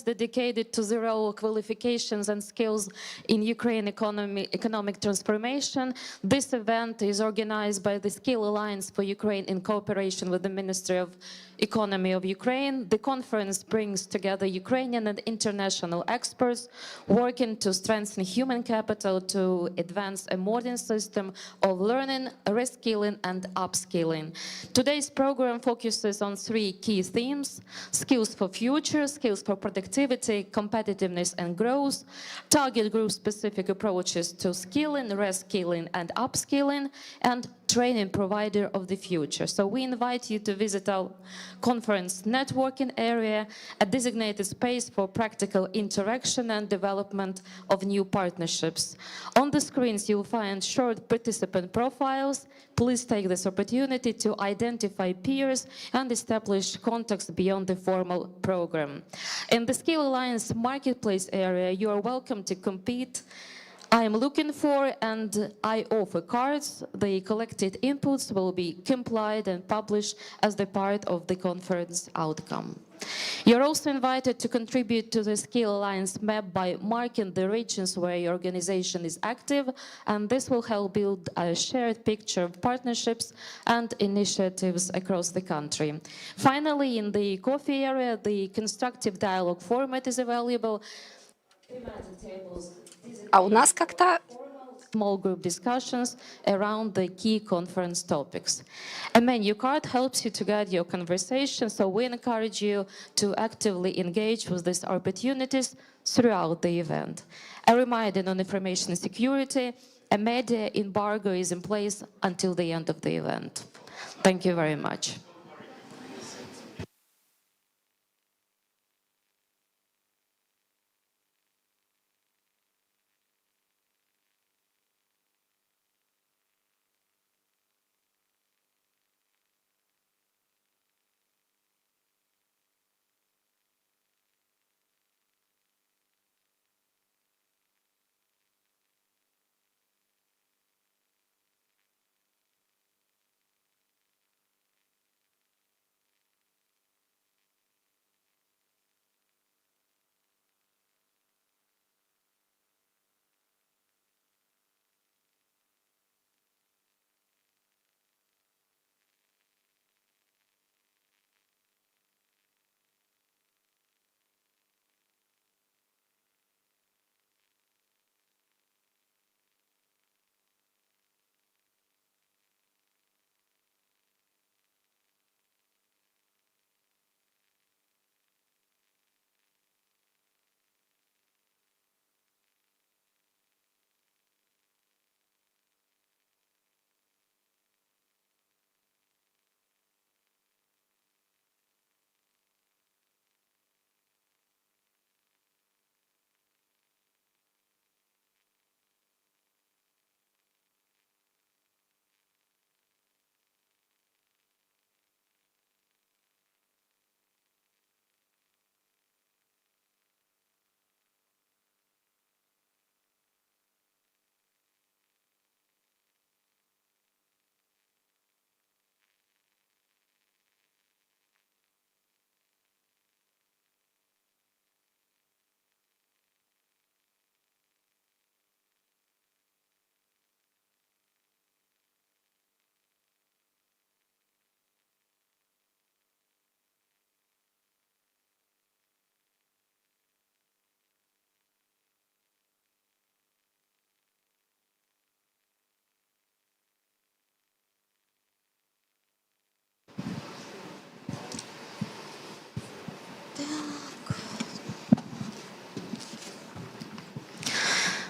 dedicated to the role, qualifications and skills in Ukraine economic transformation. This event is organized by the Skill Alliance for Ukraine in cooperation with the Ministry of Economy of Ukraine. The conference brings together Ukrainian and international experts working to strengthen human capital to advance a modern system of learning, reskilling and upskilling. Today's program focuses on three key themes: skills for future, skills for productivity, competitiveness and growth, target group-specific approaches to skilling, reskilling and upskilling, and training provider of the future. So we invite you to visit our conference networking area, a designated space for practical interaction and development of new partnerships. On the screens you'll find short participant profiles. Please take this opportunity to identify peers and establish contacts beyond the formal program. In the Skill Alliance marketplace area, you are welcome to compete. I am looking for and I offer cards. The collected inputs will be compiled and published as the part of the conference outcome. You're also invited to contribute to the Skill Alliance map by marking the regions where your organization is active, and this will help build a shared picture of partnerships and initiatives across the country. Finally, in the coffee area, the constructive dialogue format is available. А у нас как-то Small group discussions around the key conference topics. A menu card helps you to guide your conversation, so we encourage you to actively engage with these opportunities throughout the event. A reminder on information security: a media embargo is in place until the end of the event. Thank you very much.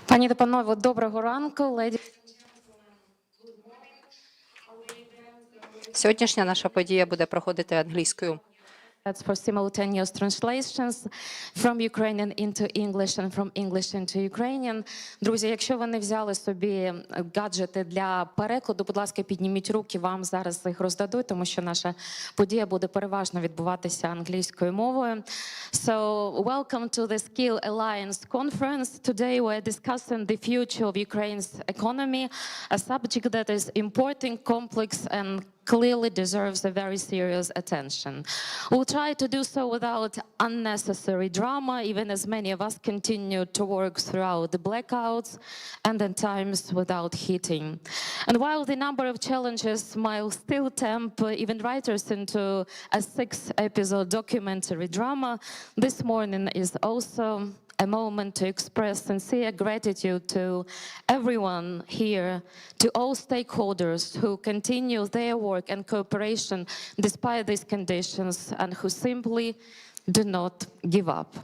Пані та панове, доброго ранку. сьогоднішня наша подія буде проходити англійською. That's for simultaneous translations from Ukrainian into English and from English into Ukrainian. Друзі, якщо ви не взяли собі гаджети для перекладу, будь ласка, підніміть руки, вам зараз їх роздадуть, тому що наша подія буде переважно відбуватися англійською мовою. So, welcome to the Skill Alliance conference. Today we're discussing the future of Ukraine's economy, a subject that is important, complex and clearly deserves a very serious attention. We'll try to do so without unnecessary drama, even as many of us continue to work throughout the blackouts and at times without heating. And while the number of challenges might still tempt even writers into a 6-episode documentary drama, this morning is also a moment to express sincere gratitude to everyone here, to all stakeholders who continue their work and cooperation despite these conditions and who simply do not give up.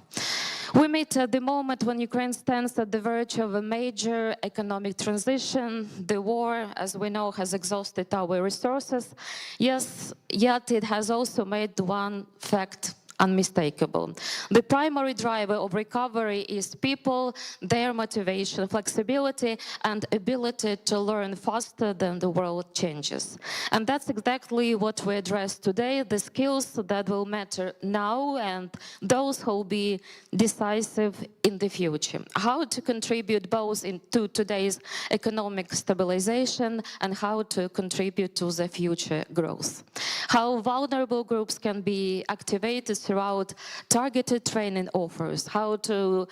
We meet at the moment when Ukraine stands at the verge of a major economic transition. The war, as we know, has exhausted our resources. Yes, yet it has also made one fact unmistakable. The primary driver of recovery is people, their motivation, flexibility, and ability to learn faster than the world changes. And that's exactly what we address today, the skills that will matter now and those who will be decisive in the future. How to contribute both to today's economic stabilization and how to contribute to the future growth. How vulnerable groups can be activated throughout targeted training offers, how to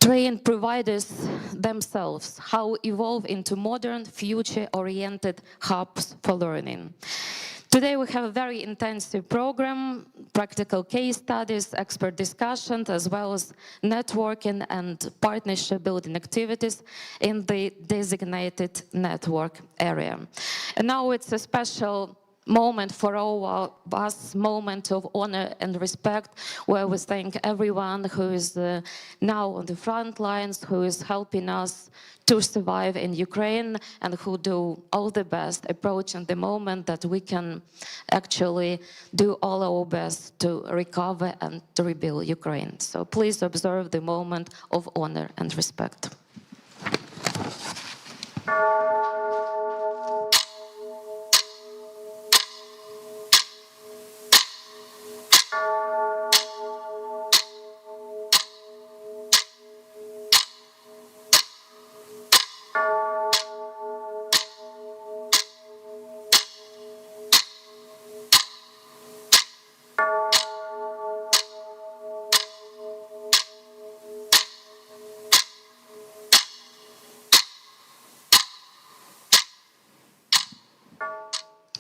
train providers themselves, how evolve into modern, future-oriented hubs for learning. Today we have a very intensive program, practical case studies, expert discussions, as well as networking and partnership building activities in the designated network area. And now it's a special moment for all of us, moment of honor and respect, where we thank everyone who is now on the front lines, who is helping us to survive in Ukraine and who do all the best, approaching the moment that we can actually do all our best to recover and to rebuild Ukraine. So please observe the moment of honor and respect.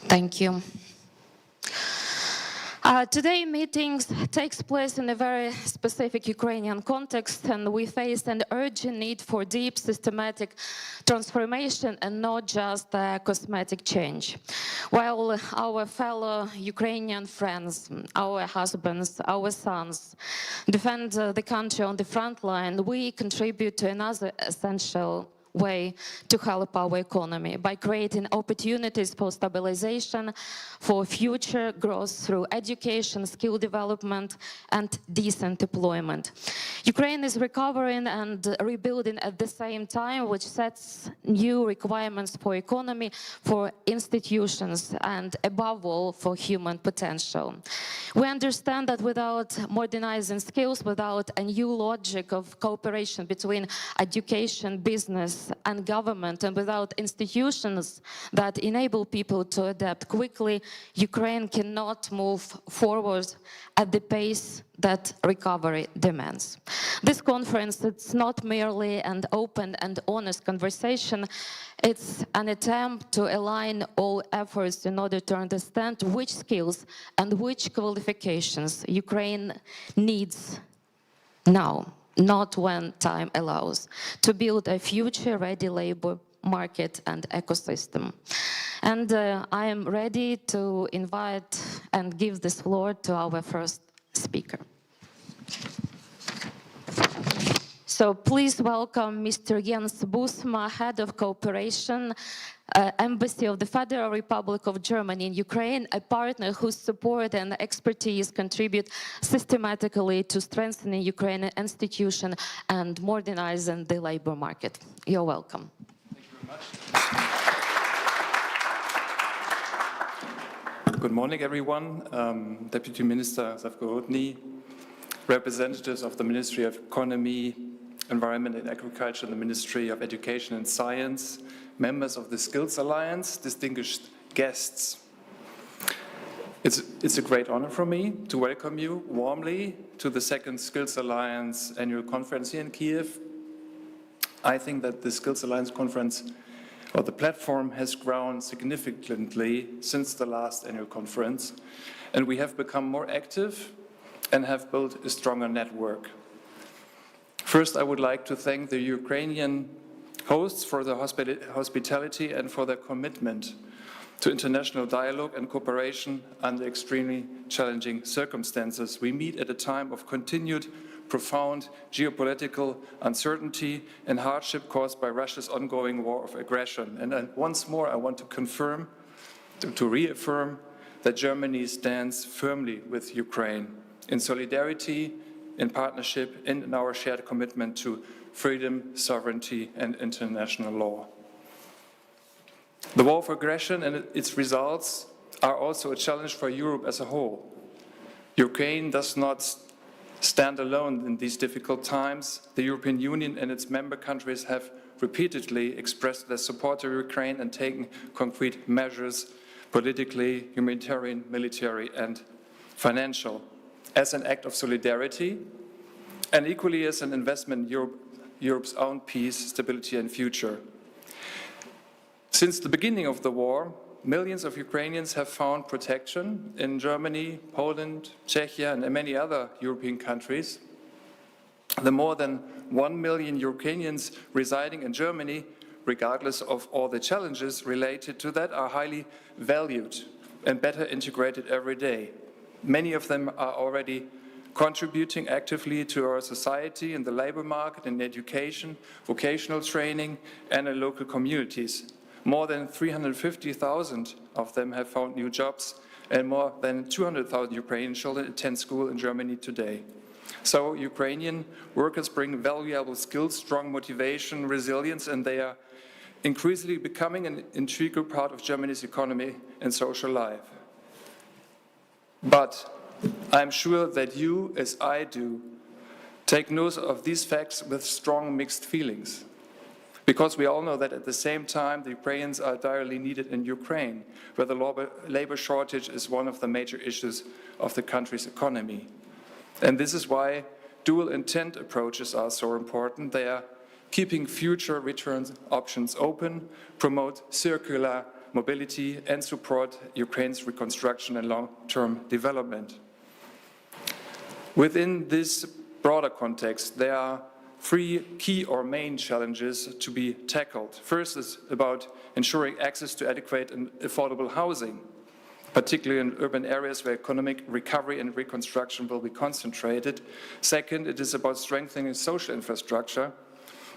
Thank you. Today meetings takes place in a very specific Ukrainian context, and we face an urgent need for deep systematic transformation and not just a cosmetic change. While our fellow Ukrainian friends, our husbands, our sons defend the country on the front line, we contribute to another essential way to help our economy by creating opportunities for stabilization, for future growth through education, skill development, and decent employment. Ukraine is recovering and rebuilding at the same time, which sets new requirements for economy, for institutions, and above all, for human potential. We understand that without modernizing skills, without a new logic of cooperation between education, business, and government, and without institutions that enable people to adapt quickly, Ukraine cannot move forward at the pace that recovery demands. This conference, it's not merely an open and honest conversation, it's an attempt to align all efforts in order to understand which skills and which qualifications Ukraine needs now, not when time allows, to build a future-ready labor market and ecosystem. And I am ready to invite and give this floor to our first speaker. So please welcome Mr. Jens Busma, Head of Cooperation, Embassy of the Federal Republic of Germany in Ukraine, a partner whose support and expertise contribute systematically to strengthening Ukrainian institutions and modernizing the labor market. You're welcome. Thank you very much. Good morning, everyone. Deputy Minister Zavgorodny, representatives of the Ministry of Economy, Environment and Agriculture, and the Ministry of Education and Science, members of the Skills Alliance, distinguished guests. It's a great honor for me to welcome you warmly to the second Skills Alliance annual conference here in Kiev. I think that the Skills Alliance conference, or the platform, has grown significantly since the last annual conference, and we have become more active and have built a stronger network. First, I would like to thank the Ukrainian hosts for their hospitality and for their commitment to international dialogue and cooperation under extremely challenging circumstances. We meet at a time of continued profound geopolitical uncertainty and hardship caused by Russia's ongoing war of aggression. And once more, I want to confirm, to reaffirm that Germany stands firmly with Ukraine in solidarity, in partnership, and in our shared commitment to freedom, sovereignty, and international law. The war of aggression and its results are also a challenge for Europe as a whole. Ukraine does not stand alone in these difficult times. The European Union and its member countries have repeatedly expressed their support to Ukraine and taken concrete measures, politically, humanitarian, military, and financial, as an act of solidarity, and equally as an investment in Europe's own peace, stability, and future. Since the beginning of the war, millions of Ukrainians have found protection in Germany, Poland, Czechia, and many other European countries. The more than 1 million Ukrainians residing in Germany, regardless of all the challenges related to that, are highly valued and better integrated every day. Many of them are already contributing actively to our society in the labor market, in education, vocational training, and in local communities. More than 350,000 of them have found new jobs, and more than 200,000 Ukrainian children attend school in Germany today. So Ukrainian workers bring valuable skills, strong motivation, resilience, and they are increasingly becoming an integral part of Germany's economy and social life. But I'm sure that you, as I do, take note of these facts with strong mixed feelings. Because we all know that at the same time, the Ukrainians are direly needed in Ukraine, where the labor shortage is one of the major issues of the country's economy. And this is why dual intent approaches are so important. They are keeping future return options open, promote circular mobility, and support Ukraine's reconstruction and long-term development. Within this broader context, there are three key or main challenges to be tackled. First is about ensuring access to adequate and affordable housing, particularly in urban areas where economic recovery and reconstruction will be concentrated. Second, it is about strengthening social infrastructure,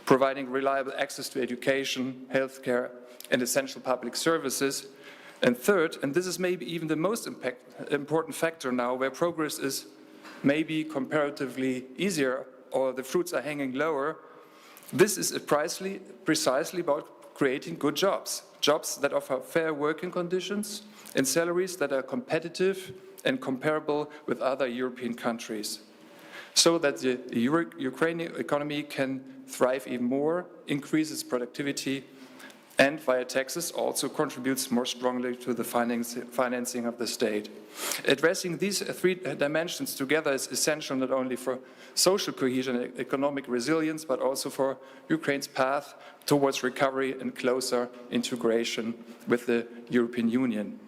providing reliable access to education, healthcare, and essential public services. And third, and this is maybe even the most important factor now, where progress is maybe comparatively easier or the fruits are hanging lower, this is precisely about creating good jobs, jobs that offer fair working conditions and salaries that are competitive and comparable with other European countries, so that the Ukrainian economy can thrive even more, increase its productivity, and via taxes also contributes more strongly to the financing of the state. Addressing these three dimensions together is essential not only for social cohesion and economic resilience, but also for Ukraine's path towards recovery and closer integration with the European Union.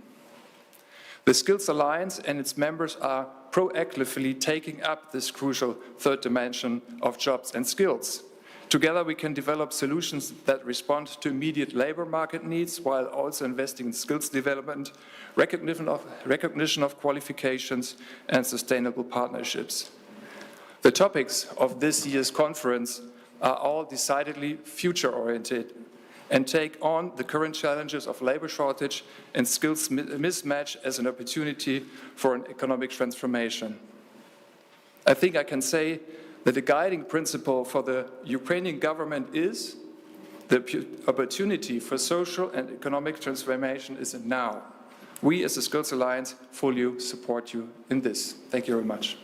The Skills Alliance and its members are proactively taking up this crucial third dimension of jobs and skills. Together we can develop solutions that respond to immediate labor market needs while also investing in skills development, recognition of qualifications, and sustainable partnerships. The topics of this year's conference are all decidedly future-oriented and take on the current challenges of labor shortage and skills mismatch as an opportunity for an economic transformation. I think I can say that the guiding principle for the Ukrainian government is the opportunity for social and economic transformation is now. We as the Skills Alliance fully support you in this. Thank you very much.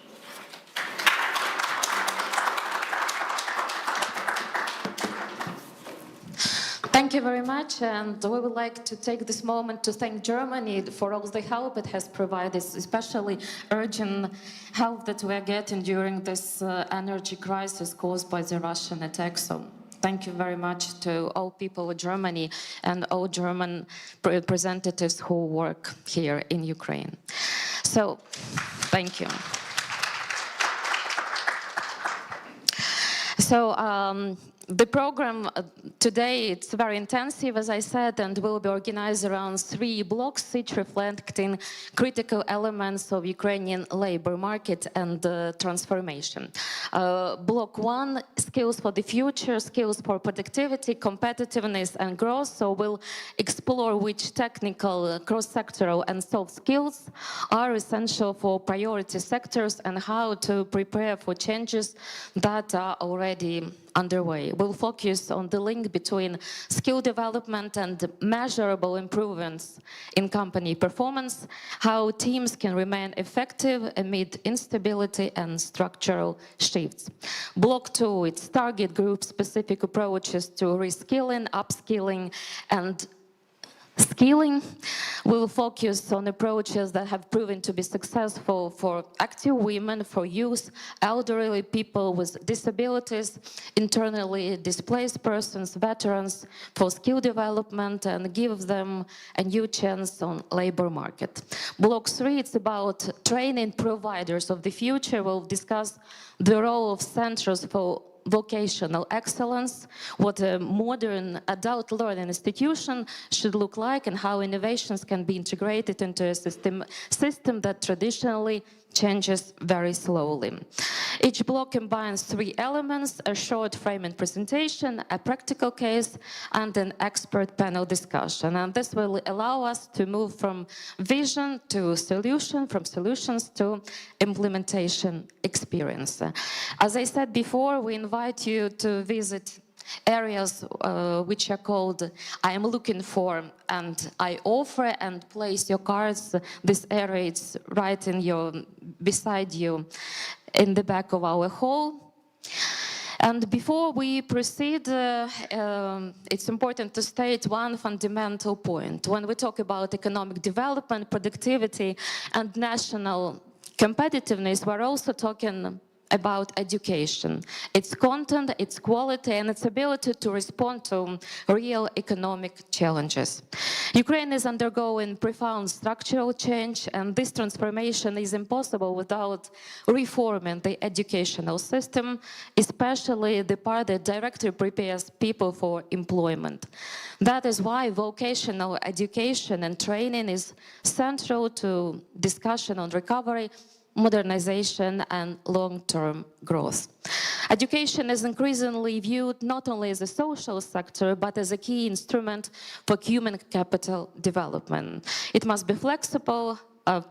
Thank you very much, and we would like to take this moment to thank Germany for all the help it has provided, especially urgent help that we are getting during this energy crisis caused by the Russian attack. So thank you very much to all people of Germany and all German representatives who work here in Ukraine. So, thank you. So, the program today, it's very intensive, as I said, and will be organized around 3 blocks, each reflecting critical elements of Ukrainian labor market and transformation. Block 1, skills for the future, skills for productivity, competitiveness and growth. So we'll explore which technical, cross-sectoral and soft skills are essential for priority sectors and how to prepare for changes that are already underway. We'll focus on the link between skill development and measurable improvements in company performance, how teams can remain effective amid instability and structural shifts. Block 2, it's target group-specific approaches to reskilling, upskilling, and skilling. We will focus on approaches that have proven to be successful for active women, for youth, elderly people with disabilities, internally displaced persons, veterans, for skill development and give them a new chance on labor market. Block 3, it's about training providers of the future. We'll discuss the role of centers for vocational excellence, what a modern adult learning institution should look like, and how innovations can be integrated into a system that traditionally changes very slowly. Each block combines 3 elements: a short framing presentation, a practical case, and an expert panel discussion. And this will allow us to move from vision to solution, from solutions to implementation experience. As I said before, we invite you to visit areas which are called I am looking for and I offer, and place your cards. This area is right beside you in the back of our hall. And before we proceed, it's important to state one fundamental point. When we talk about economic development, productivity, and national competitiveness, we're also talking about education, its content, its quality, and its ability to respond to real economic challenges. Ukraine is undergoing profound structural change, and this transformation is impossible without reforming the educational system, especially the part that directly prepares people for employment. That is why vocational education and training is central to discussion on recovery, modernization, and long-term growth. Education is increasingly viewed not only as a social sector, but as a key instrument for human capital development. It must be flexible,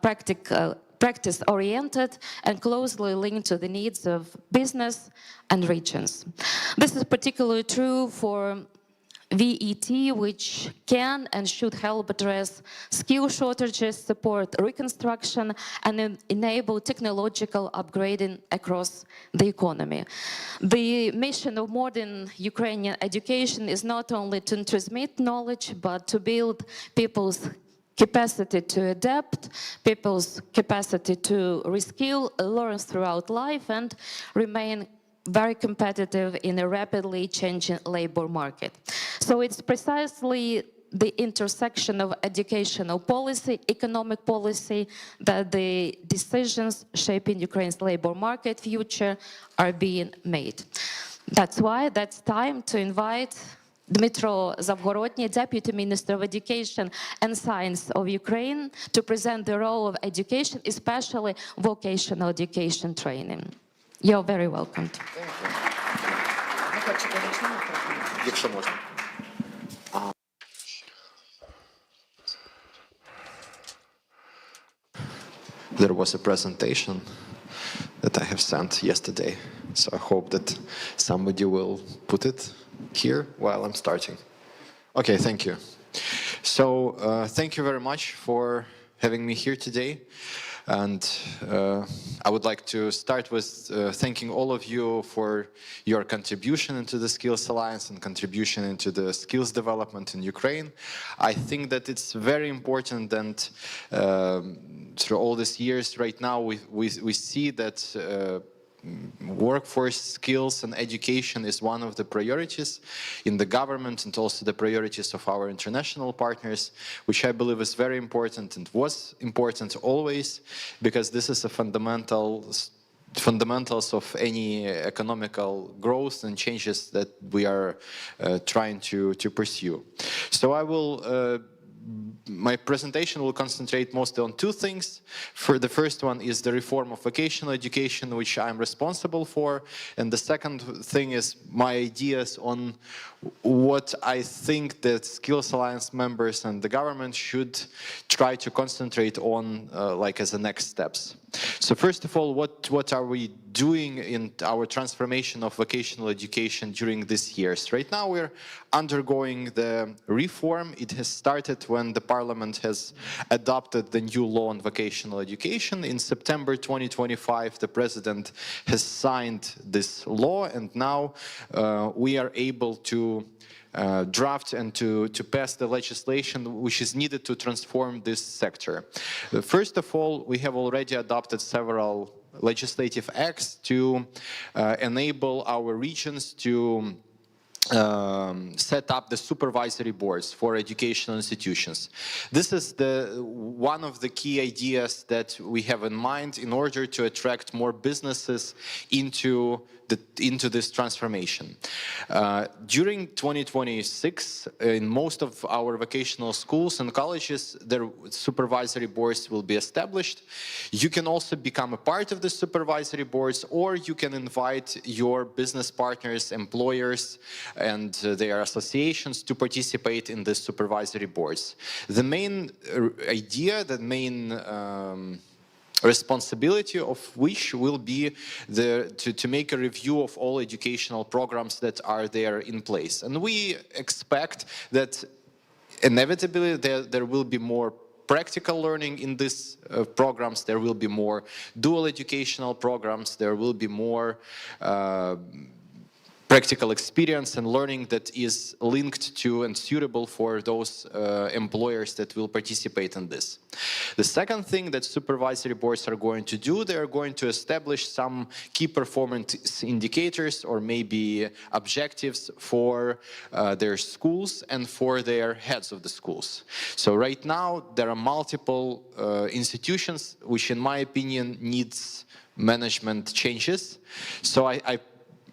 practice-oriented, and closely linked to the needs of business and regions. This is particularly true for VET, which can and should help address skill shortages, support reconstruction, and enable technological upgrading across the economy. The mission of modern Ukrainian education is not only to transmit knowledge, but to build people's capacity to adapt, people's capacity to reskill, learn throughout life, and remain very competitive in a rapidly changing labor market. So it's precisely the intersection of educational policy, economic policy, that the decisions shaping Ukraine's labor market future are being made. That's why that's time to invite Dmytro Zavgorodny, Deputy Minister of Education and Science of Ukraine, to present the role of education, especially vocational education training. You're very welcome. Якщо можна. There was a presentation that I have sent yesterday, so I hope that somebody will put it here while I'm starting. Okay, thank you. So, thank you very much for having me here today. And I would like to start with thanking all of you for your contribution into the Skills Alliance and contribution into the skills development in Ukraine. I think that it's very important, and through all these years right now we see that workforce skills and education is one of the priorities in the government and also the priorities of our international partners, which I believe is very important and was important always, because this is a fundamentals of any economical growth and changes that we are trying to pursue. So I will my presentation will concentrate mostly on two things. The first one is the reform of vocational education, which I'm responsible for. And the second thing is my ideas on what I think that Skills Alliance members and the government should try to concentrate on like as the next steps. So first of all, what are we doing in our transformation of vocational education during these years? Right now we're undergoing the reform. It has started when the parliament has adopted the new law on vocational education. In September 2025, the president has signed this law, and now we are able to draft and to pass the legislation which is needed to transform this sector. First of all, we have already adopted several legislative acts to enable our regions to set up the supervisory boards for educational institutions. This is one of the key ideas that we have in mind in order to attract more businesses into this transformation. During 2026, in most of our vocational schools and colleges, their supervisory boards will be established. You can also become a part of the supervisory boards, or you can invite your business partners, employers, and their associations to participate in the supervisory boards. The main idea, the main responsibility of which will be to make a review of all educational programs that are there in place. And we expect that inevitably there will be more practical learning in these programs, there will be more dual educational programs, there will be more practical experience and learning that is linked to and suitable for those employers that will participate in this. The second thing that supervisory boards are going to do, they are going to establish some key performance indicators or maybe objectives for their schools and for their heads of the schools. So right now there are multiple institutions which in my opinion needs management changes. So I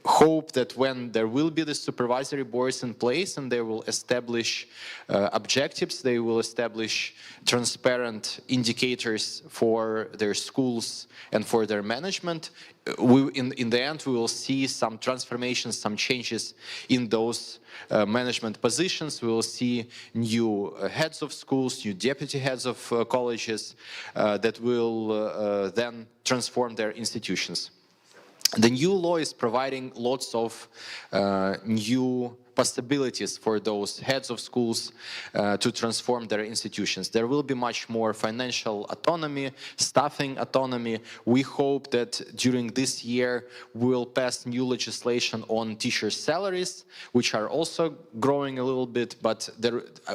hope that when there will be the supervisory boards in place and they will establish objectives, they will establish transparent indicators for their schools and for their management, in the end we will see some transformations, some changes in those management positions. We will see new heads of schools, new deputy heads of colleges that will then transform their institutions. The new law is providing lots of new possibilities for those heads of schools to transform their institutions. There will be much more financial autonomy, staffing autonomy. We hope that during this year we will pass new legislation on teachers' salaries, which are also growing a little bit, but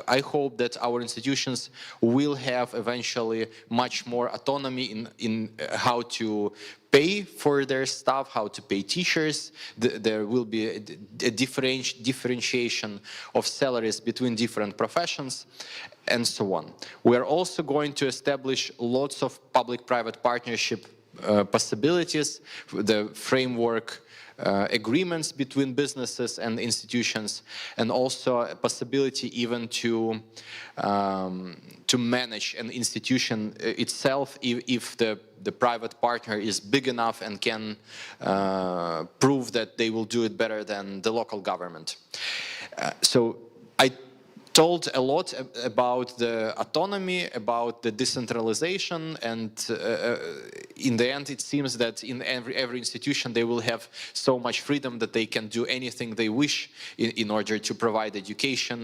I hope that our institutions will have eventually much more autonomy in how to pay for their staff, how to pay teachers. There will be a differentiation of salaries between different professions, and so on. We are also going to establish lots of public-private partnership possibilities, the framework agreements between businesses and institutions, and also a possibility even to manage an institution itself if the private partner is big enough and can prove that they will do it better than the local government. So I told a lot about the autonomy, about the decentralization, and in the end it seems that in every institution they will have so much freedom that they can do anything they wish in order to provide education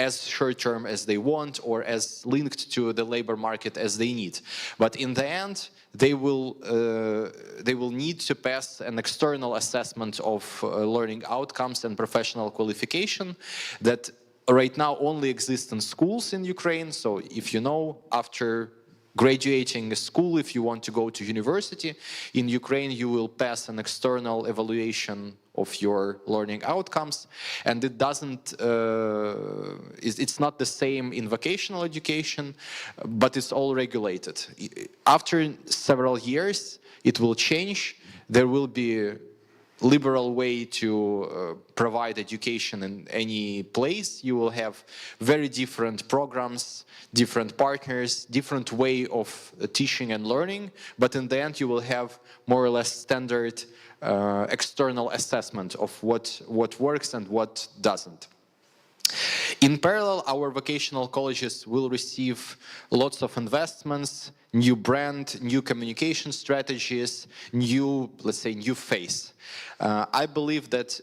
as short-term as they want or as linked to the labor market as they need. But in the end, they will need to pass an external assessment of learning outcomes and professional qualification that right now only exists in schools in Ukraine. So if you know, after graduating a school, if you want to go to university in Ukraine, you will pass an external evaluation of your learning outcomes, and it doesn't it's not the same in vocational education, but it's all regulated. After several years it will change. There will be liberal way to provide education in any place. You will have very different programs, different partners, different way of teaching and learning, but in the end you will have more or less standard external assessment of what works and what doesn't. In parallel, our vocational colleges will receive lots of investments, new brand, new communication strategies, new, let's say, new face. I believe that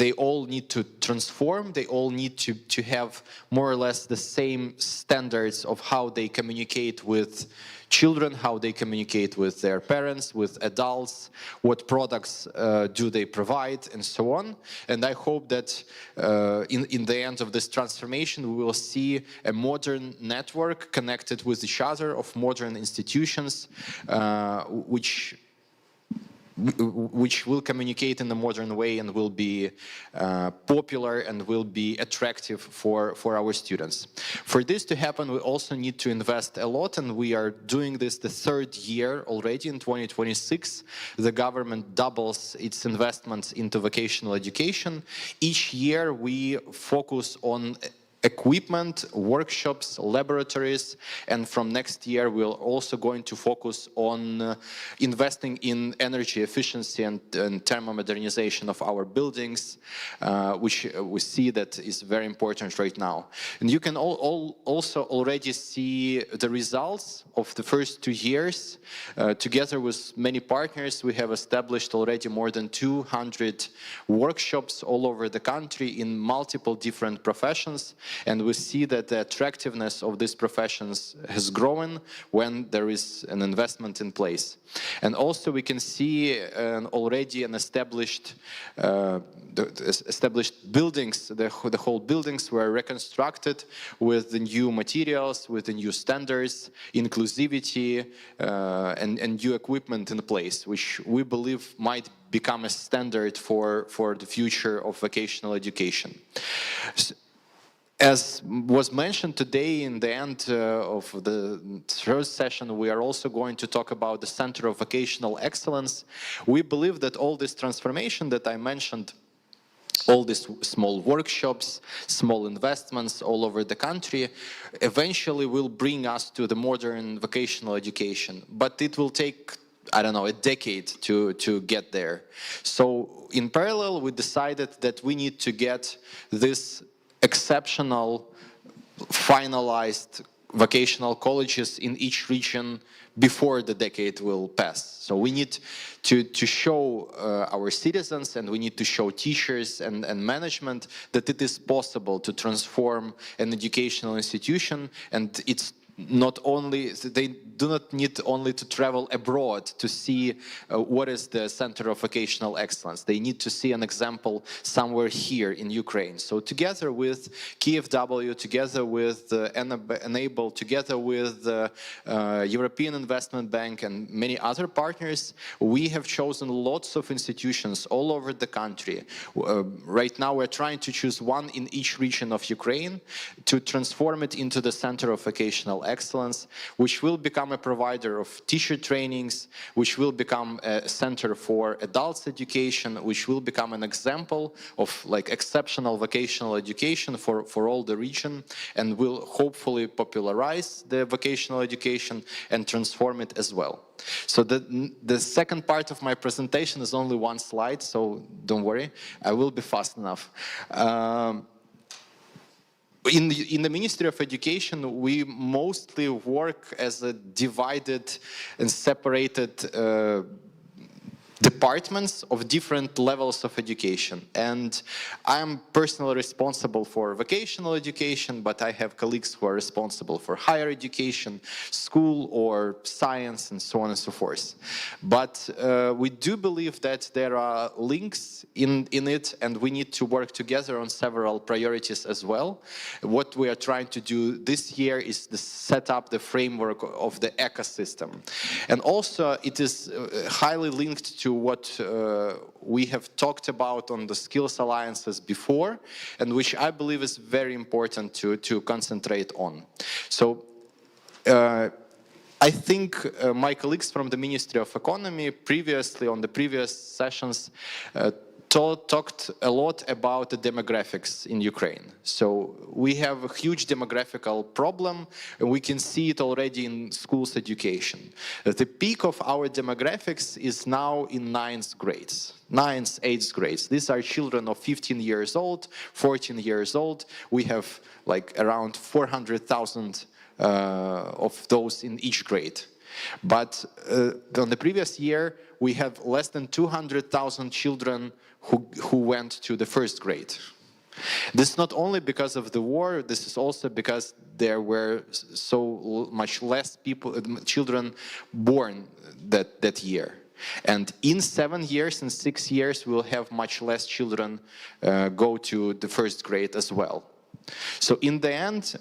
they all need to transform, they all need to have more or less the same standards of how they communicate with children, how they communicate with their parents, with adults, what products do they provide, and so on. And I hope that in the end of this transformation, we will see a modern network connected with each other of modern institutions, which will communicate in a modern way and will be popular and will be attractive for our students. For this to happen, we also need to invest a lot, and we are doing this the third year already. In 2026, the government doubles its investments into vocational education. Each year we focus on equipment, workshops, laboratories, and from next year we're also going to focus on investing in energy efficiency and thermomodernization of our buildings, which we see that is very important right now. And you can also already see the results of the first 2 years. Together with many partners, we have established already more than 200 workshops all over the country in multiple different professions. And we see that the attractiveness of these professions has grown when there is an investment in place. And also we can see already an established buildings, the whole buildings were reconstructed with the new materials, with the new standards, inclusivity, and new equipment in place, which we believe might become a standard for the future of vocational education. As was mentioned today in the end of the third session, we are also going to talk about the Center of Vocational Excellence. We believe that all this transformation that I mentioned, all these small workshops, small investments all over the country, eventually will bring us to the modern vocational education. But it will take, I don't know, a decade to get there. So in parallel, we decided that we need to get this exceptional, finalized vocational colleges in each region before the decade will pass. So we need to show our citizens, and we need to show teachers and management that it is possible to transform an educational institution, and it's not only, they do not need only to travel abroad to see what is the Center of Vocational Excellence. They need to see an example somewhere here in Ukraine. So together with KfW, together with Enable, together with the European Investment Bank and many other partners, we have chosen lots of institutions all over the country. Right now we're trying to choose one in each region of Ukraine to transform it into the Center of Vocational Excellence, which will become a provider of teacher trainings, which will become a center for adults education, which will become an example of like exceptional vocational education for all the region, and will hopefully popularize the vocational education and transform it as well. So the second part of my presentation is only one slide, so don't worry, I will be fast enough. in the Ministry of Education, we mostly work as a divided and separated departments of different levels of education. And I'm personally responsible for vocational education, but I have colleagues who are responsible for higher education, school or science, and so on and so forth. But we do believe that there are links in it, and we need to work together on several priorities as well. What we are trying to do this year is to set up the framework of the ecosystem. And also it is highly linked to what we have talked about on the skills alliances before, and which I believe is very important to concentrate on. So I think my colleagues from the Ministry of Economy previously, on the previous sessions, talked a lot about the demographics in Ukraine. So we have a huge demographical problem, and we can see it already in schools education. The peak of our demographics is now in 9th grades. 9th, 8th grades. These are children of 15 years old, 14 years old. We have like around 400,000 of those in each grade. But on the previous year, we have less than 200,000 children who went to the first grade. This is not only because of the war, this is also because there were so much less children born that year. And in 7 years and 6 years, we'll have much less children go to the first grade as well. So in the end,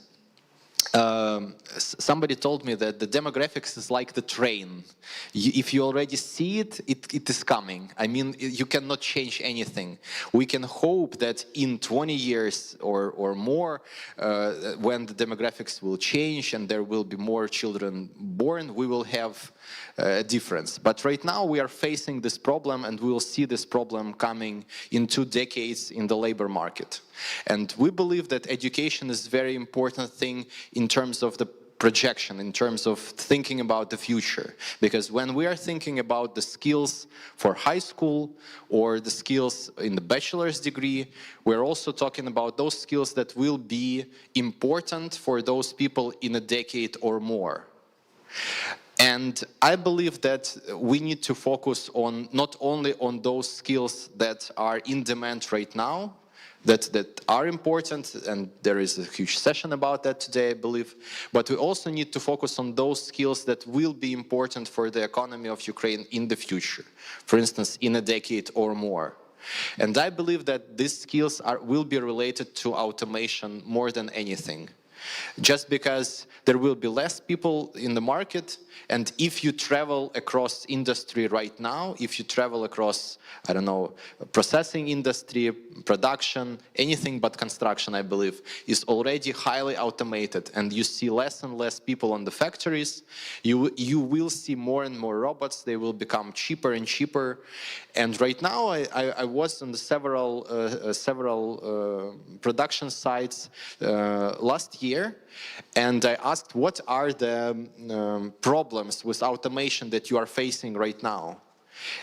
somebody told me that the demographics is like the train. If you already see it, it is coming. I mean, you cannot change anything. We can hope that in 20 years or more, when the demographics will change and there will be more children born, we will have a difference. But right now we are facing this problem, and we will see this problem coming in 2 decades in the labor market. And we believe that education is a very important thing in terms of the projection, in terms of thinking about the future. Because when we are thinking about the skills for high school or the skills in the bachelor's degree, we're also talking about those skills that will be important for those people in a decade or more. And I believe that we need to focus on not only on those skills that are in demand right now, that are important, and there is a huge session about that today, I believe, but we also need to focus on those skills that will be important for the economy of Ukraine in the future, for instance, in a decade or more. And I believe that these skills will be related to automation more than anything. Just because there will be less people in the market, and if you travel across industry right now, if you travel across, I don't know, processing industry, production, anything but construction, I believe, is already highly automated, and you see less and less people on the factories. You will see more and more robots. They will become cheaper and cheaper. And right now, I was on the several production sites last year, and I asked, what are the problems with automation that you are facing right now?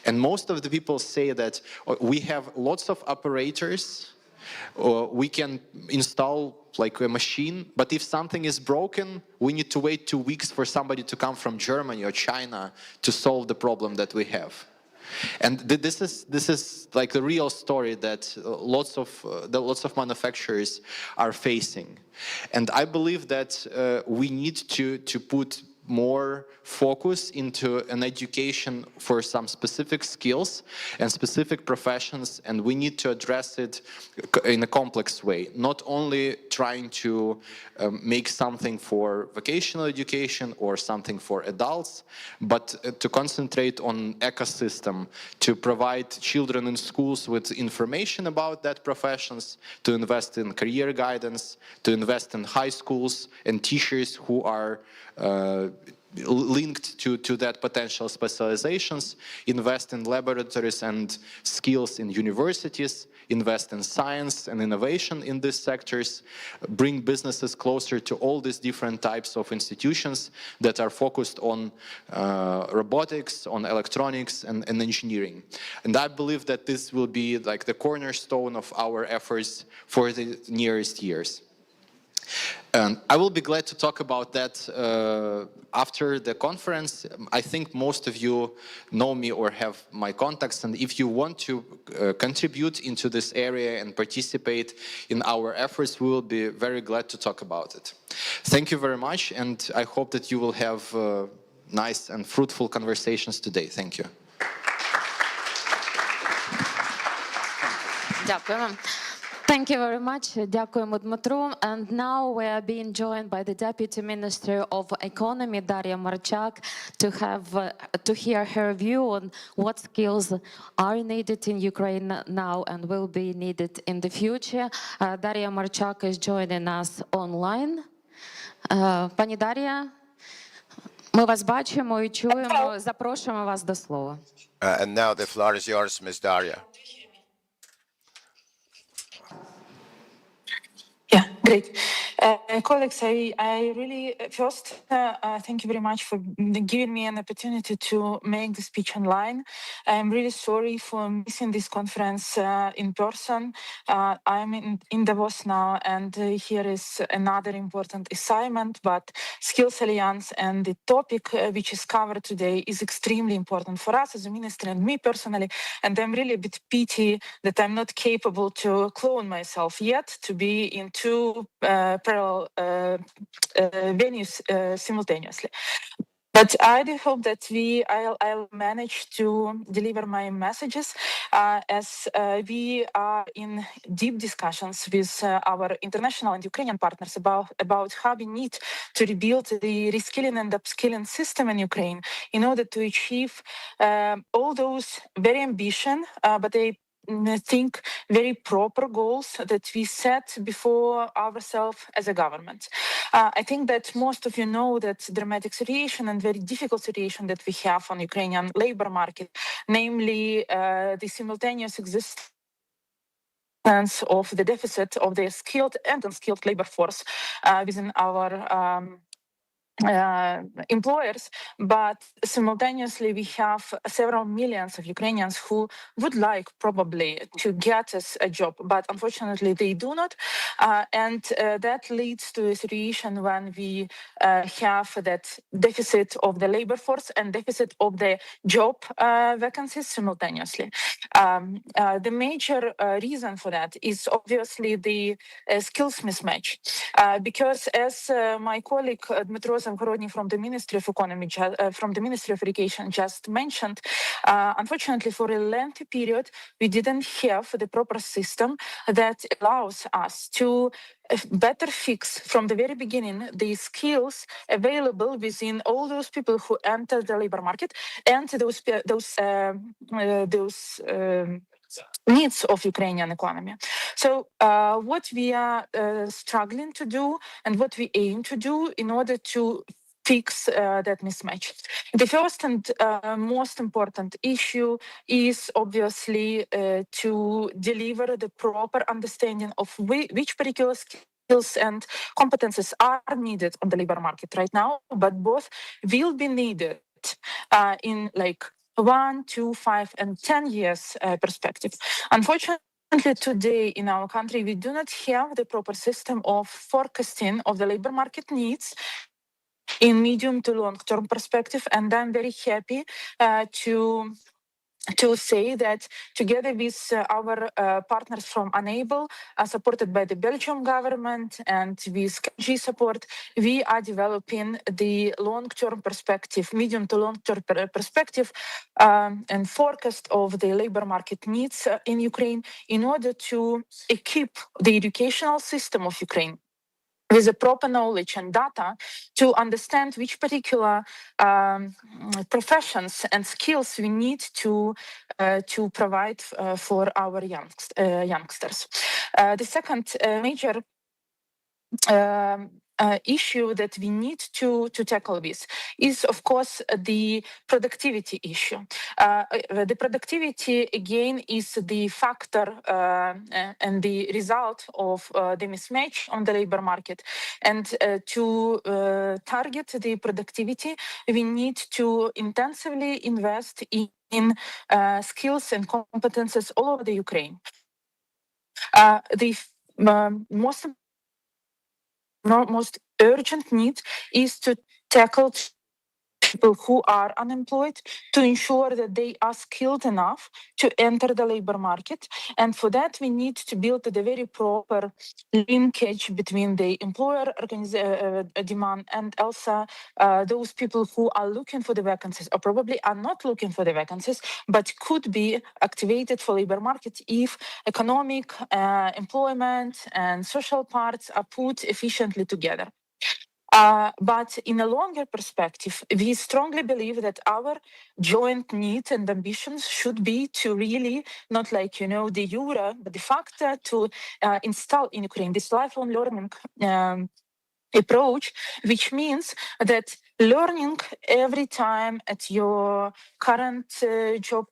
And most of the people say that we have lots of operators, we can install like a machine, but if something is broken, we need to wait 2 weeks for somebody to come from Germany or China to solve the problem that we have. And this is like the real story that lots of manufacturers are facing. And I believe that we need to put more focus into an education for some specific skills and specific professions, and we need to address it in a complex way, not only trying to make something for vocational education or something for adults, but to concentrate on ecosystem, to provide children in schools with information about that professions, to invest in career guidance, to invest in high schools and teachers who are linked to that potential specializations, invest in laboratories and skills in universities, invest in science and innovation in these sectors, bring businesses closer to all these different types of institutions that are focused on robotics, on electronics and engineering. And I believe that this will be like the cornerstone of our efforts for the nearest years. And I will be glad to talk about that after the conference. I think most of you know me or have my contacts, and if you want to contribute into this area and participate in our efforts, we will be very glad to talk about it. Thank you very much, and I hope that you will have nice and fruitful conversations today. Thank you. Дякуємо. Thank you very much. Дякуємо, Дмитру. And now we are being joined by the Deputy Minister of Economy, Daria Marchak, to hear her view on what skills are needed in Ukraine now and will be needed in the future. Daria Marchak is joining us online. Пані Дар'я, ми вас бачимо і чуємо. Запрошуємо вас до слова. And now the floor is yours, Ms. Daria. Yeah, great. Colleagues, I really first thank you very much for giving me an opportunity to make the speech online. I'm really sorry for missing this conference in person. I'm in Davos now, and here is another important assignment, but Skills Alliance and the topic which is covered today is extremely important for us as a ministry and me personally, and I'm really a bit pity that I'm not capable to clone myself yet to be in two parallel venues simultaneously. But I do hope that I'll manage to deliver my messages as we are in deep discussions with our international and Ukrainian partners about how we need to rebuild the reskilling and upskilling system in Ukraine in order to achieve all those very ambitious, but I think very proper goals that we set before ourselves as a government. I think that most of you know that dramatic situation and very difficult situation that we have on Ukrainian labor market, namely the simultaneous existence of the deficit of the skilled and unskilled labor force within our employers, but simultaneously we have several millions of Ukrainians who would like probably to get us a job, but unfortunately they do not. And that leads to a situation when we have that deficit of the labor force and deficit of the job vacancies simultaneously. The major reason for that is obviously the skills mismatch, because as my colleague Dmytro Zavgorodny from the Ministry of Economy, from the Ministry of Education just mentioned, unfortunately for a lengthy period, we didn't have the proper system that allows us to better fix from the very beginning the skills available within all those people who enter the labor market and those needs of Ukrainian economy. So what we are struggling to do and what we aim to do in order to fix that mismatch. The first and most important issue is obviously to deliver the proper understanding of which particular skills and competences are needed on the labor market right now, but both will be needed in like 1, 2, 5, and 10 years perspective. Unfortunately, today in our country, we do not have the proper system of forecasting of the labor market needs in medium to long-term perspective, and I'm very happy to say that together with our partners from Unable, supported by the Belgium government and with KG support, we are developing the long-term perspective, medium to long-term perspective and forecast of the labor market needs in Ukraine in order to equip the educational system of Ukraine with the proper knowledge and data to understand which particular professions and skills we need to provide for our youngsters. The second major issue that we need to tackle with is, of course, the productivity issue. The productivity, again, is the factor and the result of the mismatch on the labor market. And to target the productivity, we need to intensively invest in skills and competences all over the Ukraine. The most most urgent need is to tackle people who are unemployed, to ensure that they are skilled enough to enter the labor market. And for that, we need to build the very proper linkage between the employer demand and also those people who are looking for the vacancies, or probably are not looking for the vacancies, but could be activated for labor market if economic, employment, and social parts are put efficiently together. But in a longer perspective, we strongly believe that our joint needs and ambitions should be to really, not like, de jure, but de facto, to install in Ukraine this lifelong learning approach, which means that learning every time at your current job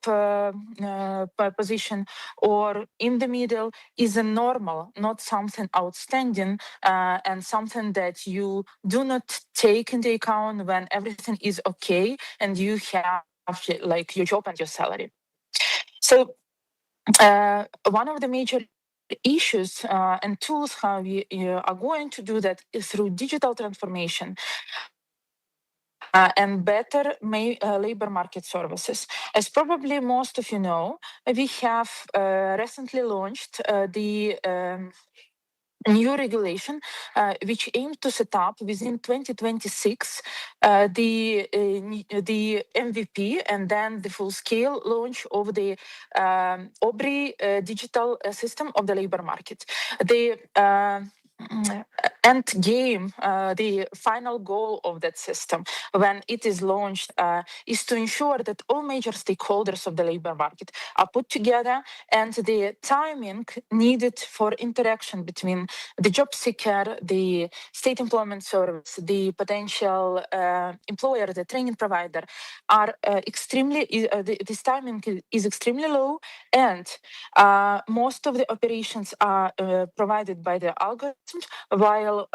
position or in the middle is a normal, not something outstanding, and something that you do not take into account when everything is okay and you have like your job and your salary. So one of the major issues and tools how we are going to do that is through digital transformation and better labor market services. As probably most of you know, we have recently launched the new regulation, which aims to set up within 2026 the MVP and then the full-scale launch of the OBRI digital system of the labor market. The end game, the final goal of that system when it is launched is to ensure that all major stakeholders of the labor market are put together and the timing needed for interaction between the job seeker, the state employment service, the potential employer, the training provider are this timing is extremely low, and most of the operations are provided by the algorithms, while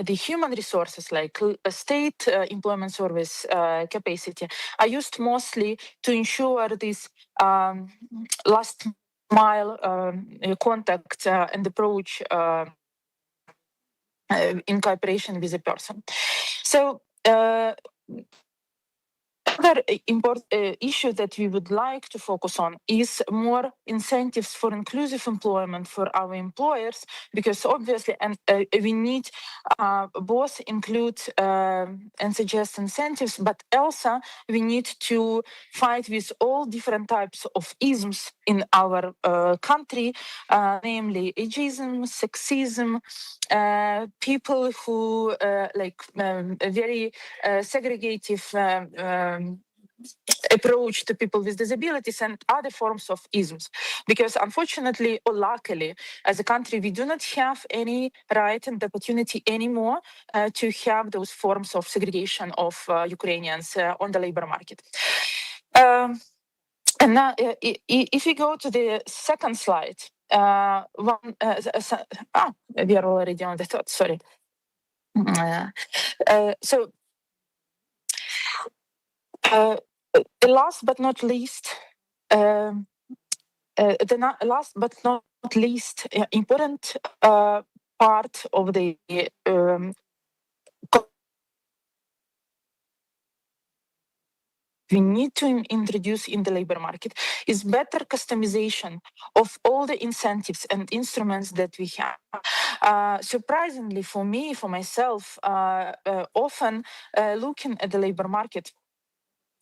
the human resources like state employment service capacity are used mostly to ensure this last mile contact and approach in cooperation with a person. So another important issue that we would like to focus on is more incentives for inclusive employment for our employers, because obviously, and we need both include and suggest incentives, but also we need to fight with all different types of isms in our country, namely ageism, sexism, people who like very segregative approach to people with disabilities and other forms of isms. Because unfortunately or luckily, as a country, we do not have any right and opportunity anymore to have those forms of segregation of Ukrainians on the labor market. And now, if we go to the second slide, we are already on the third, sorry. So last but not least, last but not least important part of the we need to introduce in the labor market is better customization of all the incentives and instruments that we have. Surprisingly for me, for myself, often looking at the labor market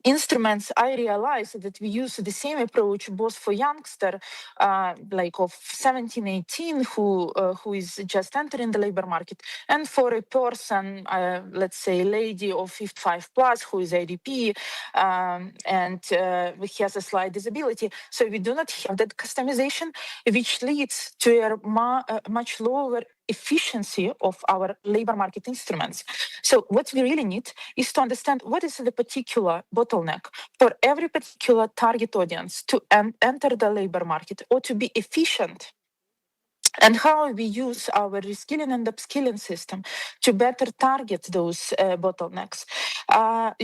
instruments, I realized that we use the same approach both for youngster, like of 17, 18, who is just entering the labor market, and for a person, let's say lady of 55 plus, who is ADP, and has a slight disability. So we do not have that customization, which leads to a much lower efficiency of our labor market instruments. So what we really need is to understand what is the particular bottleneck for every particular target audience to enter the labor market or to be efficient, and how we use our reskilling and upskilling system to better target those bottlenecks.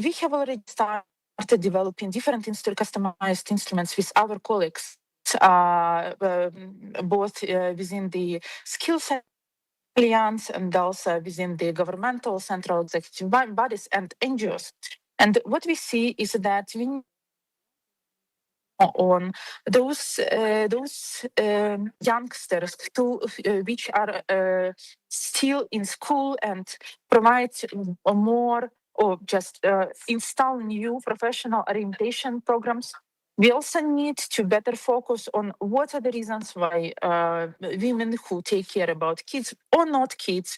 We have already started developing different customized instruments with our colleagues, both within the skill set Alliance and also within the governmental central executive bodies and NGOs. And what we see is that we need on those youngsters which are still in school and provide more or just install new professional orientation programs. We also need to better focus on what are the reasons why women who take care about kids or not kids,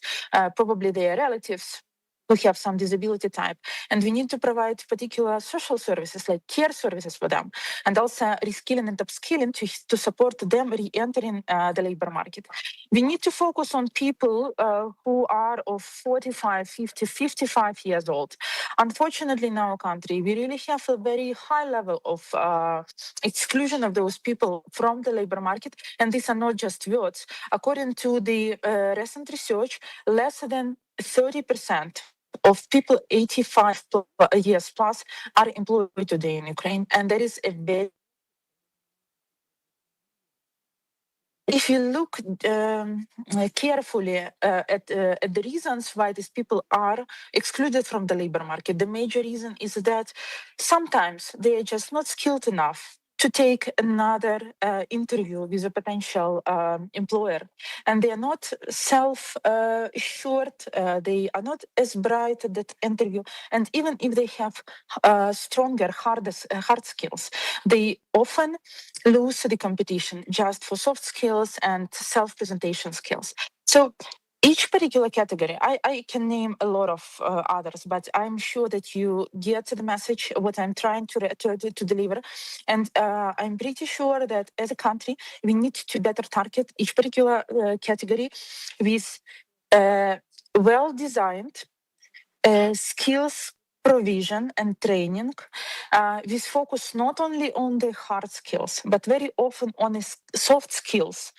probably their relatives, who have some disability type. And we need to provide particular social services like care services for them, and also reskilling and upskilling to support them re-entering the labor market. We need to focus on people who are of 45, 50, 55 years old. Unfortunately, in our country, we really have a very high level of exclusion of those people from the labor market. And these are not just words. According to the recent research, less than 30% of people 85 years plus are employed today in Ukraine. And there is a very if you look carefully at the reasons why these people are excluded from the labor market, the major reason is that sometimes they are just not skilled enough to take another interview with a potential employer. And they are not self-assured, they are not as bright at that interview. And even if they have stronger, hard skills, they often lose the competition just for soft skills and self-presentation skills. So each particular category, I can name a lot of others, but I'm sure that you get the message, what I'm trying to deliver. And I'm pretty sure that as a country, we need to better target each particular category with well-designed skills provision and training with focus not only on the hard skills, but very often on the soft skills.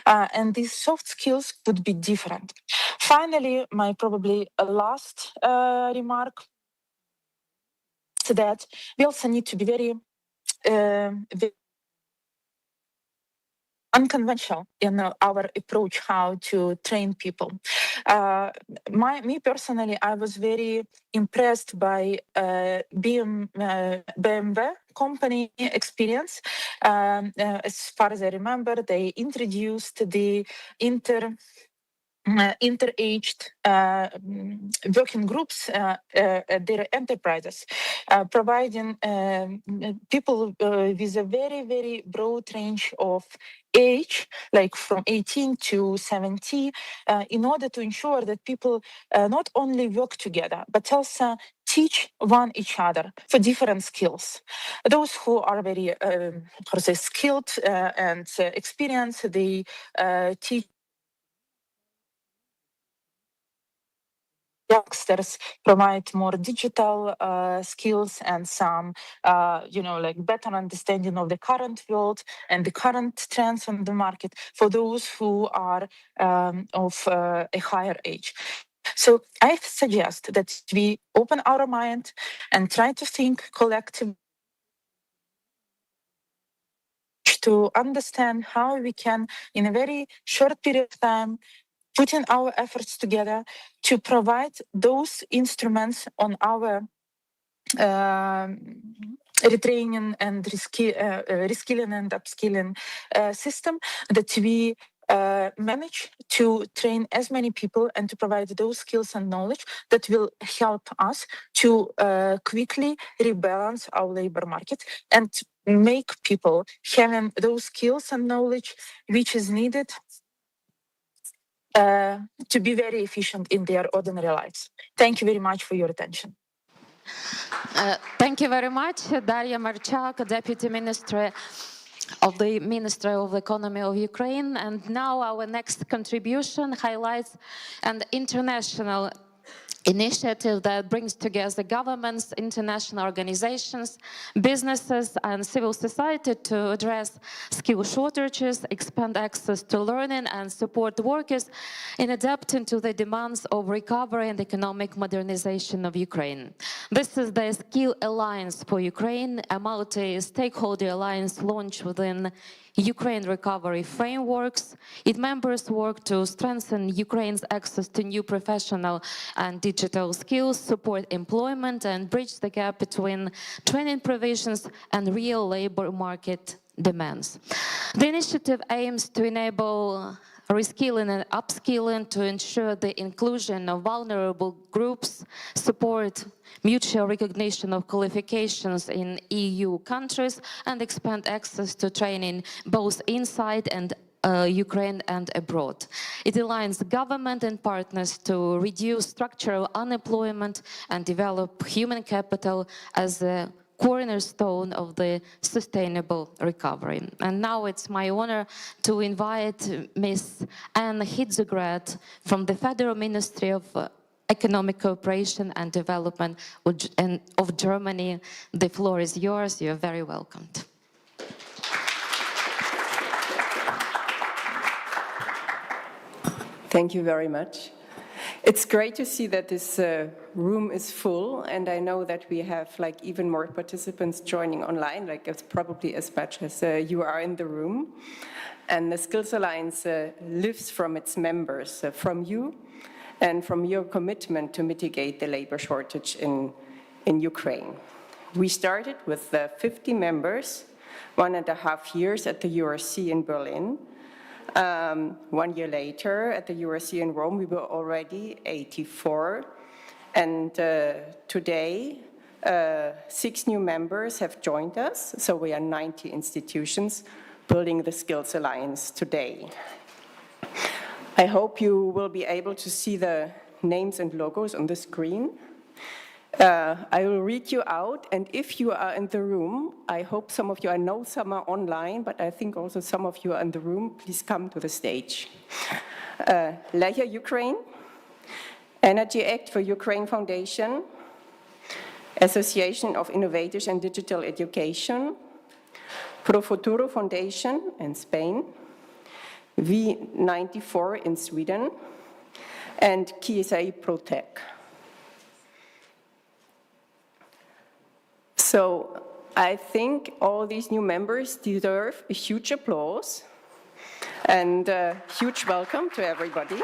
And these soft skills could be different. Finally, my probably last remark is that we also need to be very unconventional in our approach how to train people. Me personally, I was very impressed by BMW company experience. As far as I remember, they introduced the inter-aged working groups at their enterprises, providing people with a very, very broad range of age, like from 18 to 70, in order to ensure that people not only work together, but also teach each other for different skills. Those who are very, skilled and experienced, they teach youngsters, provide more digital skills and some, like better understanding of the current world and the current trends on the market for those who are of a higher age. So I suggest that we open our mind and try to think collectively to understand how we can, in a very short period of time, putting our efforts together to provide those instruments on our retraining and reskilling and upskilling system that we manage to train as many people and to provide those skills and knowledge that will help us to quickly rebalance our labor market and make people having those skills and knowledge which is needed to be very efficient in their ordinary lives. Thank you very much for your attention. Thank you very much, Daria Marchak, Deputy Minister of the Ministry of Economy of Ukraine. And now our next contribution highlights an international initiative that brings together governments, international organizations, businesses, and civil society to address skill shortages, expand access to learning, and support workers in adapting to the demands of recovery and economic modernization of Ukraine. This is the Skill Alliance for Ukraine, a multi-stakeholder alliance launched within Ukraine recovery frameworks. Its members work to strengthen Ukraine's access to new professional and digital skills, support employment, and bridge the gap between training provisions and real labor market demands. The initiative aims to enable reskilling and upskilling to ensure the inclusion of vulnerable groups, support mutual recognition of qualifications in EU countries, and expand access to training both inside and Ukraine and abroad. It aligns government and partners to reduce structural unemployment and develop human capital as a cornerstone of the sustainable recovery. And now it's my honor to invite Ms. Anne Hitzograd from the Federal Ministry of Economic Cooperation and Development of Germany. The floor is yours. You're very welcomed. Thank you very much. It's great to see that this room is full, and I know that we have even more participants joining online, it's probably as much as you are in the room. And the Skills Alliance lives from its members, from you, and from your commitment to mitigate the labor shortage in Ukraine. We started with 50 members, 1.5 years at the URC in Berlin. 1 year later, at the URC in Rome, we were already 84. And today, 6 new members have joined us. So we are 90 institutions building the Skills Alliance today. I hope you will be able to see the names and logos on the screen. I will read you out, and if you are in the room, I hope some of you, I know some are online, but I think also some of you are in the room, please come to the stage. Leia Ukraine, Energy Act for Ukraine Foundation, Association of Innovators and Digital Education, Pro Futuro Foundation in Spain, V94 in Sweden, and KSA Protec. So I think all these new members deserve a huge applause and a huge welcome to everybody.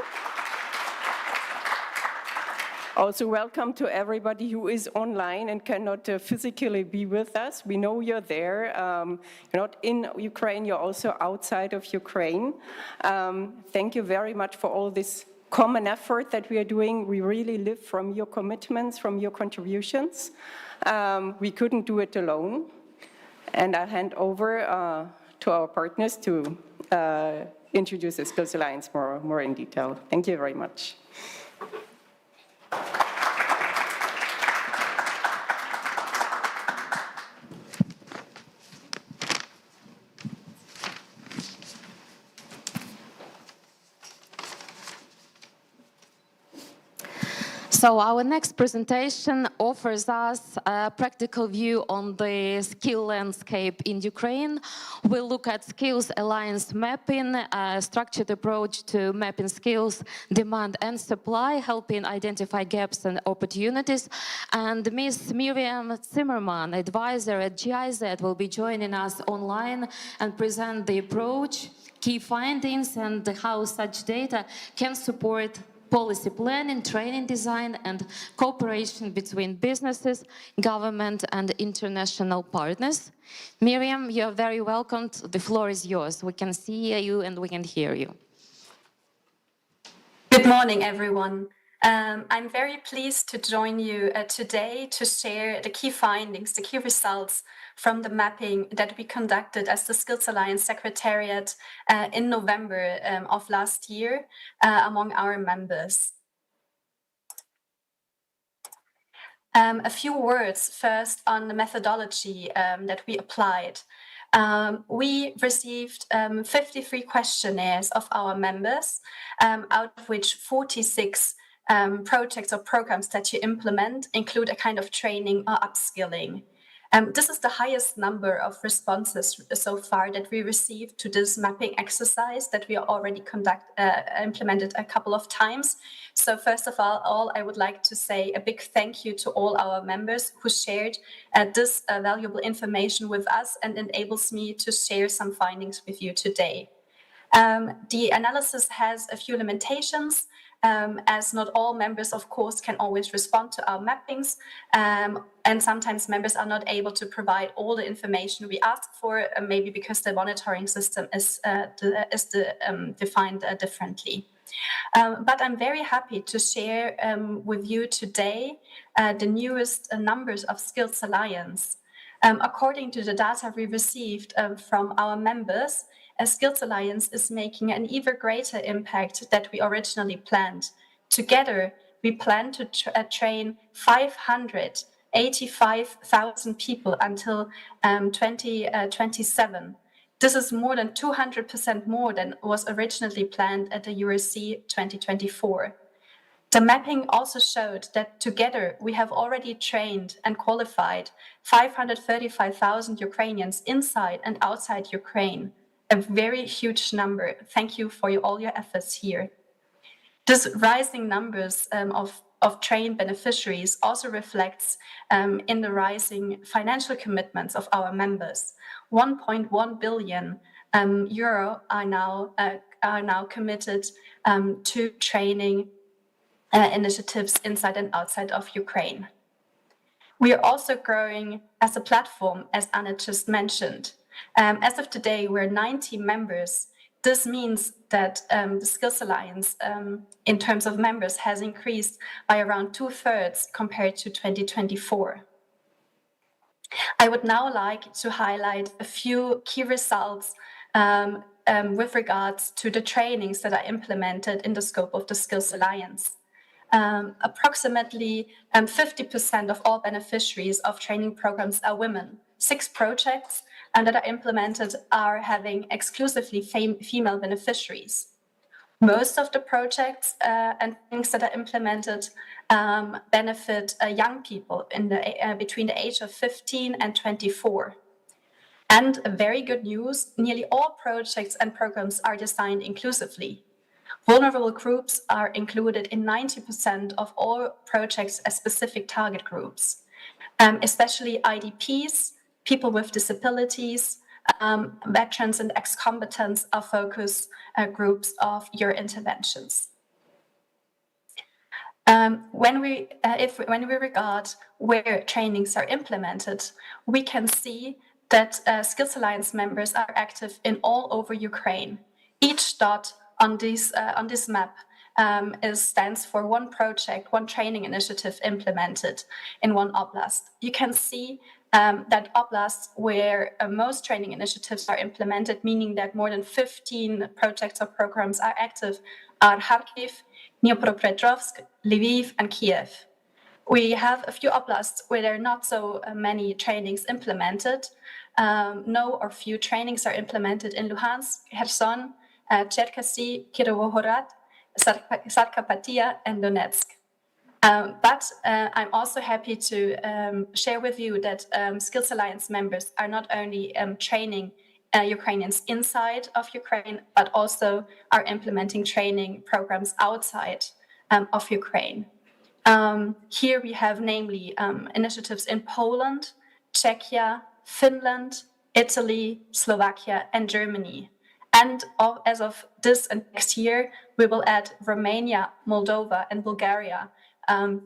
Also welcome to everybody who is online and cannot physically be with us. We know you're there. You're not in Ukraine, you're also outside of Ukraine. Thank you very much for all this common effort that we are doing. We really live from your commitments, from your contributions. We couldn't do it alone. And I'll hand over to our partners to introduce the Skills Alliance more in detail. Thank you very much. So our next presentation offers us a practical view on the skill landscape in Ukraine. We'll look at Skills Alliance mapping, a structured approach to mapping skills, demand and supply, helping identify gaps and opportunities. And Ms. Miriam Zimmerman, advisor at GIZ, will be joining us online and present the approach, key findings, and how such data can support policy planning, training design, and cooperation between businesses, government, and international partners. Miriam, you're very welcome. The floor is yours. We can see you and we can hear you. Good morning, everyone. I'm very pleased to join you today to share the key findings, the key results from the mapping that we conducted as the Skills Alliance Secretariat in November of last year among our members. A few words first on the methodology that we applied. We received 53 questionnaires of our members, out of which 46 projects or programs that you implement include a kind of training or upskilling. This is the highest number of responses so far that we received to this mapping exercise that we already implemented a couple of times. So first of all, I would like to say a big thank you to all our members who shared this valuable information with us and enables me to share some findings with you today. The analysis has a few limitations, as not all members, of course, can always respond to our mappings, and sometimes members are not able to provide all the information we ask for, maybe because the monitoring system is defined differently. But I'm very happy to share with you today the newest numbers of Skills Alliance. According to the data we received from our members, Skills Alliance is making an even greater impact than we originally planned. Together, we plan to train 585,000 people until 2027. This is more than 200% more than was originally planned at the URC 2024. The mapping also showed that together we have already trained and qualified 535,000 Ukrainians inside and outside Ukraine, a very huge number. Thank you for all your efforts here. This rising numbers of trained beneficiaries also reflects in the rising financial commitments of our members. 1.1 billion euro are now committed to training initiatives inside and outside of Ukraine. We are also growing as a platform, as Anna just mentioned. As of today, we're 90 members. This means that the Skills Alliance, in terms of members, has increased by around 2/3 compared to 2024. I would now like to highlight a few key results with regards to the trainings that are implemented in the scope of the Skills Alliance. Approximately 50% of all beneficiaries of training programs are women. 6 projects that are implemented are having exclusively female beneficiaries. Most of the projects and things that are implemented benefit young people between the age of 15 and 24. And very good news, nearly all projects and programs are designed inclusively. Vulnerable groups are included in 90% of all projects as specific target groups, especially IDPs, people with disabilities, veterans and ex-combatants are focus groups of your interventions. When we regard where trainings are implemented, we can see that Skills Alliance members are active in all over Ukraine. Each dot on this map stands for one project, one training initiative implemented in one oblast. You can see that oblasts where most training initiatives are implemented, meaning that more than 15 projects or programs are active, are Kharkiv, Dnipropetrovsk, Lviv, and Kiev. We have a few oblasts where there are not so many trainings implemented. No or few trainings are implemented in Luhansk, Kherson, Cherkasy, Kirovohrad, Sarkapatia, and Donetsk. But I'm also happy to share with you that Skills Alliance members are not only training Ukrainians inside of Ukraine, but also are implementing training programs outside of Ukraine. Here we have namely initiatives in Poland, Czechia, Finland, Italy, Slovakia, and Germany. And as of this and next year, we will add Romania, Moldova, and Bulgaria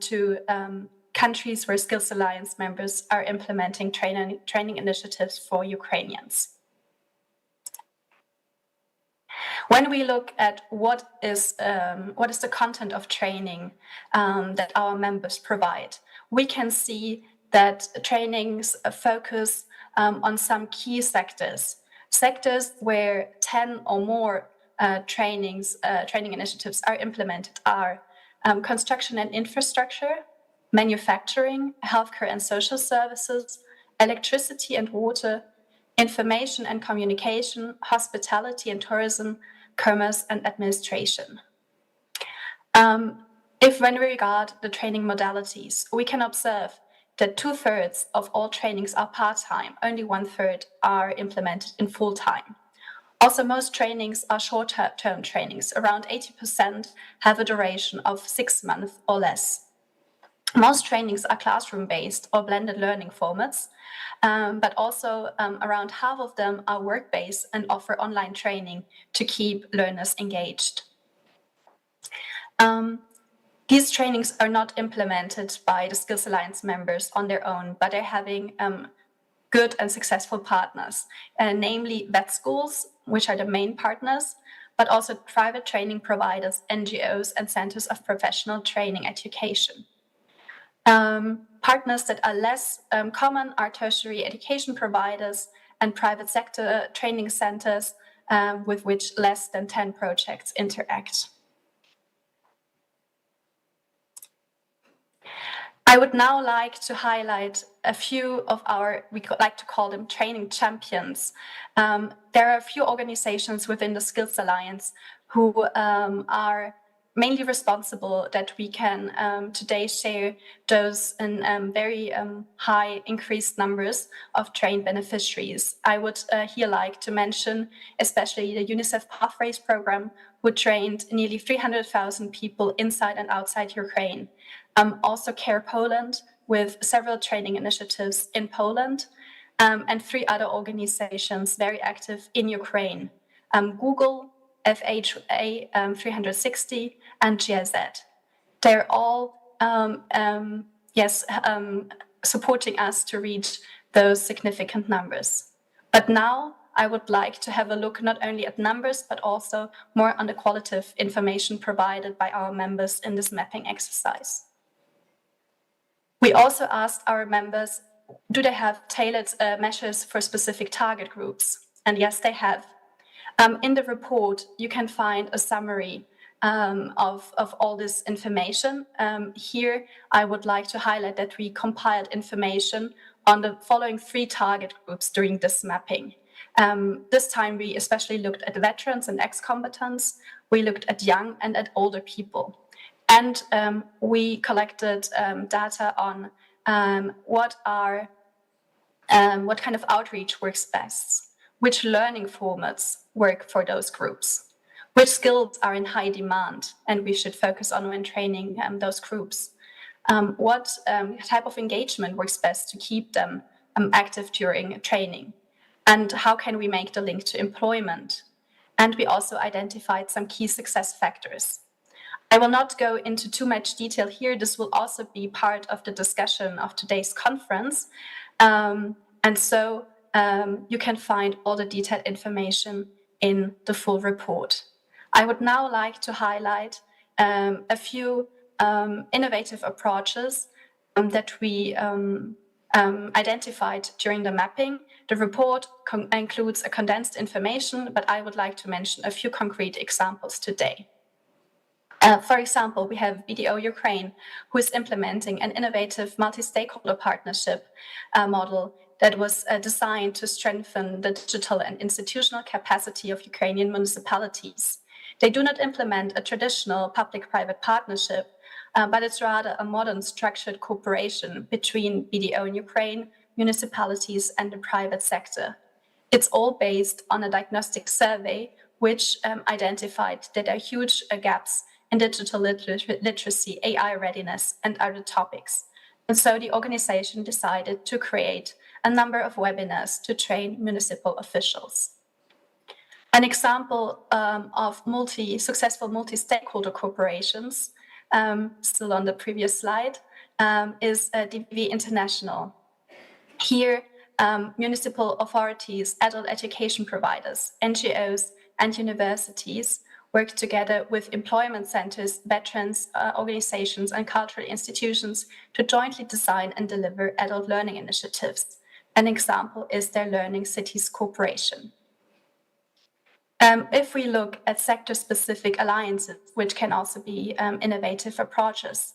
to countries where Skills Alliance members are implementing training initiatives for Ukrainians. When we look at what is the content of training that our members provide, we can see that trainings focus on some key sectors. Sectors where 10 or more training initiatives are implemented are construction and infrastructure, manufacturing, healthcare and social services, electricity and water, information and communication, hospitality and tourism, commerce and administration. When we regard the training modalities, we can observe that 2/3 of all trainings are part-time, only 1/3 are implemented in full-time. Also, most trainings are short-term trainings. Around 80% have a duration of 6 months or less. Most trainings are classroom-based or blended learning formats, but also around half of them are work-based and offer online training to keep learners engaged. These trainings are not implemented by the Skills Alliance members on their own, but they're having good and successful partners, namely vet schools, which are the main partners, but also private training providers, NGOs, and centers of professional training education. Partners that are less common are tertiary education providers and private sector training centers with which less than 10 projects interact. I would now like to highlight a few of our, we like to call them training champions. There are a few organizations within the Skills Alliance who are mainly responsible that we can today share those in very high increased numbers of trained beneficiaries. I would here like to mention especially the UNICEF Pathways program, who trained nearly 300,000 people inside and outside Ukraine. Also Care Poland, with several training initiatives in Poland, and 3 other organizations very active in Ukraine, Google, FHA 360, and GIZ. They're all supporting us to reach those significant numbers. But now I would like to have a look not only at numbers, but also more on the qualitative information provided by our members in this mapping exercise. We also asked our members, do they have tailored measures for specific target groups? And yes, they have. In the report, you can find a summary of all this information. Here, I would like to highlight that we compiled information on the following 3 target groups during this mapping. This time, we especially looked at veterans and ex-combatants. We looked at young and at older people. And we collected data on what kind of outreach works best, which learning formats work for those groups, which skills are in high demand and we should focus on when training those groups, what type of engagement works best to keep them active during training, and how can we make the link to employment. And we also identified some key success factors. I will not go into too much detail here. This will also be part of the discussion of today's conference. And so you can find all the detailed information in the full report. I would now like to highlight a few innovative approaches that we identified during the mapping. The report includes a condensed information, but I would like to mention a few concrete examples today. For example, we have BDO Ukraine, who is implementing an innovative multi-stakeholder partnership model that was designed to strengthen the digital and institutional capacity of Ukrainian municipalities. They do not implement a traditional public-private partnership, but it's rather a modern structured cooperation between BDO in Ukraine, municipalities, and the private sector. It's all based on a diagnostic survey, which identified that there are huge gaps in digital literacy, AI readiness, and other topics. And so the organization decided to create a number of webinars to train municipal officials. An example of successful multi-stakeholder corporations, still on the previous slide, is DBV International. Here, municipal authorities, adult education providers, NGOs, and universities work together with employment centers, veterans, organizations, and cultural institutions to jointly design and deliver adult learning initiatives. An example is their Learning Cities Corporation. If we look at sector-specific alliances, which can also be innovative approaches,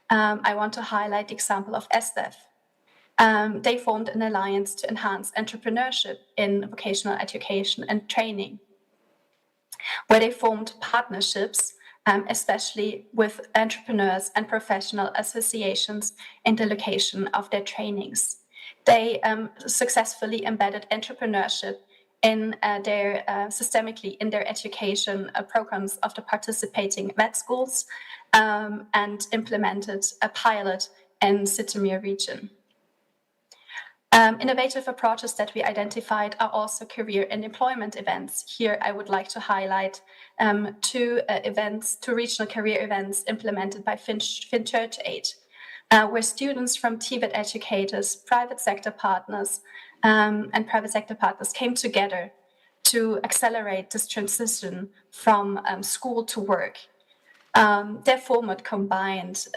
I want to highlight the example of SDEF. They formed an alliance to enhance entrepreneurship in vocational education and training, where they formed partnerships especially with entrepreneurs and professional associations in the location of their trainings. They successfully embedded entrepreneurship in their systemically in their education programs of the participating med schools and implemented a pilot in Sitomir region. Innovative approaches that we identified are also career and employment events. Here, I would like to highlight two regional career events implemented by FinChurch Aid, where students from TVET educators, private sector partners, and private sector partners came together to accelerate this transition from school to work. Their format combined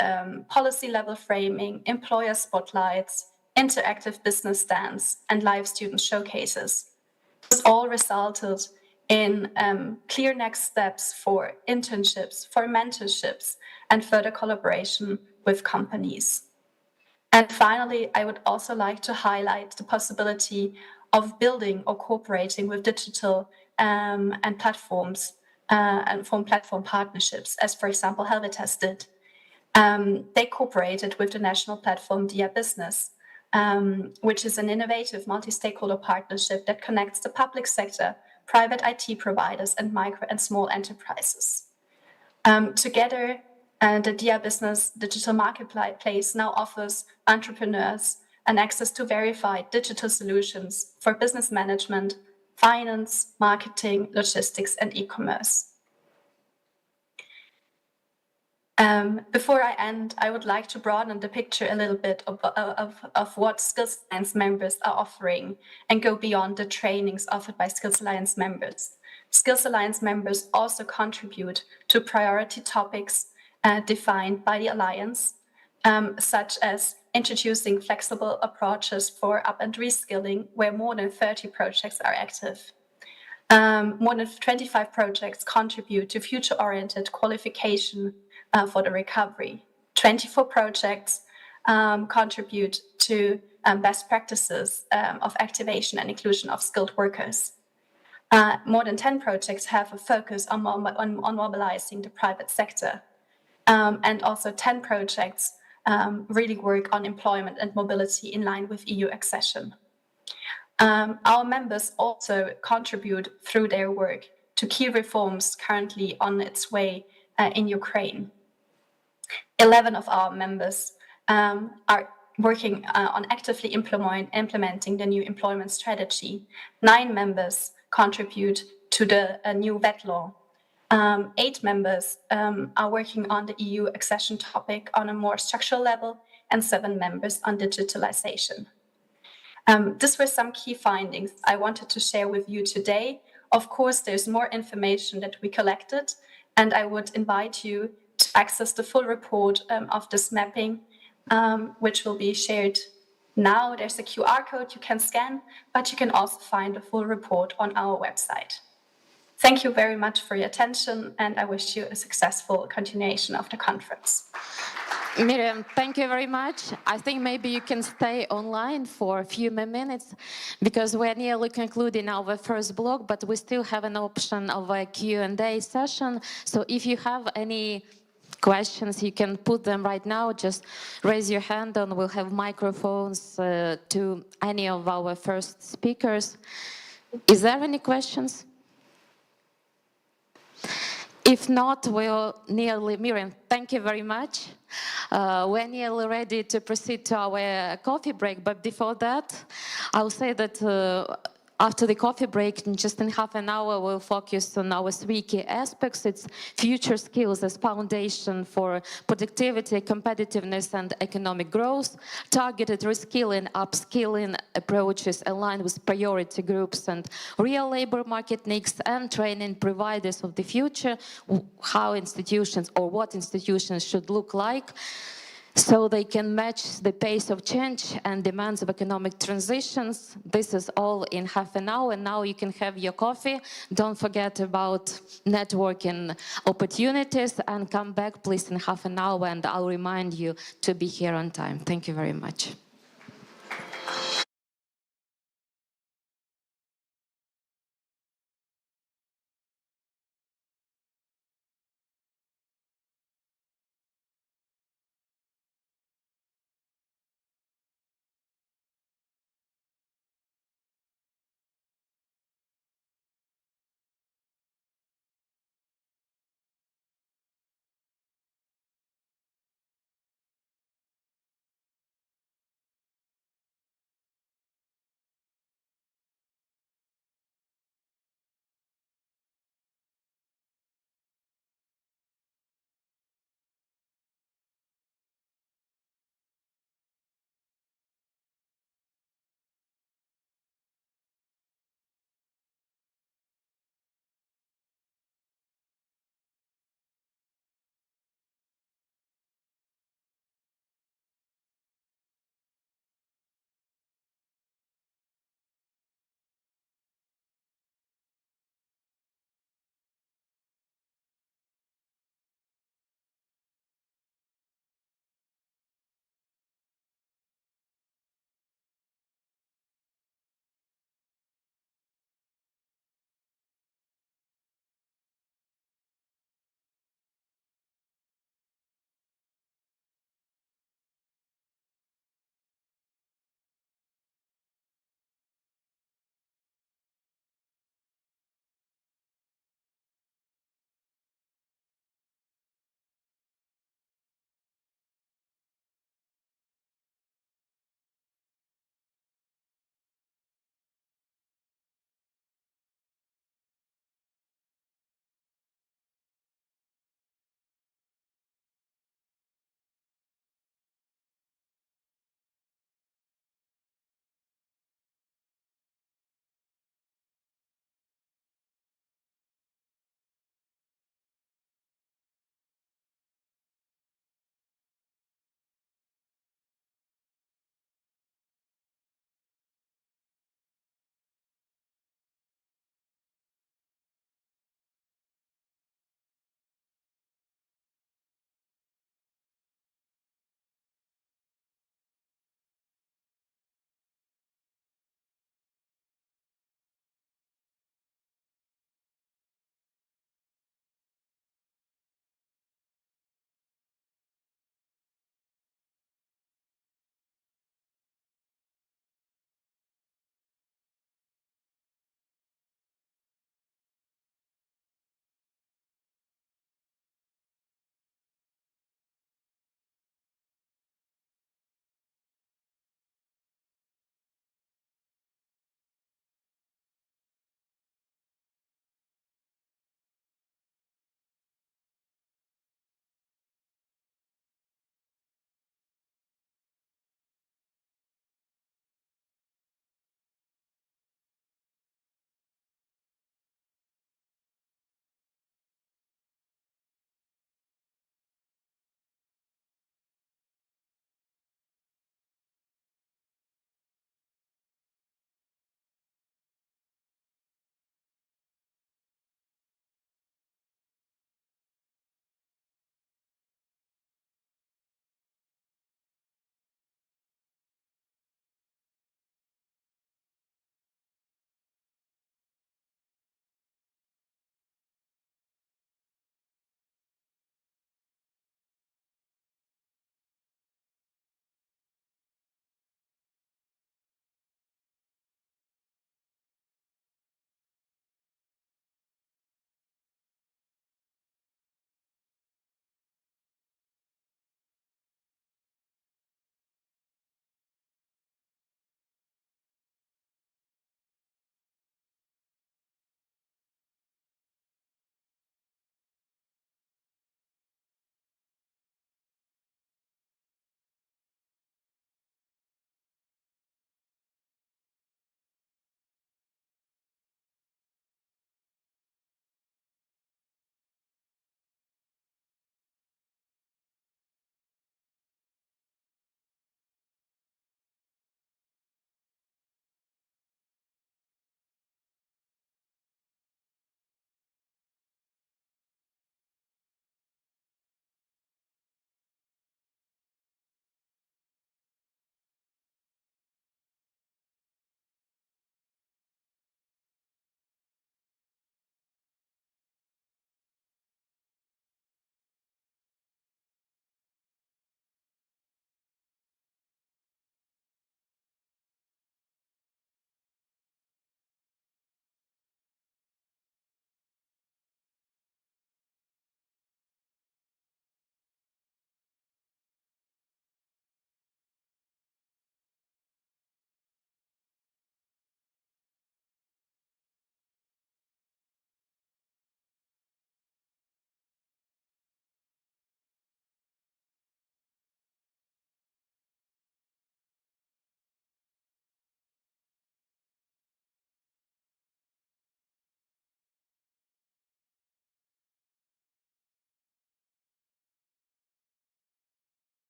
policy level framing, employer spotlights, interactive business stands, and live student showcases. This all resulted in clear next steps for internships, for mentorships, and further collaboration with companies. And finally, I would also like to highlight the possibility of building or cooperating with digital and platforms and form platform partnerships, as for example, Helvetas did. They cooperated with the national platform Dia Business, which is an innovative multi-stakeholder partnership that connects the public sector, private IT providers, and micro and small enterprises. Together, the Dia Business digital marketplace now offers entrepreneurs an access to verified digital solutions for business management, finance, marketing, logistics, and e-commerce. Before I end, I would like to broaden the picture a little bit of what Skills Alliance members are offering and go beyond the trainings offered by Skills Alliance members. Skills Alliance members also contribute to priority topics defined by the Alliance, such as introducing flexible approaches for up and reskilling, where more than 30 projects are active. More than 25 projects contribute to future-oriented qualification for the recovery. 24 projects contribute to best practices of activation and inclusion of skilled workers. More than 10 projects have a focus on mobilizing the private sector. And also 10 projects really work on employment and mobility in line with EU accession. Our members also contribute through their work to key reforms currently on its way in Ukraine. 11 of our members are working on actively implementing the new employment strategy. 9 members contribute to the new VET law. 8 members are working on the EU accession topic on a more structural level, and 7 members on digitalization. These were some key findings I wanted to share with you today. Of course, there's more information that we collected, and I would invite you to access the full report of this mapping, which will be shared now. There's a QR code you can scan, but you can also find the full report on our website. Thank you very much for your attention, and I wish you a successful continuation of the conference. Miriam, thank you very much. I think maybe you can stay online for a few more minutes because we're nearly concluding our first block, but we still have an option of a Q&A session. So if you have any questions, you can put them right now. Just raise your hand and we'll have microphones to any of our first speakers. Is there any questions? If not, we're nearly, Miriam, thank you very much. We're nearly ready to proceed to our coffee break, but before that, I'll say that after the coffee break, just in half an hour, we'll focus on our 3 key aspects. It's future skills as foundation for productivity, competitiveness, and economic growth, targeted reskilling, upskilling approaches aligned with priority groups and real labor market needs, and training providers of the future, how institutions or what institutions should look like, so they can match the pace of change and demands of economic transitions. This is all in half an hour. Now you can have your coffee. Don't forget about networking opportunities and come back, please, in half an hour, and I'll remind you to be here on time. Thank you very much.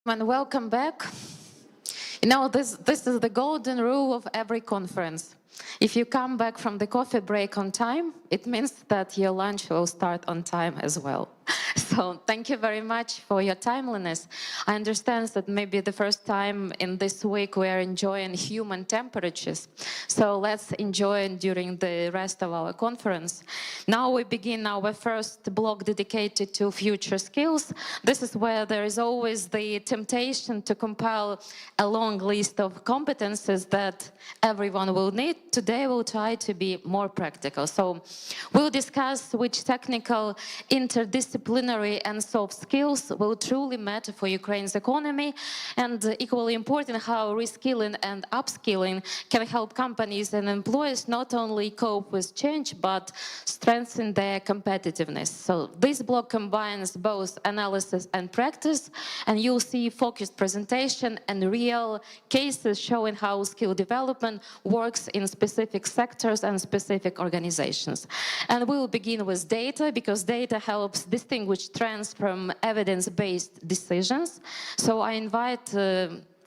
And welcome back. You know, this is the golden rule of every conference. If you come back from the coffee break on time, it means that your lunch will start on time as well. So thank you very much for your timeliness. I understand that maybe the first time in this week we are enjoying human temperatures. So let's enjoy it during the rest of our conference. Now we begin our first block dedicated to future skills. This is where there is always the temptation to compile a long list of competences that everyone will need. Today we'll try to be more practical. So we'll discuss which technical, interdisciplinary and soft skills will truly matter for Ukraine's economy, and equally important, how reskilling and upskilling can help companies and employers not only cope with change, but strengthen their competitiveness. So this block combines both analysis and practice, and you'll see focused presentation and real cases showing how skill development works in specific sectors and specific organizations. And we'll begin with data, because data helps distinguish trends from evidence-based decisions. So I invite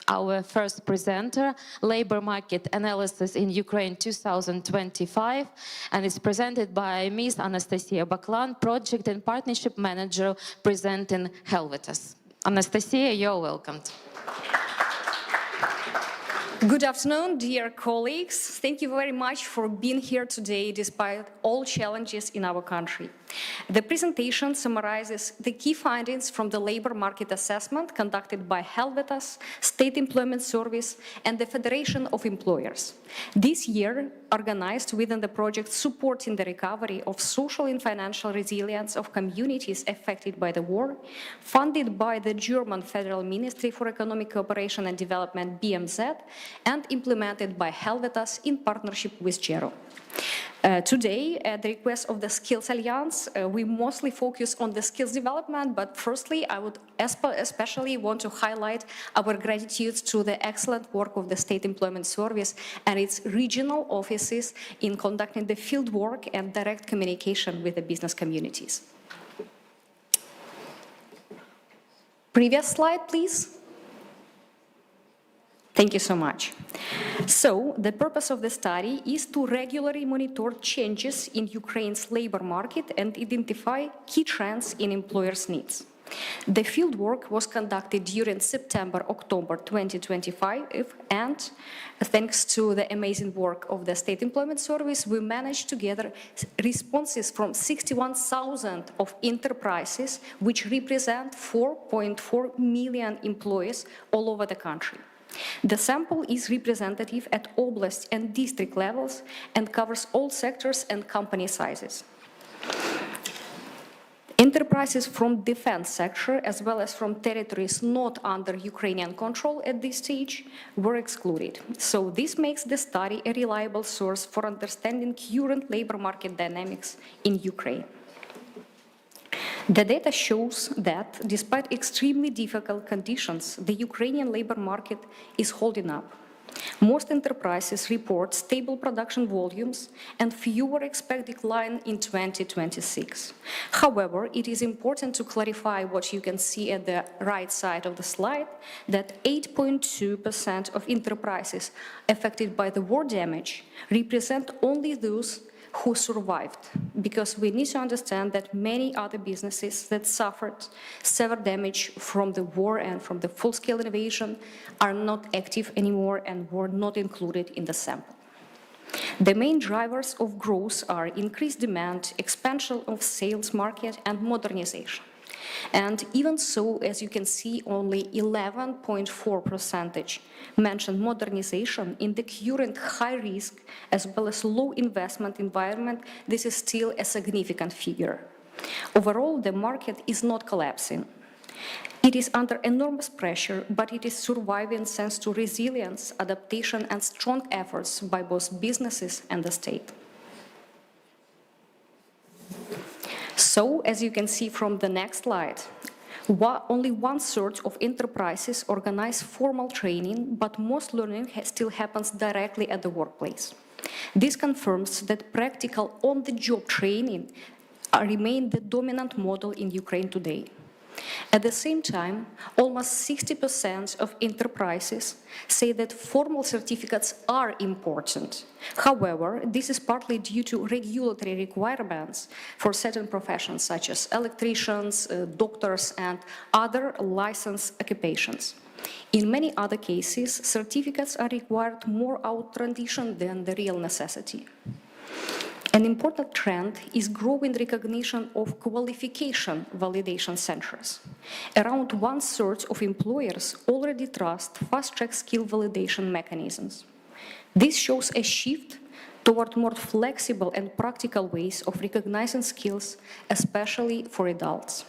our first presenter, Labor Market Analysis in Ukraine 2025, and it's presented by Ms. Anastasia Baklan, Project and Partnership Manager, presenting Helvetas. Anastasia, you're welcome. Good afternoon, dear colleagues. Thank you very much for being here today despite all challenges in our country. The presentation summarizes the key findings from the labor market assessment conducted by Helvetas, State Employment Service, and the Federation of Employers. This year, organized within the project supporting the recovery of social and financial resilience of communities affected by the war, funded by the German Federal Ministry for Economic Cooperation and Development, BMZ, and implemented by Helvetas in partnership with GERO. Today, at the request of the Skills Alliance, we mostly focus on the skills development, but firstly, I would especially want to highlight our gratitude to the excellent work of the State Employment Service and its regional offices in conducting the field work and direct communication with the business communities. Previous slide, please. Thank you so much. So, the purpose of the study is to regularly monitor changes in Ukraine's labor market and identify key trends in employers' needs. The fieldwork was conducted during September-October 2025, and thanks to the amazing work of the State Employment Service, we managed to gather responses from 61,000 of enterprises, which represent 4.4 million employees all over the country. The sample is representative at oblast and district levels and covers all sectors and company sizes. Enterprises from defense sector, as well as from territories not under Ukrainian control at this stage, were excluded. So this makes the study a reliable source for understanding current labor market dynamics in Ukraine. The data shows that, despite extremely difficult conditions, the Ukrainian labor market is holding up. Most enterprises report stable production volumes, and fewer expect decline in 2026. However, it is important to clarify what you can see at the right side of the slide, that 8.2% of enterprises affected by the war damage represent only those who survived, because we need to understand that many other businesses that suffered severe damage from the war and from the full-scale invasion are not active anymore and were not included in the sample. The main drivers of growth are increased demand, expansion of sales market, and modernization. And even so, as you can see, only 11.4% mention modernization in the current high-risk as well as low-investment environment. This is still a significant figure. Overall, the market is not collapsing. It is under enormous pressure, but it is surviving thanks to resilience, adaptation, and strong efforts by both businesses and the state. So, as you can see from the next slide, only 1/3 of enterprises organize formal training, but most learning still happens directly at the workplace. This confirms that practical on-the-job training remain the dominant model in Ukraine today. At the same time, almost 60% of enterprises say that formal certificates are important. However, this is partly due to regulatory requirements for certain professions such as electricians, doctors, and other licensed occupations. In many other cases, certificates are required more out of tradition than the real necessity. An important trend is growing recognition of qualification validation centers. Around 1/3 of employers already trust fast-track skill validation mechanisms. This shows a shift toward more flexible and practical ways of recognizing skills, especially for adults.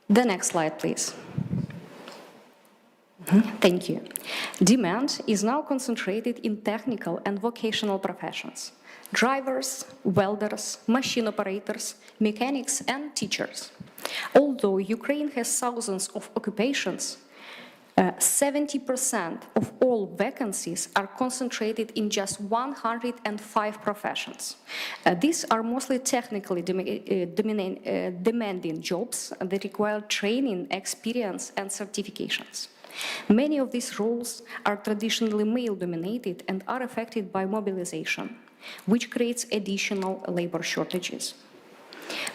The next slide, please. Thank you. Demand is now concentrated in technical and vocational professions: drivers, welders, machine operators, mechanics, and teachers. Although Ukraine has thousands of occupations, 70% of all vacancies are concentrated in just 105 professions. These are mostly technically demanding jobs that require training, experience, and certifications. Many of these roles are traditionally male-dominated and are affected by mobilization, which creates additional labor shortages.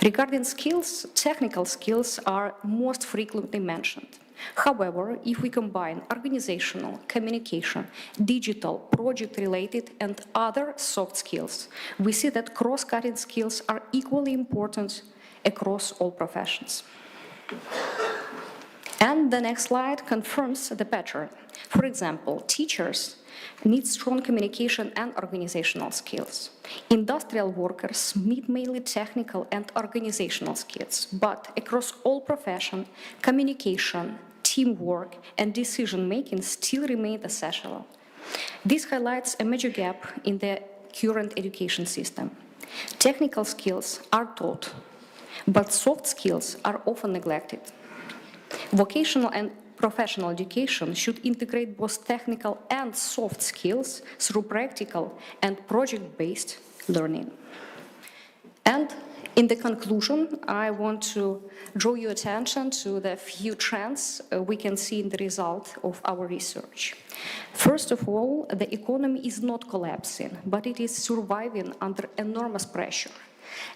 Regarding skills, technical skills are most frequently mentioned. However, if we combine organizational, communication, digital, project-related, and other soft skills, we see that cross-cutting skills are equally important across all professions. And the next slide confirms the pattern. For example, teachers need strong communication and organizational skills. Industrial workers need mainly technical and organizational skills, but across all professions, communication, teamwork, and decision-making still remain essential. This highlights a major gap in the current education system. Technical skills are taught, but soft skills are often neglected. Vocational and professional education should integrate both technical and soft skills through practical and project-based learning. And in the conclusion, I want to draw your attention to the few trends we can see in the result of our research. First of all, the economy is not collapsing, but it is surviving under enormous pressure.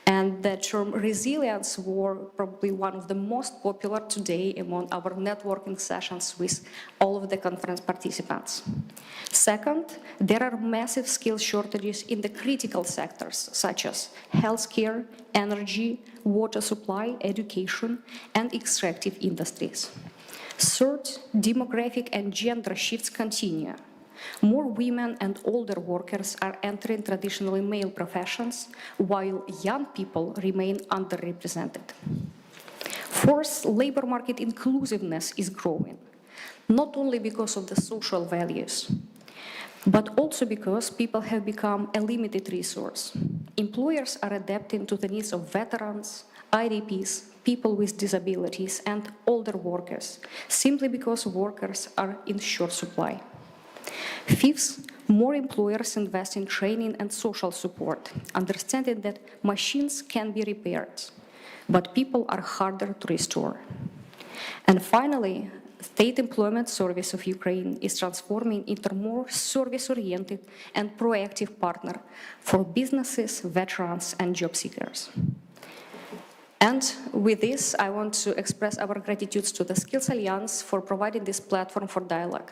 And the term resilience were probably one of the most popular today among our networking sessions with all of the conference participants. Second, there are massive skill shortages in the critical sectors, such as healthcare, energy, water supply, education, and extractive industries. Third, demographic and gender shifts continue. More women and older workers are entering traditionally male professions, while young people remain underrepresented. Fourth, labor market inclusiveness is growing, not only because of the social values, but also because people have become a limited resource. Employers are adapting to the needs of veterans, IDPs, people with disabilities, and older workers, simply because workers are in short supply. Fifth, more employers invest in training and social support, understanding that machines can be repaired, but people are harder to restore. And finally, State Employment Service of Ukraine is transforming into a more service-oriented and proactive partner for businesses, veterans, and job seekers. And with this, I want to express our gratitude to the Skills Alliance for providing this platform for dialogue.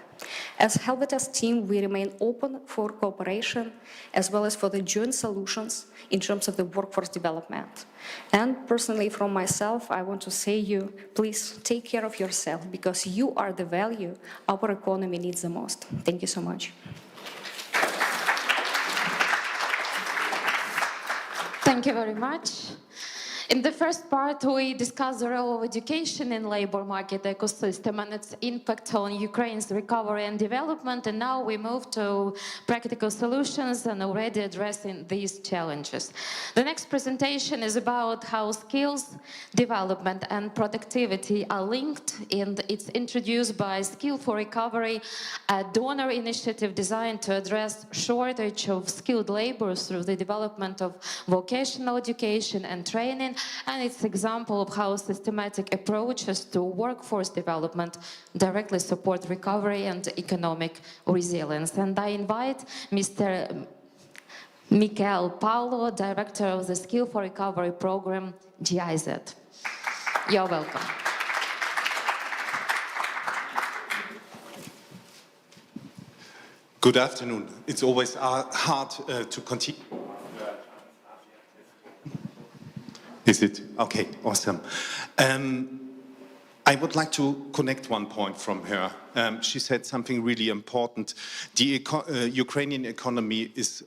As Helvetas team, we remain open for cooperation as well as for the joint solutions in terms of the workforce development. And personally, from myself, I want to say you, please take care of yourself because you are the value our economy needs the most. Thank you so much. Thank you very much. In the first part, we discussed the role of education in labor market ecosystem and its impact on Ukraine's recovery and development. And now we move to practical solutions and already addressing these challenges. The next presentation is about how skills development and productivity are linked, and it's introduced by Skill for Recovery, a donor initiative designed to address shortage of skilled labor through the development of vocational education and training. Ukraine, and it's an example of how systematic approaches to workforce development directly support recovery and economic resilience. And I invite Mr. Michael Paulo, Director of the Skill for Recovery Program, GIZ. You're welcome. Good afternoon. It's always hard to continue. Is it? Okay, awesome. I would like to connect one point from her. She said something really important. The Ukrainian economy is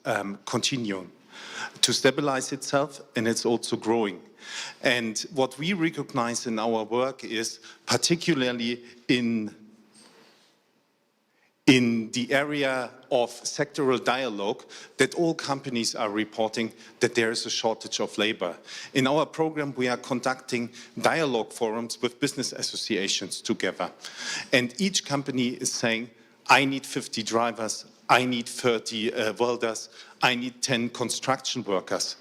continuing to stabilize itself, and it's also growing. And what we recognize in our work is, particularly in the area of sectoral dialogue, that all companies are reporting that there is a shortage of labor. In our program, we are conducting dialogue forums with business associations together. And each company is saying, I need 50 drivers, I need 30 welders, I need 10 construction workers.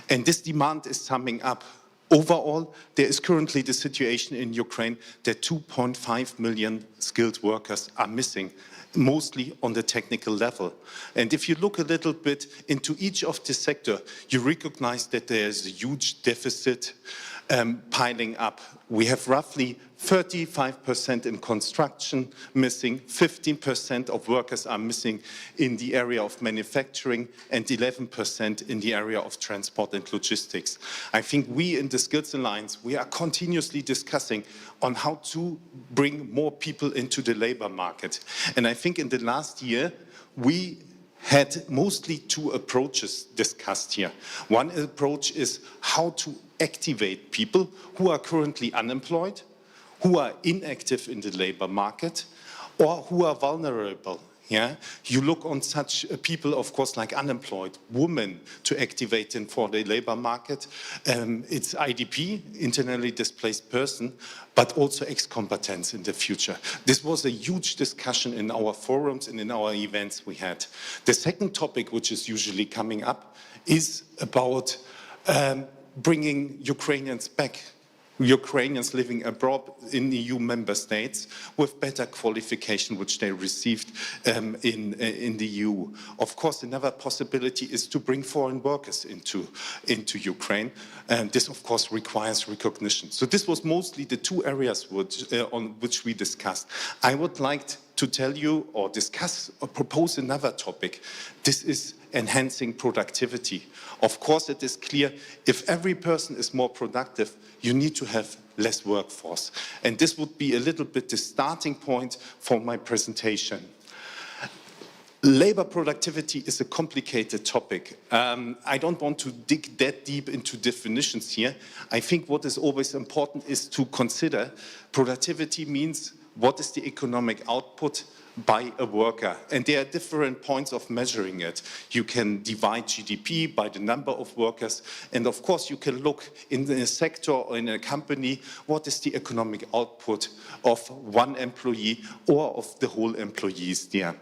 And this demand is summing up. Overall, there is currently the situation in Ukraine that 2.5 million skilled workers are missing, mostly on the technical level. And if you look a little bit into each of the sector, you recognize that there's a huge deficit piling up. We have roughly 35% in construction missing, 15% of workers are missing in the area of manufacturing, and 11% in the area of transport and logistics. I think we in the Skills Alliance, we are continuously discussing on how to bring more people into the labor market. And I think in the last year, we had mostly two approaches discussed here. One approach is how to activate people who are currently unemployed, who are inactive in the labor market, or who are vulnerable. Yeah, you look on such people, of course, like unemployed women to activate them for the labor market. It's IDP, internally displaced person, but also ex-combatants in the future. This was a huge discussion in our forums and in our events we had. The second topic, which is usually coming up, is about bringing Ukrainians back. Ukrainians living abroad in EU member states with better qualification which they received in the EU. Of course, another possibility is to bring foreign workers into Ukraine, and this of course requires recognition. So this was mostly the two areas on which we discussed. I would like to tell you or discuss or propose another topic. This is enhancing productivity. Of course, it is clear if every person is more productive, you need to have less workforce. And this would be a little bit the starting point for my presentation. Labor productivity is a complicated topic. I don't want to dig that deep into definitions here. I think what is always important is to consider productivity means what is the economic output by a worker. And there are different points of measuring it. You can divide GDP by the number of workers. And of course, you can look in a sector or in a company, what is the economic output of one employee or of the whole employees there.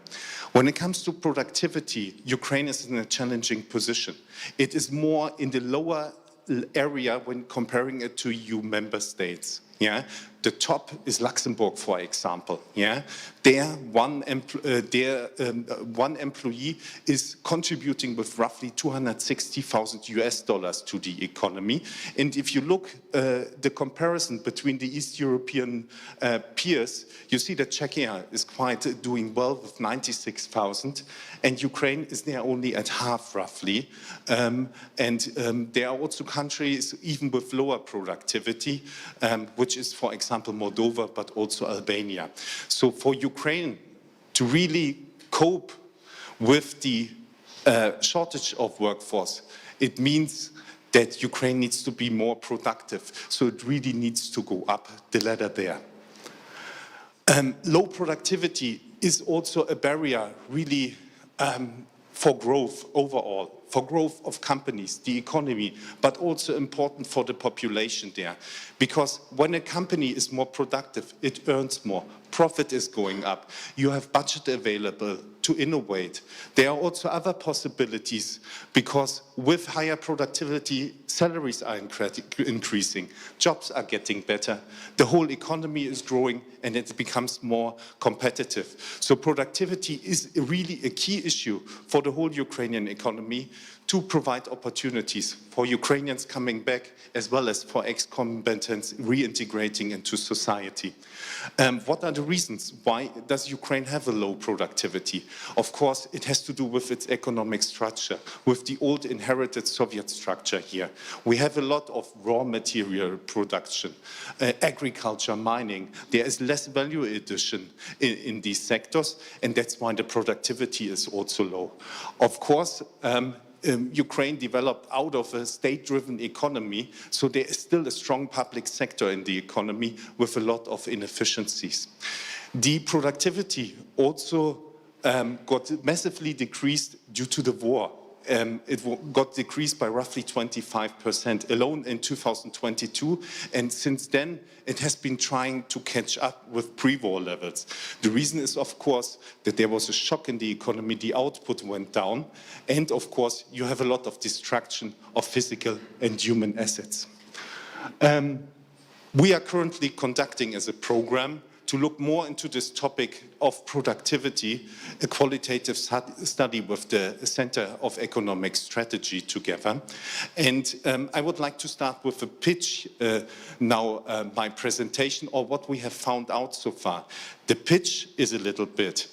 When it comes to productivity, Ukraine is in a challenging position. It is more in the lower area when comparing it to EU member states. Yeah, the top is Luxembourg, for example. Yeah, one employee is contributing with roughly $260,000 to the economy. And if you look the comparison between the East European peers, you see that Czechia is quite doing well with 96,000, and Ukraine is there only at half, roughly. There are also countries even with lower productivity, which is, for example, Moldova, but also Albania. So for Ukraine to really cope with the shortage of workforce, it means that Ukraine needs to be more productive. So it really needs to go up the ladder there. Low productivity is also a barrier, really, for growth overall, for growth of companies, the economy, but also important for the population there. Because when a company is more productive, it earns more, profit is going up, you have budget available to innovate. There are also other possibilities because with higher productivity, salaries are increasing, jobs are getting better, the whole economy is growing and it becomes more competitive. So productivity is really a key issue for the whole Ukrainian economy to provide opportunities for Ukrainians coming back as well as for ex-combatants reintegrating into society. What are the reasons? Why does Ukraine have a low productivity? Of course, it has to do with its economic structure, with the old inherited Soviet structure here. We have a lot of raw material production, agriculture, mining. There is less value addition in these sectors, and that's why the productivity is also low. Of course, Ukraine developed out of a state-driven economy, so there is still a strong public sector in the economy with a lot of inefficiencies. The productivity also got massively decreased due to the war. It got decreased by roughly 25% alone in 2022, and since then it has been trying to catch up with pre-war levels. The reason is, of course, that there was a shock in the economy, the output went down, and of course you have a lot of destruction of physical and human assets. We are currently conducting as a program to look more into this topic of productivity, a qualitative study with the Center of Economic Strategy together. And I would like to start with a pitch now, my presentation, or what we have found out so far. The pitch is a little bit,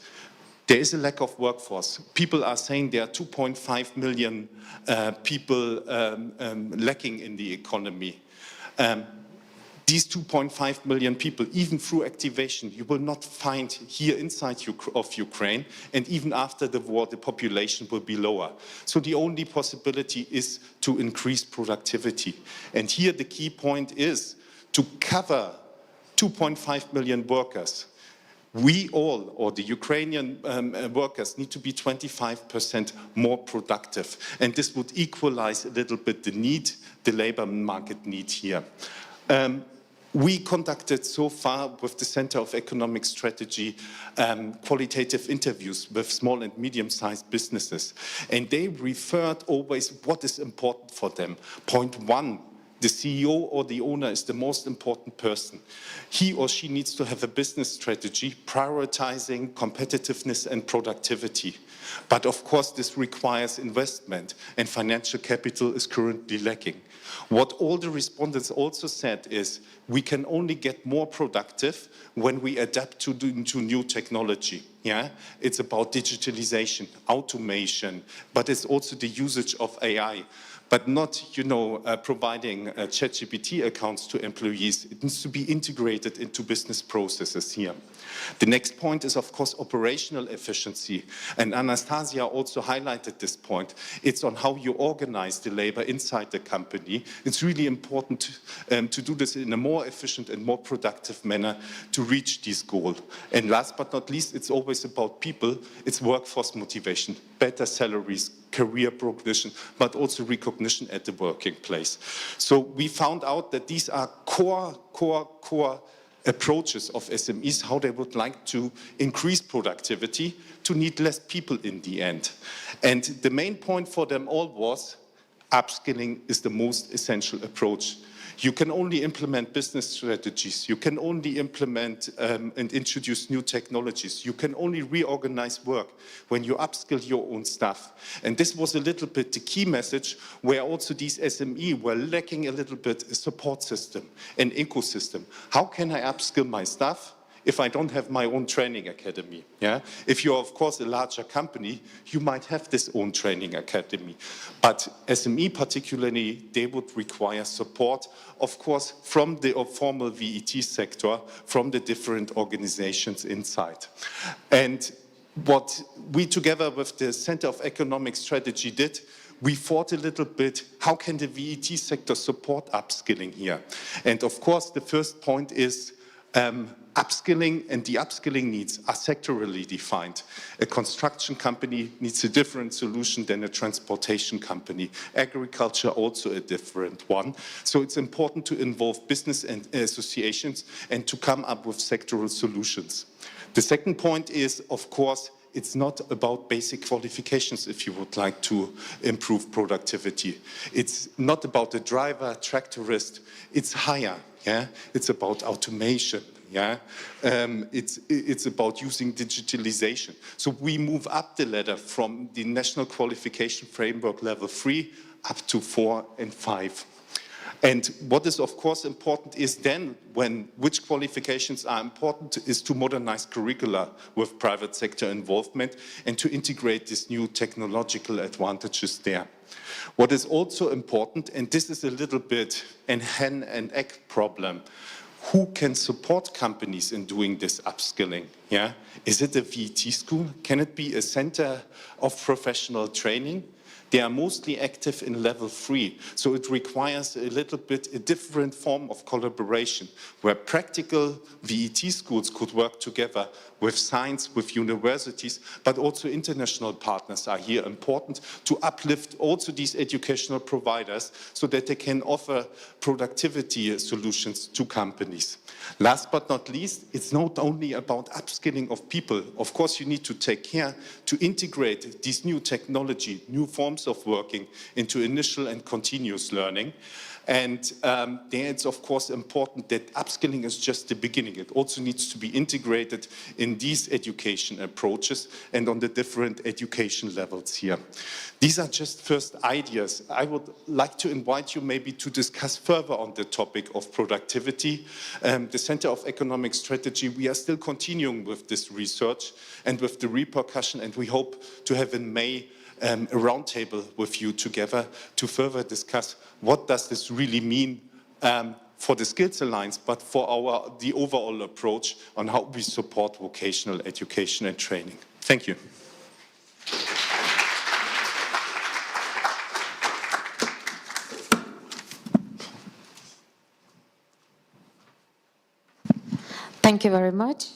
there is a lack of workforce. People are saying there are 2.5 million people lacking in the economy. These 2.5 million people, even through activation, you will not find here inside of Ukraine, and even after the war, the population will be lower. So the only possibility is to increase productivity. And here the key point is to cover 2.5 million workers. We all, or the Ukrainian workers, need to be 25% more productive. And this would equalize a little bit the need, the labor market need here. We conducted so far with the Center of Economic Strategy qualitative interviews with small and medium-sized businesses, and they referred always what is important for them. Point one, the CEO or the owner is the most important person. He or she needs to have a business strategy prioritizing competitiveness and productivity. But of course, this requires investment, and financial capital is currently lacking. What all the respondents also said is we can only get more productive when we adapt to new technology. Yeah, it's about digitalization, automation, but it's also the usage of AI. But not, providing ChatGPT accounts to employees. It needs to be integrated into business processes here. The next point is, of course, operational efficiency. And Anastasia also highlighted this point. It's on how you organize the labor inside the company. It's really important to do this in a more efficient and more productive manner to reach this goal. And last but not least, it's always about people. It's workforce motivation, better salaries, career progression, but also recognition at the working place. So we found out that these are core approaches of SMEs, how they would like to increase productivity to need less people in the end. And the main point for them all was upskilling is the most essential approach. You can only implement business strategies. You can only implement and introduce new technologies. You can only reorganize work when you upskill your own staff. And this was a little bit the key message where also these SME were lacking a little bit a support system, an ecosystem. How can I upskill my staff if I don't have my own training academy? Yeah? If you're, of course, a larger company, you might have this own training academy. But SME particularly, they would require support, of course, from the formal VET sector, from the different organizations inside. And what we, together with the Center of Economic Strategy, did, we thought a little bit, how can the VET sector support upskilling here? And of course, the first point is upskilling, and the upskilling needs are sectorally defined. A construction company needs a different solution than a transportation company. Agriculture also a different one. So it's important to involve business and associations and to come up with sectoral solutions. The second point is, of course, it's not about basic qualifications if you would like to improve productivity. It's not about the driver, tractorist, it's higher, yeah? It's about automation, yeah? It's about using digitalization. So we move up the ladder from the National Qualification Framework level 3 up to 4 and 5. And what is, of course, important is then which qualifications are important is to modernize curricula with private sector involvement and to integrate these new technological advantages there. What is also important, and this is a little bit a hen and egg problem, who can support companies in doing this upskilling? Yeah? Is it a VET school? Can it be a center of professional training? They are mostly active in level 3, so it requires a little bit a different form of collaboration, where practical VET schools could work together with science, with universities, but also international partners are here important to uplift also these educational providers so that they can offer productivity solutions to companies. Last but not least, it's not only about upskilling of people. Of course, you need to take care to integrate these new technology, new forms of working into initial and continuous learning. And there it's, of course, important that upskilling is just the beginning. It also needs to be integrated in these education approaches and on the different education levels here. These are just first ideas. I would like to invite you maybe to discuss further on the topic of productivity. The Center of Economic Strategy, we are still continuing with this research and with the repercussion, and we hope to have in May a roundtable with you together to further discuss what does this really mean for the Skills Alliance, but for the overall approach on how we support vocational education and training. Thank you. Thank you very much.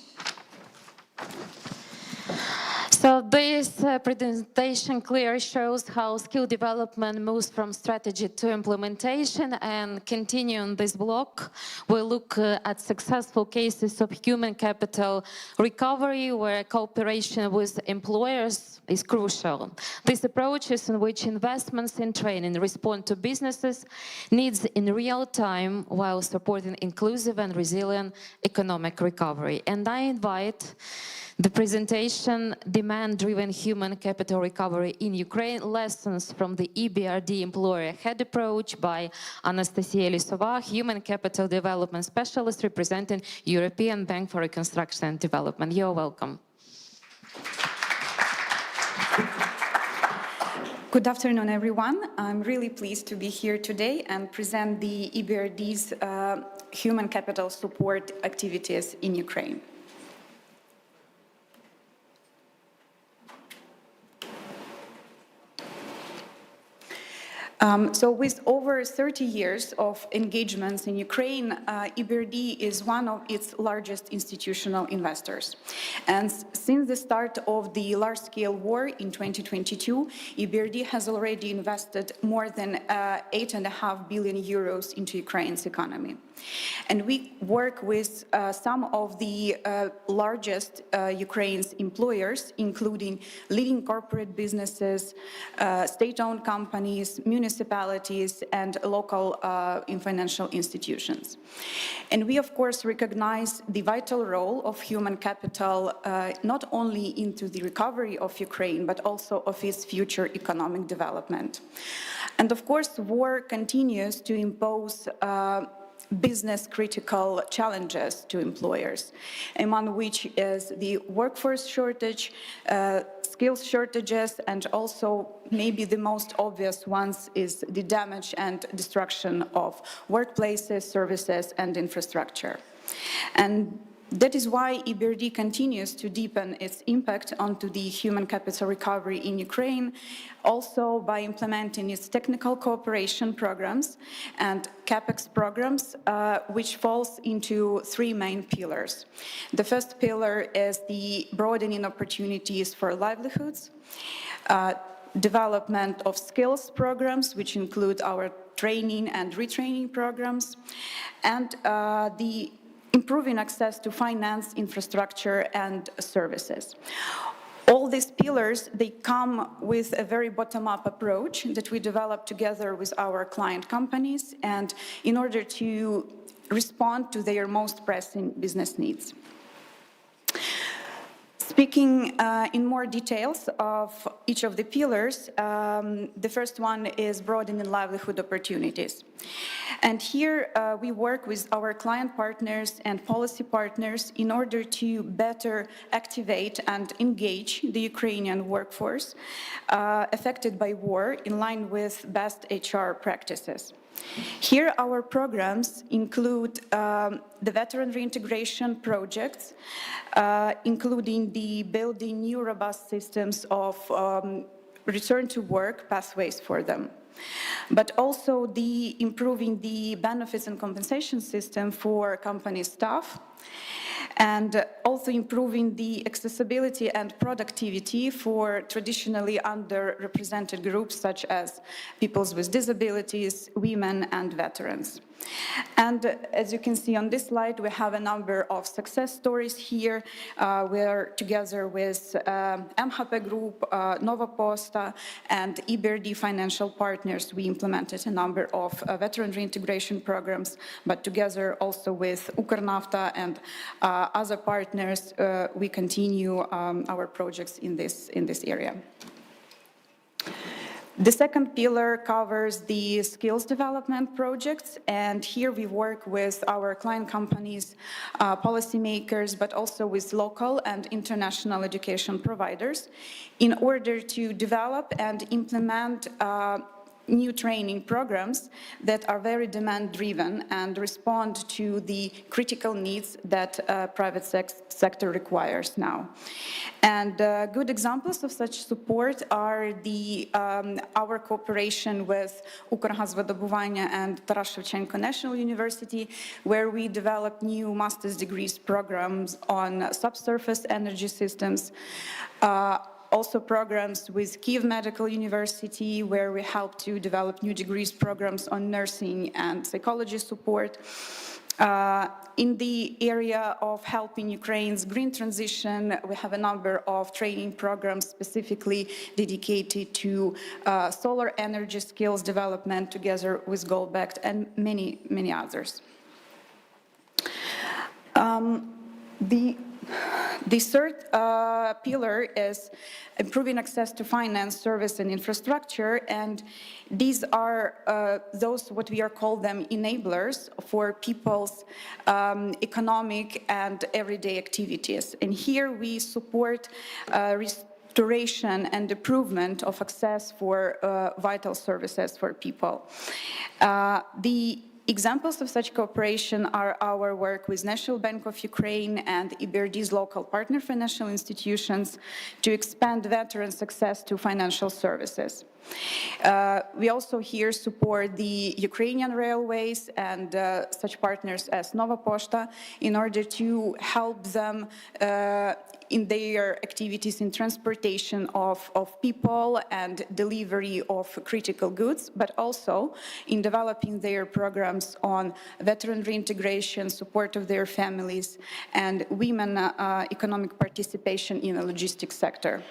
So this presentation clearly shows how skill development moves from strategy to implementation, and continuing this block, we'll look at successful cases of human capital recovery where cooperation with employers is crucial. These approaches in which investments in training respond to businesses' needs in real time while supporting inclusive and resilient economic recovery. And I invite the presentation, Demand-Driven Human Capital Recovery in Ukraine, Lessons from the EBRD Employer-Head Approach by Anastasia Lisova, Human Capital Development Specialist representing European Bank for Reconstruction and Development. You're welcome. Good afternoon, everyone. I'm really pleased to be here today and present the EBRD's human capital support activities in Ukraine. So with over 30 years of engagements in Ukraine, EBRD is one of its largest institutional investors. And since the start of the large-scale war in 2022, EBRD has already invested more than 8.5 billion euros into Ukraine's economy. And we work with some of the largest Ukraine's employers, including leading corporate businesses, state-owned companies, municipalities, and local financial institutions. And we, of course, recognize the vital role of human capital, not only into the recovery of Ukraine, but also of its future economic development. And of course, war continues to impose business-critical challenges to employers, among which is the workforce shortage, skills shortages, and also maybe the most obvious ones is the damage and destruction of workplaces, services, and infrastructure. And that is why EBRD continues to deepen its impact onto the human capital recovery in Ukraine, also by implementing its technical cooperation programs and CAPEX programs, which falls into three main pillars. The first pillar is the broadening opportunities for livelihoods, development of skills programs, which include our training and retraining programs, and the improving access to finance, infrastructure, and services. All these pillars, they come with a very bottom-up approach that we developed together with our client companies and in order to respond to their most pressing business needs. Speaking in more details of each of the pillars, the first one is broadening livelihood opportunities. And here we work with our client partners and policy partners in order to better activate and engage the Ukrainian workforce affected by war in line with best HR practices. Here our programs include the veteran reintegration projects, including the building new robust systems of return to work pathways for them, but also the improving the benefits and compensation system for company staff, and also improving the accessibility and productivity for traditionally underrepresented groups such as people with disabilities, women, and veterans. And as you can see on this slide, we have a number of success stories here. We're together with MHP Group, Nova Posta, and EBRD financial partners. We implemented a number of veteran reintegration programs, but together also with Ukernafta and other partners, we continue our projects in this area. The second pillar covers the skills development projects, and here we work with our client companies, policymakers, but also with local and international education providers in order to develop and implement new training programs that are very demand-driven and respond to the critical needs that private sector requires now. And good examples of such support are our cooperation with Укргазвидобування and Taras Shevchenko National University, where we developed new master's degrees programs on subsurface energy systems, also programs with Kyiv Medical University, where we help to develop new degrees programs on nursing and psychology support. In the area of helping Ukraine's green transition, we have a number of training programs specifically dedicated to solar energy skills development together with Goldback and many, many others. The third pillar is improving access to finance, service, and infrastructure, and these are those what we are called them enablers for people's economic and everyday activities. And here we support restoration and improvement of access for vital services for people. The examples of such cooperation are our work with National Bank of Ukraine and EBRD's local partner financial institutions to expand veterans' access to financial services. We also here support the Ukrainian railways and such partners as Nova Posta in order to help them in their activities in transportation of people and delivery of critical goods, but also in developing their programs on veteran reintegration, support of their families, and women economic participation in the logistics sector.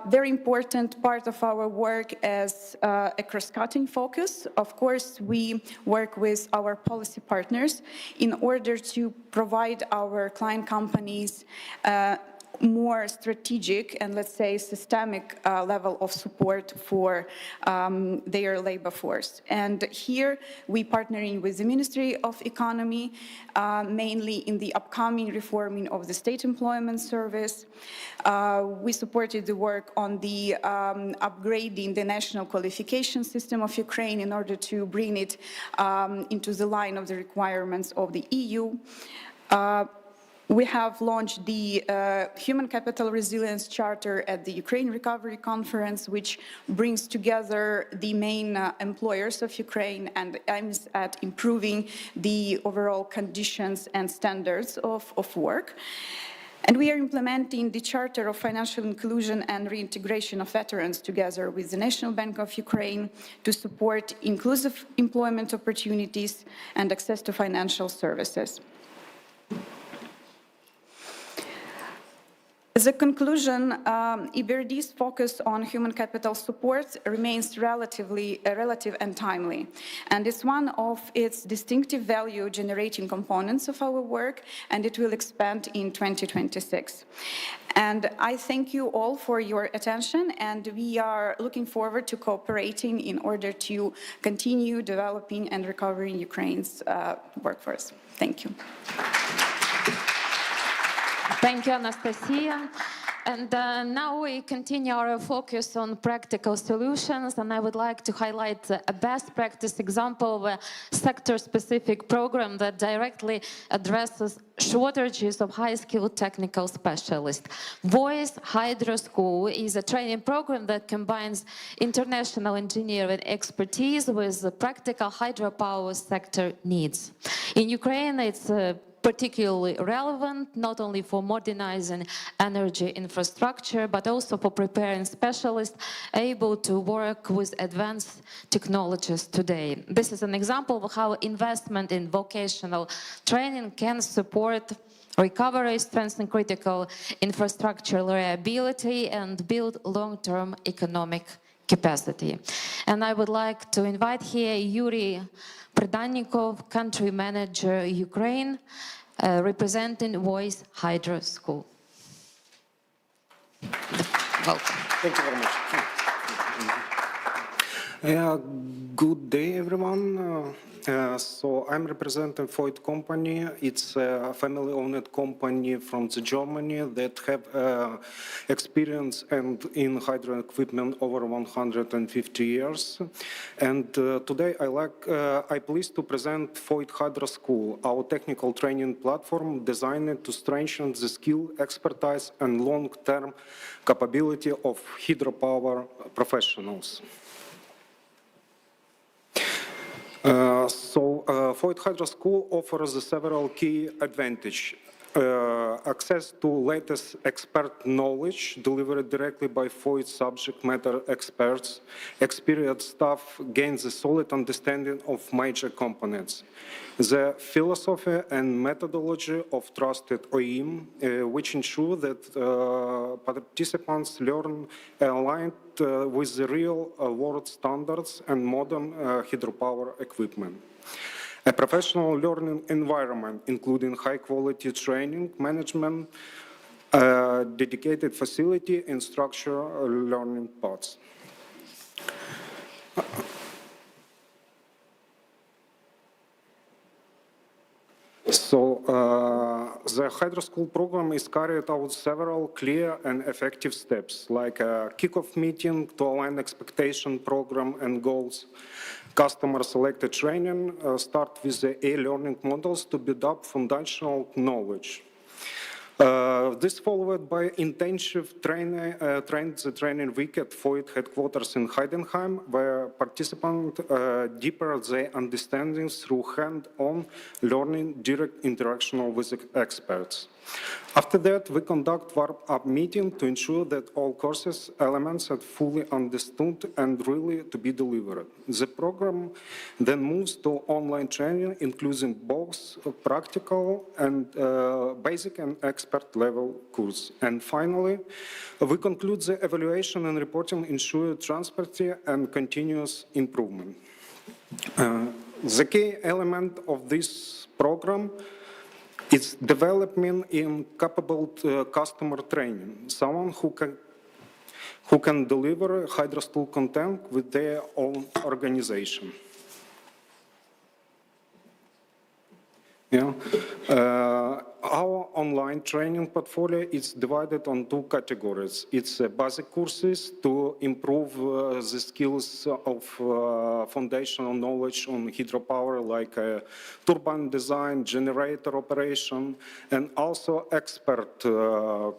Very important part of our work is a cross-cutting focus. Of course, we work with our policy partners in order to provide our client companies more strategic and, let's say, systemic level of support for their labor force. And here we partnering with the Ministry of Economy, mainly in the upcoming reforming of the State Employment Service. We supported the work on the upgrading the national qualification system of Ukraine in order to bring it into the line of the requirements of the EU. We have launched the Human Capital Resilience Charter at the Ukraine Recovery Conference, which brings together the main employers of Ukraine and aims at improving the overall conditions and standards of work. And we are implementing the Charter of Financial Inclusion and Reintegration of Veterans together with the National Bank of Ukraine to support inclusive employment opportunities and access to financial services. As a conclusion, EBRD's focus on human capital support remains relative and timely, and it's one of its distinctive value-generating components of our work, and it will expand in 2026. And I thank you all for your attention, and we are looking forward to cooperating in order to continue developing and recovering Ukraine's workforce. Thank you. Thank you, Anastasia. And now we continue our focus on practical solutions, and I would like to highlight a best practice example of a sector-specific program that directly addresses shortages of high-skilled technical specialists. Voice Hydro School is a training program that combines international engineering expertise with the practical hydropower sector needs. In Ukraine, it's particularly relevant not only for modernizing energy infrastructure, but also for preparing specialists able to work with advanced technologies today. This is an example of how investment in vocational training can support recovery, strengthen critical infrastructure reliability, and build long-term economic capacity. And I would like to invite here Yuri Predannikov, Country Manager, Ukraine, representing Voice Hydro School. Welcome. Thank you very much. Good day, everyone. So I'm representing Voigt company. It's a family-owned company from Germany that have experience in hydro equipment over 150 years. And today I'm pleased to present Voigt Hydro School, our technical training platform designed to strengthen the skill, expertise, and long-term capability of hydropower professionals. Voigt Hydro School offers several key advantages. Access to latest expert knowledge delivered directly by Voigt subject matter experts. Experienced staff gains a solid understanding of major components. The philosophy and methodology of trusted OEM, which ensure that participants learn aligned with the real world standards and modern hydropower equipment. A professional learning environment, including high-quality training, management, dedicated facility, and structured learning paths. The Hydro School program is carried out several clear and effective steps, like a kickoff meeting to align expectation program and goals, customer-selected training, start with the e-learning models to build up foundational knowledge. This followed by intensive training week at Voigt headquarters in Heidenheim, where participants deepen their understanding through hand-on learning, direct interaction with experts. After that, we conduct warm-up meeting to ensure that all courses elements are fully understood and really to be delivered. The program then moves to online training, including both practical and basic and expert level course. And finally, we conclude the evaluation and reporting ensure transparency and continuous improvement. The key element of this program is development in capable customer training, someone who can deliver Hydro School content with their own organization. Our online training portfolio is divided on two categories. It's basic courses to improve the skills of foundational knowledge on hydropower, like turbine design, generator operation, and also expert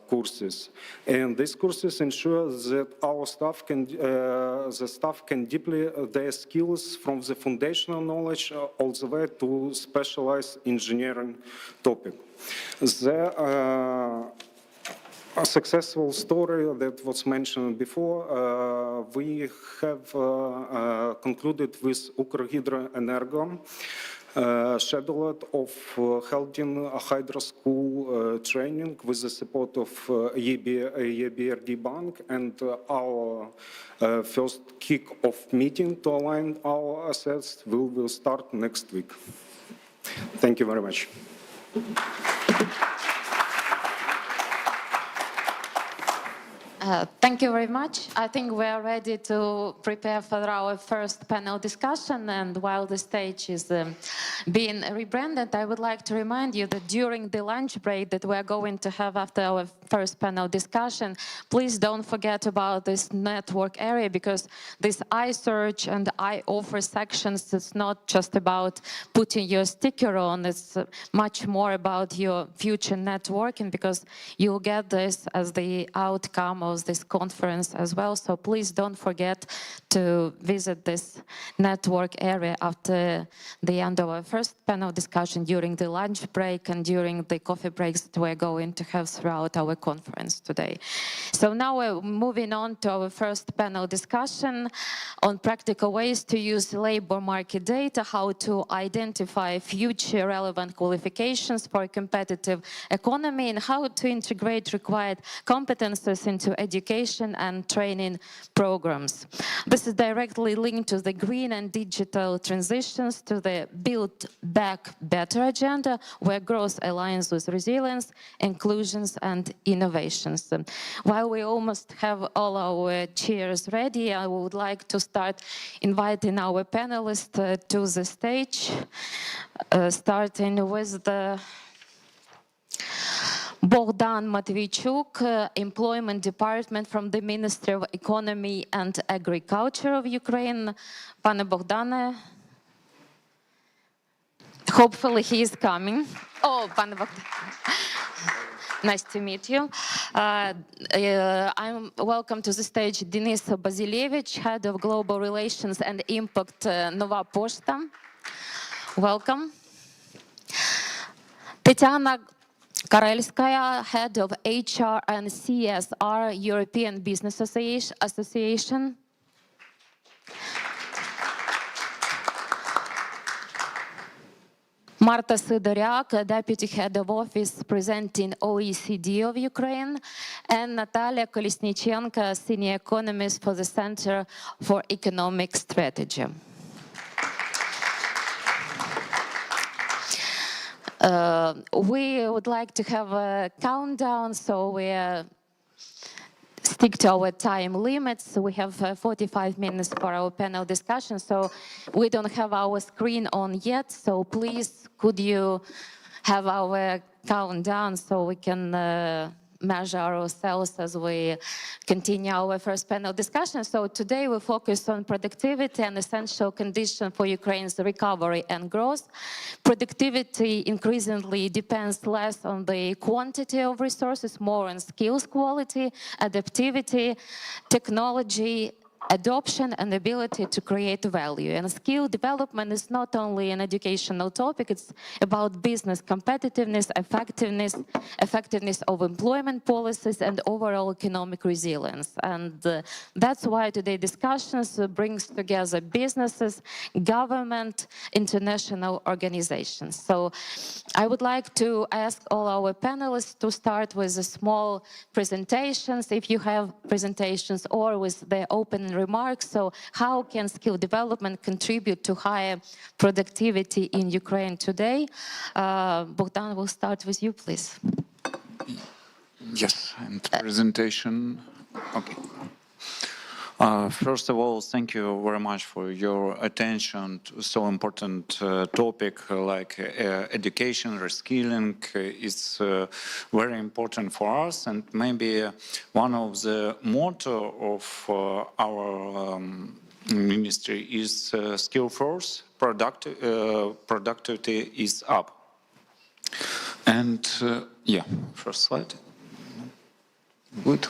courses. And these courses ensure that our staff can deeply their skills from the foundational knowledge all the way to specialized engineering topic. A successful story that was mentioned before, we have concluded with Ukrhydroenergo scheduled of holding a Hydro School training with the support of EBRD Bank, and our first kick-off meeting to align our assets will start next week. Thank you very much. Thank you very much. I think we are ready to prepare for our first panel discussion, and while the stage is being rebranded, I would like to remind you that during the lunch break that we are going to have after our first panel discussion, please don't forget about this network area, because this iSearch and iOffer sections, it's not just about putting your sticker on, it's much more about your future networking, because you'll get this as the outcome of this conference as well. So please don't forget to visit this network area after the end of our first panel discussion, during the lunch break and during the coffee breaks that we're going to have throughout our conference today. So now we're moving on to our first panel discussion on practical ways to use labor market data, how to identify future relevant qualifications for a competitive economy, and how to integrate required competences into education and training programs. This is directly linked to the green and digital transitions, to the Build Back Better agenda, where growth aligns with resilience, inclusions, and innovations. While we almost have all our chairs ready, I would like to start inviting our panelists to the stage, starting with the Богдан Матвійчук, Employment Department from the Ministry of Economy and Agriculture of Ukraine. Пане Богдане, hopefully he is coming. Oh, пане Богдан. Nice to meet you. I'm welcome to the stage Denis Bazilevich, Head of Global Relations and Impact, Nova Poshta. Welcome. Tetiana Karelskaya, Head of HR and CSR, European Business Association. Marta Sidoryak, Deputy Head of Office presenting OECD of Ukraine, and Natalia Kolesnichenko, Senior Economist for the Center for Economic Strategy. We would like to have a countdown, so we stick to our time limits. We have 45 minutes for our panel discussion, so we don't have our screen on yet, so please could you have our countdown so we can measure ourselves as we continue our first panel discussion. So today we focus on productivity, an essential condition for Ukraine's recovery and growth. Productivity increasingly depends less on the quantity of resources, more on skills quality, adaptivity, technology, adoption, and ability to create value. And skill development is not only an educational topic, it's about business competitiveness, effectiveness of employment policies, and overall economic resilience. And that's why today's discussions brings together businesses, government, international organizations. So I would like to ask all our panelists to start with a small presentations, if you have presentations, or with the open remarks. So how can skill development contribute to higher productivity in Ukraine today? Bogdan, we'll start with you, please. Yes, and presentation. Okay. First of all, thank you very much for your attention to so important topic like education, reskilling. It's very important for us, and maybe one of the motto of our ministry is skill first, productivity is up. And yeah, first slide. Good.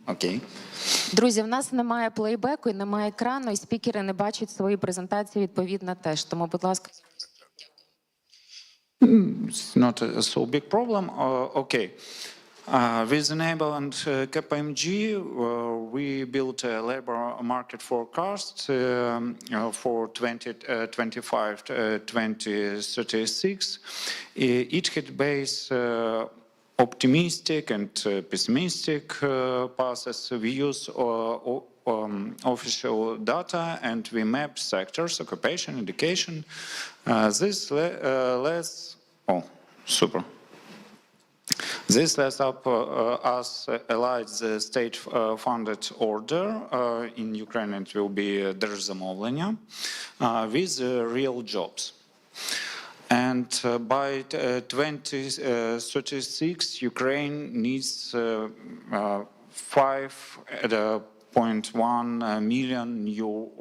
Okay. Друзі, в нас немає плейбеку і немає екрану, і спікери не бачать свої презентації відповідно теж. Тому, будь ласка. It's not a so big problem. Okay. With Enable and KPMG, we built a labor market forecast for 2025-2036. It had based optimistic and pessimistic passes. We use official data and we map sectors, occupation, education. This lets, This lets us align the state-funded order, in Ukraine it will be держзамовлення, with real jobs. And by 2036, Ukraine needs 5.1 million new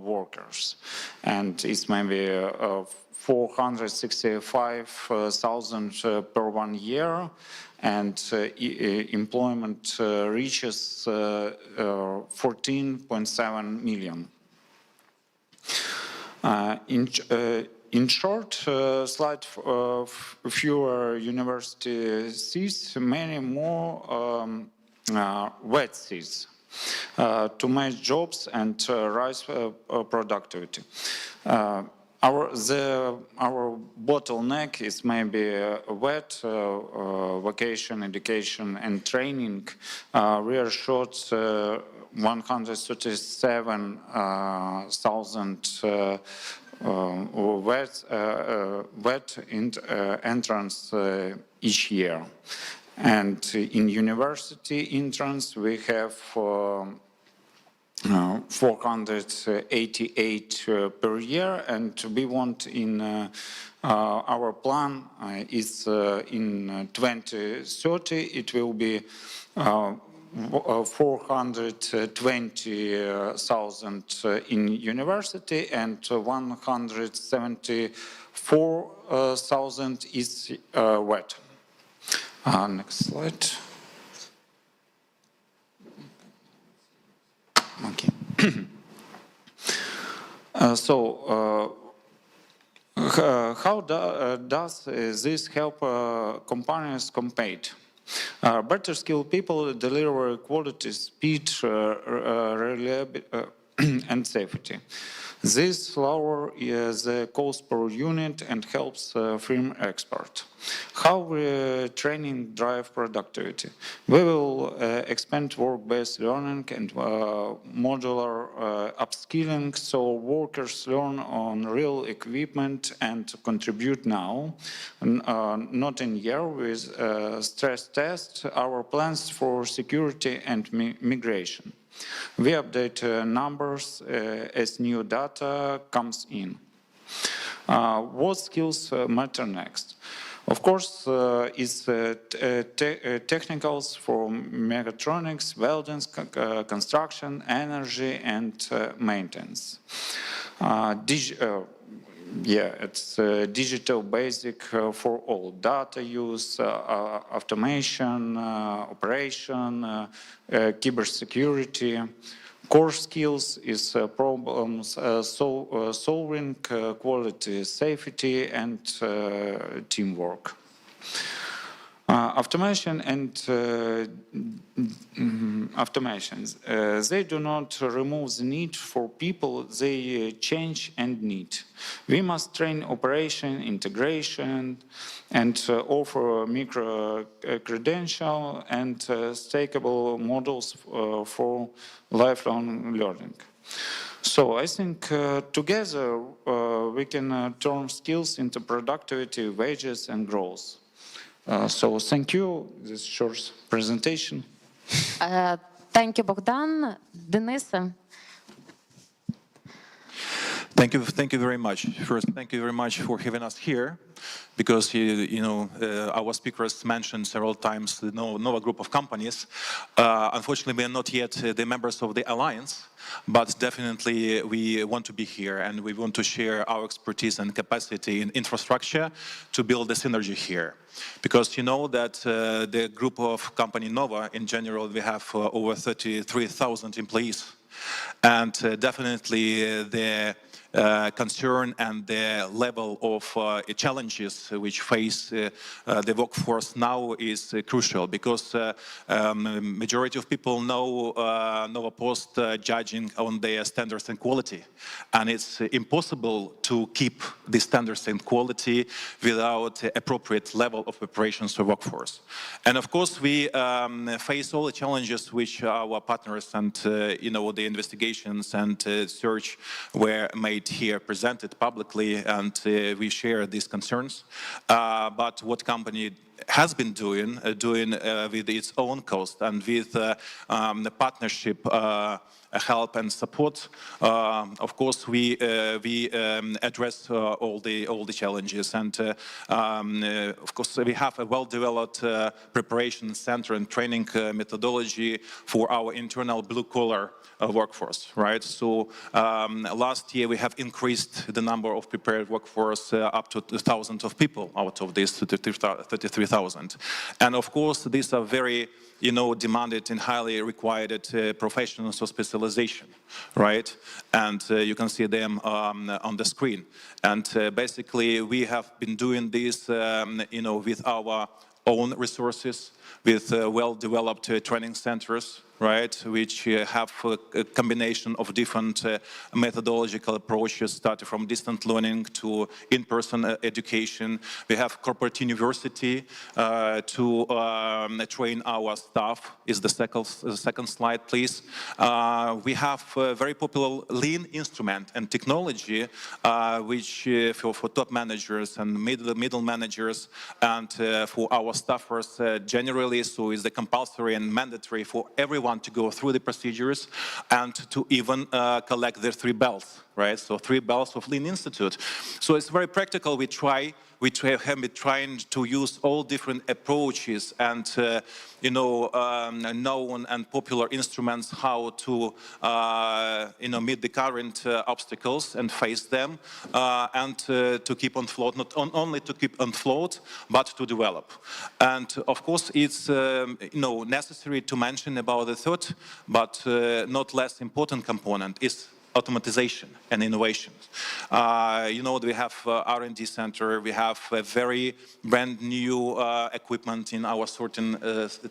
workers, and it's maybe 465,000 per 1 year, and employment reaches 14.7 million. In short, slight fewer university seats, many more wet seats to match jobs and rise productivity. Our bottleneck is maybe wet vocation, education, and training. We are short 137,000 wet entrance each year. And in university entrance, we have 488 per year, and we want in our plan is in 2030 it will be 420,000 in university and 174,000 is wet. Next slide. Okay. How does this help companies compete? Better skilled people deliver quality, speed, reliability, and safety. This lowers the cost per unit and helps firm export. How training drive productivity? We will expand work-based learning and modular upskilling, so workers learn on real equipment and contribute now, not in year with stress test our plans for security and migration. We update numbers as new data comes in. What skills matter next? Of course, it's technicals for mechatronics, welding, construction, energy, and maintenance. It's digital basic for all. Data use, automation, operation, cybersecurity. Core skills is problems solving, quality, safety, and teamwork. Automation and automations, they do not remove the need for people, they change and need. We must train operation, integration, and offer micro-credential and stakeable models for lifelong learning. So I think together we can turn skills into productivity, wages, and growth. So thank you, this short presentation. Thank you, Bogdan. Denisa. Thank you very much. First, thank you very much for having us here, because our speakers mentioned several times the Nova group of companies. Unfortunately, we are not yet the members of the alliance, but definitely we want to be here and we want to share our expertise and capacity in infrastructure to build the synergy here. Because you know that the group of company Nova, in general, we have over 33,000 employees. And definitely the concern and the level of challenges which face the workforce now is crucial, because majority of people know Nova Post judging on their standards and quality, and it's impossible to keep the standards and quality without appropriate level of preparations for workforce. And of course, we face all the challenges which our partners and the investigations and search were made here, presented publicly, and we share these concerns. But what company has been doing with its own cost and with the partnership help and support, of course we address all the challenges, and of course we have a well-developed preparation center and training methodology for our internal blue-collar workforce, right? So last year we have increased the number of prepared workforce up to 1,000 of people out of this 33,000. And of course these are very demanded and highly required professionals of specialization, right? And you can see them on the screen. And basically we have been doing this with our own resources, with well-developed training centers, right, which have a combination of different methodological approaches, starting from distant learning to in-person education. We have corporate university to train our staff. Is the second slide, please. We have a very popular lean instrument and technology, which for top managers and middle managers and for our staffers generally, so is the compulsory and mandatory for everyone to go through the procedures and to even collect their 3 bells, right? So 3 bells of Lean Institute. So it's very practical. We have been trying to use all different approaches and known and popular instruments how to meet the current obstacles and face them, and to keep on float, not only to keep on float, but to develop. And of course it's necessary to mention about the third, but not less important component is automatization and innovation. We have R&D center, we have a very brand new equipment in our certain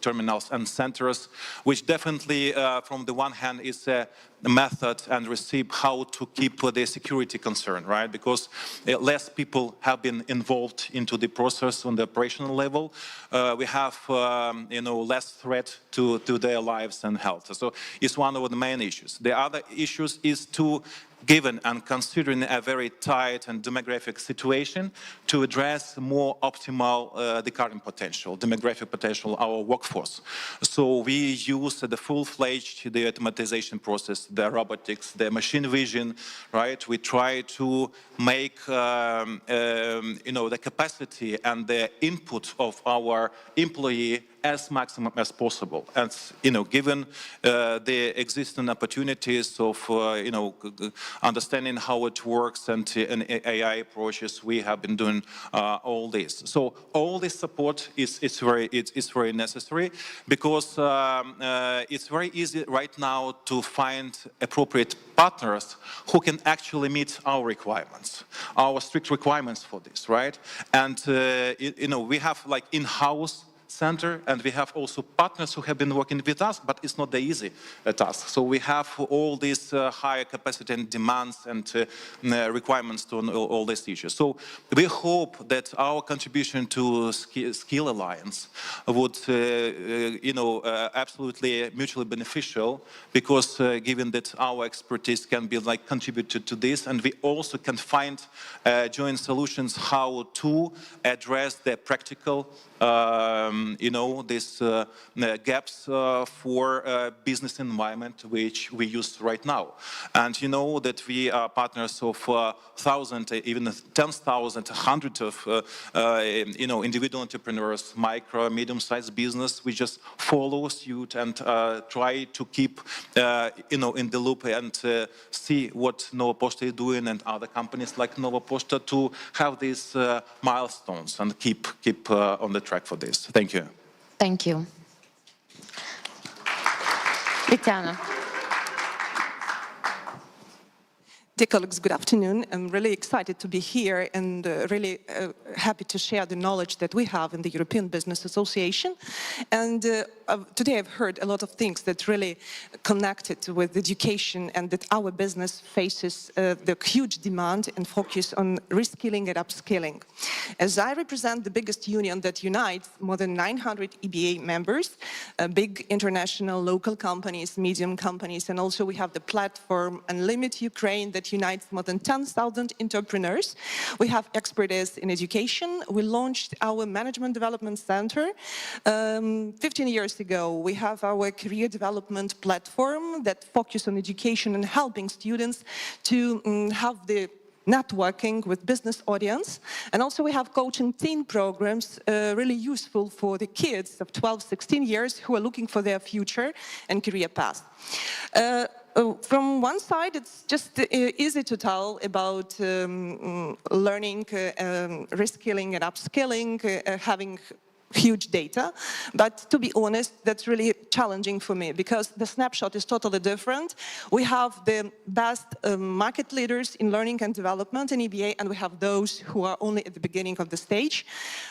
terminals and centers, which definitely from the one hand is a method and recipe how to keep the security concern, right? Because less people have been involved into the process on the operational level. We have less threat to their lives and health. So it's one of the main issues. The other issues is to, given and considering a very tight and demographic situation, to address more optimal the current potential, demographic potential, our workforce. So we use the full-fledged the automatization process, the robotics, the machine vision, right? We try to make the capacity and the input of our employee as maximum as possible. And given the existing opportunities of understanding how it works and AI approaches, we have been doing all this. So all this support is very necessary, because it's very easy right now to find appropriate partners who can actually meet our requirements, our strict requirements for this, right? And we have like in-house center, and we have also partners who have been working with us, but it's not the easy task. So we have all these higher capacity and demands and requirements to all these issues. So we hope that our contribution to Skill Alliance would, absolutely mutually beneficial, because given that our expertise can be like contributed to this, and we also can find joint solutions how to address the practical these gaps for business environment which we use right now. And that we are partners of 1,000, even 10,000, hundreds of individual entrepreneurs, micro, medium-sized business. We just follow suit and try to keep in the loop and see what Nova Posta is doing and other companies like Nova Posta to have these milestones and keep on the track for this. Thank you. Thank you. Tetiana. Dear colleagues, good afternoon. I'm really excited to be here and really happy to share the knowledge that we have in the European Business Association. And today I've heard a lot of things that really connected with education and that our business faces the huge demand and focus on reskilling and upskilling. As I represent the biggest union that unites more than 900 EBA members, big international local companies, medium companies, and also we have the platform Unlimited Ukraine that unites more than 10,000 entrepreneurs. We have expertise in education. We launched our Management Development Center 15 years ago. We have our career development platform that focuses on education and helping students to have the networking with business audience. And also we have coaching teen programs really useful for the kids of 12, 16 years who are looking for their future and career path. From one side, it's just easy to tell about learning, reskilling and upskilling, having huge data, but to be honest, that's really challenging for me because the snapshot is totally different. We have the best market leaders in learning and development in EBA, and we have those who are only at the beginning of the stage.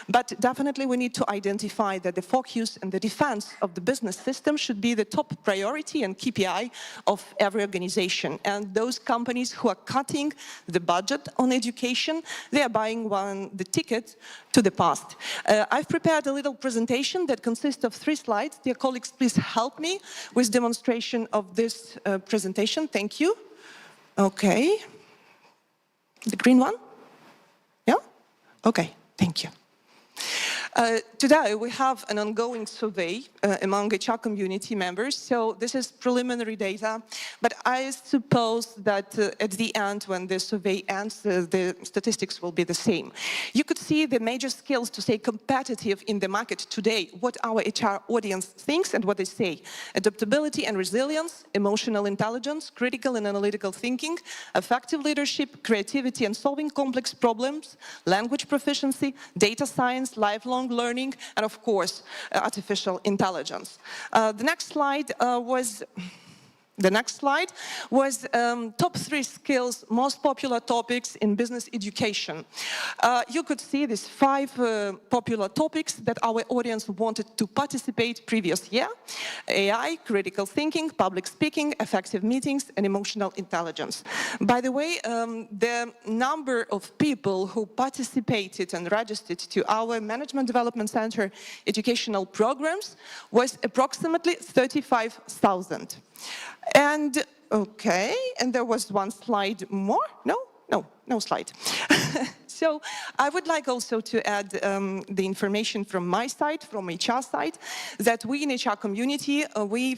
But definitely we need to identify that the focus and the defense of the business system should be the top priority and KPI of every organization. And those companies who are cutting the budget on education, they are buying the ticket to the past. I've prepared a little presentation that consists of 3 slides. Dear colleagues, please help me with demonstration of this presentation. Thank you. Okay. The green one? Yeah? Okay, thank you. Today we have an ongoing survey among HR community members, so this is preliminary data, but I suppose that at the end, when the survey ends, the statistics will be the same. You could see the major skills to stay competitive in the market today, what our HR audience thinks and what they say. Adaptability and resilience, emotional intelligence, critical and analytical thinking, effective leadership, creativity and solving complex problems, language proficiency, data science, lifelong learning, and of course, artificial intelligence. The next slide was top 3 skills, most popular topics in business education. You could see these 5 popular topics that our audience wanted to participate previous year: AI, critical thinking, public speaking, effective meetings, and emotional intelligence. By the way, the number of people who participated and registered to our Management Development Center educational programs was approximately 35,000. And okay, and there was one slide more? No slide. So I would like also to add the information from my side, from HR side, that we in HR community, we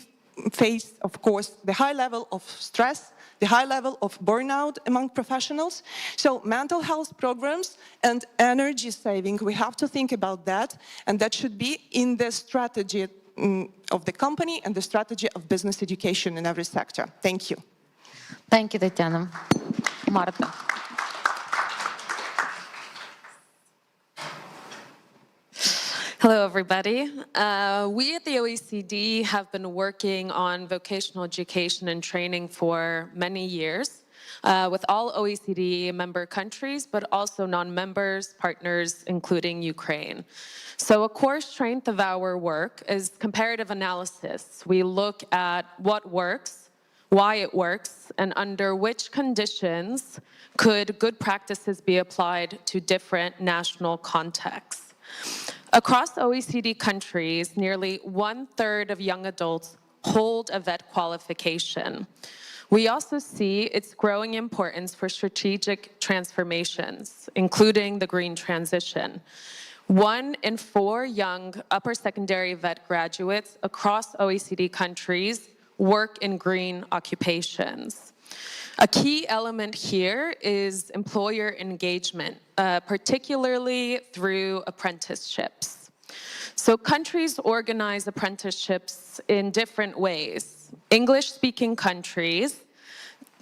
face, of course, the high level of stress, the high level of burnout among professionals. So mental health programs and energy saving, we have to think about that, and that should be in the strategy of the company and the strategy of business education in every sector. Thank you. Thank you, Tatiana. Marta. Hello, everybody. We at the OECD have been working on vocational education and training for many years with all OECD member countries, but also non-members, partners, including Ukraine. So a core strength of our work is comparative analysis. We look at what works, why it works, and under which conditions could good practices be applied to different national contexts. Across OECD countries, nearly 1/3 of young adults hold a VET qualification. We also see its growing importance for strategic transformations, including the green transition. 1 in 4 young upper secondary VET graduates across OECD countries work in green occupations. A key element here is employer engagement, particularly through apprenticeships. So countries organize apprenticeships in different ways. English-speaking countries,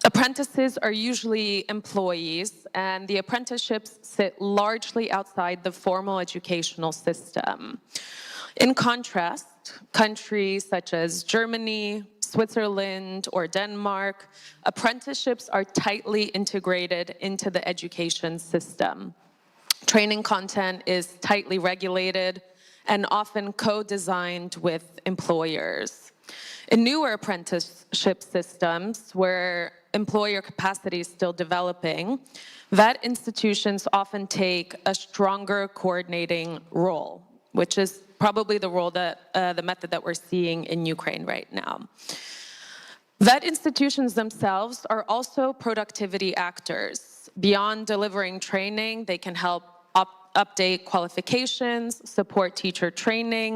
apprentices are usually employees, and the apprenticeships sit largely outside the formal educational system. In contrast, countries such as Germany, Switzerland, or Denmark, apprenticeships are tightly integrated into the education system. Training content is tightly regulated and often co-designed with employers. In newer apprenticeship systems, where employer capacity is still developing, vet institutions often take a stronger coordinating role, which is probably the role that the method that we're seeing in Ukraine right now. Vet institutions themselves are also productivity actors. Beyond delivering training, they can help update qualifications, support teacher training,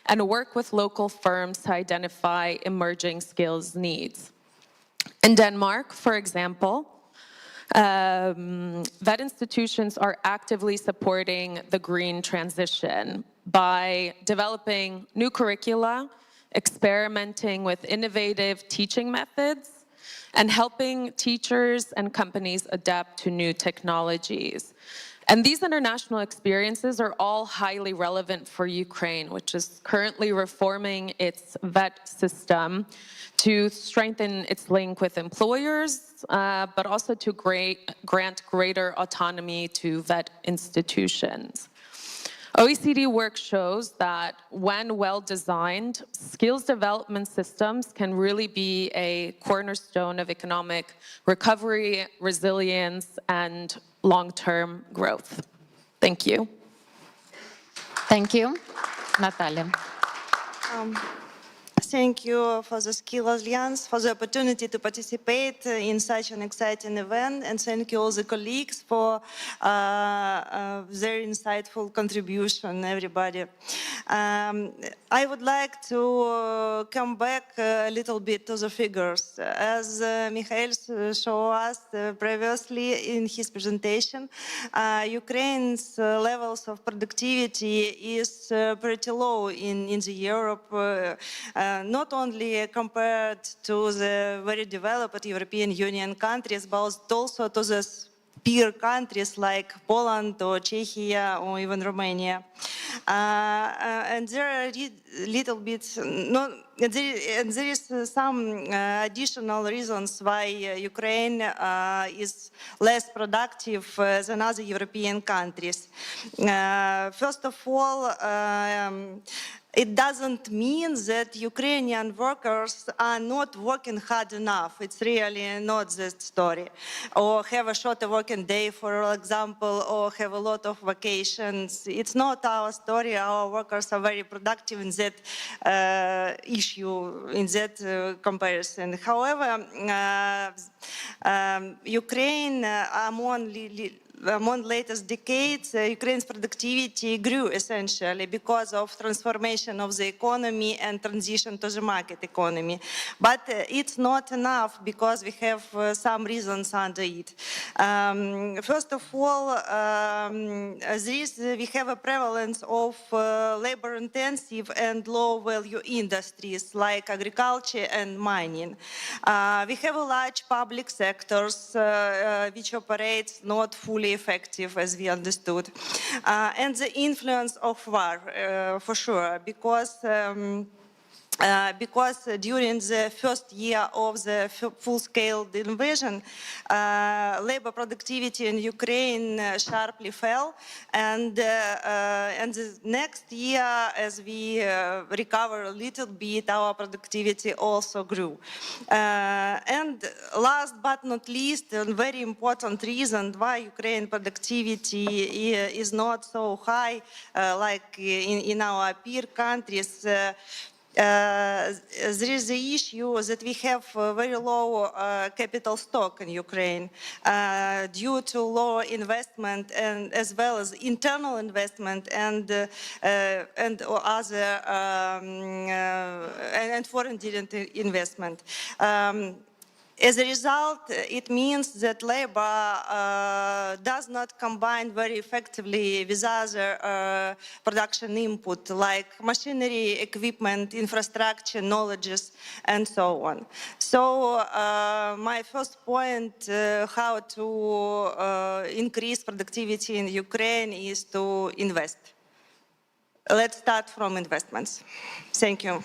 and work with local firms to identify emerging skills needs. In Denmark, for example, vet institutions are actively supporting the green transition by developing new curricula, experimenting with innovative teaching methods, and helping teachers and companies adapt to new technologies. And these international experiences are all highly relevant for Ukraine, which is currently reforming its vet system to strengthen its link with employers, but also to grant greater autonomy to vet institutions. OECD work shows that when well-designed, skills development systems can really be a cornerstone of economic recovery, resilience, and long-term growth. Thank you. Thank you. Natalia. Thank you for the Skill Alliance, for the opportunity to participate in such an exciting event, and thank you all the colleagues for their insightful contribution, everybody. I would like to come back a little bit to the figures. As Mikhail showed us previously in his presentation, Ukraine's levels of productivity is pretty low in the Europe, not only compared to the very developed European Union countries, but also to the peer countries like Poland or Czechia or even Romania. And there are little bit, there is some additional reasons why Ukraine is less productive than other European countries. First of all, it doesn't mean that Ukrainian workers are not working hard enough. It's really not that story. Or have a shorter working day, for example, or have a lot of vacations. It's not our story. Our workers are very productive in that issue, in that comparison. However, Ukraine, among latest decades, Ukraine's productivity grew essentially because of transformation of the economy and transition to the market economy. But it's not enough because we have some reasons under it. First of all, we have a prevalence of labor-intensive and low-value industries like agriculture and mining. We have a large public sectors which operates not fully effective, as we understood, and the influence of war, for sure, because during the first year of the full-scale invasion, labor productivity in Ukraine sharply fell, and the next year, as we recover a little bit, our productivity also grew. And last but not least, a very important reason why Ukraine productivity is not so high like in our peer countries. There is the issue that we have very low capital stock in Ukraine due to low investment and as well as internal investment and other and foreign direct investment. As a result, it means that labor does not combine very effectively with other production input like machinery, equipment, infrastructure, knowledges, and so on. So my first point, how to increase productivity in Ukraine is to invest. Let's start from investments. Thank you.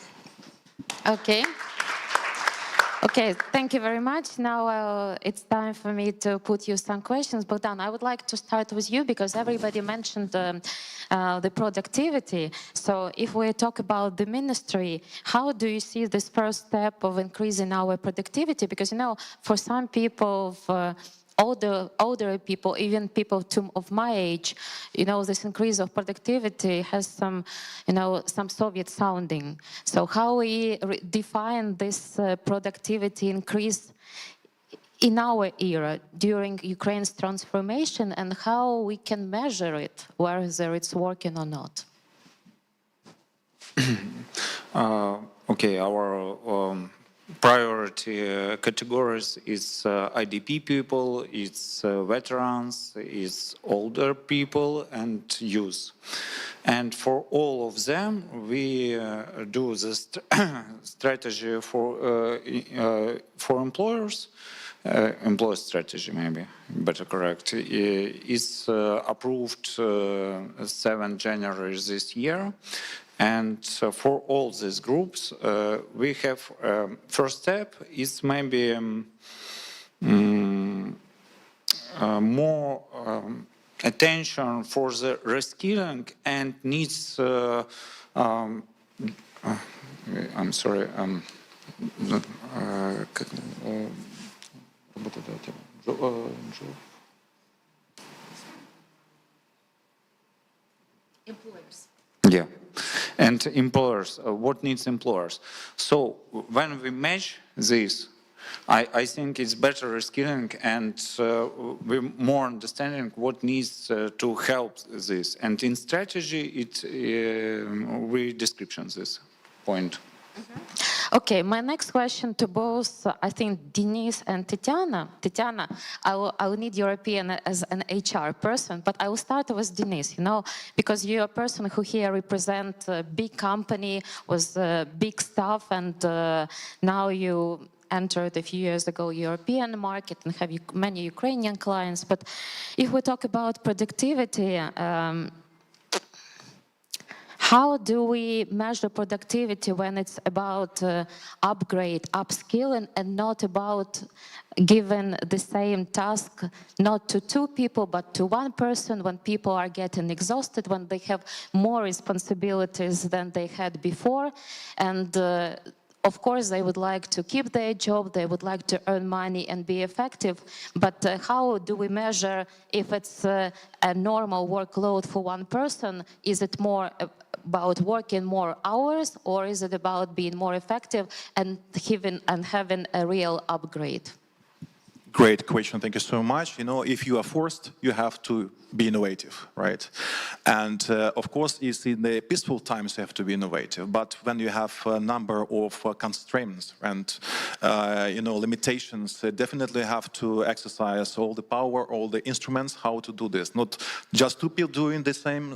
Okay. Okay, thank you very much. Now it's time for me to put you some questions. Bogdan, I would like to start with you because everybody mentioned the productivity. So if we talk about the ministry, how do you see this first step of increasing our productivity? Because, you know, for some people, older people, even people of my age, you know, this increase of productivity has some, you know, some Soviet sounding. So how we define this productivity increase in our era during Ukraine's transformation, and how we can measure it, whether it's working or not? Okay, our priority categories is IDP people, it's veterans, it's older people, and youth. And for all of them, we do the strategy for employers. Employer strategy, maybe better correct, is approved 7 January this year. And for all these groups, we have first step is maybe more attention for the reskilling and needs. I'm sorry. Employers. Yeah, and employers, what needs employers? So when we match this, I think it's better reskilling and we're more understanding what needs to help this. And in strategy, we description this point. Okay, my next question to both, I think, Denise and Tatiana. Tatiana, I will need your opinion as an HR person, but I will start with Denise, you know, because you're a person who here represent a big company with big staff, and now you entered a few years ago European market and have many Ukrainian clients. But if we talk about productivity, how do we measure productivity when it's about upgrade, upskilling, and not about giving the same task not to 2 people but to 1 person, when people are getting exhausted, when they have more responsibilities than they had before, and of course, they would like to keep their job, they would like to earn money and be effective, but how do we measure if it's a normal workload for 1 person? Is it more about working more hours, or is it about being more effective and having a real upgrade? Great question, thank you so much. You know, if you are forced, you have to be innovative, right? And of course, it's in the peaceful times you have to be innovative, but when you have a number of constraints and, you know, limitations, definitely have to exercise all the power, all the instruments, how to do this. Not just 2 people doing the same,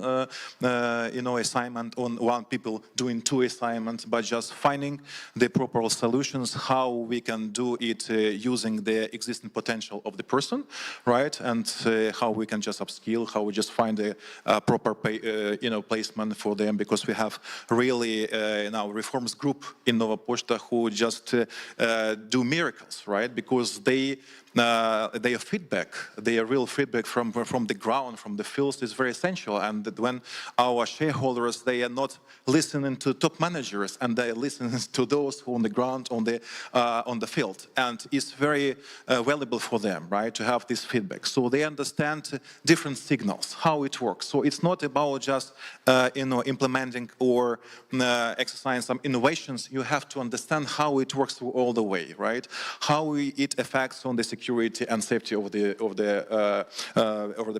you know, assignment, on 1 people doing 2 assignments, but just finding the proper solutions, how we can do it using the existing potential of the person, right? And how we can just upskill, how we just find a proper you know, placement for them, because we have really now reforms group in Nova Poshta who just do miracles, right? Because their feedback, their real feedback from the ground, from the fields, is very essential. And that when our shareholders, they are not listening to top managers, and they are listening to those who on the ground, on the field, and it's very valuable for them, right, to have this feedback, so they understand different signals, how it works. So it's not about just you know, implementing or exercising some innovations. You have to understand how it works through all the way, right? How it affects on the security and safety of the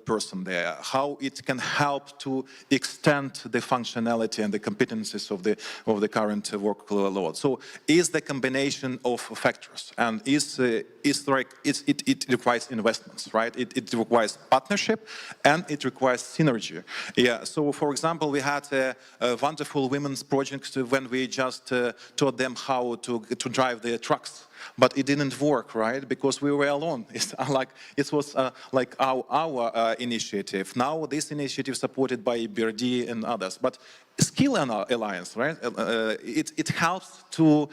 person there. How it can help to extend the functionality and the competencies of the current workload. So is the combination of factors, and it requires investments, right? It requires partnership, and it requires synergy. Yeah. So, for example, we had a wonderful women's project when we just taught them how to drive their trucks. but it didn't work, right? Because we were alone. It was like our initiative. Now this initiative supported by BRD and others. But Skill Alliance, right? It helps to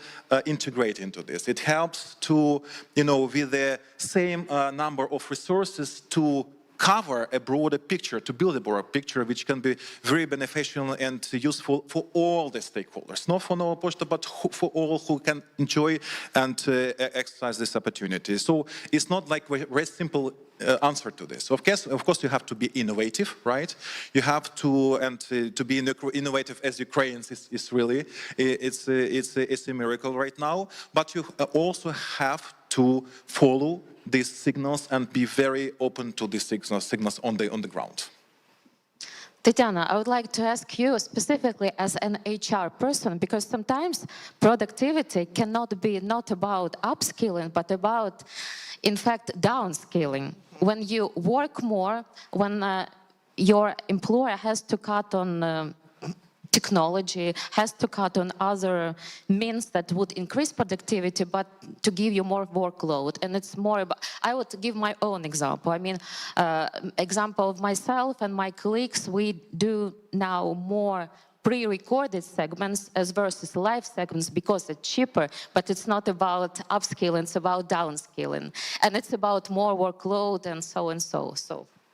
integrate into this. It helps to, with the same number of resources to cover a broader picture, to build a broader picture which can be very beneficial and useful for all the stakeholders, not for Nova Poshta, but for all who can enjoy and exercise this opportunity. So it's not like a very simple answer to this. Of course, you have to be innovative, right? You have to, and to be innovative as Ukrainians is really, it's a miracle right now. But you also have to follow these signals and be very open to these signals on the ground. Tatiana, I would like to ask you specifically as an HR person, because sometimes productivity cannot be not about upskilling, but about, in fact, downskilling. When you work more, when your employer has to cut on technology, has to cut on other means that would increase productivity, but to give you more workload. And it's more about, I would give my own example. I mean, example of myself and my colleagues, we do now more pre-recorded segments as versus live segments because it's cheaper, but it's not about upskilling, it's about downskilling. And it's about more workload and so and so.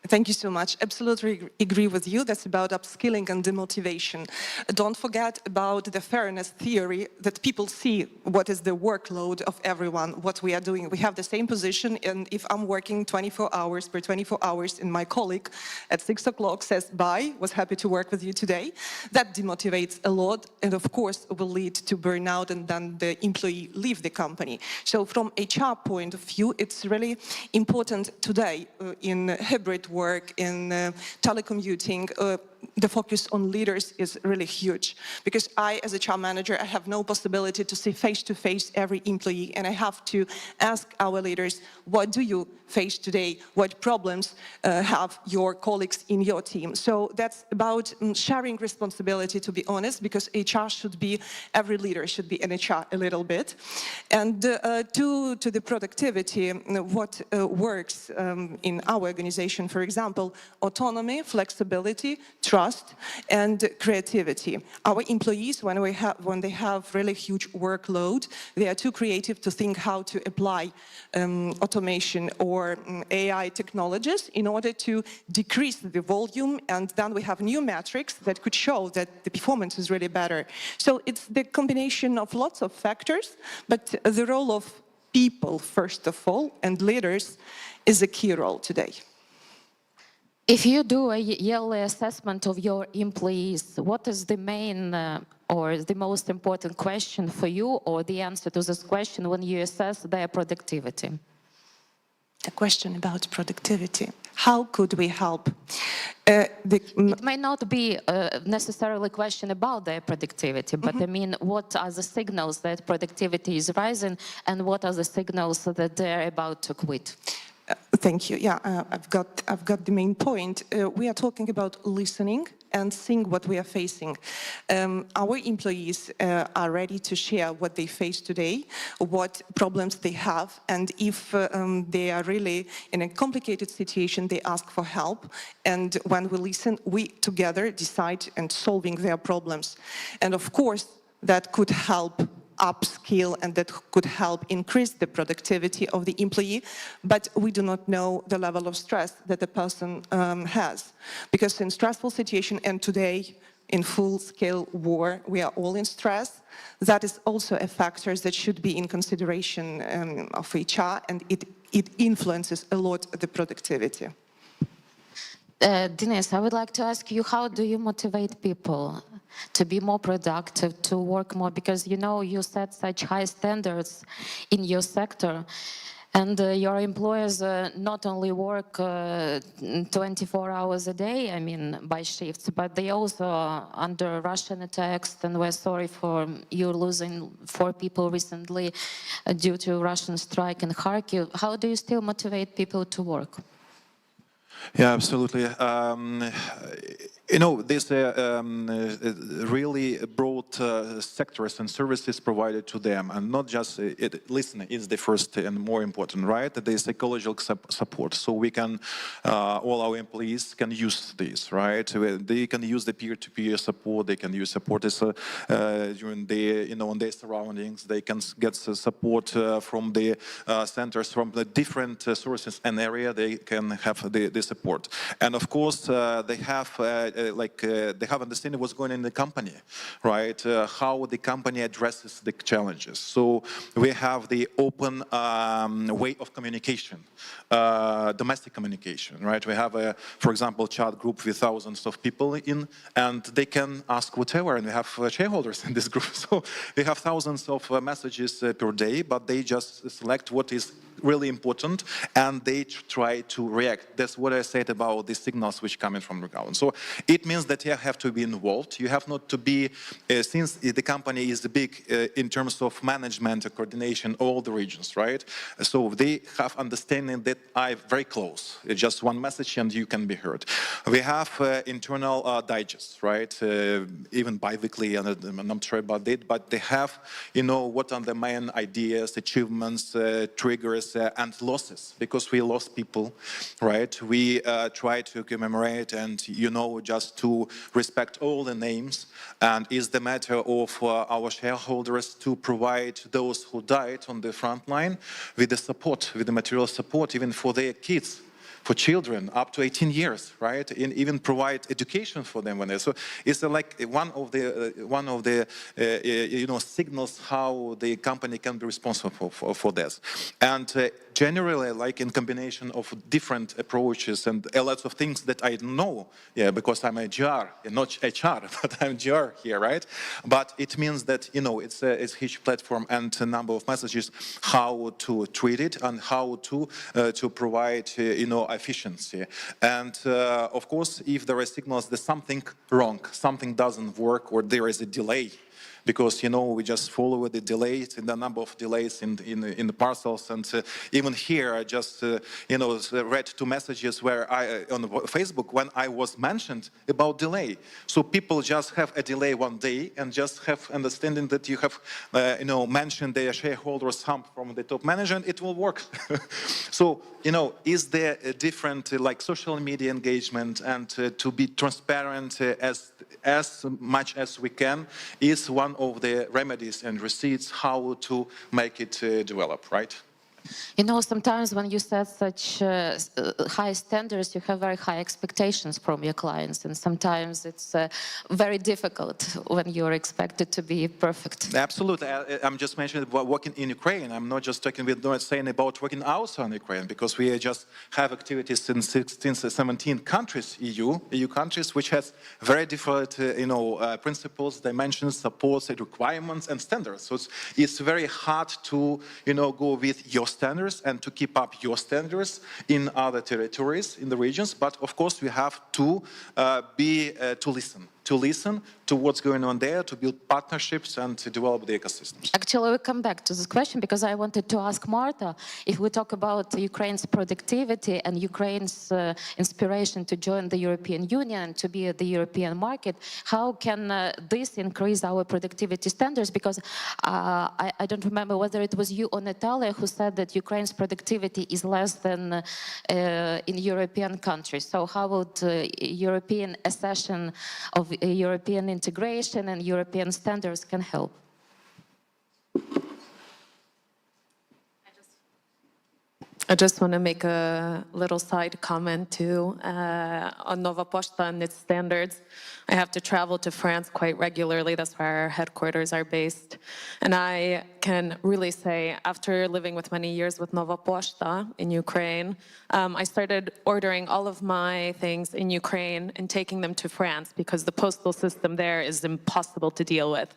Thank you so much. Absolutely agree with you. That's about upskilling and demotivation. Don't forget about the fairness theory, that people see what is the workload of everyone, what we are doing. We have the same position, and if I'm working 24 hours per 24 hours and my colleague at 6 o'clock says, bye, was happy to work with you today, that demotivates a lot and of course will lead to burnout and then the employee leave the company. So from HR point of view, it's really important today in hybrid work, in telecommuting, the focus on leaders is really huge. Because I, as a HR manager, I have no possibility to see face-to-face every employee, and I have to ask our leaders, what do you face today? What problems have your colleagues in your team? So that's about sharing responsibility, to be honest, because HR should be, every leader should be in HR a little bit. And to the productivity, what works in our organization, for example, autonomy, flexibility, trust, and creativity. Our employees, when they have really huge workload, they are too creative to think how to apply automation or AI technologies in order to decrease the volume, and then we have new metrics that could show that the performance is really better. So it's the combination of lots of factors, but the role of people, first of all, and leaders is a key role today. If you do a yearly assessment of your employees, what is the main or the most important question for you, or the answer to this question when you assess their productivity? A question about productivity. How could we help? It may not be necessarily a question about their productivity, but I mean, what are the signals that productivity is rising, and what are the signals that they're about to quit? Thank you. Yeah, I've got the main point. We are talking about listening and seeing what we are facing. Our employees are ready to share what they face today, what problems they have, and if they are really in a complicated situation, they ask for help. And when we listen, we together decide and solving their problems. And of course, that could help upskill, and that could help increase the productivity of the employee, but we do not know the level of stress that the person has. Because in stressful situation, and today in full-scale war, we are all in stress, that is also a factor that should be in consideration of HR, and it influences a lot the productivity. Denise, I would like to ask you, how do you motivate people to be more productive, to work more? Because, you know, you set such high standards in your sector, and your employers not only work 24 hours a day, I mean, by shifts, but they also are under Russian attacks, and we're sorry for you losing 4 people recently due to Russian strike in Kharkiv. How do you still motivate people to work? Yeah, absolutely. You know, these really broad sectors and services provided to them, and not just listening is the first and more important, right? The psychological support, so we can, all our employees can use this, right? They can use the peer-to-peer support. They can use support during the, in their surroundings. They can get support from the centers, from the different sources and area. They can have the support, and of course they have. They have understanding what's going on in the company, right? How the company addresses the challenges. So we have the open way of communication, domestic communication, right? We have, for example, chat group with thousands of people in, and they can ask whatever, and we have shareholders in this group. So we have thousands of messages per day, but they just select what is really important, and they try to react. That's what I said about the signals which come in from the ground. So it means that you have to be involved. You have not to be, since the company is big in terms of management, coordination, all the regions, right? So they have understanding that I'm very close. It's just one message and you can be heard. We have internal digests, right? Even bi-weekly, and I'm not sure about it, but they have, what are the main ideas, achievements, triggers, and losses, because we lost people, right? We try to commemorate and, just to respect all the names, and it's the matter of our shareholders to provide those who died on the front line with the support, with the material support, even for their kids, for children up to 18 years, right? And even provide education for them when they. So it's like one of the signals how the company can be responsible for this. And generally, like in combination of different approaches and a lot of things that I know, because I'm a GR, not HR, but I'm GR here, right? But it means that it's a huge platform and a number of messages how to treat it and how to provide efficiency. And of course, if there are signals that something wrong, something doesn't work, or there is a delay, because we just follow the delays and the number of delays in the parcels, and even here I just read two messages where on Facebook when I was mentioned about delay. So people just have a delay one day and just have understanding that you have mentioned their shareholders, some from the top management, it will work. So is there a different like social media engagement, and to be transparent as much as we can is one of the remedies and receipts how to make it develop, right? Sometimes when you set such high standards, you have very high expectations from your clients, and sometimes it's very difficult when you're expected to be perfect. Absolutely. I'm just mentioning about working in Ukraine. I'm not just talking saying about working outside Ukraine, because we just have activities in 16, 17 countries, EU countries, which has very different, principles, dimensions, supports, requirements, and standards. So it's very hard to, go with your standards and to keep up your standards in other territories, in the regions. But of course, we have to listen to what's going on there, to build partnerships and to develop the ecosystems. Actually, we'll come back to this question because I wanted to ask Marta, if we talk about Ukraine's productivity and Ukraine's inspiration to join the European Union and to be at the European market, how can this increase our productivity standards? Because I don't remember whether it was you or Natalia who said that Ukraine's productivity is less than in European countries. So how would European accession of European integration and European standards can help? I just want to make a little side comment too on Nova Poshta and its standards. I have to travel to France quite regularly. That's where our headquarters are based. And I can really say, after living with many years with Nova Poshta in Ukraine, I started ordering all of my things in Ukraine and taking them to France because the postal system there is impossible to deal with.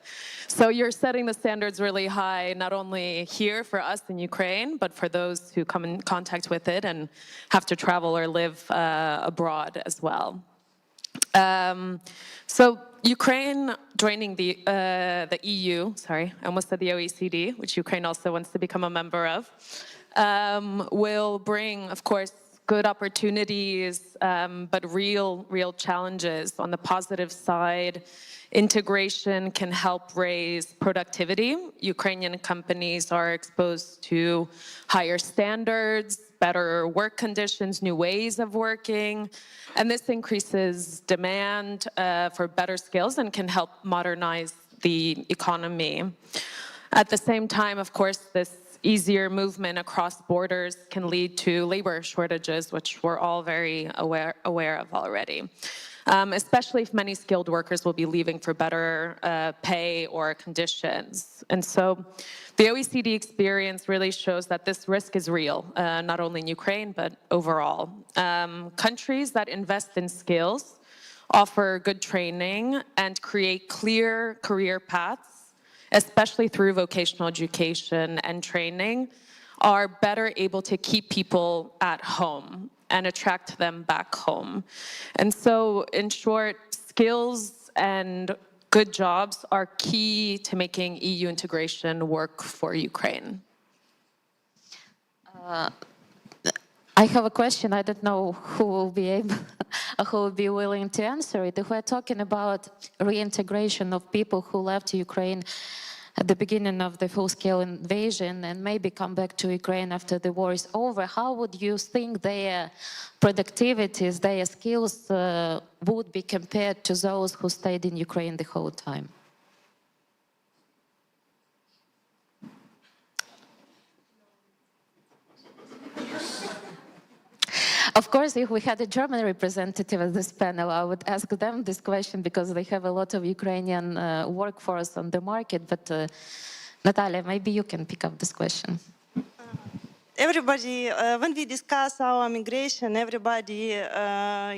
So you're setting the standards really high, not only here for us in Ukraine, but for those who come in contact with it and have to travel or live abroad as well. So Ukraine joining the EU, sorry, I almost said the OECD, which Ukraine also wants to become a member of, will bring, of course, good opportunities, but real challenges. On the positive side, integration can help raise productivity. Ukrainian companies are exposed to higher standards, better work conditions, new ways of working, and this increases demand for better skills and can help modernize the economy. At the same time, of course, this easier movement across borders can lead to labor shortages, which we're all very aware of already, especially if many skilled workers will be leaving for better pay or conditions. And so the OECD experience really shows that this risk is real, not only in Ukraine, but overall. Countries that invest in skills, offer good training, and create clear career paths, especially through vocational education and training, are better able to keep people at home and attract them back home. And so, in short, skills and good jobs are key to making EU integration work for Ukraine. I have a question. I don't know who will be able, who will be willing to answer it. If we're talking about reintegration of people who left Ukraine at the beginning of the full-scale invasion and maybe come back to Ukraine after the war is over, how would you think their productivities, their skills would be compared to those who stayed in Ukraine the whole time? Of course, if we had a German representative at this panel, I would ask them this question because they have a lot of Ukrainian workforce on the market. But Natalia, maybe you can pick up this question. Everybody, when we discuss our migration, everybody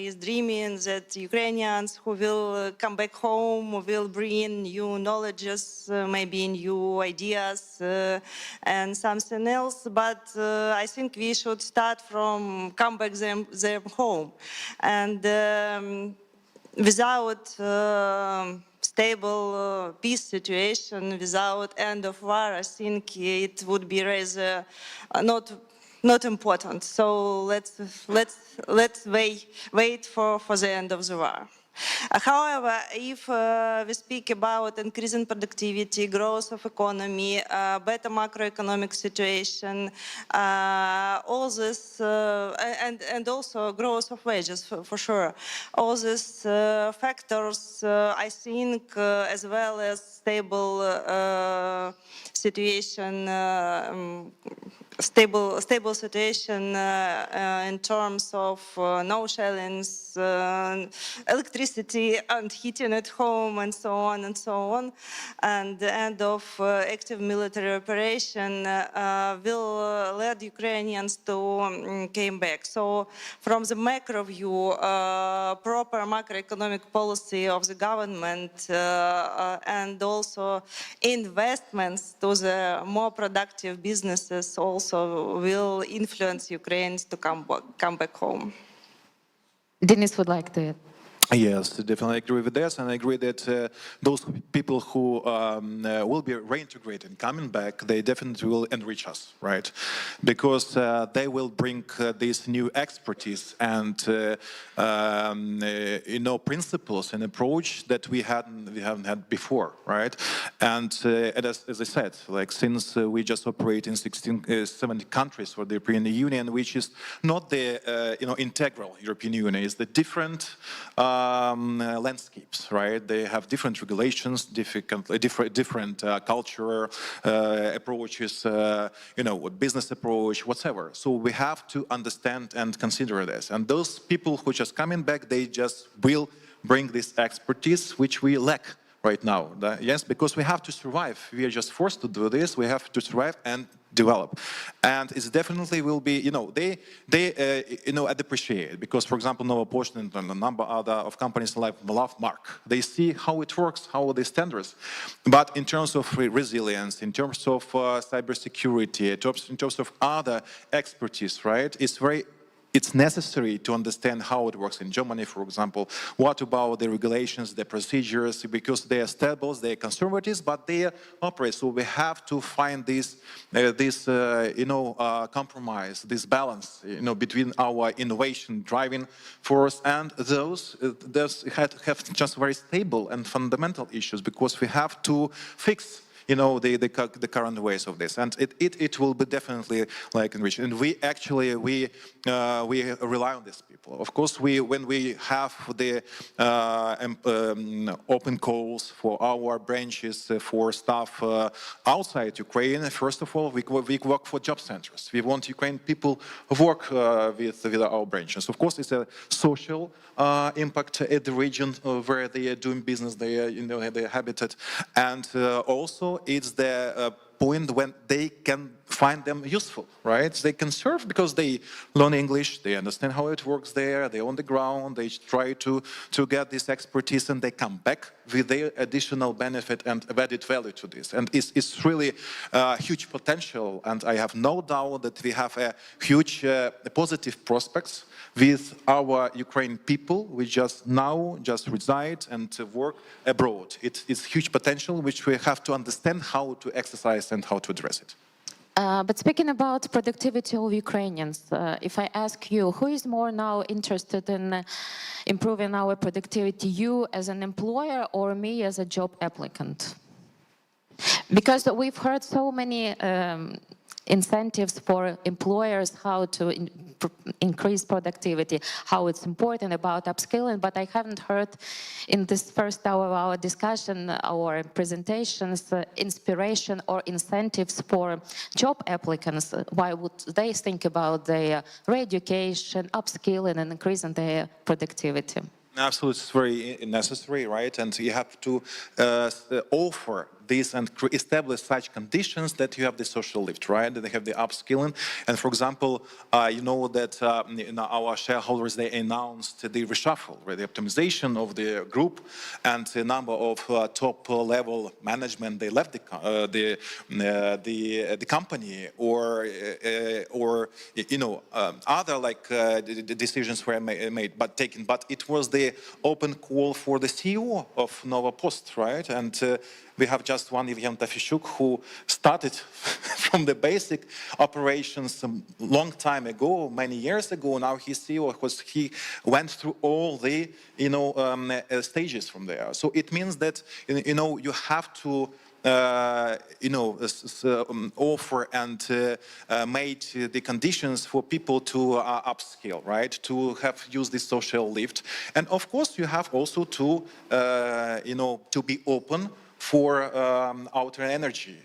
is dreaming that Ukrainians who will come back home will bring new knowledges, maybe new ideas and something else. But I think we should start from come back them home. And without stable peace situation, without end of war, I think it would be rather not important. So let's wait for the end of the war. However, if we speak about increasing productivity, growth of economy, better macroeconomic situation, all this, and also growth of wages for sure, all these factors, I think, as well as stable situation, stable situation in terms of no shellings, electricity and heating at home, and so on and so on, and the end of active military operation will lead Ukrainians to came back. So from the macro view, proper macroeconomic policy of the government and also investments to the more productive businesses also will influence Ukrainians to come back home. Denis would like to. Yes, definitely agree with this, and I agree that those people who will be reintegrated, coming back, they definitely will enrich us, right? Because they will bring this new expertise and principles and approach that we haven't had before, right? And as I said, like since we just operate in 70 countries for the European Union, which is not the integral European Union, it's the different landscapes, right? They have different regulations, different culture approaches, business approach, whatever. So we have to understand and consider this. And those people who just coming back, they just will bring this expertise which we lack right now. Yes, because we have to survive. We are just forced to do this. We have to survive and develop, and it definitely will be. They appreciate, because, for example, Nova Poshta and a number of companies like love Mark. They see how it works, how are the standards. But in terms of resilience, in terms of cybersecurity, in terms of other expertise, right? It's very it's necessary to understand how it works in Germany, for example. What about the regulations, the procedures, because they are stable, they are conservative, but they operate. So we have to find this compromise, this balance, between our innovation driving force and those have just very stable and fundamental issues, because we have to fix the current ways of this, and it will be definitely like enriched. And we rely on these people. Of course, when we have the open calls for our branches for staff outside Ukraine, first of all, we work for job centers. We want Ukrainian people who work with our branches. Of course, it's a social impact at the region where they are doing business, their habitat, and also it's the point when they can find them useful, right? They can serve because they learn English, they understand how it works there, they're on the ground, they try to get this expertise, and they come back with their additional benefit and added value to this. And it's really huge potential, and I have no doubt that we have a huge positive prospects with our Ukrainian people, which just reside and work abroad. It's huge potential, which we have to understand how to exercise and how to address it. But speaking about productivity of Ukrainians, if I ask you, who is more now interested in improving our productivity, you as an employer or me as a job applicant? Because we've heard so many incentives for employers, how to increase productivity, how it's important about upskilling, but I haven't heard in this first hour of our discussion, our presentations, inspiration or incentives for job applicants. Why would they think about their re-education, upskilling and increasing their productivity? Absolutely, it's very necessary, right? And you have to offer this and establish such conditions that you have the social lift, right? That they have the upskilling. And for example, you know that our shareholders, they announced the reshuffle, right? The optimization of the group, and a number of top-level management, they left the company, or other decisions were taken. But it was the open call for the CEO of Nova Post, right? And we have just one, Evgen Tafishuk, who started from the basic operations a long time ago, many years ago. Now he's CEO, because he went through all the stages from there. So it means that you have to offer and made the conditions for people to upskill, right? To have used this social lift, and of course you have also to to be open for outer energy,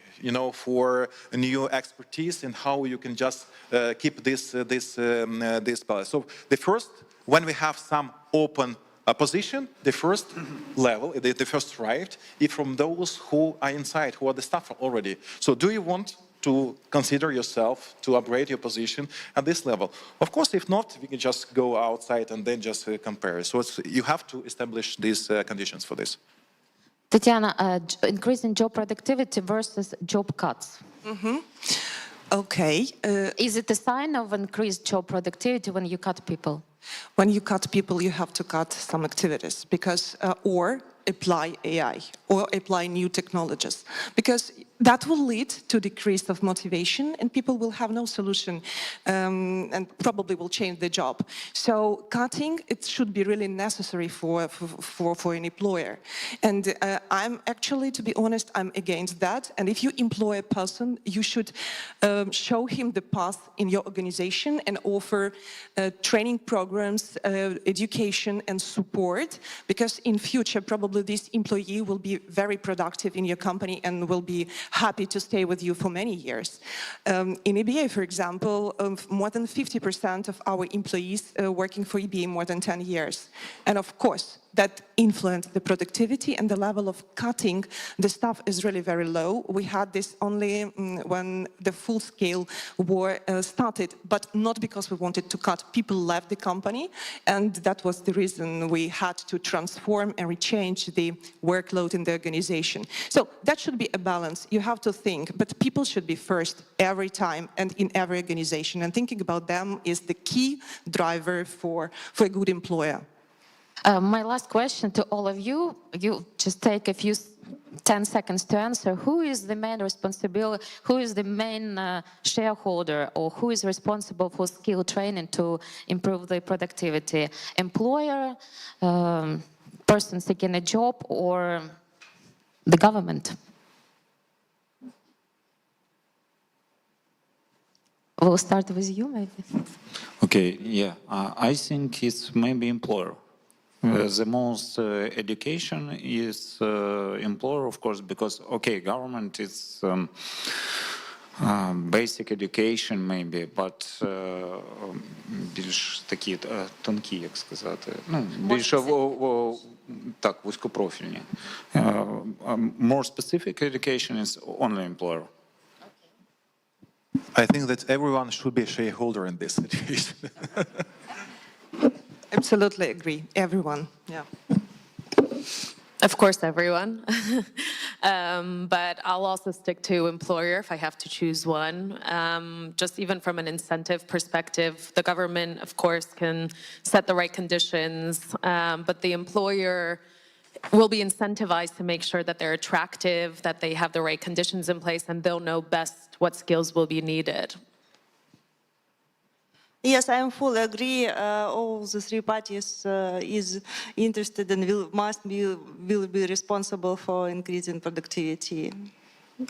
for new expertise and how you can just keep this balance. So the first, when we have some open position, the first level, the first right, is from those who are inside, who are the staff already. So do you want to consider yourself to upgrade your position at this level? Of course, if not, we can just go outside and then just compare. So you have to establish these conditions for this. Tatiana, increasing job productivity versus job cuts. Okay. Is it a sign of increased job productivity when you cut people? When you cut people, you have to cut some activities, because or apply AI or apply new technologies, because that will lead to decrease of motivation, and people will have no solution and probably will change their job. So cutting, it should be really necessary for an employer. And I'm actually, to be honest, I'm against that. And if you employ a person, you should show him the path in your organization and offer training programs, education and support, because in future probably this employee will be very productive in your company and will be happy to stay with you for many years. In EBA, for example, more than 50% of our employees working for EBA more than 10 years. And of course, that influence the productivity, and the level of cutting the staff is really very low. We had this only when the full-scale war started, but not because we wanted to cut. People left the company, and that was the reason we had to transform and rechange the workload in the organization. So that should be a balance. You have to think, but people should be first every time and in every organization, and thinking about them is the key driver for a good employer. My last question to all of you, you just take a few 10 seconds to answer. Who is the main responsibility, who is the main shareholder, or who is responsible for skill training to improve the productivity? Employer, person seeking a job, or the government? We'll start with you, maybe. Okay, yeah, I think it's maybe employer. The most education is employer, of course, because, okay, government is basic education maybe, but більш такі тонкі, як сказати, більш так, вузькопрофільні. More specific education is only employer. I think that everyone should be a shareholder in this situation. Absolutely agree. Everyone, yeah. Of course, everyone. But I'll also stick to employer if I have to choose one. Just even from an incentive perspective, the government, of course, can set the right conditions, but the employer will be incentivized to make sure that they're attractive, that they have the right conditions in place, and they'll know best what skills will be needed. Yes, I am fully agree. All the three parties is interested and will be responsible for increasing productivity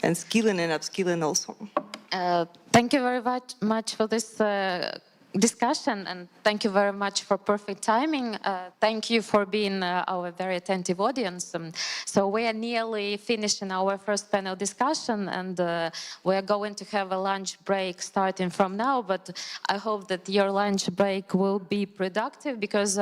and skilling and upskilling also. Thank you very much for this discussion, and thank you very much for perfect timing. Thank you for being our very attentive audience. So we are nearly finishing our first panel discussion, and we are going to have a lunch break starting from now, but I hope that your lunch break will be productive, because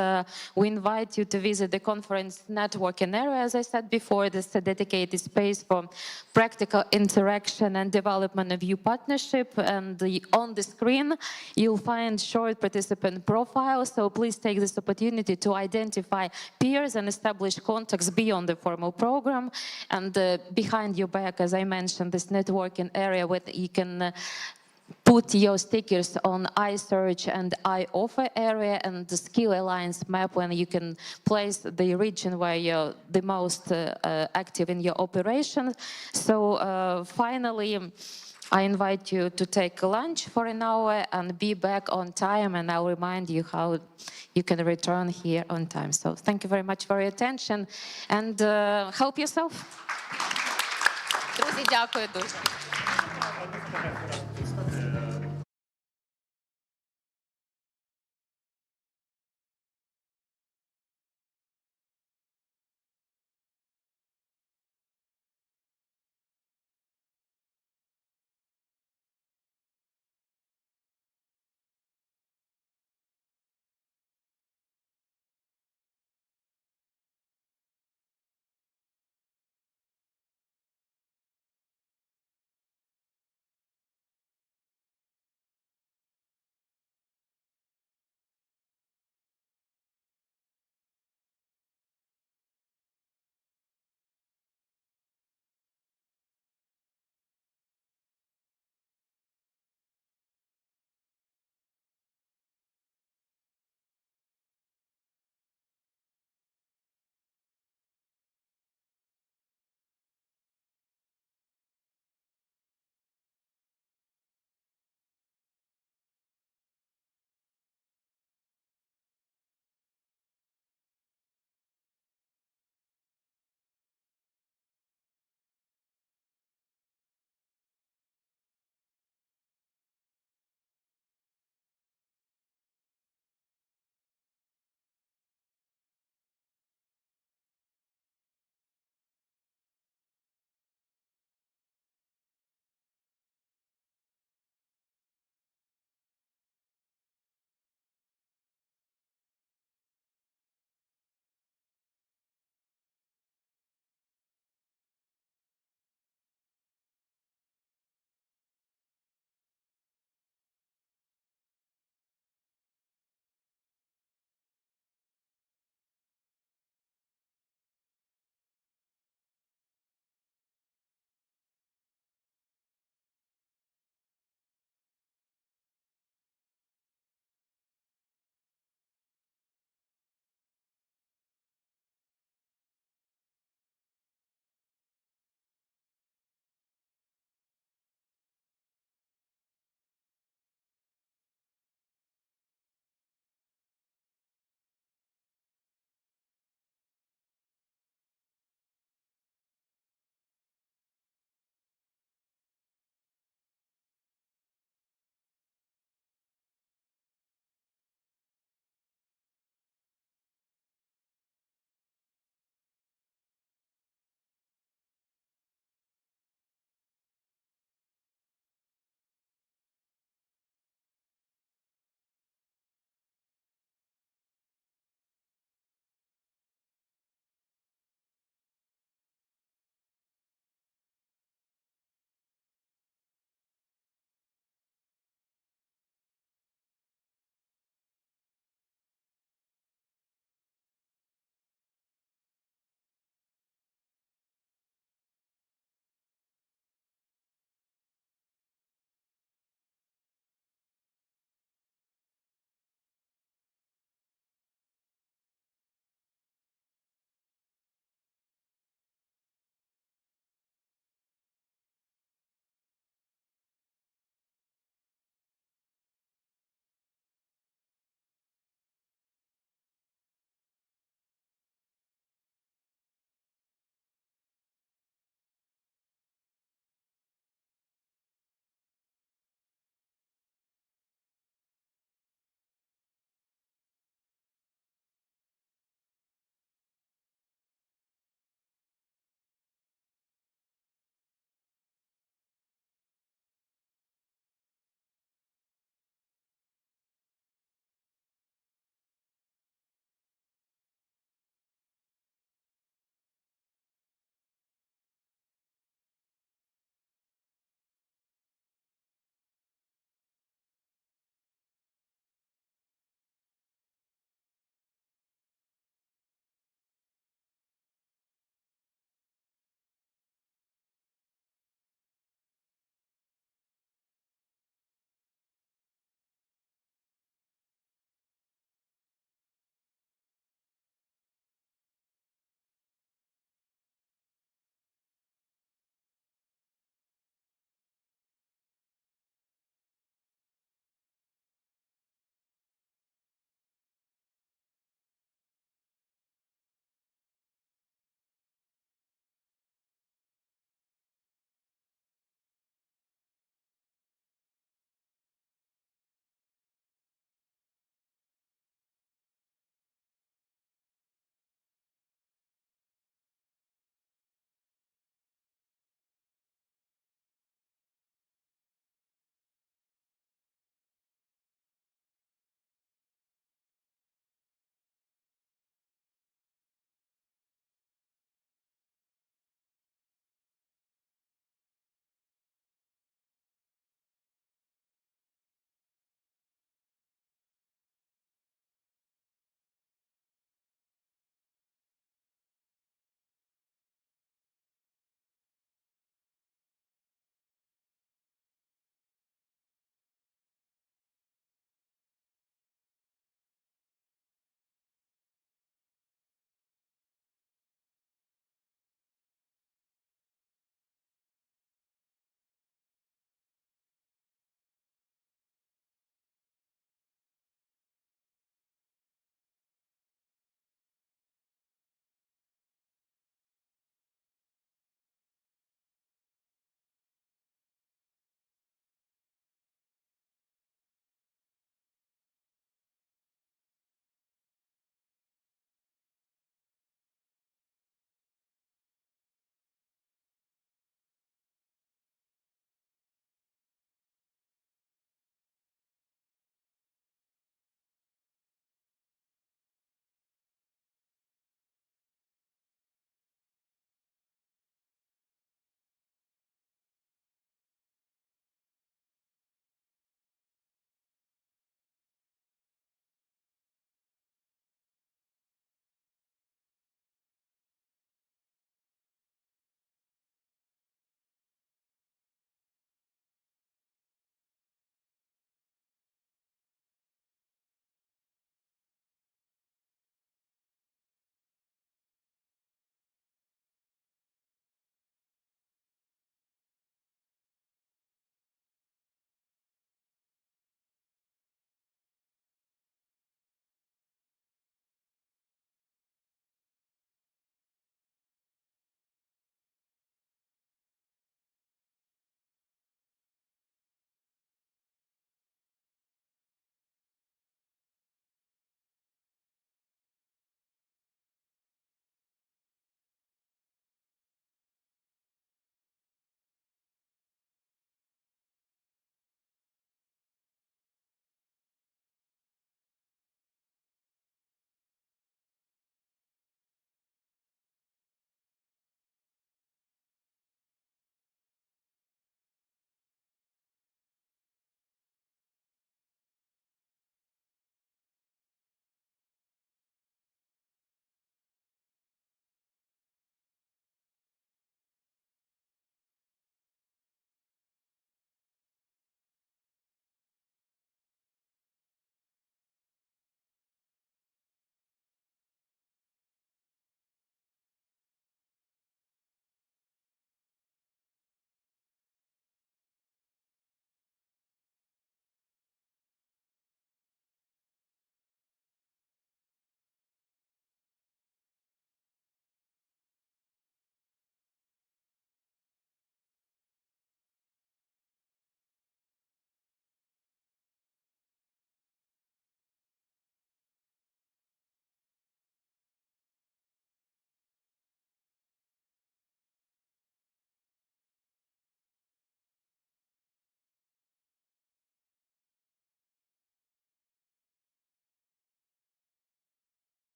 we invite you to visit the conference networking area. As I said before, this is a dedicated space for practical interaction and development of new partnership, and on the screen you'll find short participant profiles, so please take this opportunity to identify peers and establish contacts beyond the formal program. And behind your back, as I mentioned, this networking area where you can put your stickers on iSearch and iOffer area, and the Skill Alliance map, when you can place the region where you're the most active in your operations. So finally, I invite you to take lunch for an hour and be back on time, and I'll remind you how you can return here on time. So thank you very much for your attention, and help yourself. Друзі, дякую дуже.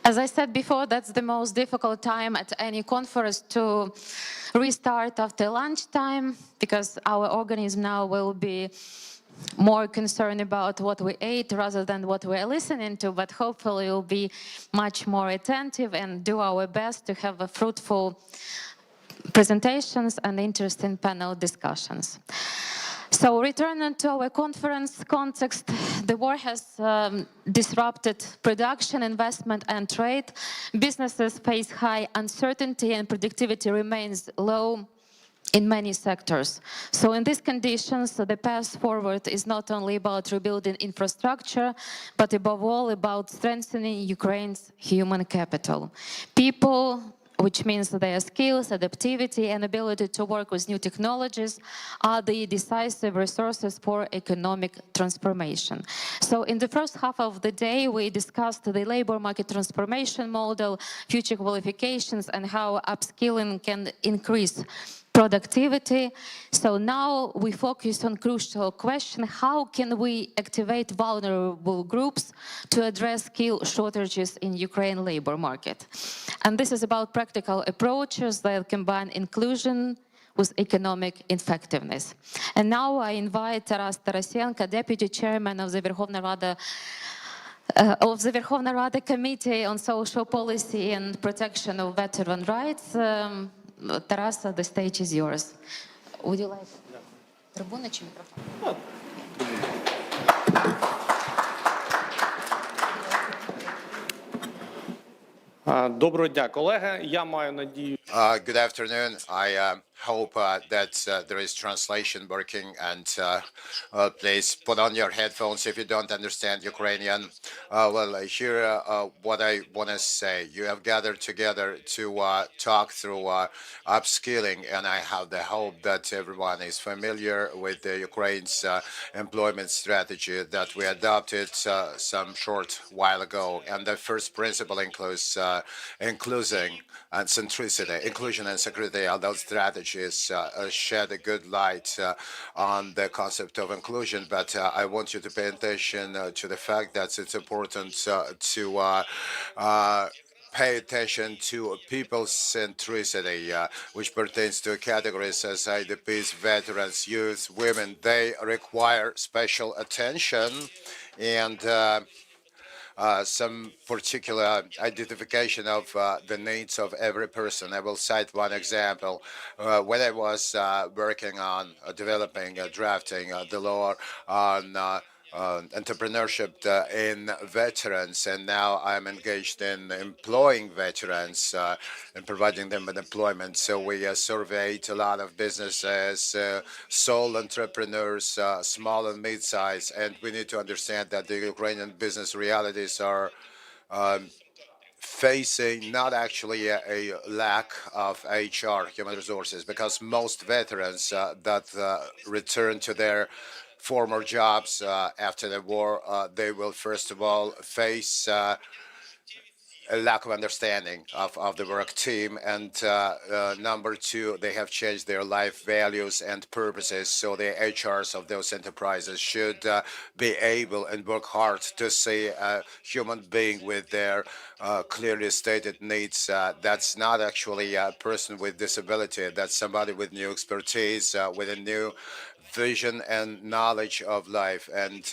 As I said before, that's the most difficult time at any conference to restart after lunchtime, because our organism now will be more concerned about what we ate rather than what we're listening to, but hopefully we'll be much more attentive and do our best to have a fruitful presentations and interesting panel discussions. So returning to our conference context, the war has disrupted production, investment and trade. Businesses face high uncertainty and productivity remains low in many sectors. So in these conditions, the path forward is not only about rebuilding infrastructure, but above all about strengthening Ukraine's human capital. People, which means their skills, adaptivity, and ability to work with new technologies are the decisive resources for economic transformation. So in the first half of the day, we discussed the labor market transformation model, future qualifications, and how upskilling can increase productivity. So now we focus on crucial question: how can we activate vulnerable groups to address skill shortages in Ukraine labor market? And this is about practical approaches that combine inclusion with economic effectiveness. And now I invite Taras Tarasenko, Deputy Chairman of the Verkhovna Rada Committee on Social Policy and Protection of Veteran Rights. Taras, the stage is yours. Would you like трибуна чи мікрофон? Доброго дня, колеги. Я маю надію. Good afternoon. I hope that there is translation working, and please put on your headphones if you don't understand Ukrainian. Well, here what I want to say. You have gathered together to talk through upskilling, and I have the hope that everyone is familiar with the Ukraine's employment strategy that we adopted some short while ago. And the first principle includes inclusion and centricity. Inclusion and security are those strategies shed a good light on the concept of inclusion, but I want you to pay attention to the fact that it's important to pay attention to people's centricity, which pertains to categories as IDPs, veterans, youth, women. They require special attention and some particular identification of the needs of every person. I will cite one example. When I was working on developing, drafting the law on entrepreneurship in veterans, and now I'm engaged in employing veterans and providing them with employment. So we surveyed a lot of businesses, sole entrepreneurs, small and mid-size, and we need to understand that the Ukrainian business realities are facing not actually a lack of HR, human resources, because most veterans that return to their former jobs after the war, they will first of all face a lack of understanding of the work team, and number two, they have changed their life values and purposes. So the HRs of those enterprises should be able and work hard to see a human being with their clearly stated needs. That's not actually a person with disability. That's somebody with new expertise, with a new vision and knowledge of life, and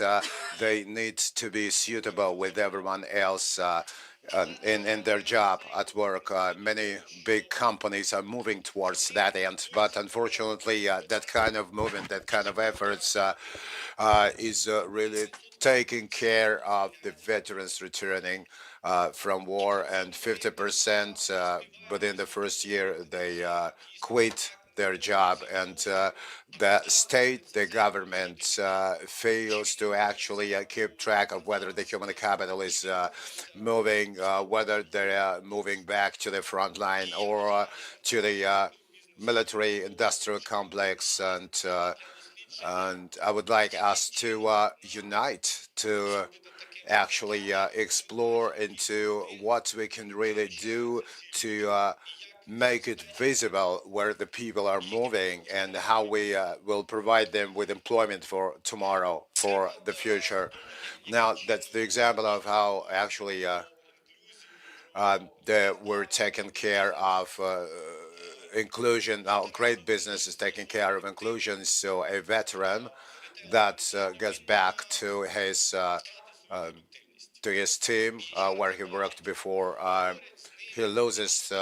they need to be suitable with everyone else in their job at work. Many big companies are moving towards that end, but unfortunately that kind of movement, that kind of efforts is really taking care of the veterans returning from war, and 50% within the first year they quit their job, and the state, the government fails to actually keep track of whether the human capital is moving, whether they're moving back to the front line or to the military industrial complex, and I would like us to unite to actually explore into what we can really do to make it visible where the people are moving and how we will provide them with employment for tomorrow, for the future. Now, that's the example of how actually They were taking care of inclusion. Now, great business is taking care of inclusion. So a veteran that gets back to his team where he worked before, he loses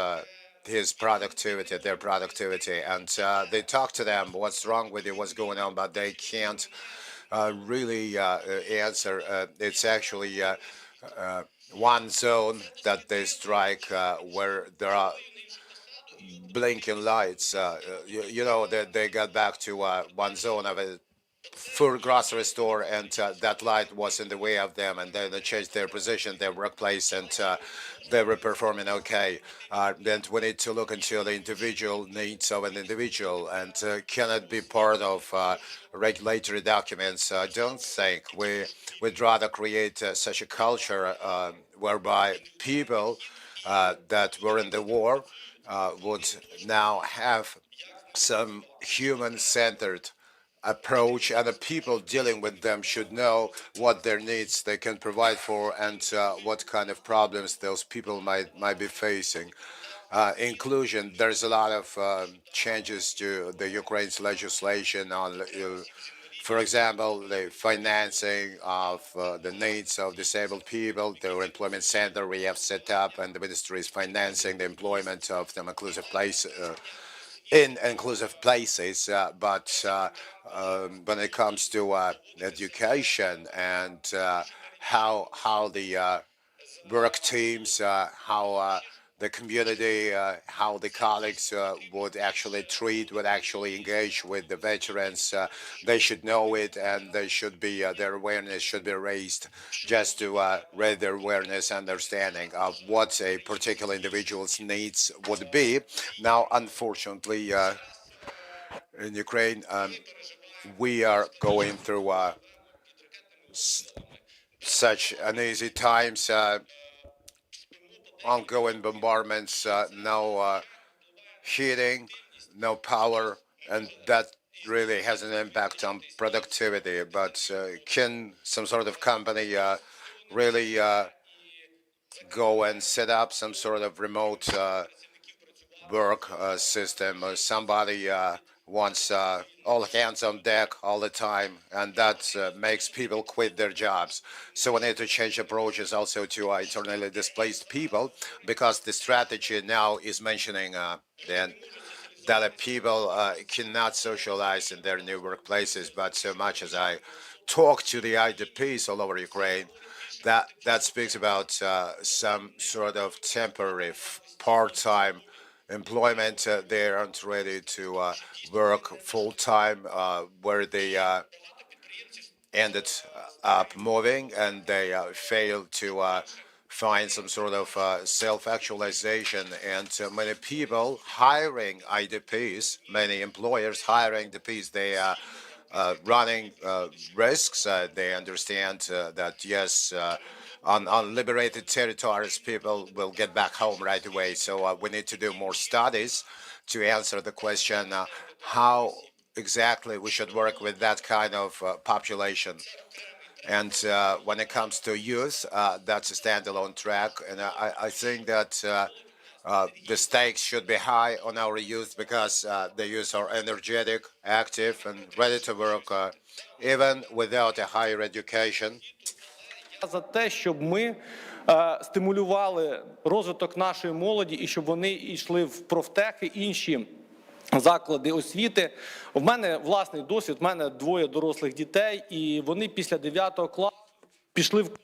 his productivity, their productivity, and they talk to them, what's wrong with you, what's going on, but they can't really answer. It's actually one zone that they strike where there are blinking lights. You know, they got back to one zone of a full grocery store, and that light was in the way of them, and then they changed their position, their workplace, and they were performing okay. Then we need to look into the individual needs of an individual, and can it be part of regulatory documents? I don't think. We'd rather create such a culture whereby people that were in the war would now have some human-centered approach, and the people dealing with them should know what their needs they can provide for, and what kind of problems those people might be facing. Inclusion, there's a lot of changes to the Ukraine's legislation on, for example, the financing of the needs of disabled people. The employment center we have set up, and the ministry is financing the employment of them in inclusive places, but when it comes to education and how the work teams, how the community, how the colleagues would actually would actually engage with the veterans, they should know it, and they should be their awareness should be raised, just to raise their awareness, understanding of what a particular individual's needs would be. Now, unfortunately, in Ukraine, we are going through such uneasy times, ongoing bombardments, no heating, no power, and that really has an impact on productivity. But can some sort of company really go and set up some sort of remote work system? Somebody wants all hands on deck all the time, and that makes people quit their jobs. So we need to change approaches also to internally displaced people, because the strategy now is mentioning that people cannot socialize in their new workplaces. But so much as I talk to the IDPs all over Ukraine, that speaks about some sort of temporary part-time employment. They aren't ready to work full-time, where they ended up moving, and they failed to find some sort of self-actualization. And many people hiring IDPs, many employers hiring IDPs, they are running risks. They understand that, yes, on liberated territories, people will get back home right away. So we need to do more studies to answer the question how exactly we should work with that kind of population. And when it comes to youth, that's a standalone track. And I think that the stakes should be high on our youth, because the youth are energetic, active, and ready to work even without a higher education. За те, щоб ми стимулювали розвиток нашої молоді і щоб вони йшли в профтехи, інші заклади освіти. У мене власний досвід, у мене двоє дорослих дітей, і вони після 9 класу пішли в...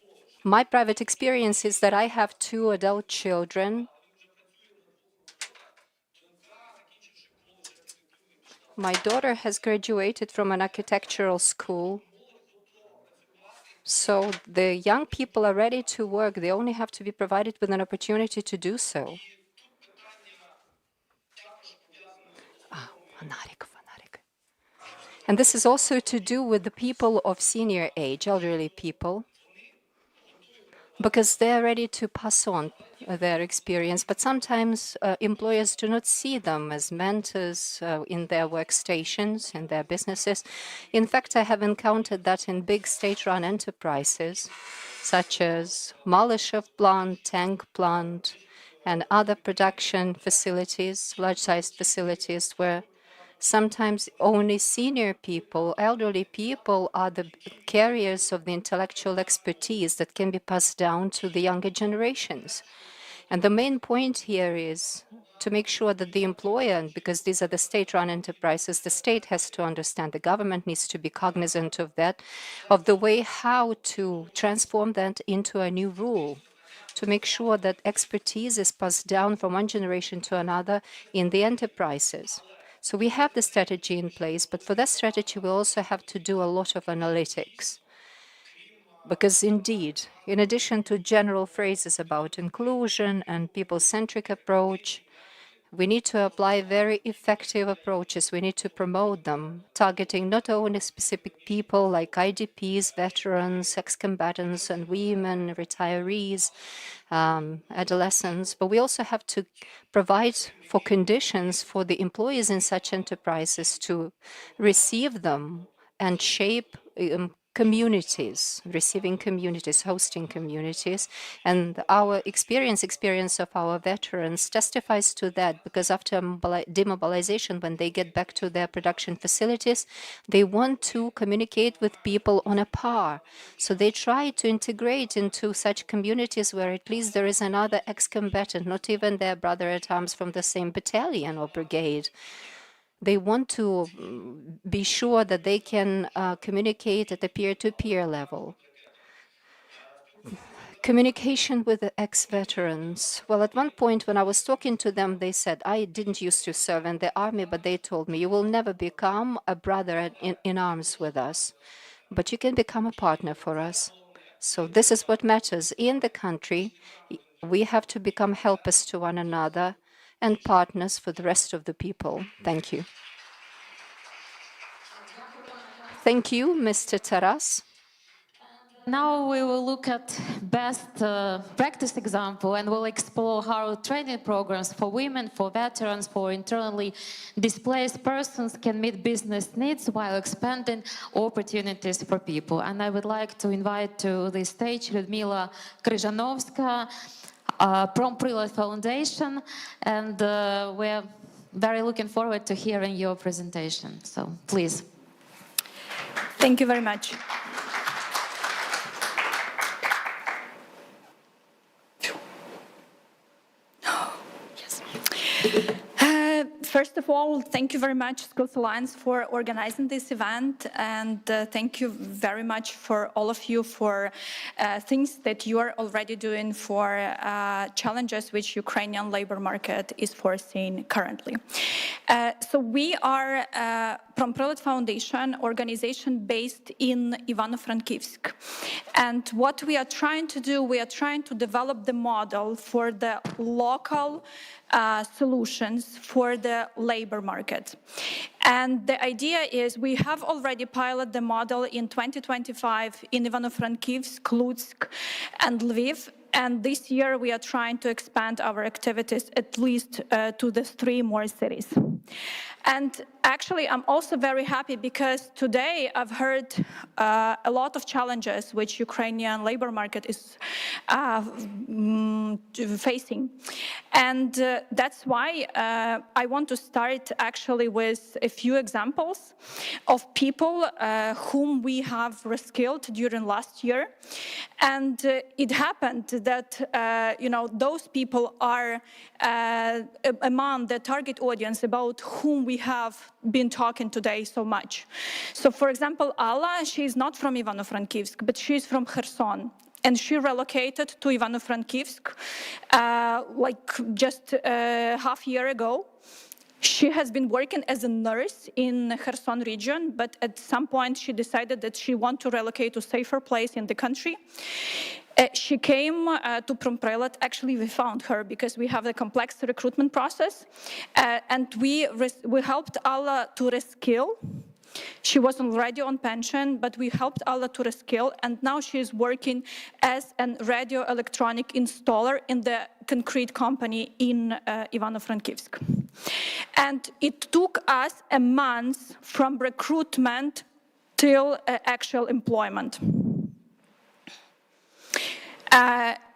My private experience is that I have two adult children. My daughter has graduated from an architectural school. So the young people are ready to work. They only have to be provided with an opportunity to do so. And this is also to do with the people of senior age, elderly people, because they're ready to pass on their experience. But sometimes employers do not see them as mentors in their workstations, in their businesses. In fact, I have encountered that in big state-run enterprises. such as Malyshev plant, tank plant, and other production facilities, large-sized facilities, where sometimes only senior people, elderly people are the carriers of the intellectual expertise that can be passed down to the younger generations. And the main point here is to make sure that the employer, because these are the state-run enterprises, the state has to understand, the government needs to be cognizant of that, of the way how to transform that into a new rule, to make sure that expertise is passed down from one generation to another in the enterprises. So we have the strategy in place, but for that strategy, we also have to do a lot of analytics. Because indeed, in addition to general phrases about inclusion and people-centric approach, we need to apply very effective approaches. We need to promote them, targeting not only specific people like IDPs, veterans, ex-combatants, and women, retirees, adolescents, but we also have to provide for conditions for the employees in such enterprises to receive them and shape communities, receiving communities, hosting communities. And our experience of our veterans testifies to that, because after demobilization, when they get back to their production facilities, they want to communicate with people on a par. So they try to integrate into such communities where at least there is another ex-combatant, not even their brother at arms from the same battalion or brigade. They want to be sure that they can communicate at a peer-to-peer level. Communication with the ex-veterans. Well, at one point when I was talking to them, they said, I didn't used to serve in the army, but they told me, you will never become a brother in arms with us, but you can become a partner for us. So this is what matters. In the country, we have to become helpers to one another and partners for the rest of the people. Thank you. Thank you, Mr. Taras. Now we will look at best practice example, and we'll explore how training programs for women, for veterans, for internally displaced persons can meet business needs while expanding opportunities for people. And I would like to invite to the stage Lyudmila Kryzhanovska from Prilot Foundation, and we're very looking forward to hearing your presentation. So please. Thank you very much. First of all, thank you very much, Skills Alliance, for organizing this event, and thank you very much for all of you for things that you are already doing for challenges which Ukrainian labor market is foreseeing currently. So we are from Prilot Foundation, organization based in Ivano-Frankivsk. And what we are trying to do, we are trying to develop the model for the local solutions for the labor market. And the idea is we have already piloted the model in 2025 in Ivano-Frankivsk, Lutsk, and Lviv. And this year we are trying to expand our activities at least to the 3 more cities. And actually, I'm also very happy because today I've heard a lot of challenges which Ukrainian labor market is facing. And that's why I want to start actually with a few examples of people whom we have reskilled during last year. And it happened that, those people are among the target audience about whom we have been talking today so much. So, for example, Alla, she's not from Ivano-Frankivsk, but she's from Kherson. And she relocated to Ivano-Frankivsk just half a year ago. She has been working as a nurse in Kherson region, but at some point she decided that she wants to relocate to a safer place in the country. She came to Prilot. Actually, we found her because we have a complex recruitment process, and we helped Alla to reskill. She was already on pension, but we helped Alla to reskill, and now she is working as a radio electronic installer in the concrete company in Ivano-Frankivsk. And it took us a month from recruitment till actual employment.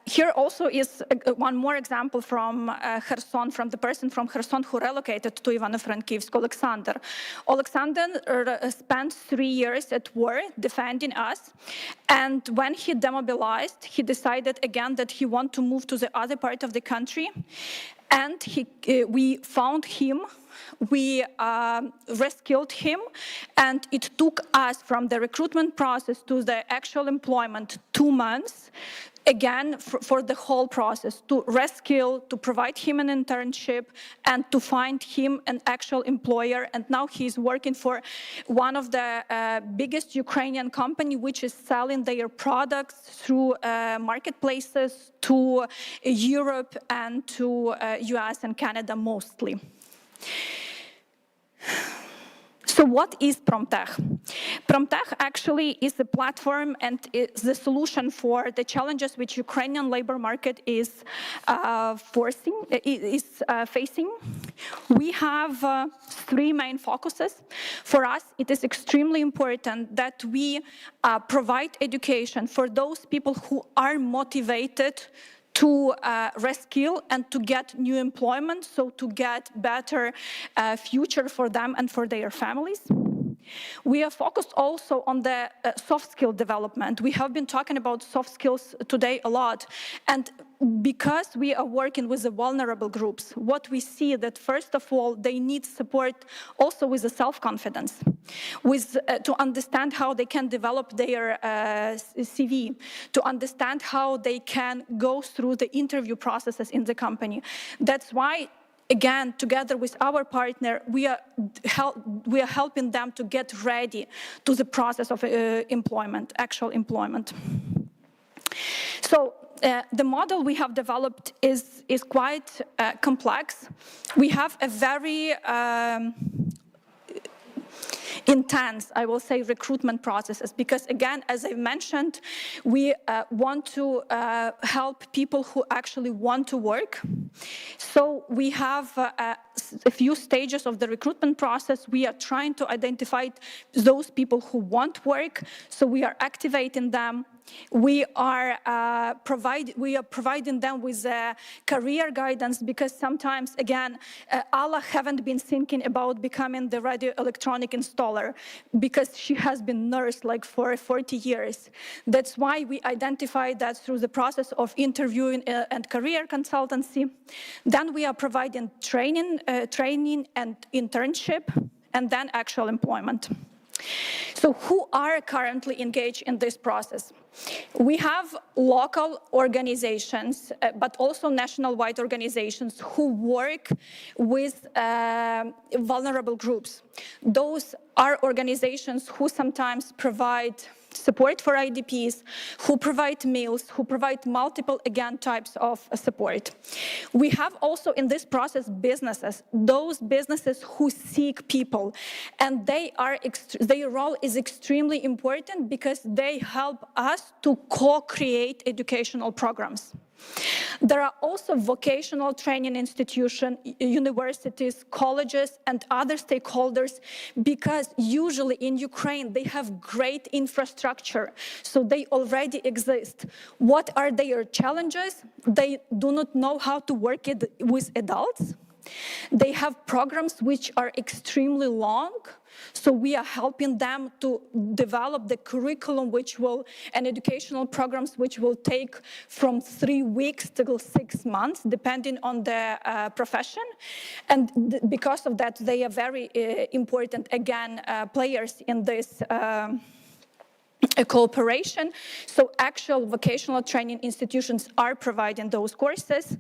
Here also is one more example from Kherson, from the person from Kherson who relocated to Ivano-Frankivsk, Alexander. Alexander spent 3 years at war defending us, and when he demobilized, he decided again that he wanted to move to the other part of the country, and we found him. We reskilled him, and it took us from the recruitment process to the actual employment 2 months, again, for the whole process, to reskill, to provide him an internship, and to find him an actual employer. And now he's working for one of the biggest Ukrainian company, which is selling their products through marketplaces to Europe and to US and Canada mostly. So what is Promtech? Promtech actually is the platform and is the solution for the challenges which Ukrainian labor market is facing. We have 3 main focuses. For us, it is extremely important that we provide education for those people who are motivated to reskill and to get new employment, so to get better future for them and for their families. We are focused also on the soft skill development. We have been talking about soft skills today a lot. And because we are working with the vulnerable groups, what we see that first of all, they need support also with the self-confidence, to understand how they can develop their CV, to understand how they can go through the interview processes in the company. That's why, again, together with our partner, we are helping them to get ready to the process of employment, actual employment. So the model we have developed is quite complex. We have a very intense, I will say, recruitment processes, because again, as I mentioned, we want to help people who actually want to work. So we have a few stages of the recruitment process. We are trying to identify those people who want work, so we are activating them. We are providing them with career guidance, because sometimes, again, Allah haven't been thinking about becoming the radio electronic installer because she has been nurse like for 40 years. That's why we identify that through the process of interviewing and career consultancy. Then we are providing training and internship, and then actual employment. So who are currently engaged in this process? We have local organizations, but also national-wide organizations who work with vulnerable groups. Those are organizations who sometimes provide support for IDPs, who provide meals, who provide multiple, again, types of support. We have also in this process businesses, those businesses who seek people, and their role is extremely important because they help us to co-create educational programs. There are also vocational training institutions, universities, colleges, and other stakeholders, because usually in Ukraine they have great infrastructure, so they already exist. What are their challenges? They do not know how to work with adults. They have programs which are extremely long, so we are helping them to develop the curriculum and educational programs which will take from 3 weeks to 6 months, depending on the profession. And because of that, they are very important, again, players in this cooperation. So actual vocational training institutions are providing those courses.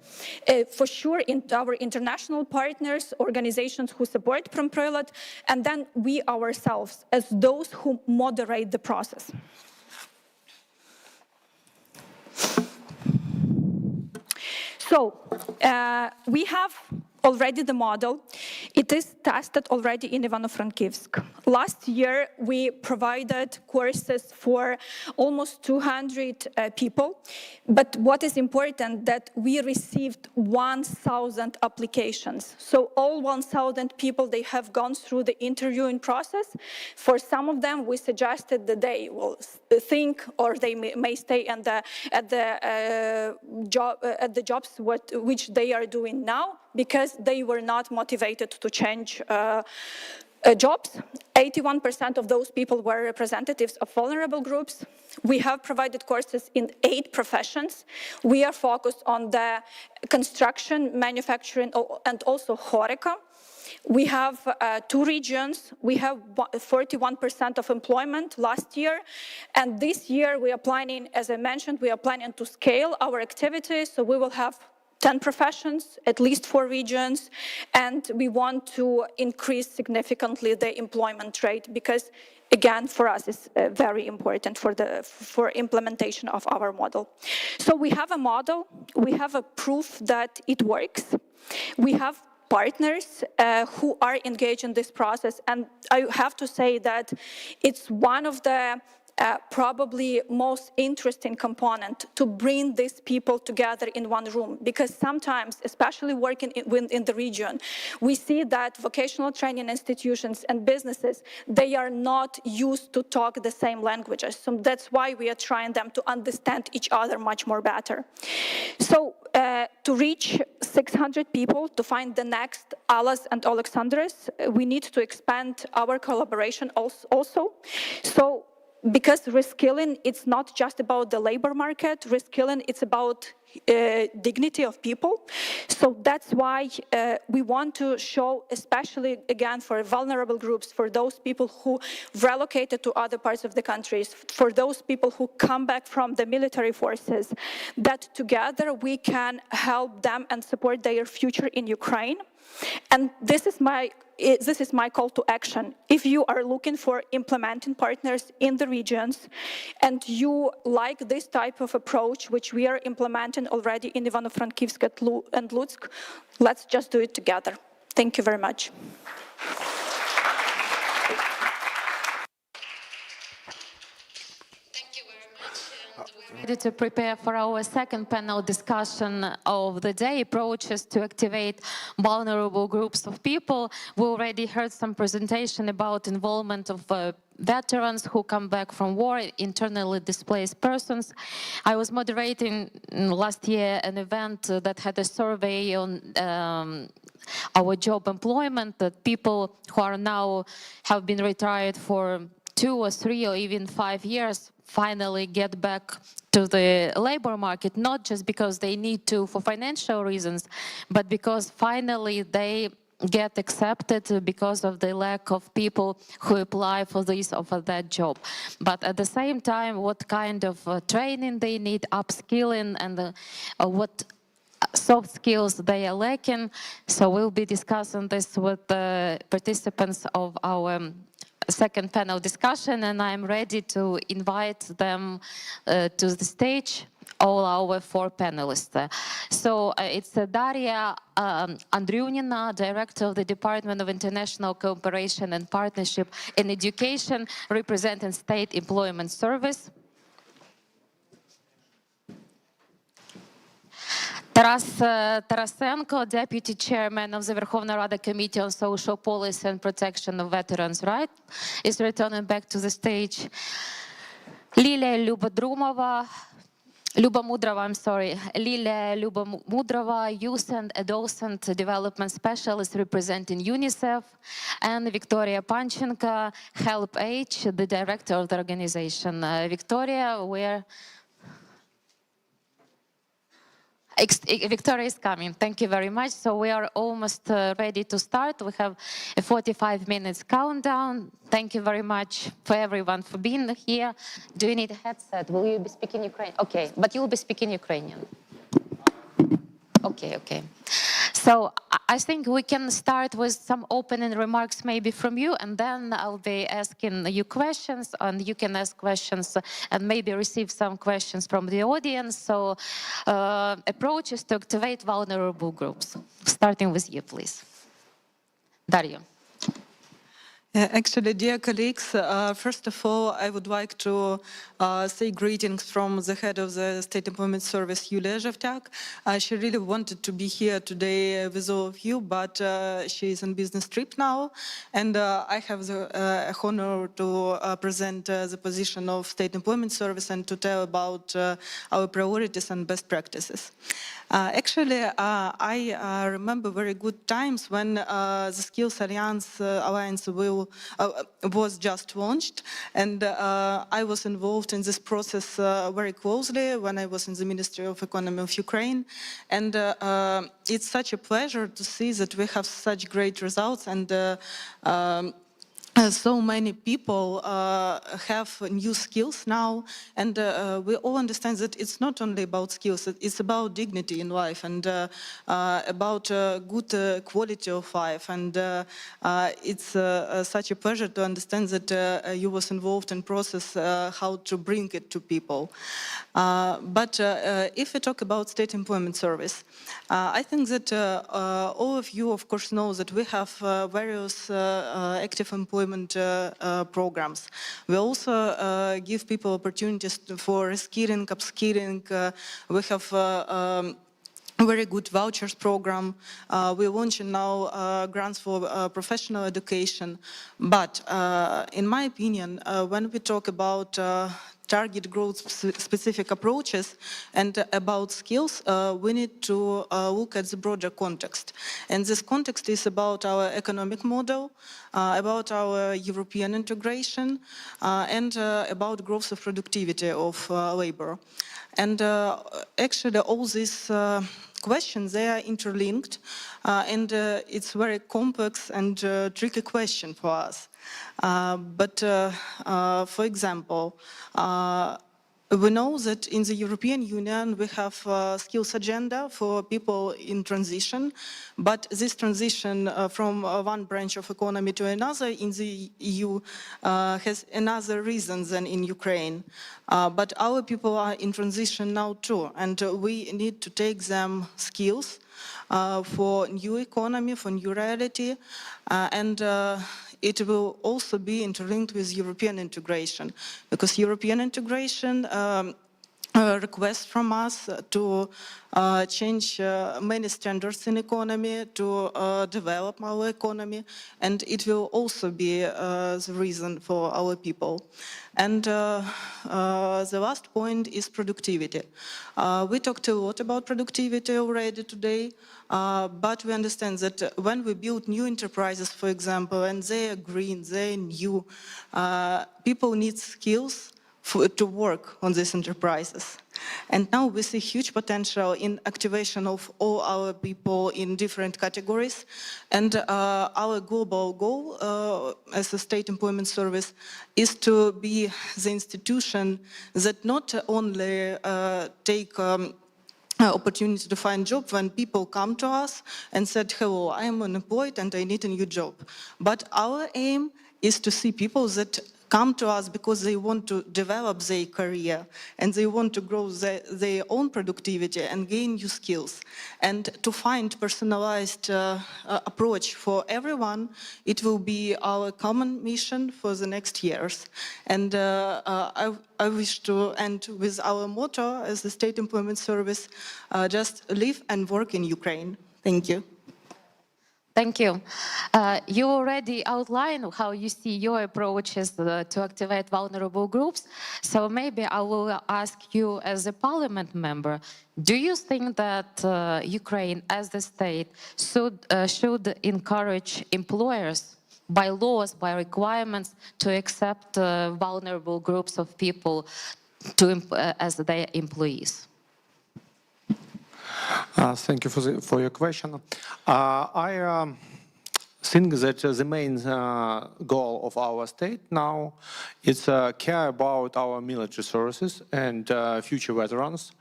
For sure, in our international partners, organizations who support PromPrilot, and then we ourselves as those who moderate the process. So we have already the model. It is tested already in Ivano-Frankivsk. Last year, we provided courses for almost 200 people. But what is important that we received 1,000 applications. So all 1,000 people, they have gone through the interviewing process. For some of them, we suggested that they will think, or they may stay at the jobs which they are doing now, because they were not motivated to change jobs. 81% of those people were representatives of vulnerable groups. We have provided courses in 8 professions. We are focused on the construction, manufacturing, and also HoReCa. We have 2 regions. We have 41% of employment last year. And this year we are planning, as I mentioned, we are planning to scale our activities. So we will have 10 professions, at least 4 regions, and we want to increase significantly the employment rate because, again, for us, it's very important for implementation of our model. So we have a model, we have a proof that it works, we have partners who are engaged in this process, and I have to say that it's one of the probably most interesting component to bring these people together in one room, because sometimes, especially working in the region, we see that vocational training institutions and businesses, they are not used to talk the same languages. So that's why we are trying them to understand each other much more better. So to reach 600 people, to find the next Alas and Alexandras, we need to expand our collaboration also. So because reskilling, it's not just about the labor market. Reskilling, it's about dignity of people. So that's why we want to show, especially again for vulnerable groups, for those people who relocated to other parts of the countries, for those people who come back from the military forces, that together we can help them and support their future in Ukraine. And this is my call to action. If you are looking for implementing partners in the regions and you like this type of approach, which we are implementing already in Ivano-Frankivsk and Lutsk, let's just do it together. Thank you very much. Ready to prepare for our second panel discussion of the day, approaches to activate vulnerable groups of people. We already heard some presentation about involvement of veterans who come back from war, internally displaced persons. I was moderating last year an event that had a survey on our job employment, that people who are now have been retired for 2 or 3 or even 5 years finally get back to the labor market, not just because they need to for financial reasons, but because finally they get accepted because of the lack of people who apply for this or for that job. But at the same time, what kind of training they need, upskilling, and what soft skills they are lacking. So we'll be discussing this with the participants of our second panel discussion, and I'm ready to invite them to the stage, all our 4 panelists. So it's Daria Andriunina, Director of the Department of International Cooperation and Partnership in Education, representing State Employment Service. Taras Tarasenko, Deputy Chairman of the Verkhovna Rada Committee on Social Policy and Protection of Veterans' Rights, is returning back to the stage. Lilia Lyubomudrova, Youth and Adolescent Development Specialist representing UNICEF, and Victoria Panchenko, Help Age, the Director of the organization. Victoria, Victoria is coming. Thank you very much. So we are almost ready to start. We have a 45 minutes countdown. Thank you very much for everyone for being here. Do you need a headset? Will you be speaking Ukrainian? Okay, but you will be speaking Ukrainian. Okay. So I think we can start with some opening remarks maybe from you, and then I'll be asking you questions, and you can ask questions and maybe receive some questions from the audience. So approaches to activate vulnerable groups. Starting with you, please. Dario. Actually, dear colleagues, first of all, I would like to say greetings from the head of the State Employment Service, Yulia Zhavtyak. She really wanted to be here today with all of you, but she is on business trip now, and I have the honor to present the position of State Employment Service and to tell about our priorities and best practices. Actually, I remember very good times when the Skills Alliance was just launched, and I was involved in this process very closely when I was in the Ministry of Economy of Ukraine, and it's such a pleasure to see that we have such great results, and so many people have new skills now, and we all understand that it's not only about skills, it's about dignity in life and about good quality of life. And it's such a pleasure to understand that you was involved in process how to bring it to people. But if we talk about State Employment Service, I think that all of you, of course, know that we have various active employment programs. We also give people opportunities for reskilling, upskilling. We have very good vouchers program. We're launching now grants for professional education. But in my opinion, when we talk about target growth-specific approaches and about skills, we need to look at the broader context. And this context is about our economic model, about our European integration, and about growth of productivity of labor. And actually, all these questions, they are interlinked, and it's very complex and tricky question for us. But for example, we know that in the European Union we have a skills agenda for people in transition, but this transition from one branch of economy to another in the EU has another reason than in Ukraine. But our people are in transition now too, and we need to take them skills for new economy, for new reality, and it will also be interlinked with European integration, because European integration requests from us to change many standards in economy, to develop our economy, and it will also be the reason for our people. And the last point is productivity. We talked a lot about productivity already today, but we understand that when we build new enterprises, for example, and they are green, they are new, people need skills to work on these enterprises. And now we see huge potential in activation of all our people in different categories. And our global goal as a State Employment Service is to be the institution that not only take opportunity to find job when people come to us and said, hello, I am unemployed and I need a new job. But our aim is to see people that come to us because they want to develop their career and they want to grow their own productivity and gain new skills. And to find personalized approach for everyone, it will be our common mission for the next years. And I wish to end with our motto as the State Employment Service, just live and work in Ukraine. Thank you. Thank you. You already outlined how you see your approaches to activate vulnerable groups. So maybe I will ask you as a parliament member, do you think that Ukraine as the state should encourage employers by laws, by requirements to accept vulnerable groups of people as their employees? Thank you for your question. I think that the main goal of our state now is care about our military services and future veterans.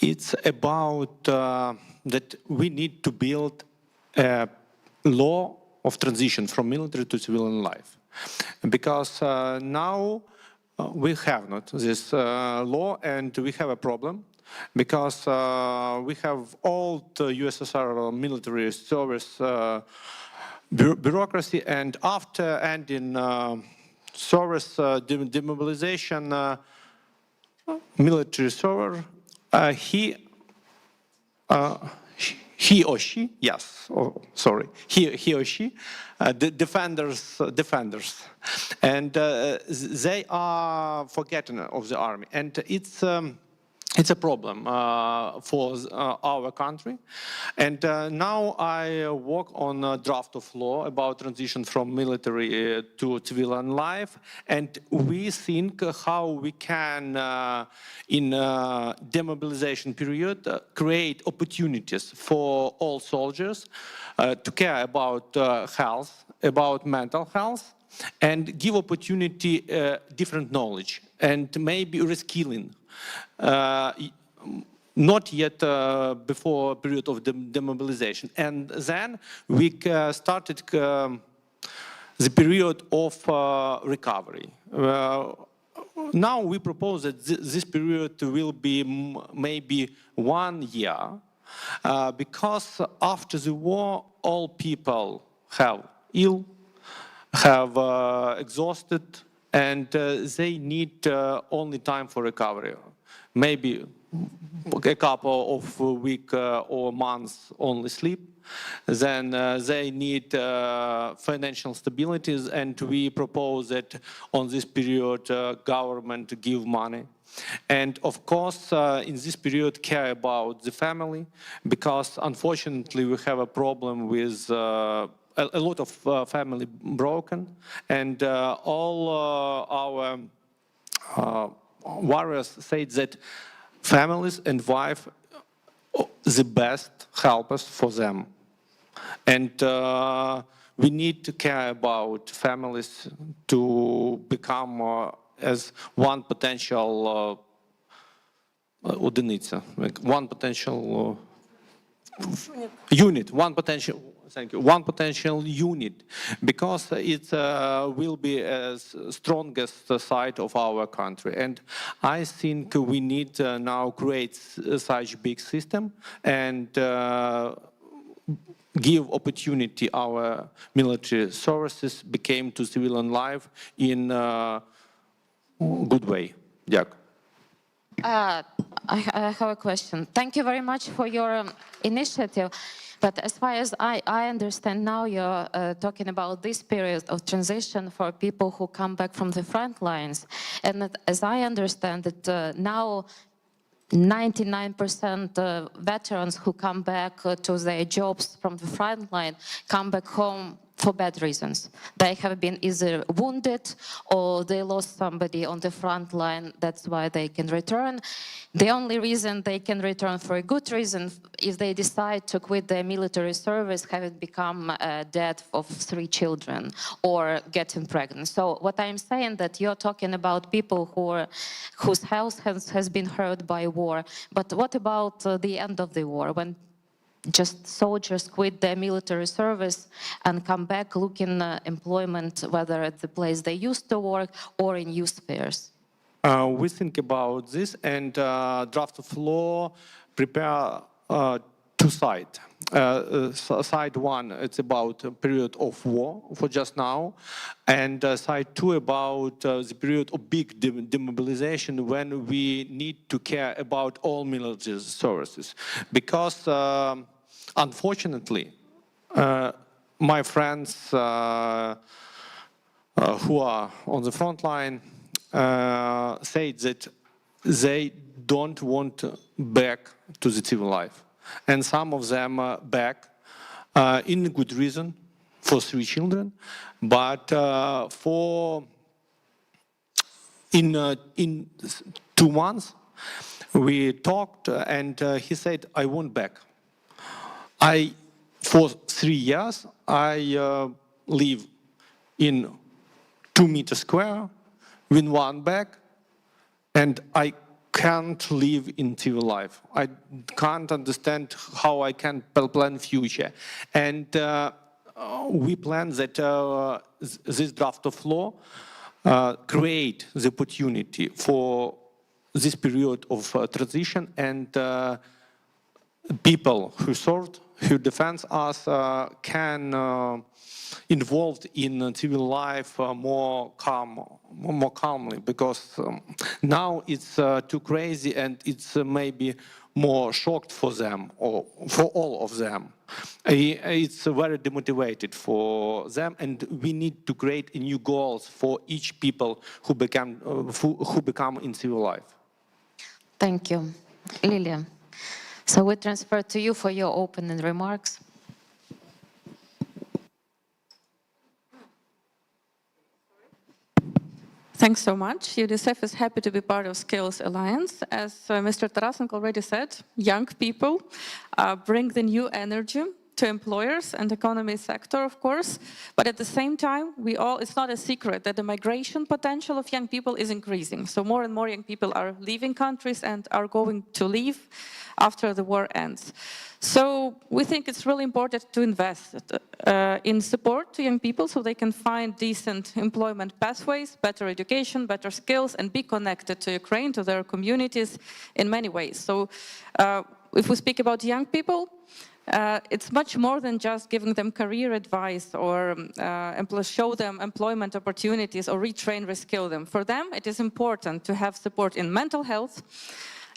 It's about that we need to build a law of transition from military to civilian life. Because now we have not this law, and we have a problem, because we have old USSR military service bureaucracy, and after ending service demobilization, military server, he or she, yes, he or she, defenders, and they are forgotten of the army, and it's a problem for our country. And now I work on a draft of law about transition from military to civilian life, and we think how we can, in demobilization period, create opportunities for all soldiers to care about health, about mental health, and give opportunity different knowledge, and maybe reskilling. Not yet before period of demobilization. And then we started the period of recovery. Now we propose that this period will be maybe 1 year, because after the war, all people have ill, have exhausted, and they need only time for recovery. Maybe a couple of weeks or months only sleep. Then they need financial stabilities, and we propose that on this period government give money. And of course, in this period, care about the family, because unfortunately we have a problem with a lot of family broken, and all our warriors say that families and wife the best helpers for them, and we need to care about families to become as one potential одиниця, one potential unit, one potential. Thank you. One potential unit, because it will be the strongest side of our country. And I think we need now create such big system and give opportunity our military services became to civilian life in a good way. Дякую. I have a question. Thank you very much for your initiative. But as far as I understand now, you're talking about this period of transition for people who come back from the front lines. And that, as I understand it, now 99% veterans who come back to their jobs from the front line come back home for bad reasons. They have been either wounded or they lost somebody on the front line. That's why they can return. The only reason they can return for a good reason if they decide to quit their military service, having become dead of 3 children or getting pregnant. So what I'm saying that you're talking about people whose health has been hurt by war. But what about the end of the war, when just soldiers quit their military service and come back looking employment, whether at the place they used to work or in youth fairs? We think about this, and draft of law prepare 2 sides. Side 1, it's about a period of war for just now, and side 2 about the period of big demobilization when we need to care about all military services. Because unfortunately, my friends who are on the front line say that they don't want back to the civil life. And some of them back in a good reason for 3 children, but in 2 months we talked, and he said, I want back. For 3 years, I live in 2 meters square with 1 bag, and I can't live in civil life. I can't understand how I can plan future. And we plan that this draft of law create the opportunity for this period of transition, and people who served, who defend us, can involved in civil life more calmly, because now it's too crazy, and it's maybe more shocked for them, or for all of them. It's very demotivated for them, and we need to create new goals for each people who become in civil life. Thank you. Lilia. So we transfer to you for your opening remarks. Thanks so much. UNICEF is happy to be part of Skills Alliance. As Mr. Tarasenko already said, young people bring the new energy to employers and economy sector, of course. But at the same time, it's not a secret that the migration potential of young people is increasing. So more and more young people are leaving countries and are going to leave after the war ends. So we think it's really important to invest in support to young people so they can find decent employment pathways, better education, better skills, and be connected to Ukraine, to their communities in many ways. So if we speak about young people, it's much more than just giving them career advice or show them employment opportunities or retrain, reskill them. For them, it is important to have support in mental health,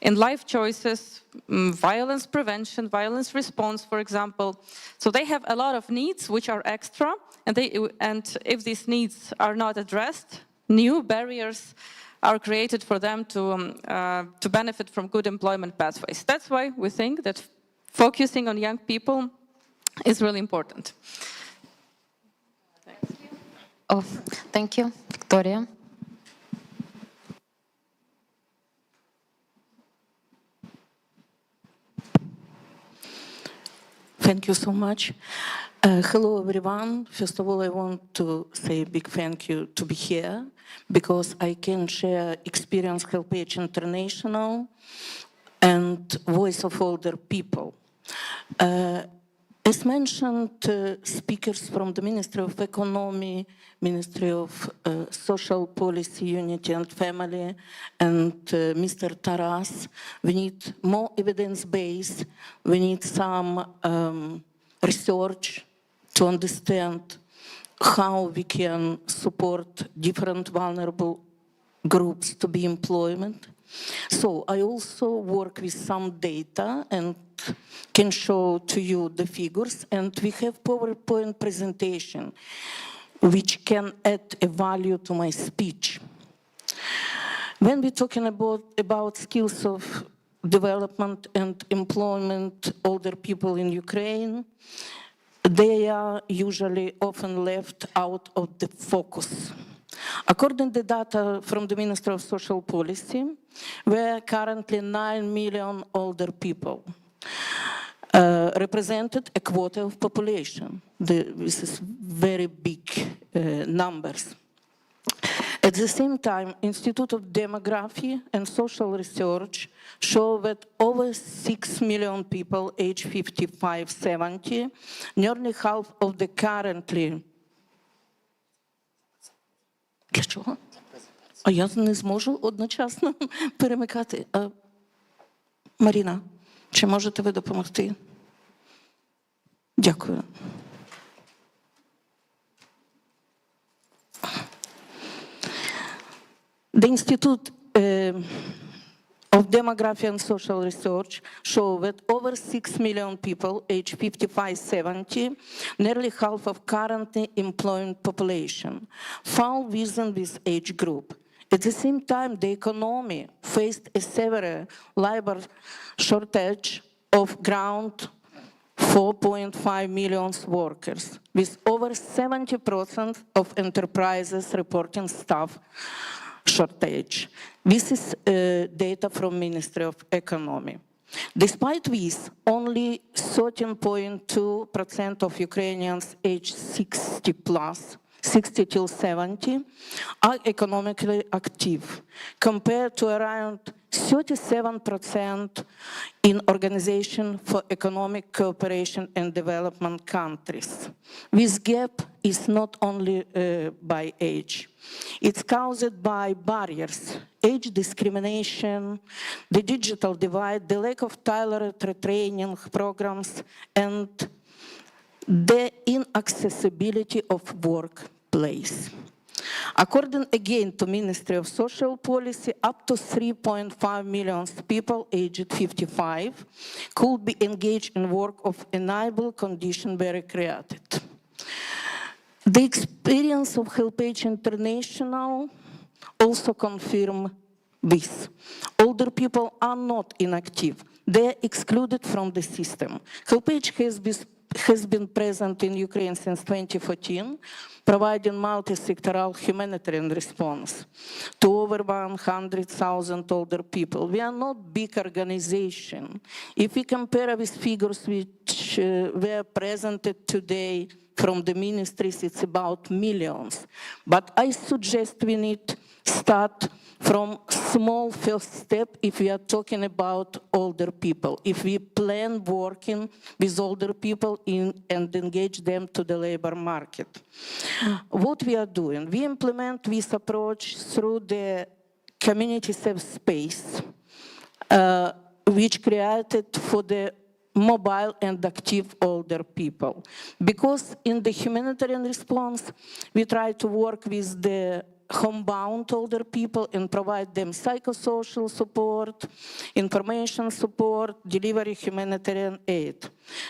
in life choices, violence prevention, violence response, for example. So they have a lot of needs which are extra, and if these needs are not addressed, new barriers are created for them to benefit from good employment pathways. That's why we think that focusing on young people is really important. Thank you. Oh, thank you. Victoria. Thank you so much. Hello, everyone. First of all, I want to say a big thank you to be here, because I can share experience HelpAge International and Voice of Older People. As mentioned, speakers from the Ministry of Economy, Ministry of Social Policy, Unity and Family, and Mr. Taras, we need more evidence base, we need some research to understand how we can support different vulnerable groups to be employment. So I also work with some data and can show to you the figures, and we have PowerPoint presentation which can add a value to my speech. When we're talking about skills of development and employment older people in Ukraine, they are usually often left out of the focus. According to data from the Ministry of Social Policy, there are currently 9 million older people, represented a quarter of population. This is very big numbers. At the same time, Institute of Demography and Social Research show that over 6 million people aged 55-70, nearly half of the currently. Для чого? А я не зможу одночасно перемикати. Маріна, чи можете ви допомогти? Дякую. The Institute of Demography and Social Research show that over 6 million people aged 55-70, nearly half of currently employed population, fall within this age group. At the same time, the economy faced a severe labor shortage of ground 4.5 million workers, with over 70% of enterprises reporting staff shortage. This is data from Ministry of Economy. Despite this, only 13.2% of Ukrainians aged 60 plus 60 till 70, are economically active, compared to around 37% in Organization for Economic Cooperation and Development countries. This gap is not only by age. It's caused by barriers, age discrimination, the digital divide, the lack of tailored retraining programs, and the inaccessibility of workplace. According again to Ministry of Social Policy, up to 3.5 million people aged 55 could be engaged in work of enable condition were created. The experience of HelpAge International also confirm this. Older people are not inactive. They are excluded from the system. HelpAge has been present in Ukraine since 2014, providing multi-sectoral humanitarian response to over 100,000 older people. We are not big organization. If we compare with figures which were presented today from the ministries, it's about millions. But I suggest we need to start from small first step if we are talking about older people. If we plan working with older people and engage them to the labor market. What we are doing, we implement this approach through the community safe space, which created for the mobile and active older people. Because in the humanitarian response, we try to work with the homebound older people and provide them psychosocial support, information support, delivery humanitarian aid.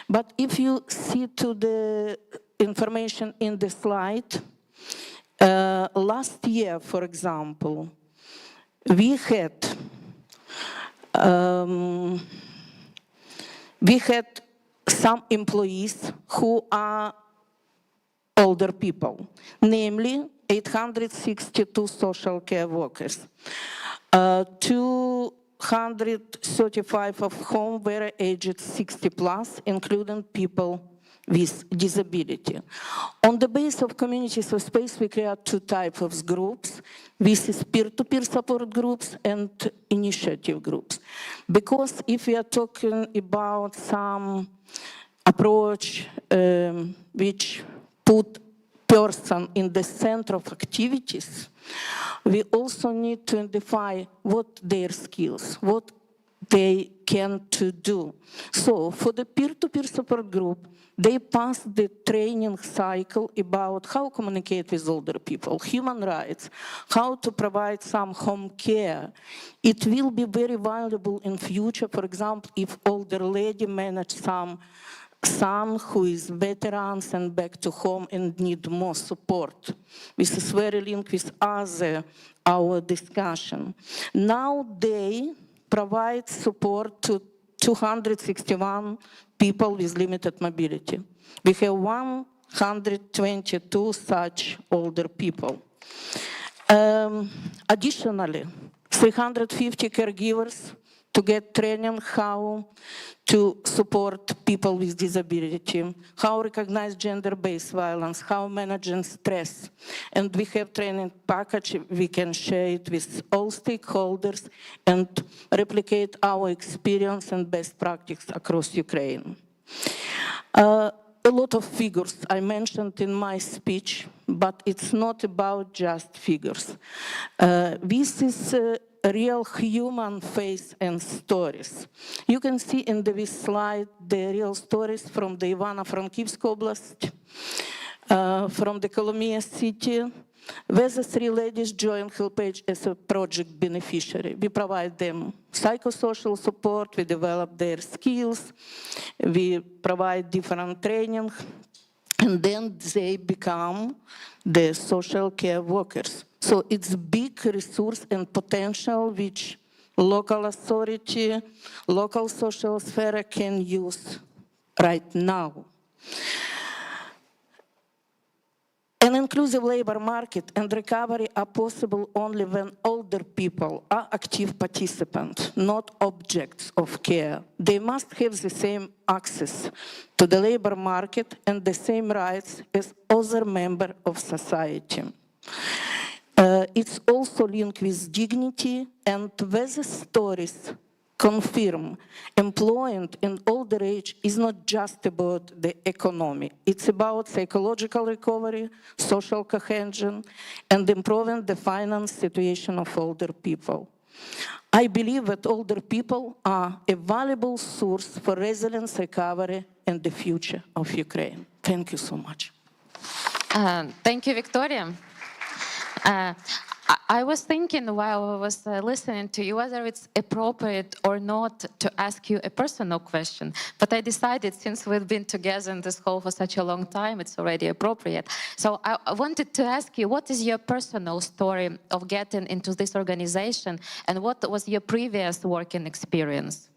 But if you see to the information in the slide, last year, for example, we had some employees who are older people, namely 862 social care workers, 235 of whom were aged 60 plus, including people with disability. On the basis of communities of space, we create two types of groups. This is peer-to-peer support groups and initiative groups. Because if we are talking about some approach which put person in the center of activities, we also need to identify what their skills, what they can to do. So for the peer-to-peer support group, they pass the training cycle about how to communicate with older people, human rights, how to provide some home care. It will be very valuable in future, for example, if older lady manage some son who is veterans and back to home and need more support. This is very linked with our discussion. Now they provide support to 261 people with limited mobility. We have 122 such older people. Additionally, 350 caregivers to get training how to support people with disability, how recognize gender-based violence, how managing stress. And we have training package, we can share it with all stakeholders and replicate our experience and best practice across Ukraine. A lot of figures I mentioned in my speech, but it's not about just figures. This is a real human face and stories. You can see in this slide the real stories from the Ivano-Frankivsk Oblast, from the Kolomia city, where the three ladies joined HelpAge as a project beneficiary. We provide them psychosocial support, we develop their skills, we provide different training, and then they become the social care workers. So it's big resource and potential which local authority, local social sphere can use right now. An inclusive labor market and recovery are possible only when older people are active participants, not objects of care. They must have the same access to the labor market and the same rights as other members of society. It's also linked with dignity, and whether stories confirm employment in older age is not just about the economy. It's about psychological recovery, social cohesion, and improving the finance situation of older people. I believe that older people are a valuable source for resilience, recovery, and the future of Ukraine. Thank you so much. Thank you, Victoria. I was thinking while I was listening to you whether it's appropriate or not to ask you a personal question, but I decided since we've been together in this hall for such a long time, it's already appropriate. So I wanted to ask you, what is your personal story of getting into this organization, and what was your previous working experience?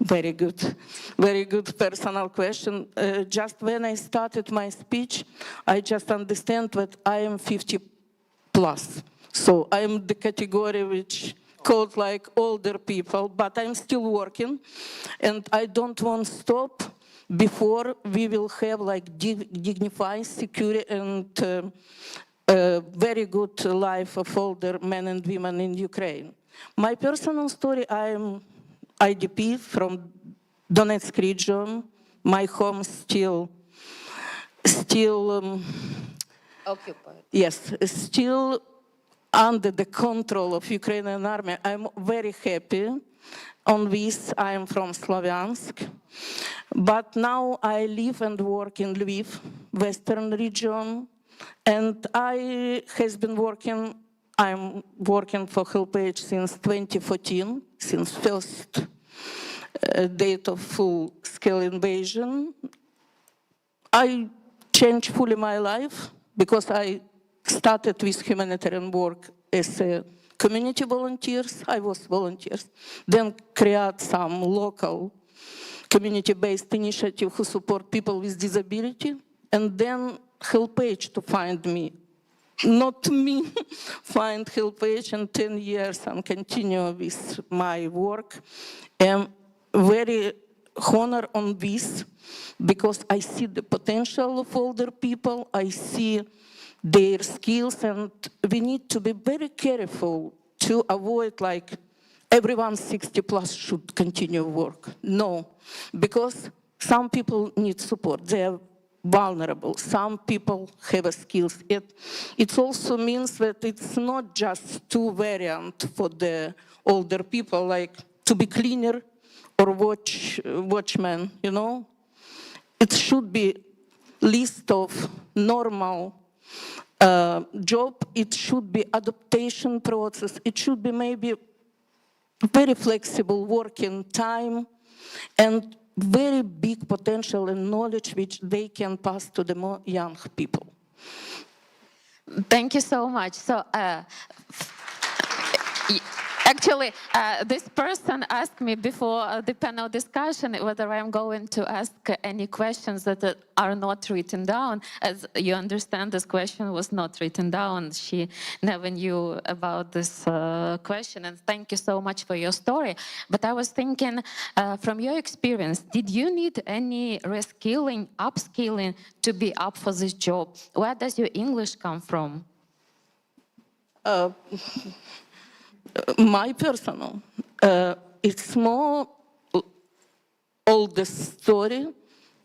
Very good personal question. Just when I started my speech, I just understand that I am 50 plus. So I'm the category which called like older people, but I'm still working, and I don't want to stop before we will have like dignified, secure, and very good life of older men and women in Ukraine. My personal story, I am IDP from Donetsk region. My home still occupied. Yes, still under the control of Ukrainian army. I'm very happy on this. I am from Slavyansk, but now I live and work in Lviv, Western region, and I'm working for HelpAge since 2014, since first date of full-scale invasion. I changed fully my life because I started with humanitarian work as a community volunteers. I was volunteers. Then create some local community-based initiative who support people with disability, and then HelpAge to find me. Not me, find HelpAge in 10 years and continue with my work. I'm very honored on this because I see the potential of older people, I see their skills, and we need to be very careful to avoid like everyone 60 plus should continue work. No, because some people need support. They are vulnerable. Some people have skills. It also means that it's not just two variants for the older people, like to be cleaner or watchman, you know? It should be list of normal job. It should be adaptation process. It should be maybe very flexible working time and very big potential and knowledge which they can pass to the more young people. Thank you so much. So, actually, this person asked me before the panel discussion whether I'm going to ask any questions that are not written down. As you understand, this question was not written down. She never knew about this question, and thank you so much for your story. But I was thinking, from your experience, did you need any reskilling, upskilling to be up for this job? Where does your English come from? My personal, it's more older story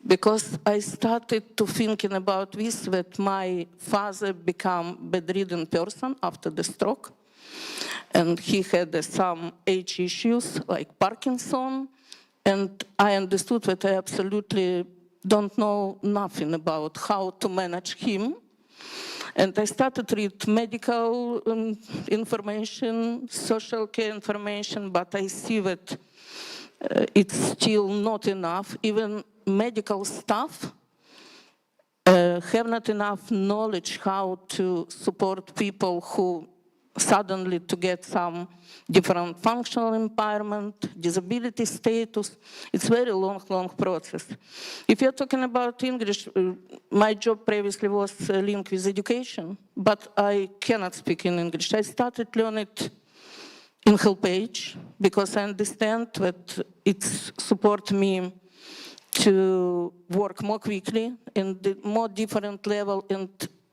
because I started to thinking about this that my father became bedridden person after the stroke, and he had some age issues like Parkinson, and I understood that I absolutely don't know nothing about how to manage him. And I started to read medical information, social care information, but I see that it's still not enough. Even medical staff have not enough knowledge how to support people who suddenly to get some different functional impairment, disability status. It's very long process. If you're talking about English, my job previously was linked with education, but I cannot speak in English. I started learning it in help age because I understand that it supports me to work more quickly and the more different level, and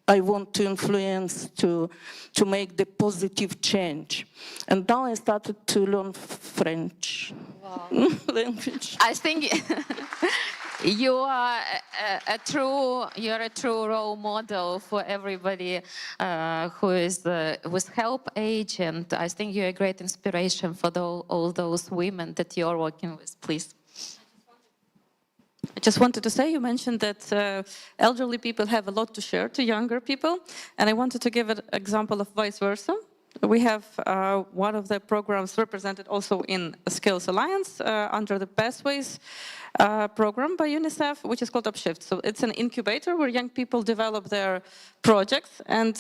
I want to influence to make the positive change. And now I started to learn French language. I think you are a true role model for everybody who is with help age, and I think you're a great inspiration for all those women that you're working with. Please. I just wanted to say, you mentioned that elderly people have a lot to share to younger people, and I wanted to give an example of vice versa. We have one of the programs represented also in Skills Alliance under the Pathways program by UNICEF, which is called Upshift. So it's an incubator where young people develop their projects. And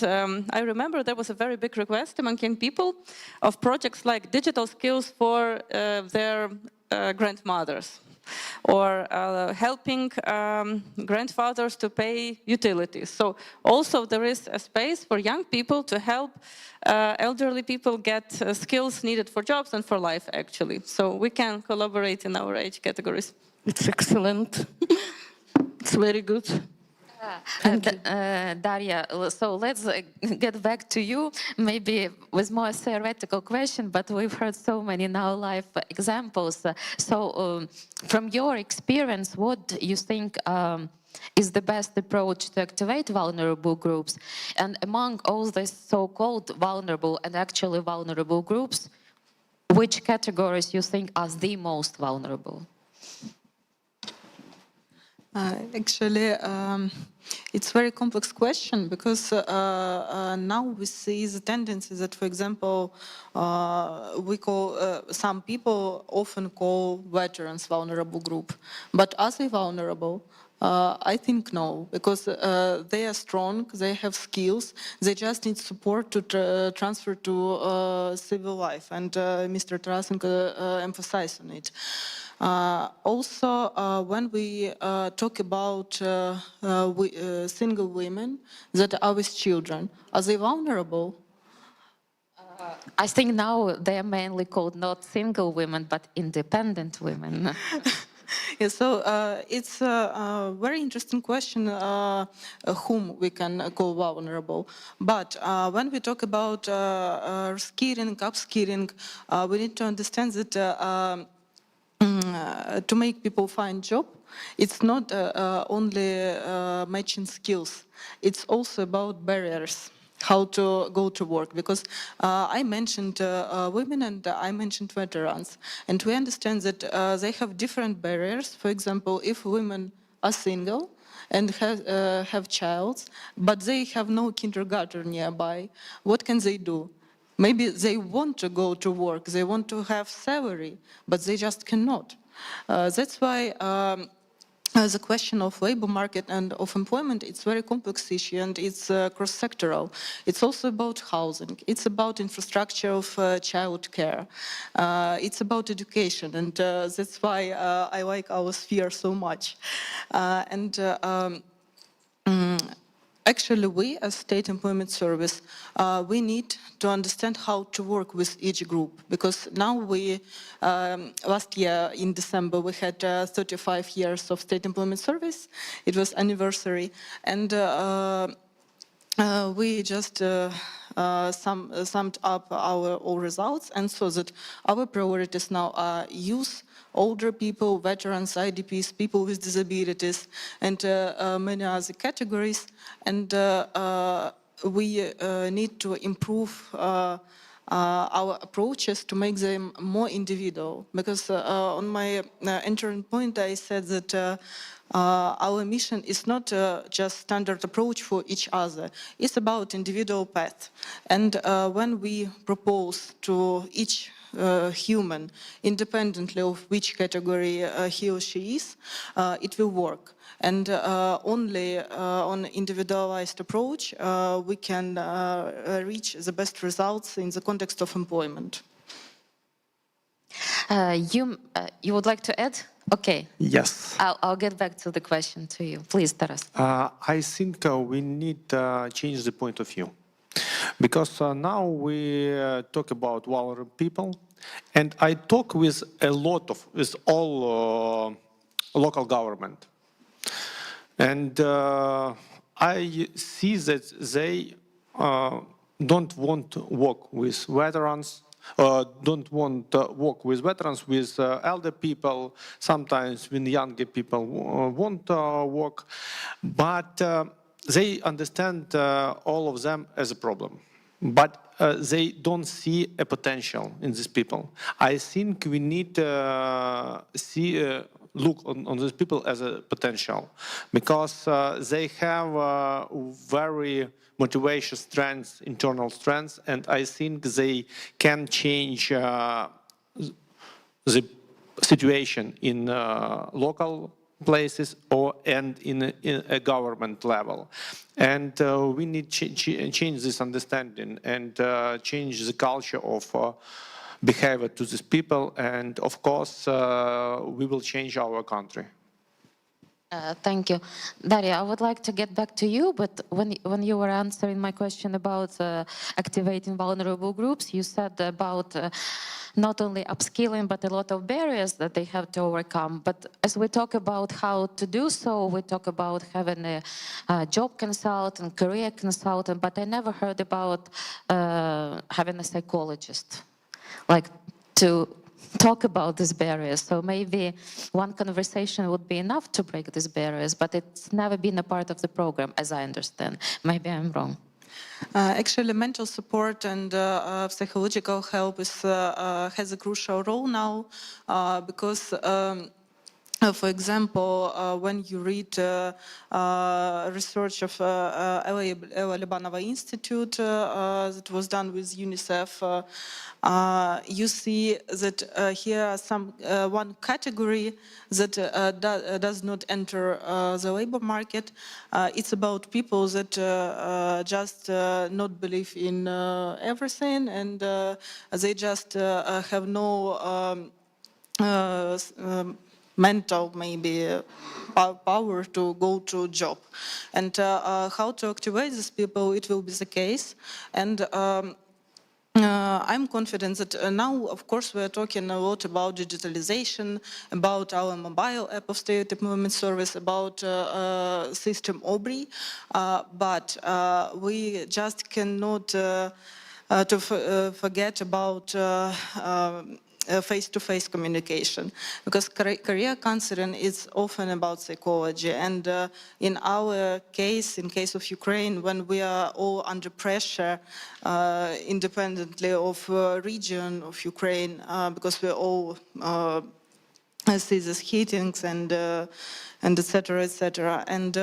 I remember there was a very big request among young people of projects like digital skills for their grandmothers, or helping grandfathers to pay utilities. So also there is a space for young people to help elderly people get skills needed for jobs and for life, actually. So we can collaborate in our age categories. It's excellent. It's very good. Daria, so let's get back to you, maybe with more theoretical question, but we've heard so many now live examples. So from your experience, what do you think is the best approach to activate vulnerable groups? And among all these so-called vulnerable and actually vulnerable groups, which categories you think are the most vulnerable? Actually, it's a very complex question because now we see the tendency that, for example, we call some people often call veterans vulnerable group, but are they vulnerable? I think no, because they are strong, they have skills, they just need support to transfer to civil life, and Mr. Tarasenko emphasized on it. Also, when we talk about single women that are with children, are they vulnerable? I think now they are mainly called not single women, but independent women. Yeah, so it's a very interesting question whom we can call vulnerable. But when we talk about reskilling, upskilling, we need to understand that to make people find job, it's not only matching skills, it's also about barriers, how to go to work, because I mentioned women and I mentioned veterans, and we understand that they have different barriers. For example, if women are single and have child, but they have no kindergarten nearby, what can they do? Maybe they want to go to work, they want to have salary, but they just cannot. That's why the question of labor market and of employment, it's a very complex issue, and it's cross-sectoral. It's also about housing, it's about infrastructure of child care, it's about education, and that's why I like our sphere so much. Actually, we as State Employment Service, we need to understand how to work with each group, because now we, last year in December, we had 35 years of State Employment Service. It was anniversary, and we just summed up our all results and saw that our priorities now are youth, older people, veterans, IDPs, people with disabilities, and many other categories. And we need to improve our approaches to make them more individual. Because on my entering point, I said that our mission is not just standard approach for each other. It's about individual path. And when we propose to each human, independently of which category he or she is, it will work. And only on individualized approach we can reach the best results in the context of employment. You would like to add? Okay. Yes. I'll get back to the question to you. Please, Taras. I think we need to change the point of view. Because now we talk about vulnerable people, and I talk with all local government. And I see that they don't want to work with veterans, don't want to work with veterans, with elder people, sometimes when younger people want to work, but they understand all of them as a problem. But they don't see a potential in these people. I think we need to look on these people as a potential, because they have very motivation strengths, internal strengths, and I think they can change the situation in local places and in a government level. And we need to change this understanding and change the culture of behavior to these people, and of course we will change our country. Thank you. Daria, I would like to get back to you, but when you were answering my question about activating vulnerable groups, you said about not only upskilling, but a lot of barriers that they have to overcome. But as we talk about how to do so, we talk about having a job consultant, career consultant, but I never heard about having a psychologist, like to talk about these barriers. So maybe one conversation would be enough to break these barriers, but it's never been a part of the program, as I understand. Maybe I'm wrong. Actually, mental support and psychological help has a crucial role now because for example, when you read research of Ella Libanova Institute that was done with UNICEF, you see that here are one category that does not enter the labor market. It's about people that just not believe in everything, and they just have no mental maybe power to go to a job. And how to activate these people, it will be the case. And I'm confident that now, of course, we're talking a lot about digitalization, about our mobile app of State Employment Service, about system OBRI, but we just cannot forget about face-to-face communication, because career counseling is often about psychology. And in our case, in case of Ukraine, when we are all under pressure, independently of region of Ukraine, because we all see these heatings and etc., etc. And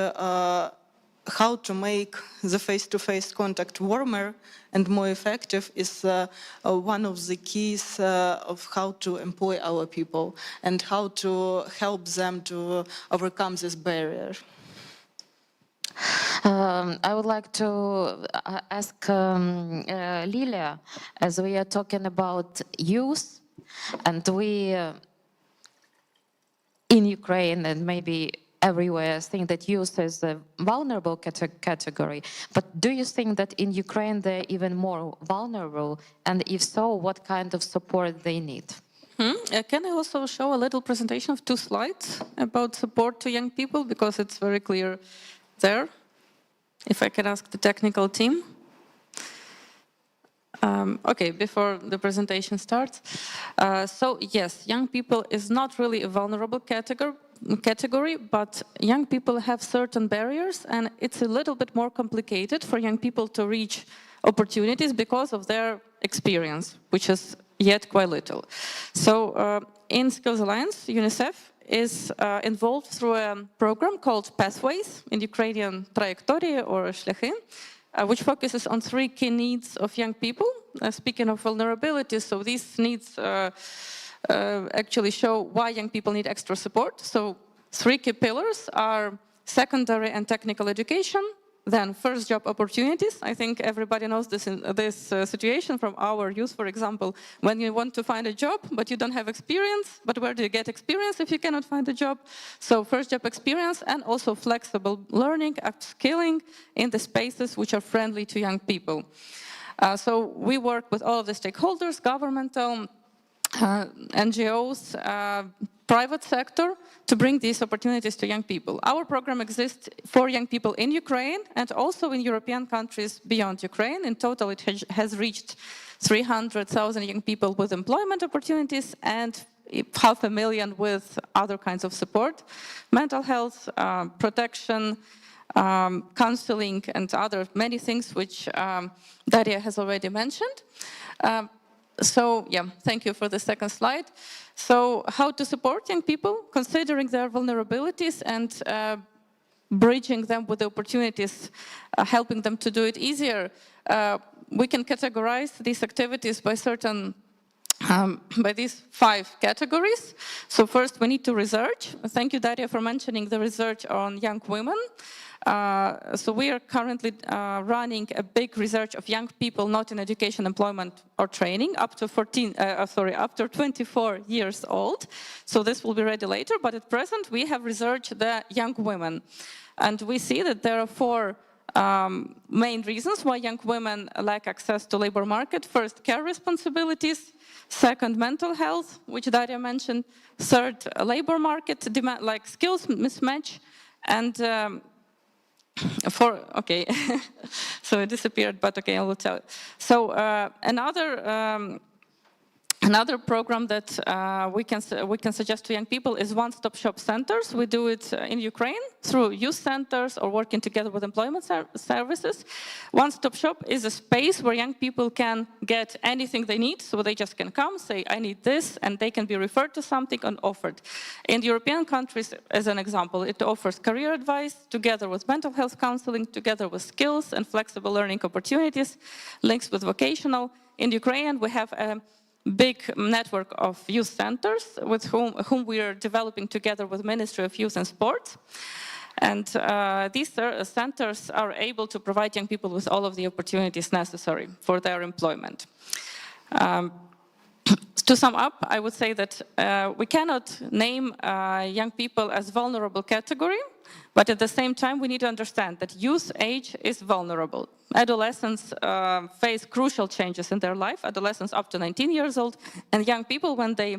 how to make the face-to-face contact warmer and more effective is one of the keys of how to employ our people and how to help them to overcome this barrier. I would like to ask Lilia, as we are talking about youth, and we in Ukraine and maybe everywhere think that youth is a vulnerable category, but do you think that in Ukraine they're even more vulnerable, and if so, what kind of support they need? Can I also show a little presentation of 2 slides about support to young people, because it's very clear there? If I can ask the technical team. Okay, before the presentation starts. So yes, young people is not really a vulnerable category, but young people have certain barriers, and it's a little bit more complicated for young people to reach opportunities because of their experience, which is yet quite little. So in Skills Alliance, UNICEF is involved through a program called Pathways, in Ukrainian Trajektorie or Шляхи, which focuses on 3 key needs of young people. Speaking of vulnerability, so these needs actually show why young people need extra support. So 3 key pillars are secondary and technical education, then first job opportunities. I think everybody knows this situation from our youth, for example, when you want to find a job, but you don't have experience, but where do you get experience if you cannot find a job? So first job experience and also flexible learning, upskilling in the spaces which are friendly to young people. So we work with all of the stakeholders, governmental, NGOs, private sector, to bring these opportunities to young people. Our program exists for young people in Ukraine and also in European countries beyond Ukraine. In total, it has reached 300,000 young people with employment opportunities and 500,000 with other kinds of support, mental health, protection, counseling, and other many things which Daria has already mentioned. So, yeah, thank you for the second slide. So, how to support young people, considering their vulnerabilities and bridging them with the opportunities, helping them to do it easier. We can categorize these activities by certain by these 5 categories. So first, we need to research. Thank you, Daria, for mentioning the research on young women. So we are currently running a big research of young people not in education, employment, or training up to 24 years old. So this will be ready later. But at present, we have researched the young women, and we see that there are 4 main reasons why young women lack access to labor market. First, care responsibilities. Second, mental health, which Daria mentioned. Third, labor market demand, like skills mismatch. And okay, so it disappeared, but okay, I will tell. So another program that we can suggest to young people is one-stop shop centers. We do it in Ukraine through youth centers or working together with employment services. One-stop shop is a space where young people can get anything they need. So they just can come, say, I need this, and they can be referred to something and offered. In the European countries, as an example, it offers career advice together with mental health counseling, together with skills and flexible learning opportunities, links with vocational. In Ukraine, we have a big network of youth centers with whom we are developing together with Ministry of Youth and Sport. And these centers are able to provide young people with all of the opportunities necessary for their employment. To sum up, I would say that we cannot name young people as vulnerable category, but at the same time, we need to understand that youth age is vulnerable. Adolescents face crucial changes in their life, adolescents up to 19 years old, and young people, when they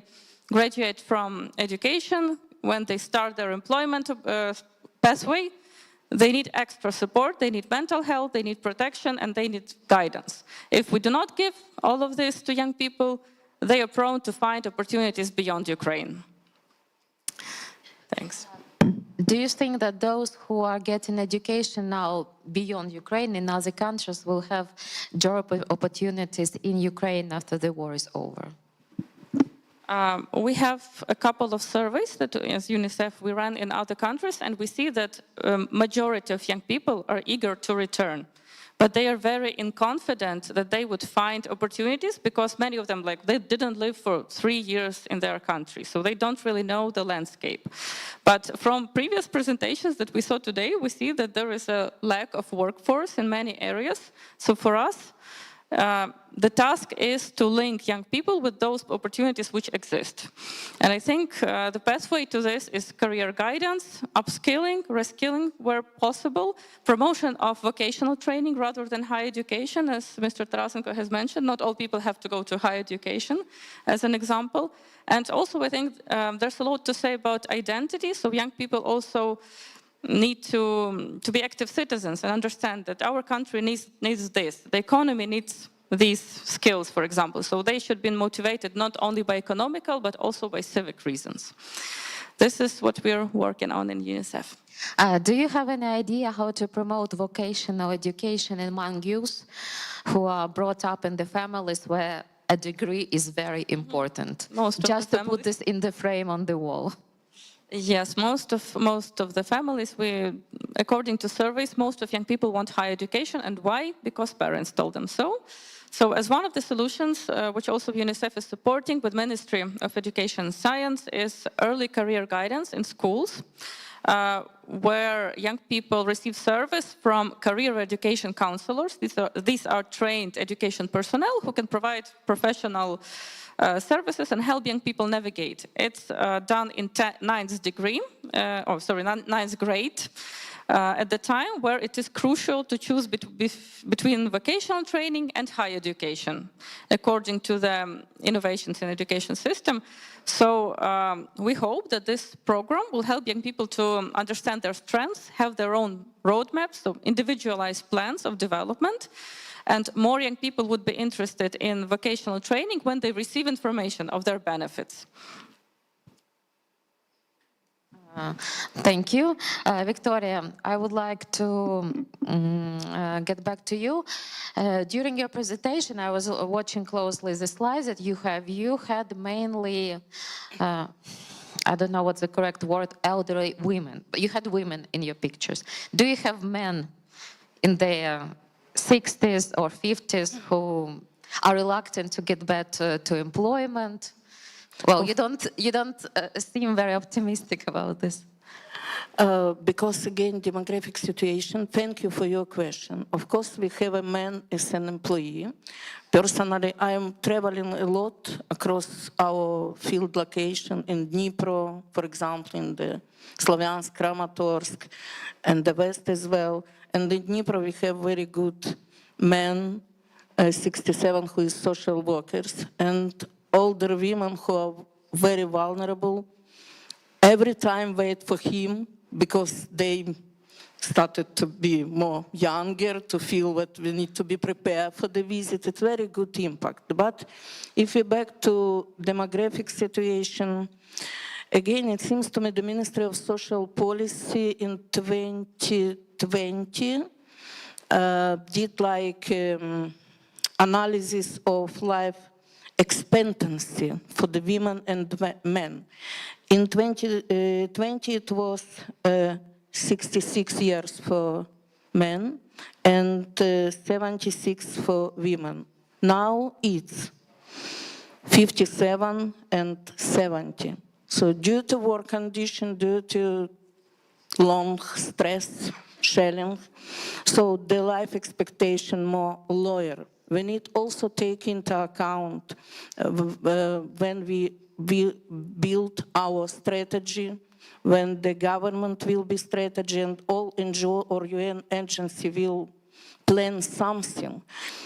graduate from education, when they start their employment pathway, they need extra support, they need mental health, they need protection, and they need guidance. If we do not give all of this to young people, they are prone to find opportunities beyond Ukraine. Thanks. Do you think that those who are getting education now beyond Ukraine in other countries will have job opportunities in Ukraine after the war is over? We have a couple of surveys that, as UNICEF, we run in other countries, and we see that majority of young people are eager to return. But they are very confident that they would find opportunities because many of them, they didn't live for 3 years in their country, so they don't really know the landscape. But from previous presentations that we saw today, we see that there is a lack of workforce in many areas. So for us, the task is to link young people with those opportunities which exist. And I think the pathway to this is career guidance, upskilling, reskilling where possible, promotion of vocational training rather than higher education, as Mr. Tarasenko has mentioned. Not all people have to go to higher education, as an example. And also, I think there's a lot to say about identity. So young people also need to be active citizens and understand that our country needs this. The economy needs these skills, for example. So they should be motivated not only by economical, but also by civic reasons. This is what we're working on in UNICEF. Do you have any idea how to promote vocational education among youth who are brought up in the families where a degree is very important? Just to put this in the frame on the wall. Yes, most of the families, according to surveys, most of young people want higher education. And why? Because parents told them so. So as one of the solutions, which also UNICEF is supporting with Ministry of Education and Science, is early career guidance in schools, where young people receive service from career education counselors. These are trained education personnel who can provide professional services and help young people navigate. It's done in ninth grade at the time where it is crucial to choose between vocational training and higher education, according to the innovations in education system. So we hope that this program will help young people to understand their strengths, have their own roadmaps, so individualized plans of development. And more young people would be interested in vocational training when they receive information of their benefits. Thank you. Victoria, I would like to get back to you. During your presentation, I was watching closely the slides that you have. You had mainly, I don't know what's the correct word, elderly women, but you had women in your pictures. Do you have men in their 60s or 50s who are reluctant to get back to employment? Well, you don't seem very optimistic about this. Because again, demographic situation, thank you for your question. Of course, we have a man as an employee. Personally, I am traveling a lot across our field location in Dnipro, for example, in the Slovyansk, Kramatorsk, and the West as well. And in Dnipro, we have very good men, 67, who is social workers, and older women who are very vulnerable. Every time wait for him because they started to be more younger, to feel that we need to be prepared for the visit. It's very good impact. But if we're back to demographic situation, again, it seems to me the Ministry of Social Policy in 2020 did like analysis of life expectancy for the women and men. In 2020, it was 66 years for men and 76 for women. Now it's 57 and 70. So due to work condition, due to long stress, shelling, so the life expectation more lower. We need also take into account when we build our strategy, when the government will be strategy and all NGO or UN agency will plan something.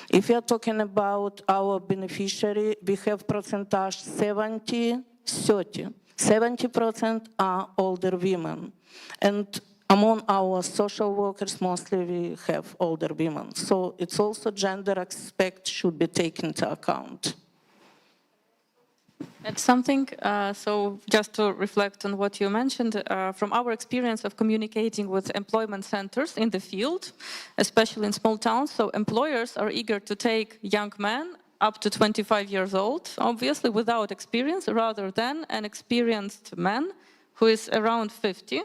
If we are talking about our beneficiary, we have percentage 70-30. 70% are older women. And among our social workers, mostly we have older women. So it's also gender aspect should be taken into account. Add something. So just to reflect on what you mentioned, from our experience of communicating with employment centers in the field, especially in small towns, so employers are eager to take young men up to 25 years old, obviously without experience, rather than an experienced man who is around 50.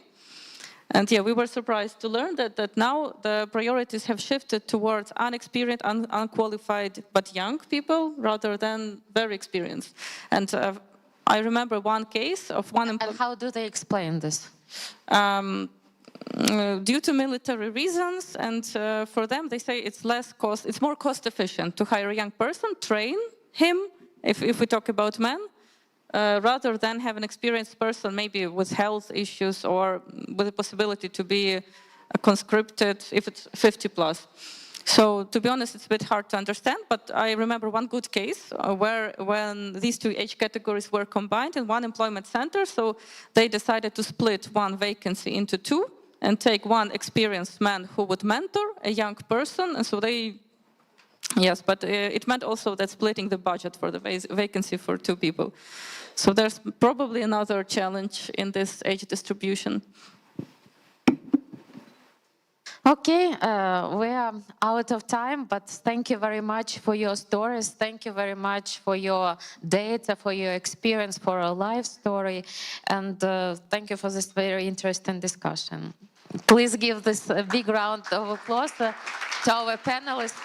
And yeah, we were surprised to learn that now the priorities have shifted towards unexperienced, unqualified, but young people rather than very experienced. And I remember one case of one employee. And how do they explain this? Due to military reasons, and for them, they say it's more cost efficient to hire a young person, train him, if we talk about men, rather than have an experienced person, maybe with health issues or with the possibility to be conscripted if it's 50 plus. So to be honest, it's a bit hard to understand, but I remember one good case where when these two age categories were combined in one employment center, so they decided to split one vacancy into two and take one experienced man who would mentor a young person, and so they, yes, but it meant also that splitting the budget for the vacancy for two people. So there's probably another challenge in this age distribution. Okay, we are out of time, but thank you very much for your stories. Thank you very much for your data, for your experience, for our life story. And thank you for this very interesting discussion. Please give this a big round of applause to our panelists.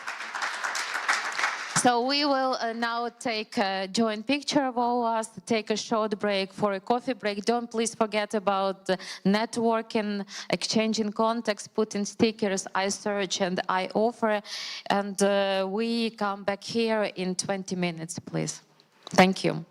So we will now take a joint picture of all of us, take a short break for a coffee break. Don't please forget about networking, exchanging contacts, putting stickers, I search and I offer. And we come back here in 20 minutes, please. Thank you.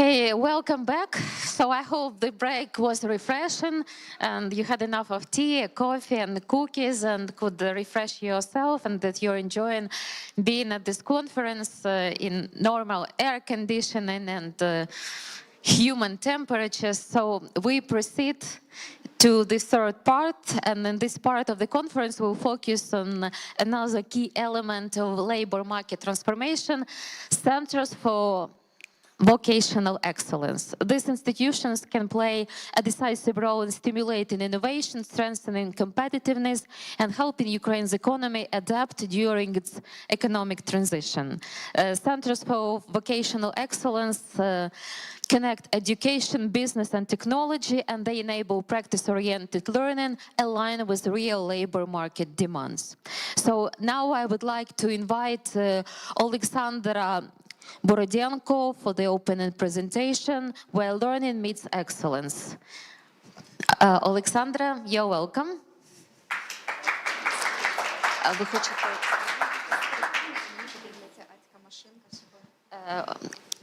Okay, welcome back. So I hope the break was refreshing and you had enough of tea, coffee and cookies and could refresh yourself, and that you're enjoying being at this conference in normal air conditioning and human temperatures. So we proceed to the third part, and in this part of the conference we'll focus on another key element of labor market transformation: centers for vocational excellence. These institutions can play a decisive role in stimulating innovation, strengthening competitiveness, and helping Ukraine's economy adapt during its economic transition. Centers for vocational excellence connect education, business, and technology, and they enable practice-oriented learning aligned with real labor market demands. So now I would like to invite Alexandra Borodenko for the opening presentation, Where Learning Meets Excellence. Alexandra, you're welcome.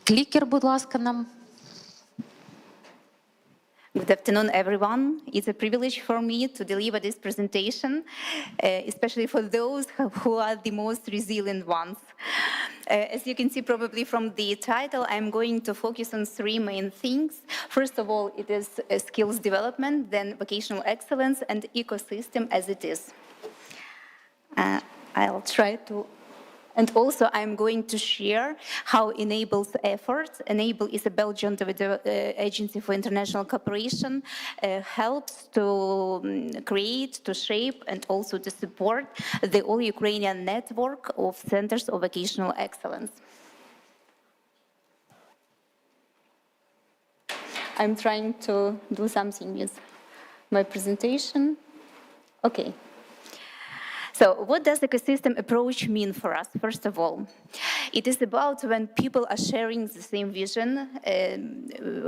Клікер, будь ласка, нам. Good afternoon, everyone. It's a privilege for me to deliver this presentation, especially for those who are the most resilient ones. As you can see probably from the title, I'm going to focus on three main things. First of all, it is skills development, then vocational excellence, and ecosystem as it is. I'll try to... And also, I'm going to share how Enable's efforts, Enable is a Belgian agency for international cooperation, helps to create, to shape, and also to support the all-Ukrainian network of centers of vocational excellence. I'm trying to do something with my presentation. Okay. So what does the ecosystem approach mean for us? First of all, it is about when people are sharing the same vision,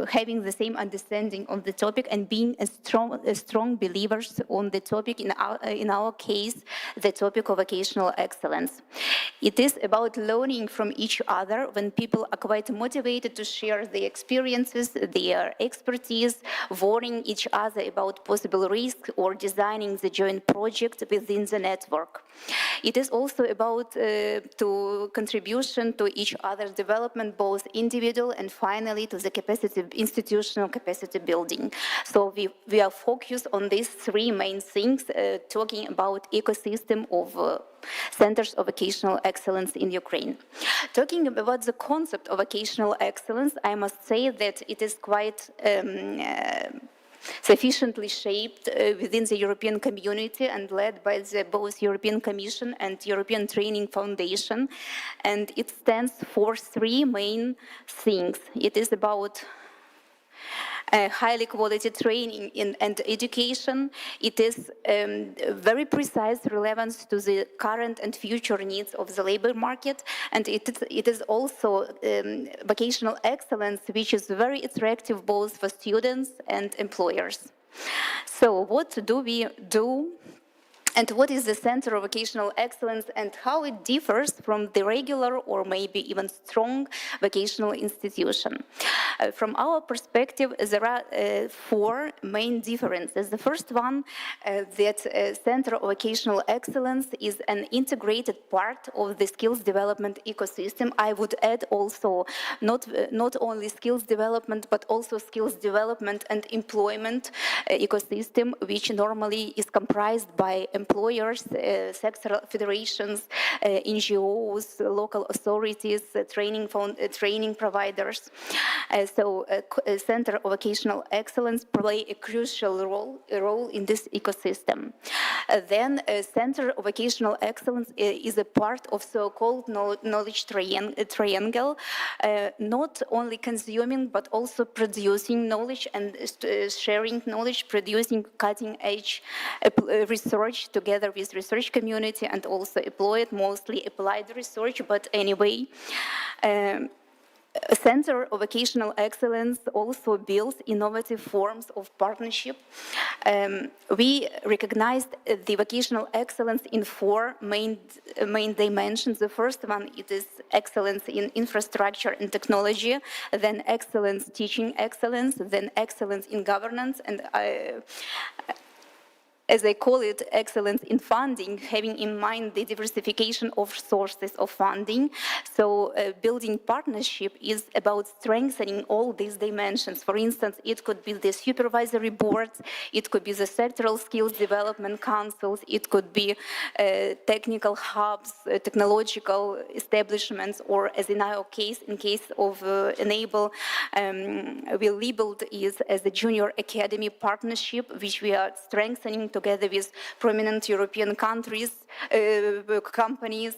having the same understanding of the topic, and being strong believers on the topic, in our case, the topic of vocational excellence. It is about learning from each other when people are quite motivated to share their experiences, their expertise, warning each other about possible risks or designing the joint project within the network. It is also about contribution to each other's development, both individual and finally to the institutional capacity building. So we are focused on these three main things, talking about ecosystem of centers of vocational excellence in Ukraine. Talking about the concept of vocational excellence, I must say that it is quite sufficiently shaped within the European community and led by both European Commission and European Training Foundation. And it stands for three main things. It is about highly quality training and education. It is very precise relevance to the current and future needs of the labor market. And it is also vocational excellence, which is very attractive both for students and employers. So what do we do? And what is the Center of Vocational Excellence and how it differs from the regular or maybe even strong vocational institution? From our perspective, there are four main differences. The first one, that Center of Vocational Excellence is an integrated part of the skills development ecosystem. I would add also not only skills development, but also skills development and employment ecosystem, which normally is comprised by employers, sectoral federations, NGOs, local authorities, training providers. So Center of Vocational Excellence play a crucial role in this ecosystem. Then Center of Vocational Excellence is a part of so-called knowledge triangle, not only consuming but also producing knowledge and sharing knowledge, producing cutting-edge research together with research community and also mostly applied research, but anyway. A Center of Vocational Excellence also builds innovative forms of partnership. We recognized the vocational excellence in four main dimensions. The first one, it is excellence in infrastructure and technology, then excellence teaching excellence, then excellence in governance, and as I call it, excellence in funding, having in mind the diversification of sources of funding. So building partnership is about strengthening all these dimensions. For instance, it could be the supervisory boards, it could be the sectoral skills development councils, it could be technical hubs, technological establishments, or as in our case, in case of Enable, we labeled it as a junior academy partnership, which we are strengthening together with prominent European countries, companies,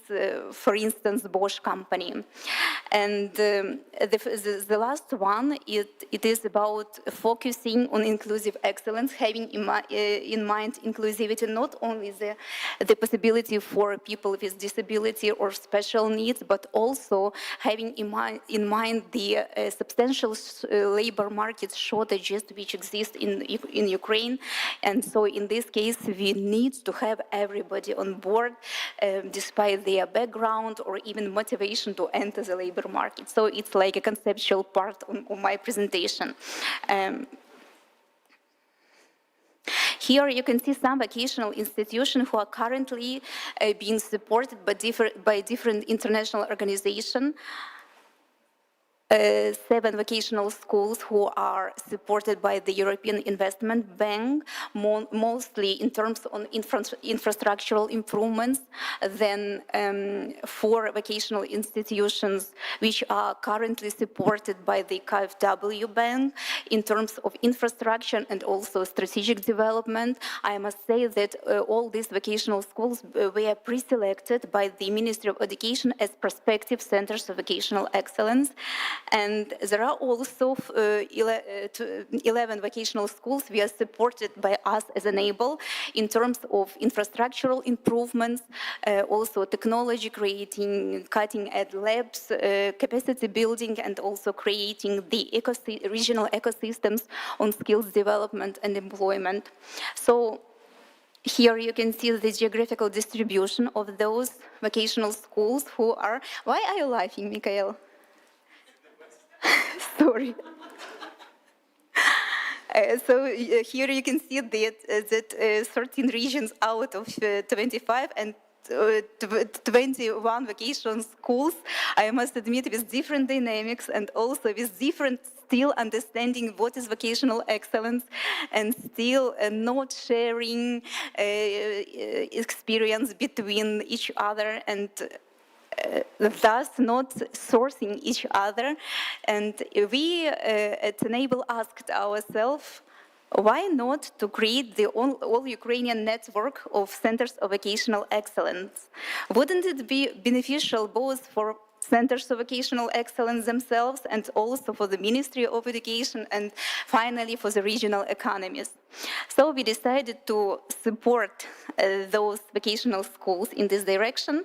for instance, Bosch company. And the last one, it is about focusing on inclusive excellence, having in mind inclusivity, not only the possibility for people with disability or special needs, but also having in mind the substantial labor market shortages which exist in Ukraine. And so in this case, we need to have everybody on board, despite their background or even motivation to enter the labor market. So it's like a conceptual part of my presentation. Here you can see some vocational institutions who are currently being supported by different international organizations. 7 vocational schools who are supported by the European Investment Bank, mostly in terms of infrastructural improvements. Then 4 vocational institutions which are currently supported by the KfW Bank in terms of infrastructure and also strategic development. I must say that all these vocational schools were pre-selected by the Ministry of Education as prospective centers of vocational excellence. And there are also 11 vocational schools we are supported by us as Enable in terms of infrastructural improvements, also technology, creating cutting-edge labs, capacity building, and also creating the regional ecosystems on skills development and employment. So here you can see the geographical distribution of those vocational schools who are... Why are you laughing, Mikhail? Sorry. So here you can see that 13 regions out of 25 and 21 vocational schools, I must admit, with different dynamics and also with different still understanding what is vocational excellence and still not sharing experience between each other and thus not sourcing each other. And we at Enable asked ourselves, why not to create the all-Ukrainian network of centers of vocational excellence? Wouldn't it be beneficial both for centers of vocational excellence themselves and also for the Ministry of Education and finally for the regional economies? So we decided to support those vocational schools in this direction.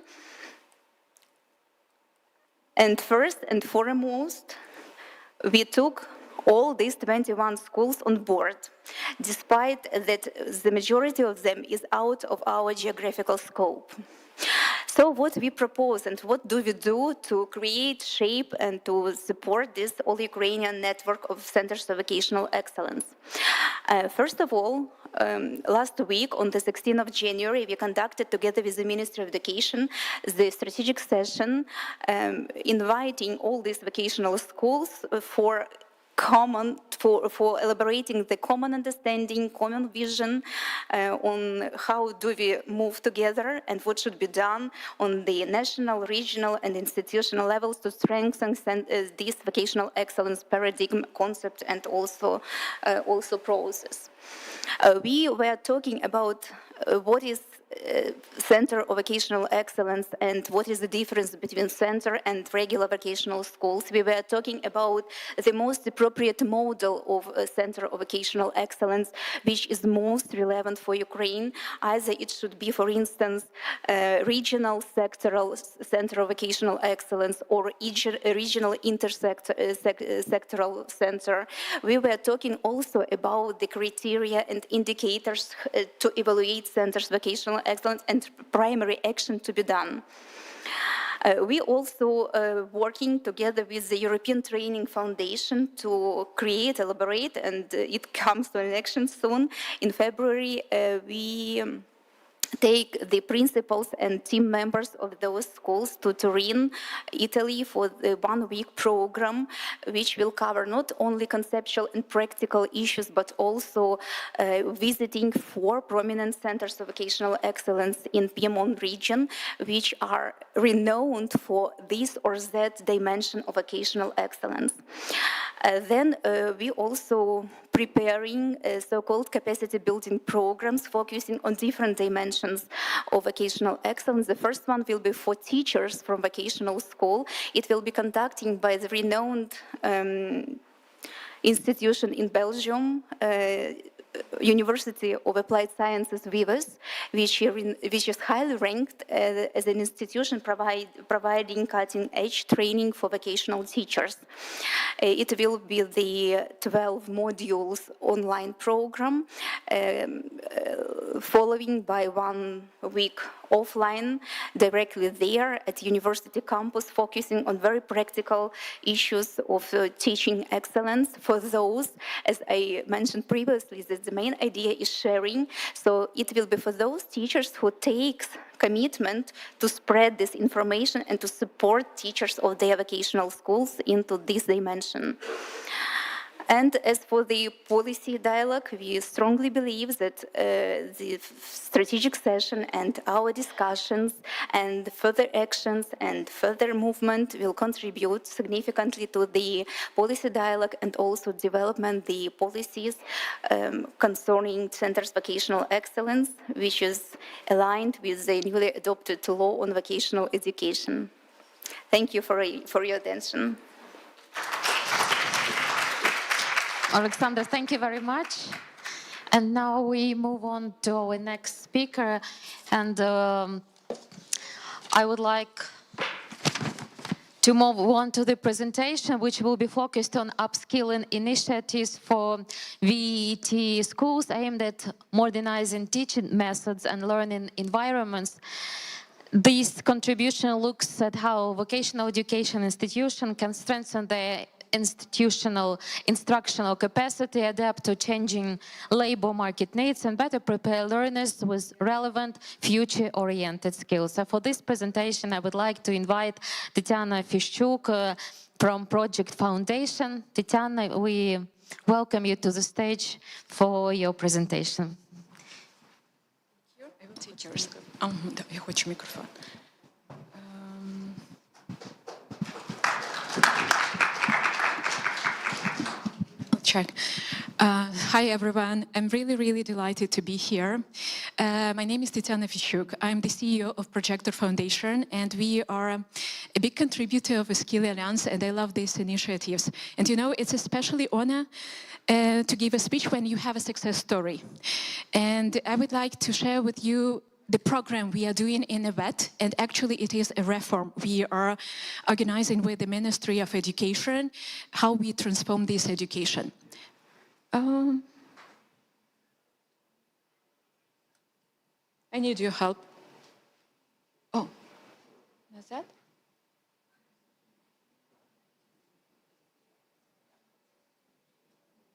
And first and foremost, we took all these 21 schools on board, despite that the majority of them is out of our geographical scope. So what we propose and what do we do to create, shape, and to support this all-Ukrainian network of centers of vocational excellence? First of all, last week, on the 16th of January, we conducted, together with the Ministry of Education, the strategic session inviting all these vocational schools for elaborating the common understanding, common vision on how do we move together and what should be done on the national, regional, and institutional levels to strengthen this vocational excellence paradigm, concept, and also process. We were talking about what is Center of Vocational Excellence and what is the difference between center and regular vocational schools. We were talking about the most appropriate model of a Center of Vocational Excellence, which is most relevant for Ukraine. Either it should be, for instance, regional sectoral Center of Vocational Excellence or regional intersectoral center. We were talking also about the criteria and indicators to evaluate centers' vocational excellence and primary action to be done. We also working together with the European Training Foundation to create, elaborate, and it comes to an action soon. In February, we take the principals and team members of those schools to Turin, Italy, for the one-week program, which will cover not only conceptual and practical issues, but also visiting 4 prominent centers of vocational excellence in Piedmont region, which are renowned for this or that dimension of vocational excellence. Then we also preparing so-called capacity building programs focusing on different dimensions of vocational excellence. The first one will be for teachers from vocational school. It will be conducted by the renowned institution in Belgium, University of Applied Sciences, Vives, which is highly ranked as an institution providing cutting-edge training for vocational teachers. It will be the 12 modules online program, following by 1 week offline directly there at university campus, focusing on very practical issues of teaching excellence for those, as I mentioned previously, that the main idea is sharing. So it will be for those teachers who take commitment to spread this information and to support teachers of their vocational schools into this dimension. And as for the policy dialogue, we strongly believe that the strategic session and our discussions and further actions and further movement will contribute significantly to the policy dialogue and also development the policies concerning centers vocational excellence, which is aligned with the newly adopted law on vocational education. Thank you for your attention. Alexander, thank you very much. And now we move on to our next speaker. And I would like to move on to the presentation, which will be focused on upskilling initiatives for VET schools aimed at modernizing teaching methods and learning environments. This contribution looks at how vocational education institutions can strengthen their institutional instructional capacity, adapt to changing labor market needs, and better prepare learners with relevant future-oriented skills. So for this presentation, I would like to invite Tatiana Fishchuk from Project Foundation. Tatiana, we welcome you to the stage for your presentation. I will take yours. Я хочу микрофон. Check. Hi, everyone. I'm really delighted to be here. My name is Tatiana Fishchuk. I'm the CEO of Projector Foundation, and we are a big contributor of Upskilling Alliance, and I love these initiatives. And you know, it's especially honor to give a speech when you have a success story. And I would like to share with you the program we are doing in VET, and actually it is a reform. We are organizing with the Ministry of Education how we transform this education. I need your help. Oh, is that?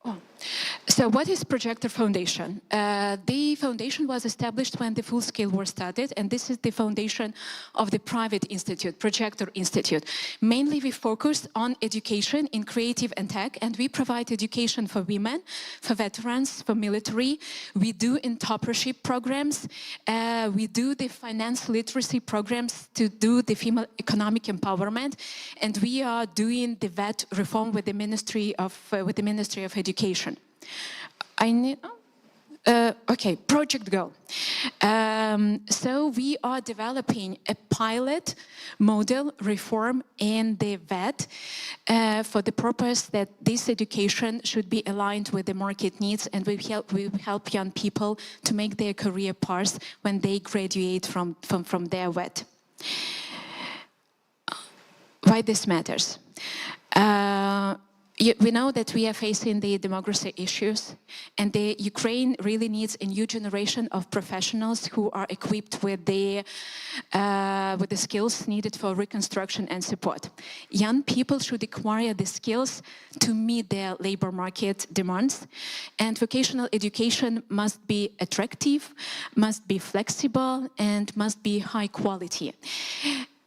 Oh. So what is Projector Foundation? The foundation was established when the full scale war started, and this is the foundation of the private institute, Projector Institute. Mainly we focus on education in creative and tech, and we provide education for women, for veterans, for military. We do entrepreneurship programs. We do the finance literacy programs to do the female economic empowerment, and we are doing the VET reform with the Ministry of Education. Okay, project goal. So we are developing a pilot model reform in the VET for the purpose that this education should be aligned with the market needs, and we help young people to make their career paths when they graduate from their VET. Why this matters? We know that we are facing the democracy issues, and the Ukraine really needs a new generation of professionals who are equipped with the skills needed for reconstruction and support. Young people should acquire the skills to meet their labor market demands, and vocational education must be attractive, must be flexible, and must be high quality.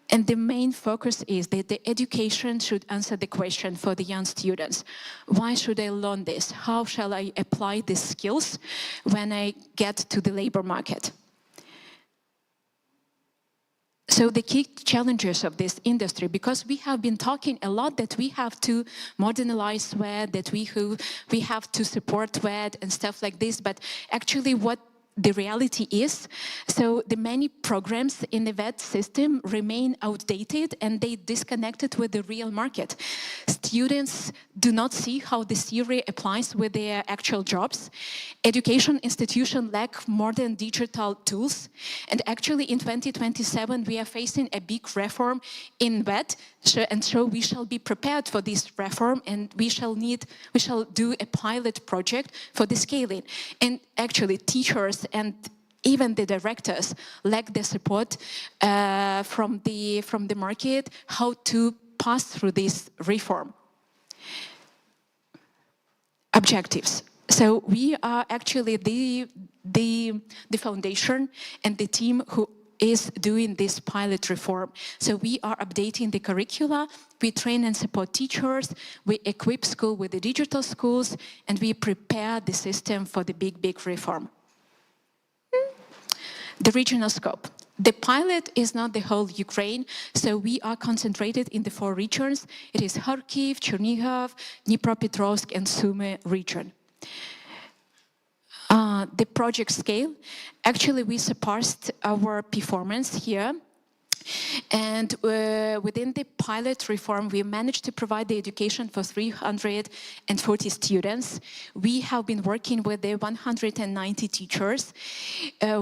And the main focus is that the education should answer the question for the young students. Why should I learn this? How shall I apply these skills when I get to the labor market? So the key challenges of this industry, because we have been talking a lot that we have to modernize WED, that we have to support WED and stuff like this, but actually what the reality is, so the many programs in the VET system remain outdated and they disconnected with the real market. Students do not see how the theory applies with their actual jobs. Education institutions lack modern digital tools. And actually in 2027 we are facing a big reform in VET, and so we shall be prepared for this reform, and we shall do a pilot project for the scaling. And actually teachers and even the directors lack the support from the market how to pass through this reform. Objectives. So we are actually the foundation and the team who is doing this pilot reform. So we are updating the curricula, we train and support teachers, we equip school with the digital schools, and we prepare the system for the big reform. The regional scope. The pilot is not the whole Ukraine, so we are concentrated in the 4 regions. It is Kharkiv, Chernihiv, Dnipropetrovsk, and Sumy region. The project scale, actually we surpassed our performance here, and within the pilot reform we managed to provide the education for 340 students. We have been working with the 190 teachers.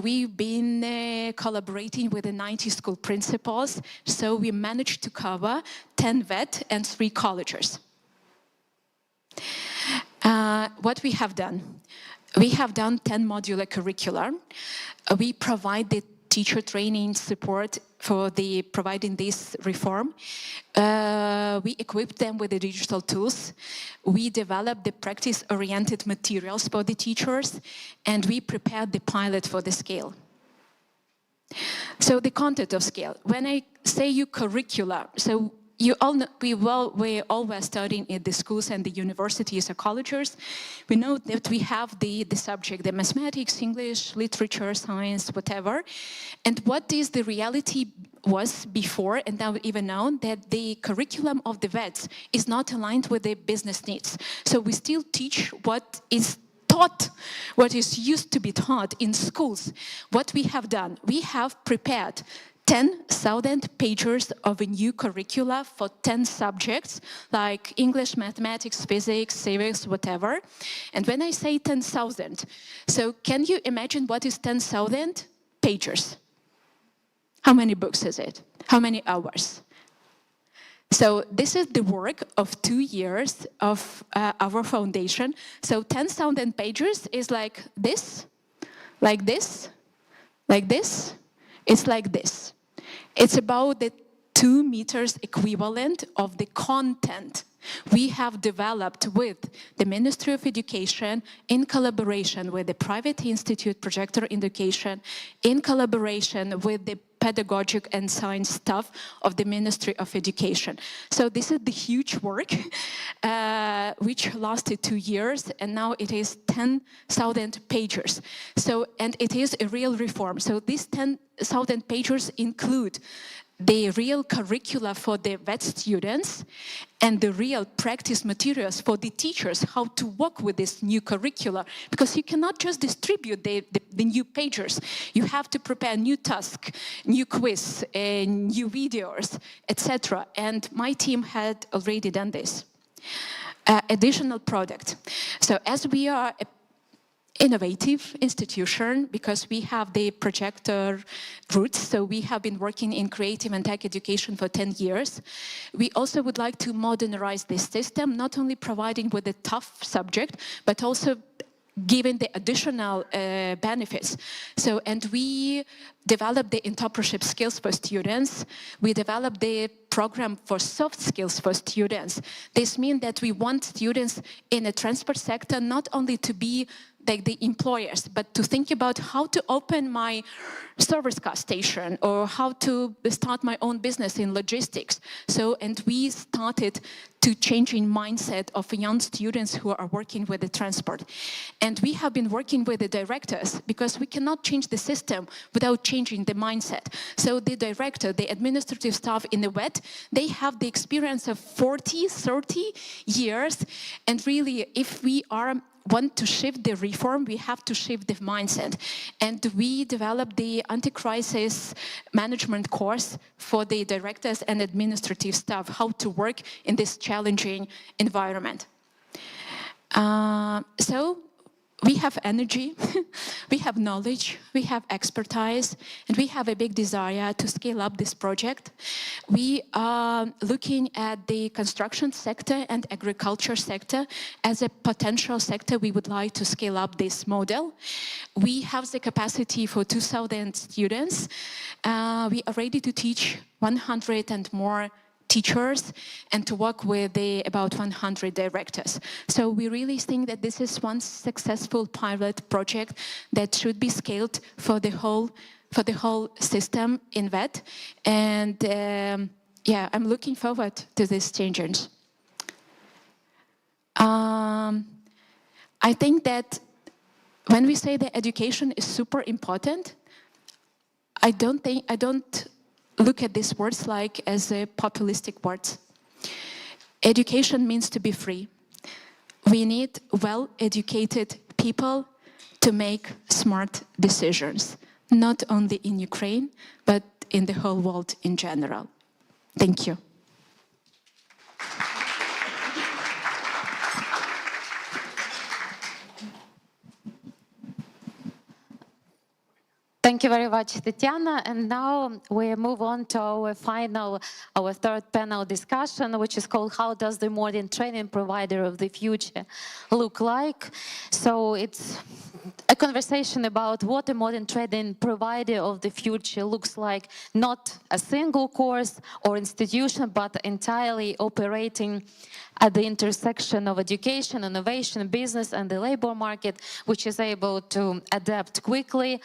We've been collaborating with the 90 school principals, so we managed to cover 10 VET and 3 colleges. What we have done? We have done 10 modular curricula. We provide the teacher training support for providing this reform. We equip them with the digital tools. We develop the practice-oriented materials for the teachers, and we prepared the pilot for the scale. So the content of scale. When I say you curricula, so you all know, we all were studying in the schools and the universities or colleges. We know that we have the subject, the mathematics, English, literature, science, whatever. And what is the reality was before, and now even now, that the curriculum of the VETs is not aligned with the business needs. So we still teach what is taught, what is used to be taught in schools. What we have done, we have prepared 10,000 pages of a new curricula for 10 subjects, like English, mathematics, physics, civics, whatever. And when I say 10,000, so can you imagine what is 10,000 pages? How many books is it? How many hours? So this is the work of 2 years of our foundation. So 10,000 pages is like this, like this, like this. It's like this. It's about the 2 meters equivalent of the content we have developed with the Ministry of Education in collaboration with the private institute Projector Education, in collaboration with the pedagogic and science staff of the Ministry of Education. So this is the huge work which lasted 2 years, and now it is 10,000 pages. So, and it is a real reform. So these 1,000 pages include the real curricula for the vet students and the real practice materials for the teachers, how to work with this new curricula, because you cannot just distribute the new pages. You have to prepare new task, new quiz, new videos, etc. And my team had already done this. Additional product. So as we are a innovative institution, because we have the projector roots, so we have been working in creative and tech education for 10 years. We also would like to modernize this system, not only providing with a tough subject, but also giving the additional benefits. So, and we developed the entrepreneurship skills for students. We developed the program for soft skills for students. This means that we want students in the transport sector not only to be like the employers, but to think about how to open my service car station or how to start my own business in logistics. So, and we started to changing mindset of young students who are working with the transport. And we have been working with the directors because we cannot change the system without changing the mindset. So the director, the administrative staff in the WET, they have the experience of 40, 30 years. And really, if we want to shift the reform, we have to shift the mindset. And we developed the anti-crisis management course for the directors and administrative staff, how to work in this challenging environment. So we have energy, we have knowledge, we have expertise, and we have a big desire to scale up this project. We are looking at the construction sector and agriculture sector as a potential sector we would like to scale up this model. We have the capacity for 2,000 students. We are ready to teach 100 and more teachers and to work with about 100 directors. So we really think that this is one successful pilot project that should be scaled for the whole system in VET. And yeah, I'm looking forward to these changes. I think that when we say that education is super important, I don't look at these words like as a populistic words. Education means to be free. We need well-educated people to make smart decisions, not only in Ukraine, but in the whole world in general. Thank you. Thank you very much, Tatiana. And now we move on to our third panel discussion, which is called How Does the Modern Training Provider of the Future Look Like? So it's a conversation about what a modern training provider of the future looks like, not a single course or institution, but entirely operating at the intersection of education, innovation, business, and the labor market, which is able to adapt quickly,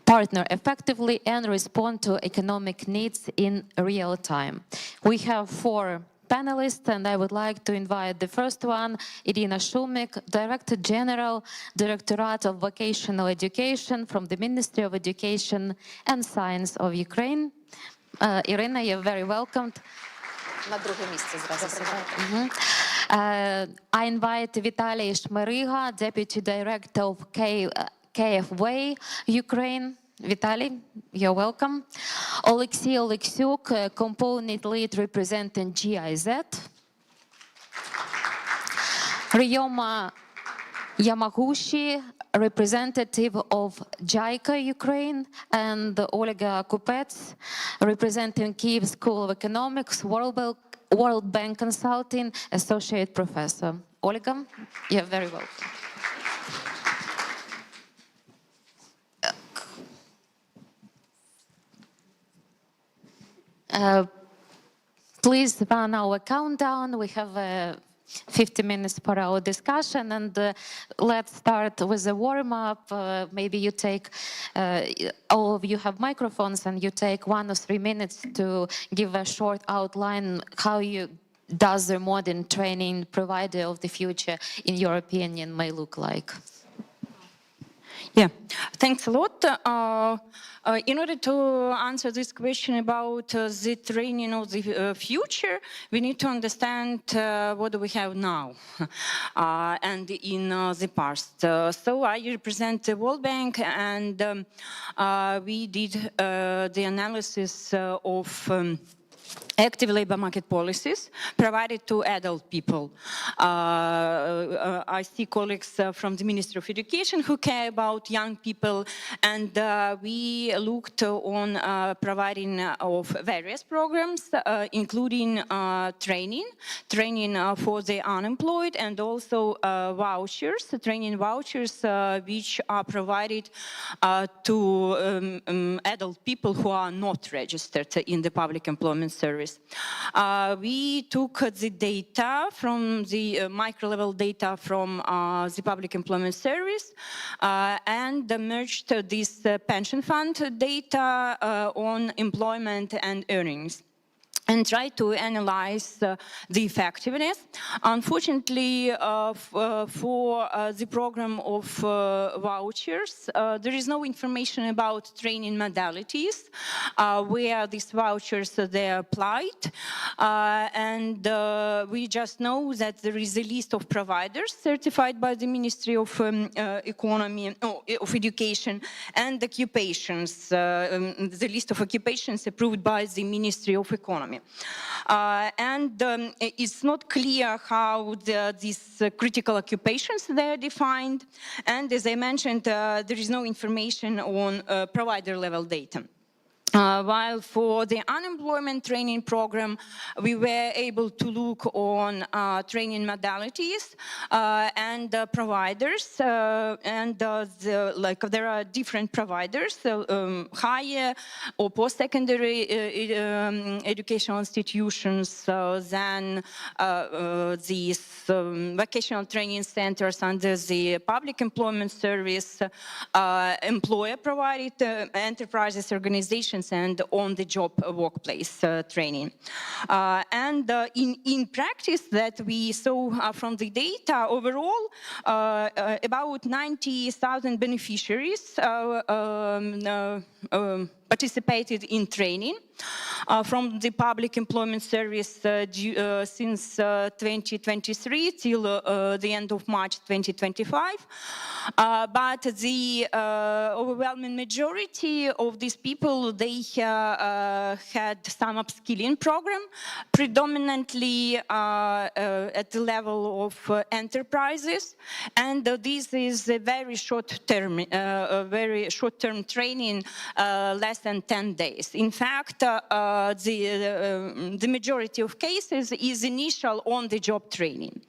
partner effectively, and respond to economic needs in real time. We have 4 panelists, and I would like to invite the first one, Irina Shumik, Director General, Directorate of Vocational Education from the Ministry of Education and Science of Ukraine. Irina, you're very welcome. На друге місце зразу. I invite Vitaly Shmeriga, Deputy Director of KFWay, Ukraine. Vitaly, you're welcome. Alexey Oleksiuk, Component Lead representing GIZ. Ryoma Yamaguchi, representative of JICA Ukraine, and Olga Kupets, representing Kyiv School of Economics, World Bank Consulting, Associate Professor. Olga, you're very welcome. Please run our countdown. We have 50 minutes for our discussion, and let's start with a warm-up. Maybe you take, all of you have microphones, and you take 1 or 3 minutes to give a short outline how does the modern training provider of the future, in your opinion, may look like. Yeah, thanks a lot. In order to answer this question about the training of the future, we need to understand what do we have now and in the past. So I represent the World Bank, and we did the analysis of active labor market policies provided to adult people. I see colleagues from the Ministry of Education who care about young people, and we looked on providing of various programs, including training for the unemployed, and also training vouchers, which are provided to adult people who are not registered in the public employment service. We took the data from the micro-level data from the public employment service and merged this pension fund data on employment and earnings, and try to analyze the effectiveness. Unfortunately, for the program of vouchers, there is no information about training modalities, where these vouchers they're applied, and we just know that there is a list of providers certified by the Ministry of Education, and occupations, the list of occupations approved by the Ministry of Economy. And it's not clear how these critical occupations they are defined, and as I mentioned, there is no information on provider level data. While for the unemployment training program, we were able to look on training modalities and providers, and there are different providers, higher or post-secondary educational institutions, then these vocational training centers under the public employment service, employer-provided enterprises, organizations, and on-the-job workplace training. And in practice that we saw from the data overall, about 90,000 beneficiaries participated in training from the public employment service since 2023 till the end of March 2025. But the overwhelming majority of these people, they had some upskilling program, predominantly at the level of enterprises, and this is a very short-term training, less than 10 days. In fact, the majority of cases is initial on-the-job training,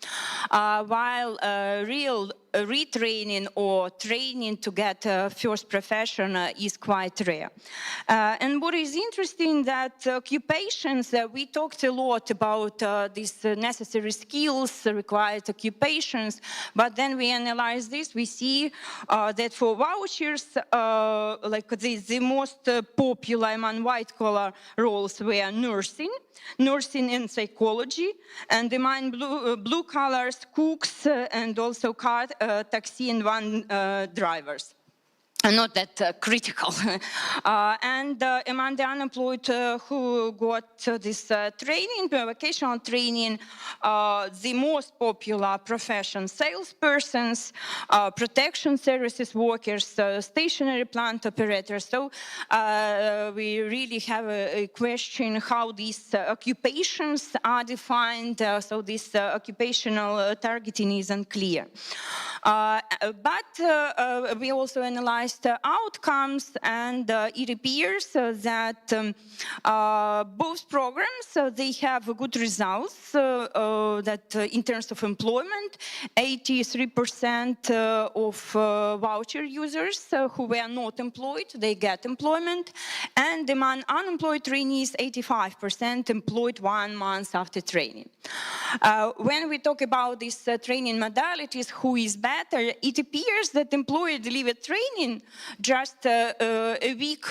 while real retraining or training to get a first profession is quite rare. And what is interesting that occupations, we talked a lot about these necessary skills, required occupations, but then we analyze this, we see that for vouchers, like the most popular among white-collar roles were nursing and psychology, and among blue collars, cooks, and also car, taxi and van drivers. Not that critical. And among the unemployed who got this training, vocational training, the most popular profession, salespersons, protection services workers, stationary plant operators. So we really have a question how these occupations are defined, so this occupational targeting is unclear. But we also analyzed outcomes, and it appears that both programs they have good results. That in terms of employment, 83% of voucher users who were not employed, they get employment, and among unemployed trainees, 85% employed 1 month after training. When we talk about these training modalities, who is better? latter, it appears that employer-delivered training, just a week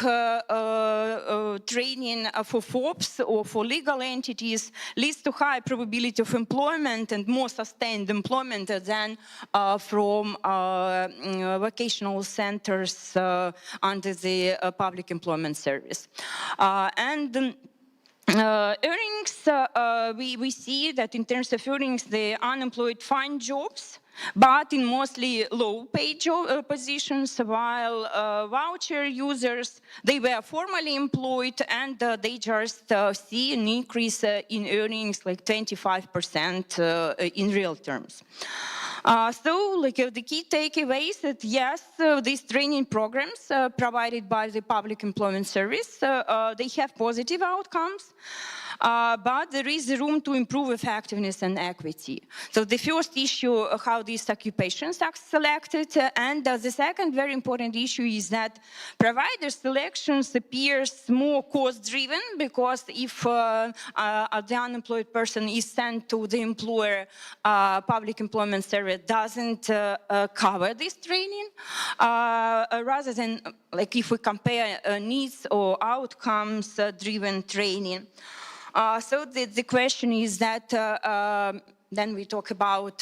training for FOPs or for legal entities, leads to high probability of employment and more sustained employment than from vocational centers under the Public Employment Service. Earnings, we see that in terms of earnings, the unemployed find jobs, but in mostly low-paid positions, while voucher users, they were formally employed and they just see an increase in earnings like 25% in real terms. So, the key takeaways that yes, these training programs provided by the Public Employment Service, they have positive outcomes. But there is room to improve effectiveness and equity. So the first issue, how these occupations are selected, and the second very important issue is that provider selections appears more cost-driven, because if the unemployed person is sent to the employer, Public Employment Service doesn't cover this training, rather than if we compare needs or outcomes-driven training. So the question is that then we talk about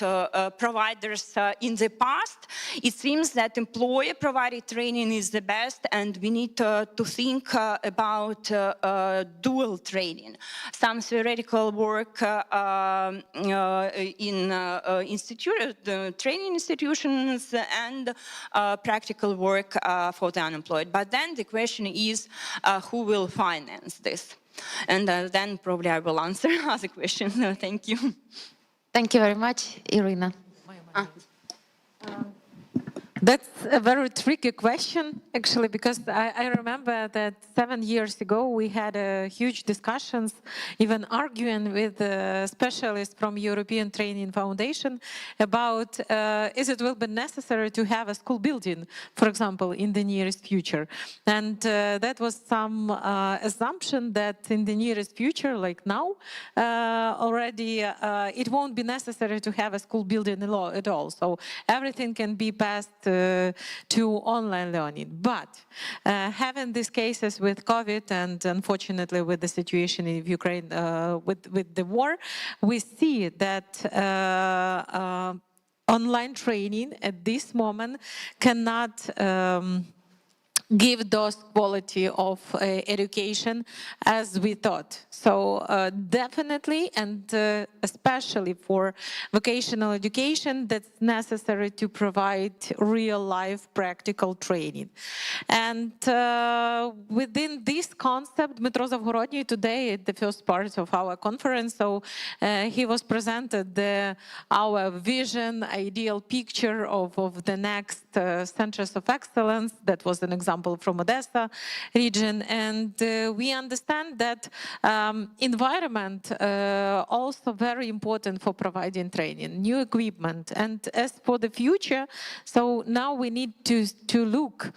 providers in the past. It seems that employer-provided training is the best, and we need to think about dual training. Some theoretical work in training institutions and practical work for the unemployed. But then the question is, who will finance this? And then probably I will answer other questions. Thank you. Thank you very much, Irina. That's a very tricky question, actually, because I remember that 7 years ago we had huge discussions, even arguing with specialists from European Training Foundation about is it will be necessary to have a school building, for example, in the nearest future. And that was some assumption that in the nearest future, like now, already it won't be necessary to have a school building at all. So everything can be passed to online learning. But having these cases with COVID and unfortunately with the situation in Ukraine with the war, we see that online training at this moment cannot give those quality of education as we thought. So definitely, and especially for vocational education, that's necessary to provide real-life practical training. And within this concept, Dmytro Zavgorodny today at the first part of our conference, so he was presented our vision, ideal picture of the next centers of excellence. That was an example from Odessa region, and we understand that environment also very important for providing training, new equipment. And as for the future, so now we need to look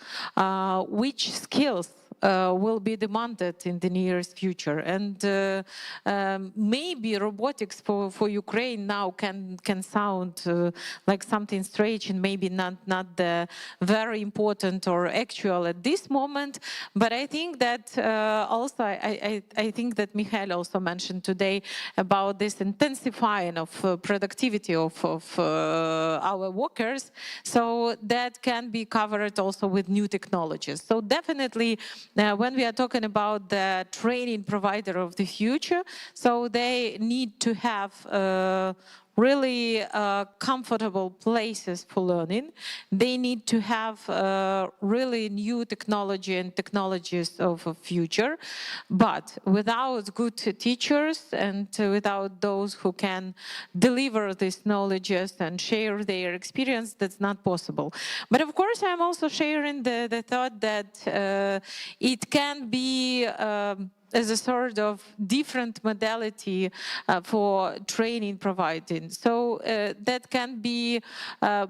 which skills will be demanded in the nearest future. And maybe robotics for Ukraine now can sound like something strange and maybe not the very important or actual at this moment. But I think that also, I think that Mikhail also mentioned today about this intensifying of productivity of our workers. So that can be covered also with new technologies. So definitely, when we are talking about the training provider of the future, so they need to have really comfortable places for learning. They need to have really new technology and technologies of the future. But without good teachers and without those who can deliver these knowledges and share their experience, that's not possible. But of course, I'm also sharing the thought that it can be as a sort of different modality for training providing. So that can be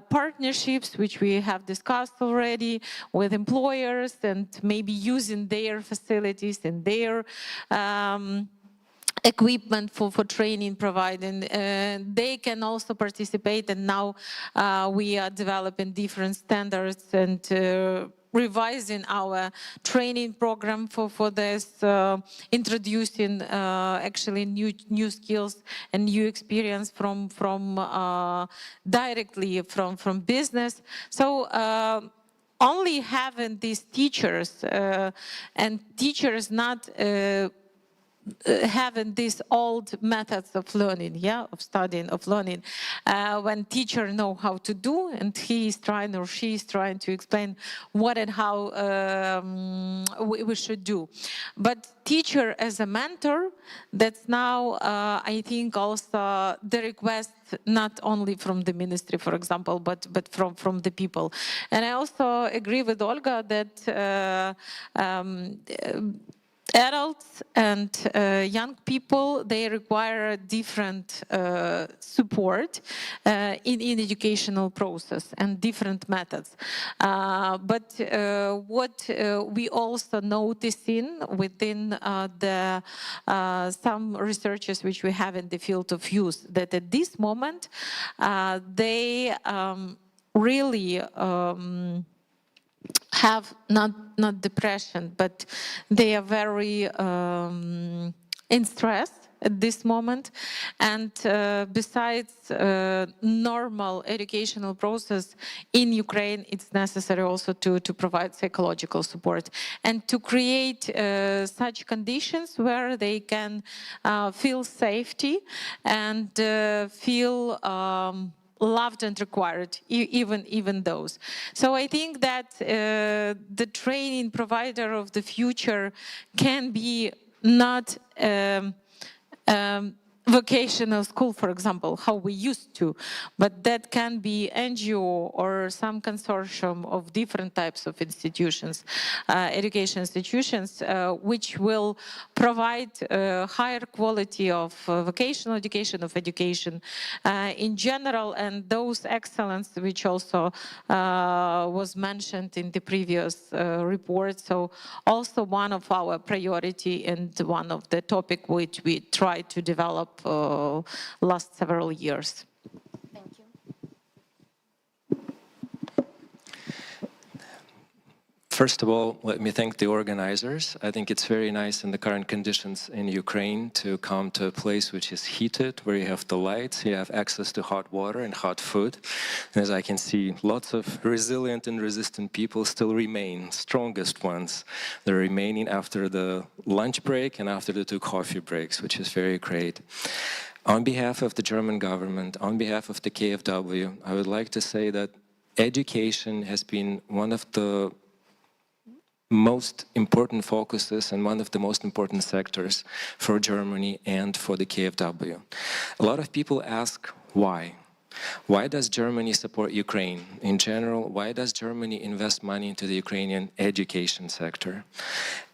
partnerships, which we have discussed already, with employers and maybe using their facilities and their equipment for training providing. They can also participate, and now we are developing different standards and revising our training program for this, introducing actually new skills and new experience from directly from business. So only having these teachers and teachers not having these old methods of learning, of studying, of learning, when teacher know how to do, and he is trying or she is trying to explain what and how we should do. But teacher as a mentor, that's now, I think, also the request not only from the ministry, for example, but from the people. And I also agree with Olga that adults and young people, they require different support in educational process and different methods. But what we also noticing within the some researchers which we have in the field of youth, that at this moment they really have not depression, but they are very in stress at this moment. And besides normal educational process in Ukraine, it's necessary also to provide psychological support and to create such conditions where they can feel safety and feel loved and required, even those. So I think that the training provider of the future can be not vocational school, for example, how we used to, but that can be NGO or some consortium of different types of institutions, education institutions, which will provide higher quality of vocational education, of education in general, and those excellence which also was mentioned in the previous report. So also one of our priority and one of the topic which we try to develop last several years. Thank you. First of all, let me thank the organizers. I think it's very nice in the current conditions in Ukraine to come to a place which is heated, where you have the lights, you have access to hot water and hot food. And as I can see, lots of resilient and resistant people still remain, strongest ones. They're remaining after the lunch break and after the 2 coffee breaks, which is very great. On behalf of the German government, on behalf of the KfW, I would like to say that education has been one of the most important focuses and one of the most important sectors for Germany and for the KfW. A lot of people ask why. Why does Germany support Ukraine? In general, why does Germany invest money into the Ukrainian education sector?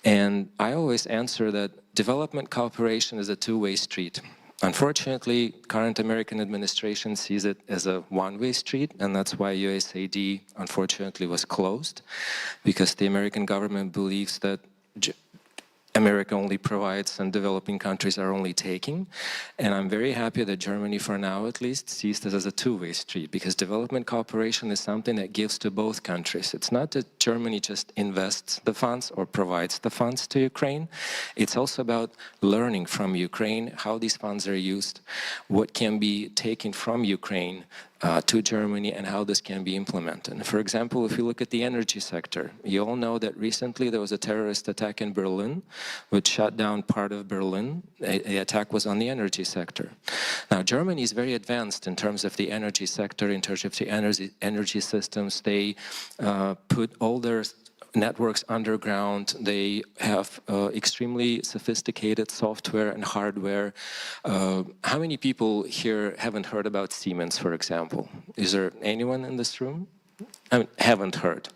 And I always answer that development cooperation is a two-way street. Unfortunately, current American administration sees it as a one-way street, and that's why USAID unfortunately was closed, because the American government believes that America only provides and developing countries are only taking. And I'm very happy that Germany, for now at least, sees this as a two-way street, because development cooperation is something that gives to both countries. It's not that Germany just invests the funds or provides the funds to Ukraine. It's also about learning from Ukraine how these funds are used, what can be taken from Ukraine to Germany, and how this can be implemented. For example, if you look at the energy sector, you all know that recently there was a terrorist attack in Berlin, which shut down part of Berlin. The attack was on the energy sector. Now, Germany is very advanced in terms of the energy sector, in terms of the energy systems. They put all their networks underground. They have extremely sophisticated software and hardware. How many people here haven't heard about Siemens, for example? Is there anyone in this room? I mean, haven't heard.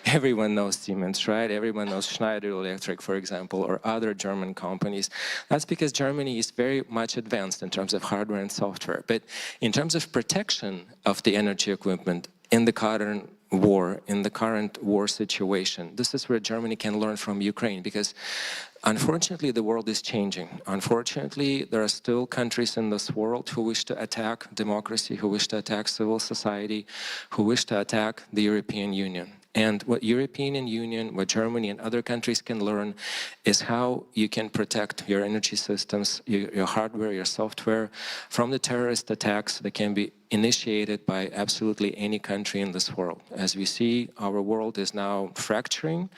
Everyone knows Siemens, right? Everyone knows Schneider Electric, for example, or other German companies. That's because Germany is very much advanced in terms of hardware and software. But in terms of protection of the energy equipment in the current war, in the current war situation, this is where Germany can learn from Ukraine, because Unfortunately, the world is changing. Unfortunately, there are still countries in this world who wish to attack democracy, who wish to attack civil society, who wish to attack the European Union. And what European Union, what Germany and other countries can learn is how you can protect your energy systems, your hardware, your software from the terrorist attacks that can be initiated by absolutely any country in this world. As we see, our world is now fracturing.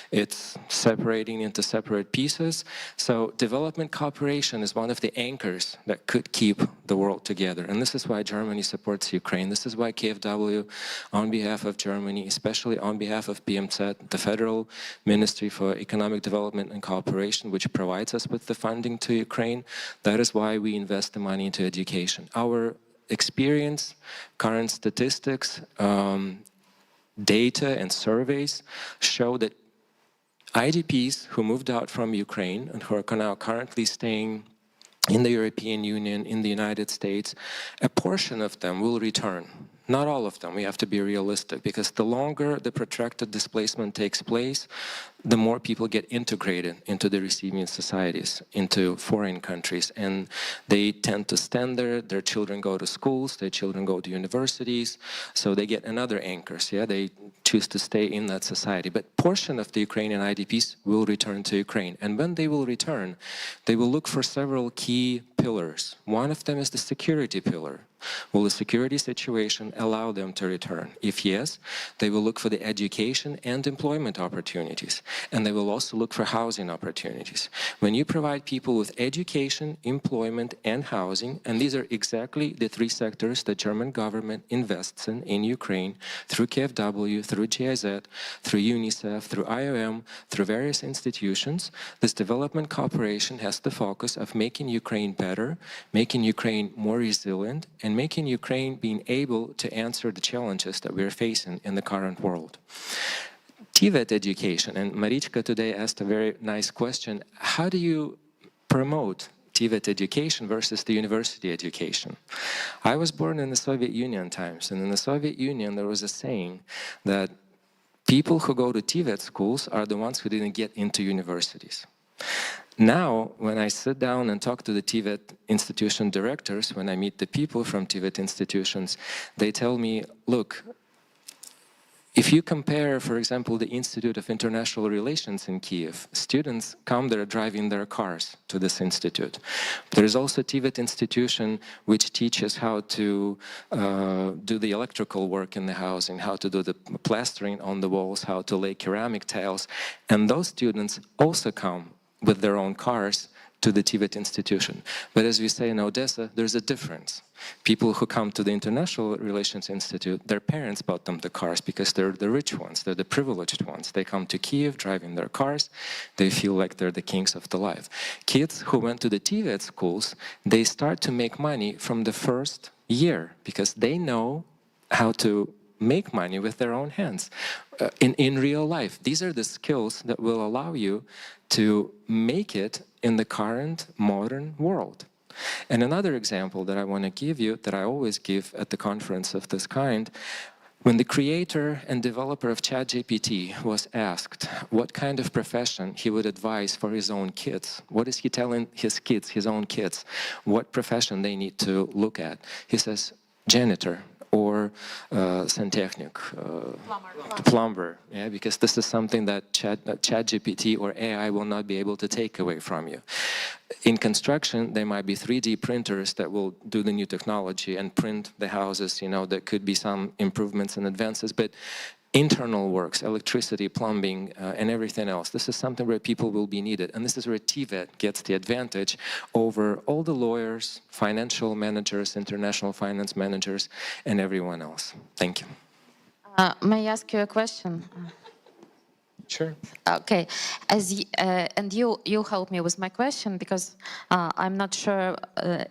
It's separating into separate pieces. So development cooperation is one of the anchors that could keep the world together. And this is why Germany supports Ukraine. This is why KfW, on behalf of Germany, especially on behalf of BMZ, the Federal Ministry for Economic Development and Cooperation, which provides us with the funding to Ukraine, that is why we invest the money into education. Our experience, current statistics, data and surveys show that IDPs who moved out from Ukraine and who are now currently staying in the European Union, in the United States, a portion of them will return. Not all of them, we have to be realistic, because the longer the protracted displacement takes place, the more people get integrated into the receiving societies, into foreign countries, and they tend to stand there, their children go to schools, their children go to universities, so they get another anchors, yeah, they choose to stay in that society. But portion of the Ukrainian IDPs will return to Ukraine, and when they will return, they will look for several key pillars. One of them is the security pillar. Will the security situation allow them to return? If yes, they will look for the education and employment opportunities, and they will also look for housing opportunities. When you provide people with education, employment, and housing, and these are exactly the three sectors the German government invests in Ukraine, through KfW, through GIZ, through UNICEF, through IOM, through various institutions, this development cooperation has the focus of making Ukraine better, making Ukraine more resilient, and making Ukraine being able to answer the challenges that we're facing in the current world. TVET education, and Marichka today asked a very nice question, how do you promote TVET education versus the university education? I was born in the Soviet Union times, and in the Soviet Union there was a saying that people who go to TVET schools are the ones who didn't get into universities. Now, when I sit down and talk to the TVET institution directors, when I meet the people from TVET institutions, they tell me, look, if you compare, for example, the Institute of International Relations in Kiev, students come there driving their cars to this institute. There is also a TVET institution which teaches how to do the electrical work in the housing, how to do the plastering on the walls, how to lay ceramic tiles, and those students also come with their own cars to the TVET institution. But as we say in Odessa, there's a difference. People who come to the International Relations Institute, their parents bought them the cars because they're the rich ones, they're the privileged ones. They come to Kiev driving their cars, they feel like they're the kings of the life. Kids who went to the TVET schools, they start to make money from the first year because they know how to make money with their own hands in real life. These are the skills that will allow you to make it in the current modern world. And another example that I want to give you, that I always give at the conference of this kind, when the creator and developer of ChatGPT was asked what kind of profession he would advise for his own kids, what is he telling his kids, his own kids, what profession they need to look at? He says, janitor, or santechnik, plumber, yeah, because this is something that ChatGPT or AI will not be able to take away from you. In construction, there might be 3D printers that will do the new technology and print the houses, you know, there could be some improvements and advances, but internal works, electricity, plumbing, and everything else. This is something where people will be needed. And this is where TVET gets the advantage over all the lawyers, financial managers, international finance managers, and everyone else. Thank you. May I ask you a question? Sure. Okay, and you help me with my question because I'm not sure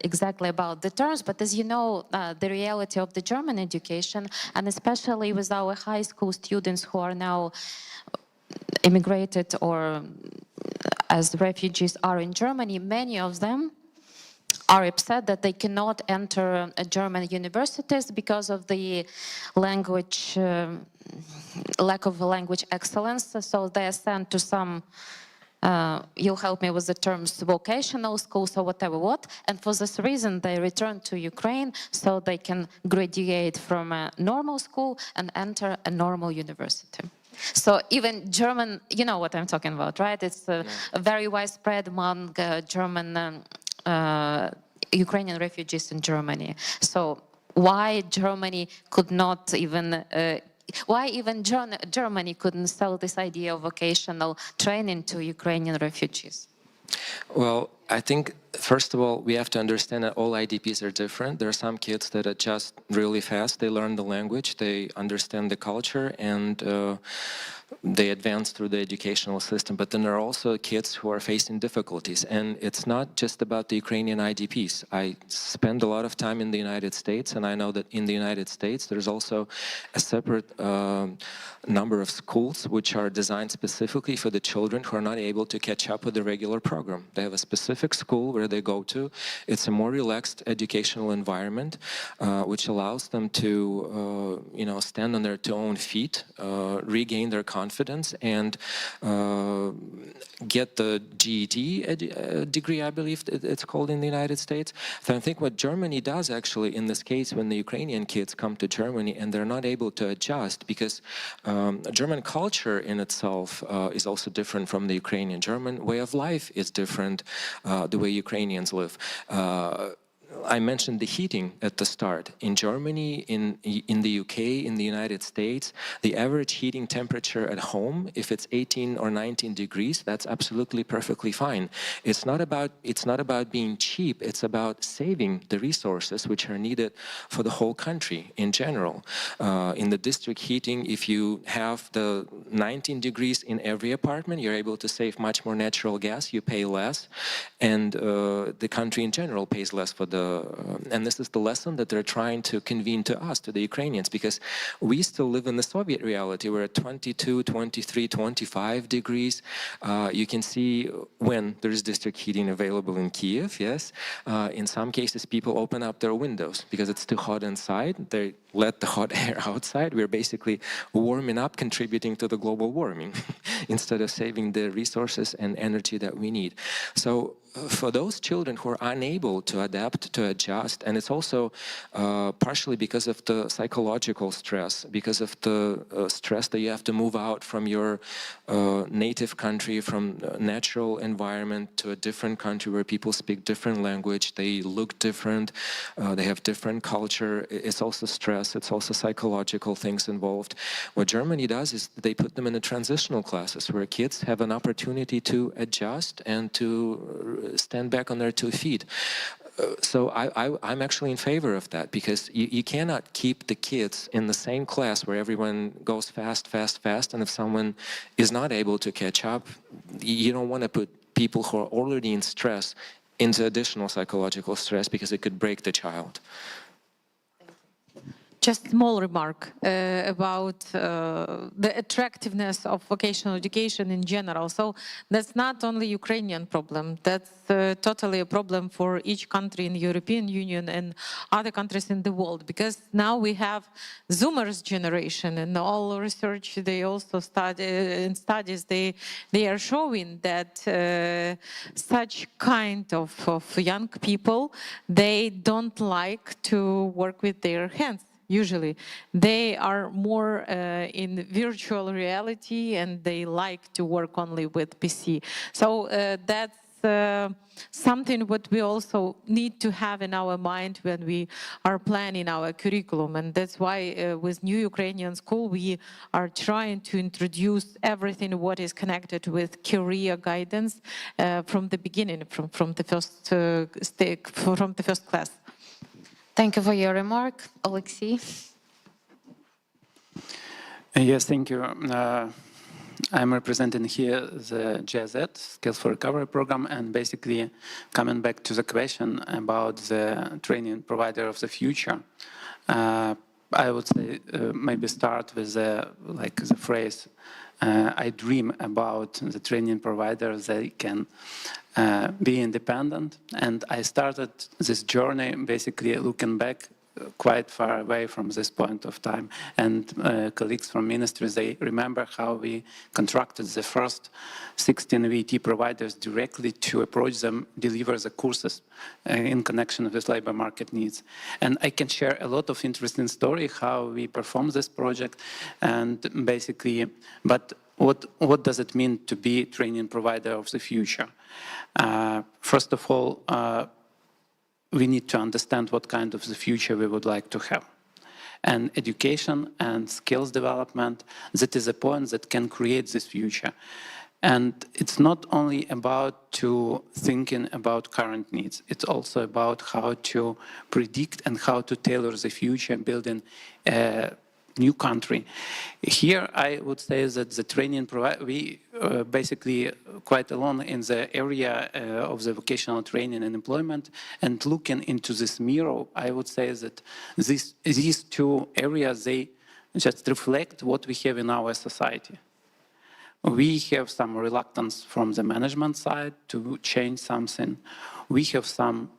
exactly about the terms, but as you know, the reality of the German education, and especially with our high school students who are now immigrated or as refugees are in Germany, many of them are upset that they cannot enter German universities because of the language, lack of language excellence. So they are sent to some you'll help me with the terms vocational schools or whatever what, and for this reason they return to Ukraine so they can graduate from a normal school and enter a normal university. So even German, you know what I'm talking about, right? It's very widespread among German Ukrainian refugees in Germany. So why Germany could not even why even Germany couldn't sell this idea of vocational training to Ukrainian refugees? Well, I think, first of all, we have to understand that all IDPs are different. There are some kids that adjust really fast. They learn the language, they understand the culture, and they advance through the educational system. But then there are also kids who are facing difficulties. And it's not just about the Ukrainian IDPs. I spend a lot of time in the United States, and I know that in the United States, there's also a separate number of schools which are designed specifically for the children who are not able to catch up with the regular program. They have a specific school where they go to. It's a more relaxed educational environment, which allows them to, stand on their own feet, regain their confidence, and get the GED degree, I believe it's called in the United States. So I think what Germany does actually in this case, when the Ukrainian kids come to Germany and they're not able to adjust, because German culture in itself is also different from the Ukrainian. German way of life is different, the way Ukrainians live. I mentioned the heating at the start. In Germany, in the UK, in the United States, the average heating temperature at home, if it's 18 or 19 degrees, that's absolutely perfectly fine. It's not about being cheap. It's about saving the resources which are needed for the whole country in general. In the district heating, if you have the 19 degrees in every apartment, you're able to save much more natural gas. You pay less, and the country in general pays less for the. And this is the lesson that they're trying to convene to us, to the Ukrainians, because we still live in the Soviet reality. We're at 22, 23, 25 degrees. You can see when there is district heating available in Kiev, yes. In some cases, people open up their windows because it's too hot inside. They let the hot air outside. We're basically warming up, contributing to the global warming instead of saving the resources and energy that we need. So for those children who are unable to adapt, to adjust, and it's also partially because of the psychological stress, because of the stress that you have to move out from your native country, from natural environment to a different country where people speak different language, they look different, they have different culture. It's also stress, it's also psychological things involved. What Germany does is they put them in the transitional classes where kids have an opportunity to adjust and to stand back on their 2 feet. So I'm actually in favor of that, because you cannot keep the kids in the same class where everyone goes fast, fast, fast, and if someone is not able to catch up, you don't want to put people who are already in stress into additional psychological stress, because it could break the child. Just a small remark about the attractiveness of vocational education in general. So that's not only Ukrainian problem, that's totally a problem for each country in the European Union and other countries in the world, because now we have Zoomers generation, and all research, they also in studies, they are showing that such kind of young people, they don't like to work with their hands. Usually, they are more in virtual reality, and they like to work only with PC. So that's something what we also need to have in our mind when we are planning our curriculum. And that's why with New Ukrainian School, we are trying to introduce everything what is connected with career guidance from the beginning, from the first class. Thank you for your remark, Alexei. Yes, thank you. I'm representing here the GIZ, Skills for Recovery program, and basically coming back to the question about the training provider of the future. I would say maybe start with the phrase, I dream about the training provider that can be independent. And I started this journey basically looking back quite far away from this point of time. And colleagues from ministries, they remember how we contracted the first 16 VT providers directly to approach them, deliver the courses in connection with labor market needs. And I can share a lot of interesting story how we performed this project, and basically, but what does it mean to be training provider of the future? First of all, we need to understand what kind of the future we would like to have. And education and skills development, that is a point that can create this future. And it's not only about thinking about current needs, it's also about how to predict and how to tailor the future, building a new country. Here, I would say that the training we basically quite alone in the area of the vocational training and employment, and looking into this mirror, I would say that these two areas, they just reflect what we have in our society. We have some reluctance from the management side to change something. We have some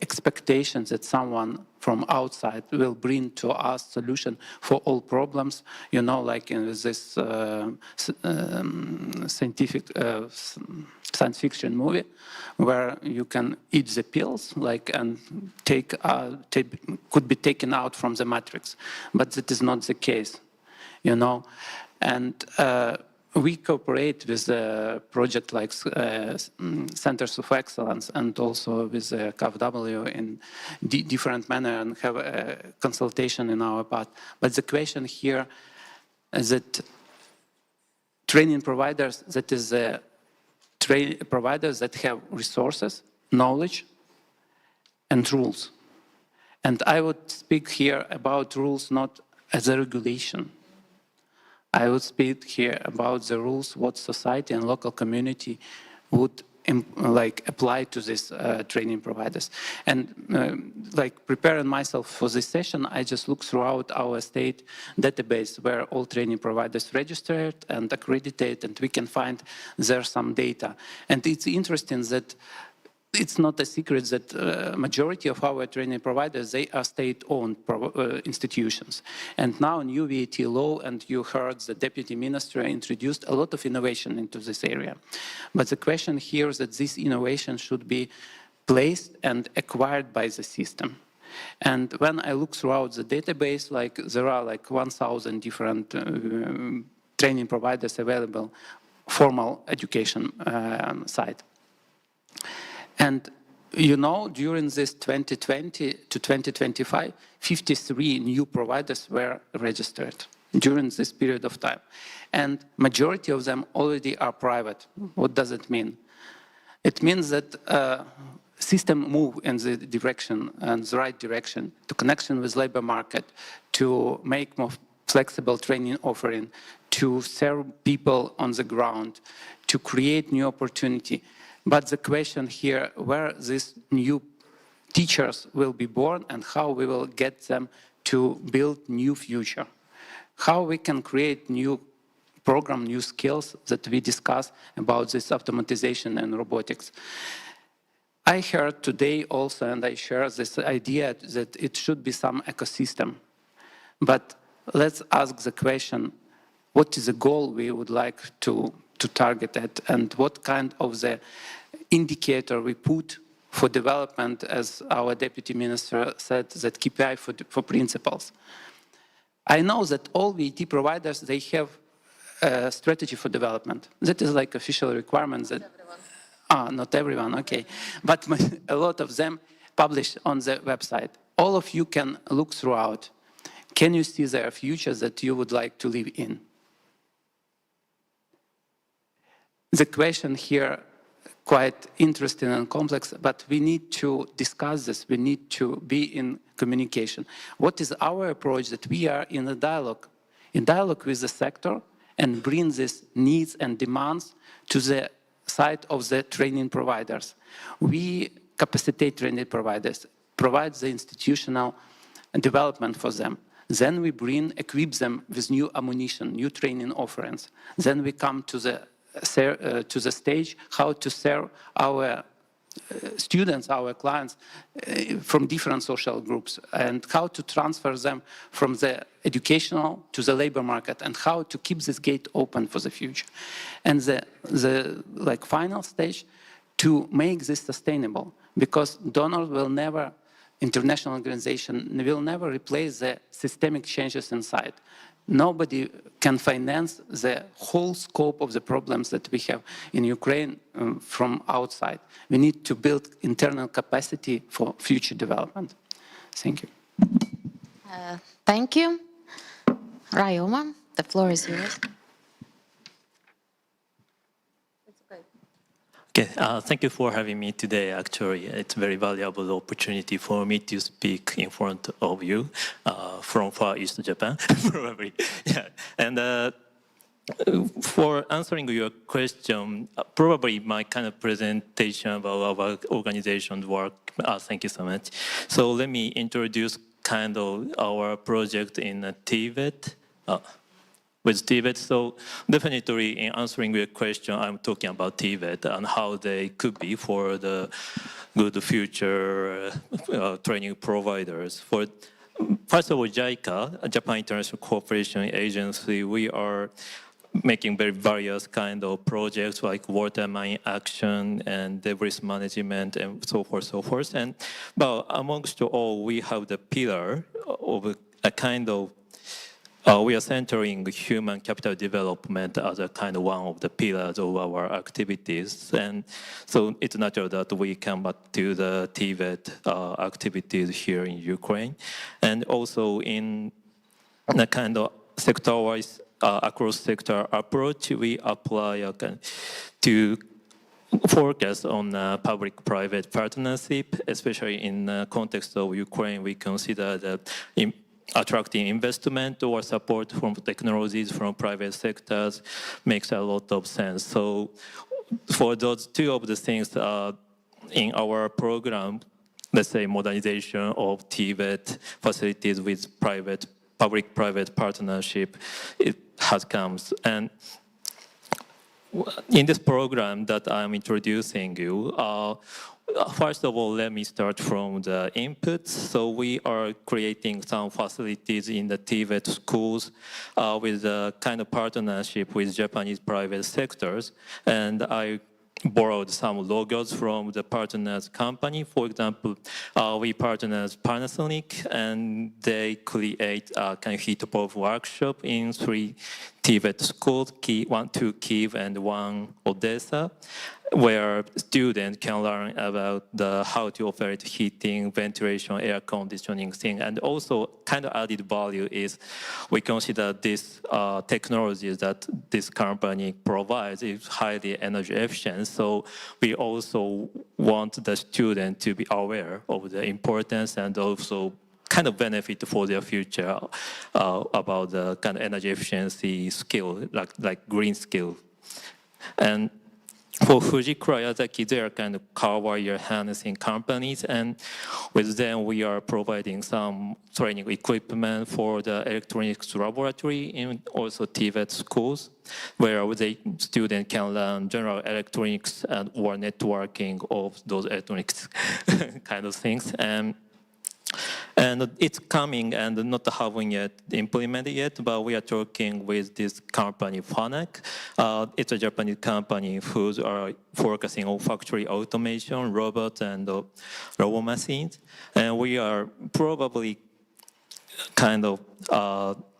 expectations that someone from outside will bring to us solution for all problems, you know, like in this science fiction movie, where you can eat the pills, like, and could be taken out from the matrix. But that is not the case, you know. And we cooperate with a project like Centers of Excellence and also with KfW in different manner and have a consultation in our part. But the question here is that training providers, that is providers that have resources, knowledge, and rules. And I would speak here about rules not as a regulation. I would speak here about the rules, what society and local community would apply to these training providers. And preparing myself for this session, I just looked throughout our state database where all training providers registered and accredited, and we can find there some data. And it's interesting that it's not a secret that majority of our training providers, they are state-owned institutions. And now new VAT law, and you heard the deputy minister introduced a lot of innovation into this area. But the question here is that this innovation should be placed and acquired by the system. And when I look throughout the database, there are 1,000 different training providers available, formal education side. And you know, during this 2020 to 2025, 53 new providers were registered during this period of time. And majority of them already are private. What does it mean? It means that system move in the direction and the right direction to connection with labor market, to make more flexible training offering, to serve people on the ground, to create new opportunity. But the question here, where these new teachers will be born and how we will get them to build new future. How we can create new program, new skills that we discuss about this automatization and robotics. I heard today also, and I share this idea that it should be some ecosystem. But let's ask the question, what is the goal we would like to target at, and what kind of the indicator we put for development, as our deputy minister said, that KPI for principles. I know that all VAT providers, they have a strategy for development. That is like official requirements that, not everyone, okay. But a lot of them published on the website. All of you can look throughout. Can you see their futures that you would like to live in? The question here, quite interesting and complex, but we need to discuss this. We need to be in communication. What is our approach? That we are in a dialogue with the sector and bring these needs and demands to the side of the training providers. We capacitate training providers, provide the institutional development for them. Then we equip them with new ammunition, new training offerings. Then we come to the stage how to serve our students, our clients, from different social groups, and how to transfer them from the educational to the labor market, and how to keep this gate open for the future. And the like final stage, to make this sustainable, because donors will never, international organization will never replace the systemic changes inside. Nobody can finance the whole scope of the problems that we have in Ukraine from outside. We need to build internal capacity for future development. Thank you. Thank you. Rayoma, the floor is yours. Okay, thank you for having me today. Actually, it's a very valuable opportunity for me to speak in front of you from Far East Japan, probably. Yeah, and for answering your question, probably my kind of presentation about our organization's work. Thank you so much. So let me introduce kind of our project in Tibet. With Tibet. So definitely in answering your question, I'm talking about Tibet and how they could be for the good future training providers. First of all, JICA, Japan International Cooperation Agency, we are making various kind of projects like water mine action and debris management and so forth. And but amongst all, we have the pillar of a kind of we are centering human capital development as a kind of one of the pillars of our activities. And so it's natural that we come back to the Tibet activities here in Ukraine. And also in the kind of sector-wise, across-sector approach, we apply to focus on public-private partnership, especially in the context of Ukraine. We consider that attracting investment or support from technologies from private sectors makes a lot of sense. So for those two of the things in our program, let's say modernization of Tibet facilities with public-private partnership, it has come. And in this program that I'm introducing you, first of all, let me start from the inputs. So we are creating some facilities in the Tibet schools with a kind of partnership with Japanese private sectors. And I borrowed some logos from the partners company. For example, we partners Panasonic, and they create a kind of heat-proof workshop in 3 Tibet schools, 2 Kyiv and 1 Odessa, where students can learn about how to operate heating, ventilation, air conditioning thing. And also kind of added value is we consider this technology that this company provides is highly energy efficient. So we also want the student to be aware of the importance and also kind of benefit for their future about the kind of energy efficiency skill, like green skill. And for Fujikura Yazaki, they are kind of car wire harnessing companies, and with them we are providing some training equipment for the electronics laboratory in also Tibet schools, where the student can learn general electronics and or networking of those electronics kind of things. And it's coming and not having yet implemented yet, but we are talking with this company, Fanuc. It's a Japanese company who are focusing on factory automation, robots, and robot machines. And we are probably kind of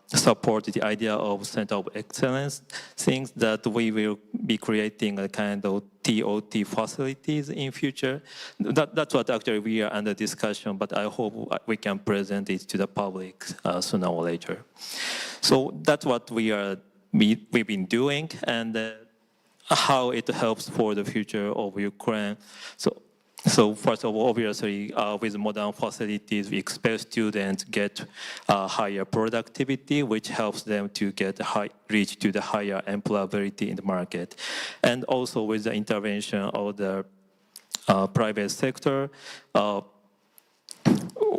support the idea of Center of Excellence, things that we will be creating a kind of TOT facilities in future. That's what actually we are under discussion, but I hope we can present it to the public sooner or later. So that's what we've been doing, and how it helps for the future of Ukraine. So first of all, obviously, with modern facilities, we expect students get higher productivity, which helps them to get reach to the higher employability in the market. And also with the intervention of the private sector,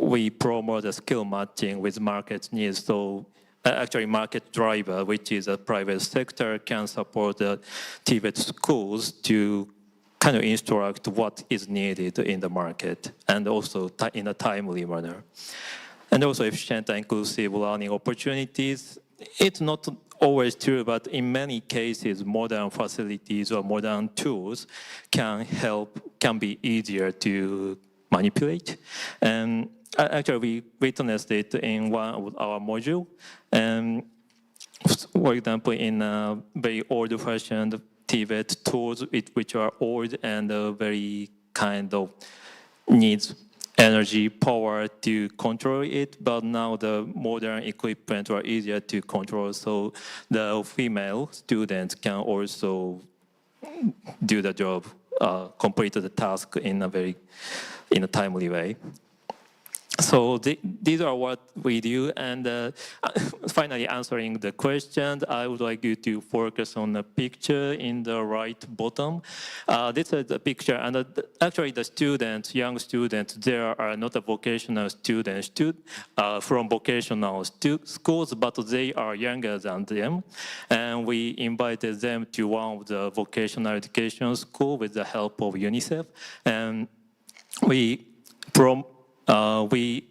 we promote the skill matching with market needs. So actually market driver, which is a private sector, can support the Tibet schools to kind of instruct what is needed in the market, and also in a timely manner. And also efficient and inclusive learning opportunities. It's not always true, but in many cases, modern facilities or modern tools can be easier to manipulate. And actually, we witnessed it in one of our modules. And for example, in a very old-fashioned TVET tools, which are old and very kind of needs energy, power to control it, but now the modern equipment are easier to control, so the female students can also do the job, complete the task in a timely way. So these are what we do, and finally answering the question, I would like you to focus on the picture in the right bottom. This is the picture, and actually the students, young students, there are not a vocational students from vocational schools, but they are younger than them, and we invited them to one of the vocational education school with the help of UNICEF, and we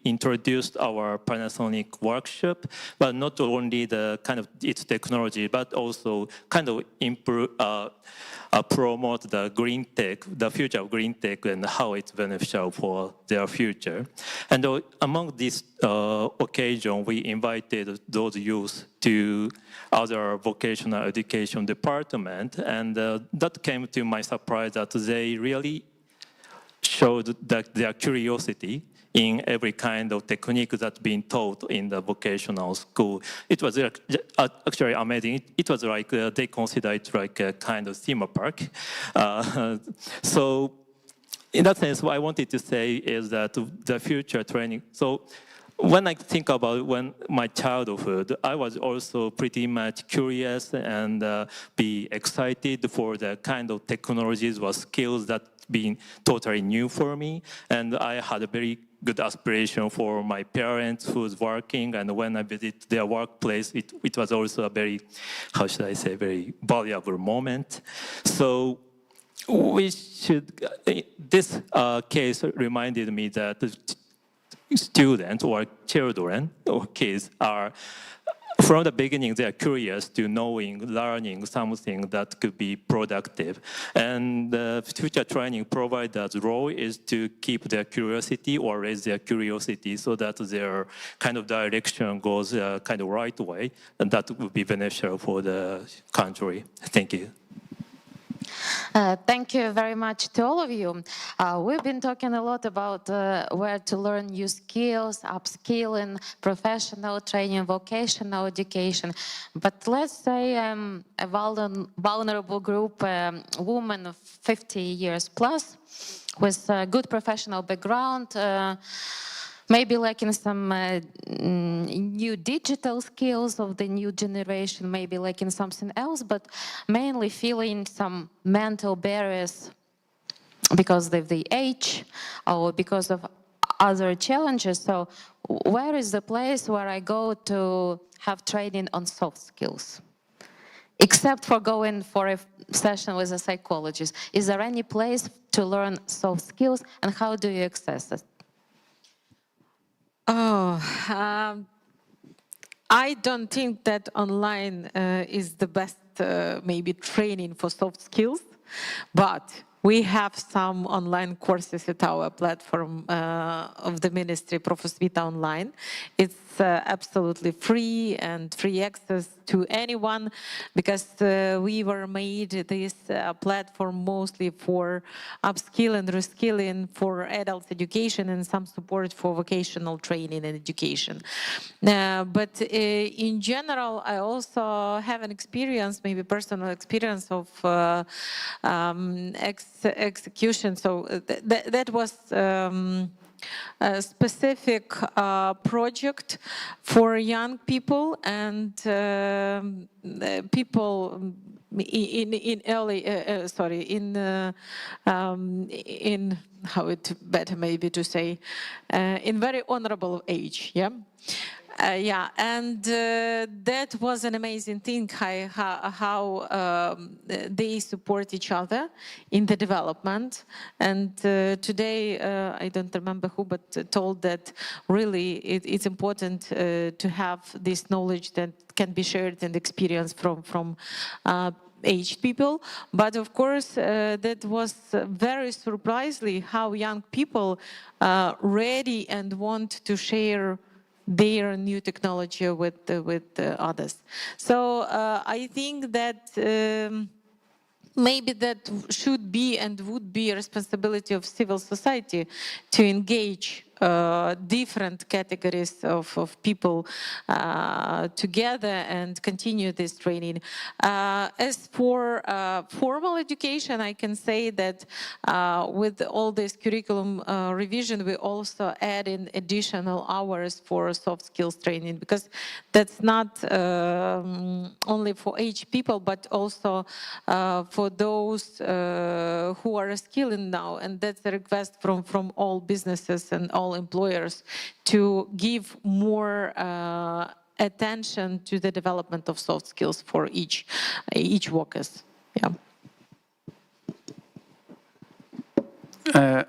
introduced our Panasonic workshop, but not only the kind of its technology, but also kind of promote the green tech, the future of green tech, and how it's beneficial for their future. And among this occasion, we invited those youth to other vocational education department, and that came to my surprise that they really showed their curiosity in every kind of technique that's been taught in the vocational school. It was actually amazing. It was like they consider it like a kind of theme park. So in that sense, what I wanted to say is that the future training. So when I think about my childhood, I was also pretty much curious and be excited for the kind of technologies or skills that been totally new for me. And I had a very good aspiration for my parents who's working, and when I visit their workplace, it was also a very, how should I say, very valuable moment. So this case reminded me that students or children or kids are, from the beginning, they are curious to learning something that could be productive. And the future training provider's role is to keep their curiosity or raise their curiosity so that their kind of direction goes kind of right way, and that would be beneficial for the country. Thank you. Thank you very much to all of you. We've been talking a lot about where to learn new skills, upskilling, professional training, vocational education. But let's say I'm a vulnerable group, woman of 50 years plus, with a good professional background, maybe lacking some new digital skills of the new generation, maybe lacking something else, but mainly feeling some mental barriers because of the age or because of other challenges. So where is the place where I go to have training on soft skills? Except for going for a session with a psychologist. Is there any place to learn soft skills, and how do you access it? I don't think that online is the best maybe training for soft skills, but we have some online courses at our platform of the Ministry, Profosvita Online. It's absolutely free and free access to anyone, because we were made this platform mostly for upskilling and reskilling, for adult education, and some support for vocational training and education. But in general, I also have an experience, maybe personal experience of execution. So that was a specific project for young people, and people how it better maybe to say, in very honorable age, yeah. That was an amazing thing, how they support each other in the development. And today, I don't remember who, but told that really it's important to have this knowledge that can be shared and experienced from aged people. But of course, that was very surprisingly how young people ready and want to share their new technology with others. So I think that maybe that should be and would be a responsibility of civil society to engage different categories of people together and continue this training. As for formal education, I can say that with all this curriculum revision, we also add in additional hours for soft skills training, because that's not only for aged people, but also for those who are skilling now. And that's a request from all businesses and all employers to give more attention to the development of soft skills for each workers. Yeah.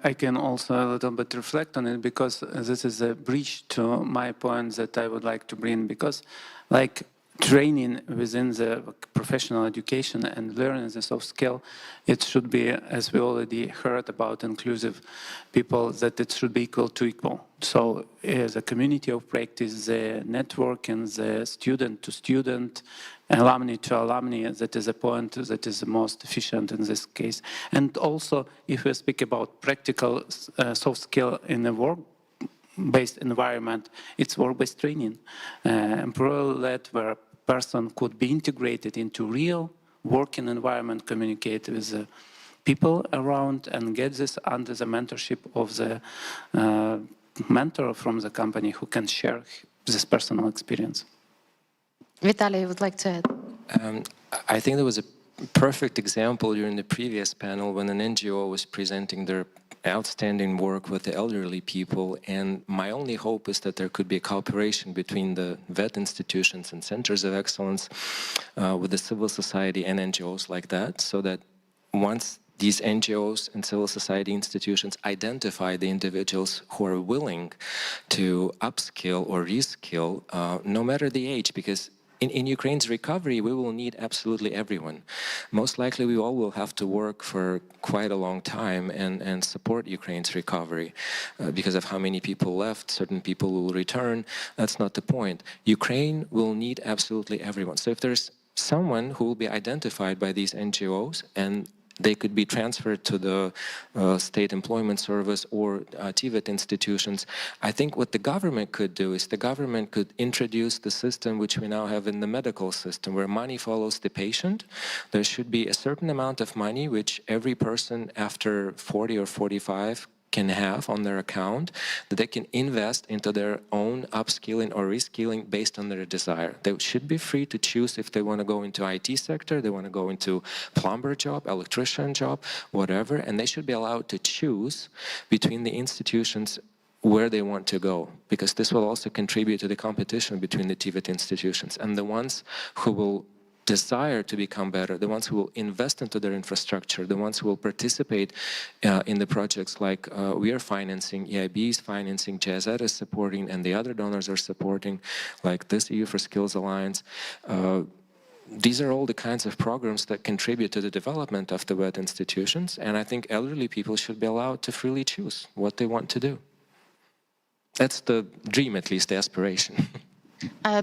I can also a little bit reflect on it, because this is a bridge to my point that I would like to bring, because like training within the professional education and learning the soft skill, it should be, as we already heard about inclusive people, that it should be equal to equal. So the community of practice, the network, and the student to student, alumni to alumni, that is a point that is the most efficient in this case. And also, if we speak about practical soft skill in a work-based environment, it's work-based training, employer-led, where a person could be integrated into real working environment, communicate with the people around, and get this under the mentorship of the mentor from the company who can share this personal experience. Vitaly, you would like to add? I think there was a perfect example during the previous panel when an NGO was presenting their outstanding work with the elderly people, and my only hope is that there could be a cooperation between the VET institutions and centers of excellence with the civil society and NGOs like that, so that once these NGOs and civil society institutions identify the individuals who are willing to upskill or reskill, no matter the age, because in Ukraine's recovery, we will need absolutely everyone. Most likely, we all will have to work for quite a long time and support Ukraine's recovery because of how many people left. Certain people will return. That's not the point. Ukraine will need absolutely everyone. So if there's someone who will be identified by these NGOs and they could be transferred to the State Employment Service or TVET institutions. I think what the government could do is the government could introduce the system which we now have in the medical system, where money follows the patient. There should be a certain amount of money which every person after 40 or 45 can have on their account, that they can invest into their own upskilling or reskilling based on their desire. They should be free to choose if they want to go into IT sector, they want to go into plumber job, electrician job, whatever, and they should be allowed to choose between the institutions where they want to go, because this will also contribute to the competition between the TVET institutions. And the ones who will desire to become better, the ones who will invest into their infrastructure, the ones who will participate in the projects like we are financing, EIB is financing, GIZ is supporting, and the other donors are supporting, like this EU for Skills Alliance. These are all the kinds of programs that contribute to the development of the VET institutions, and I think elderly people should be allowed to freely choose what they want to do. That's the dream, at least the aspiration.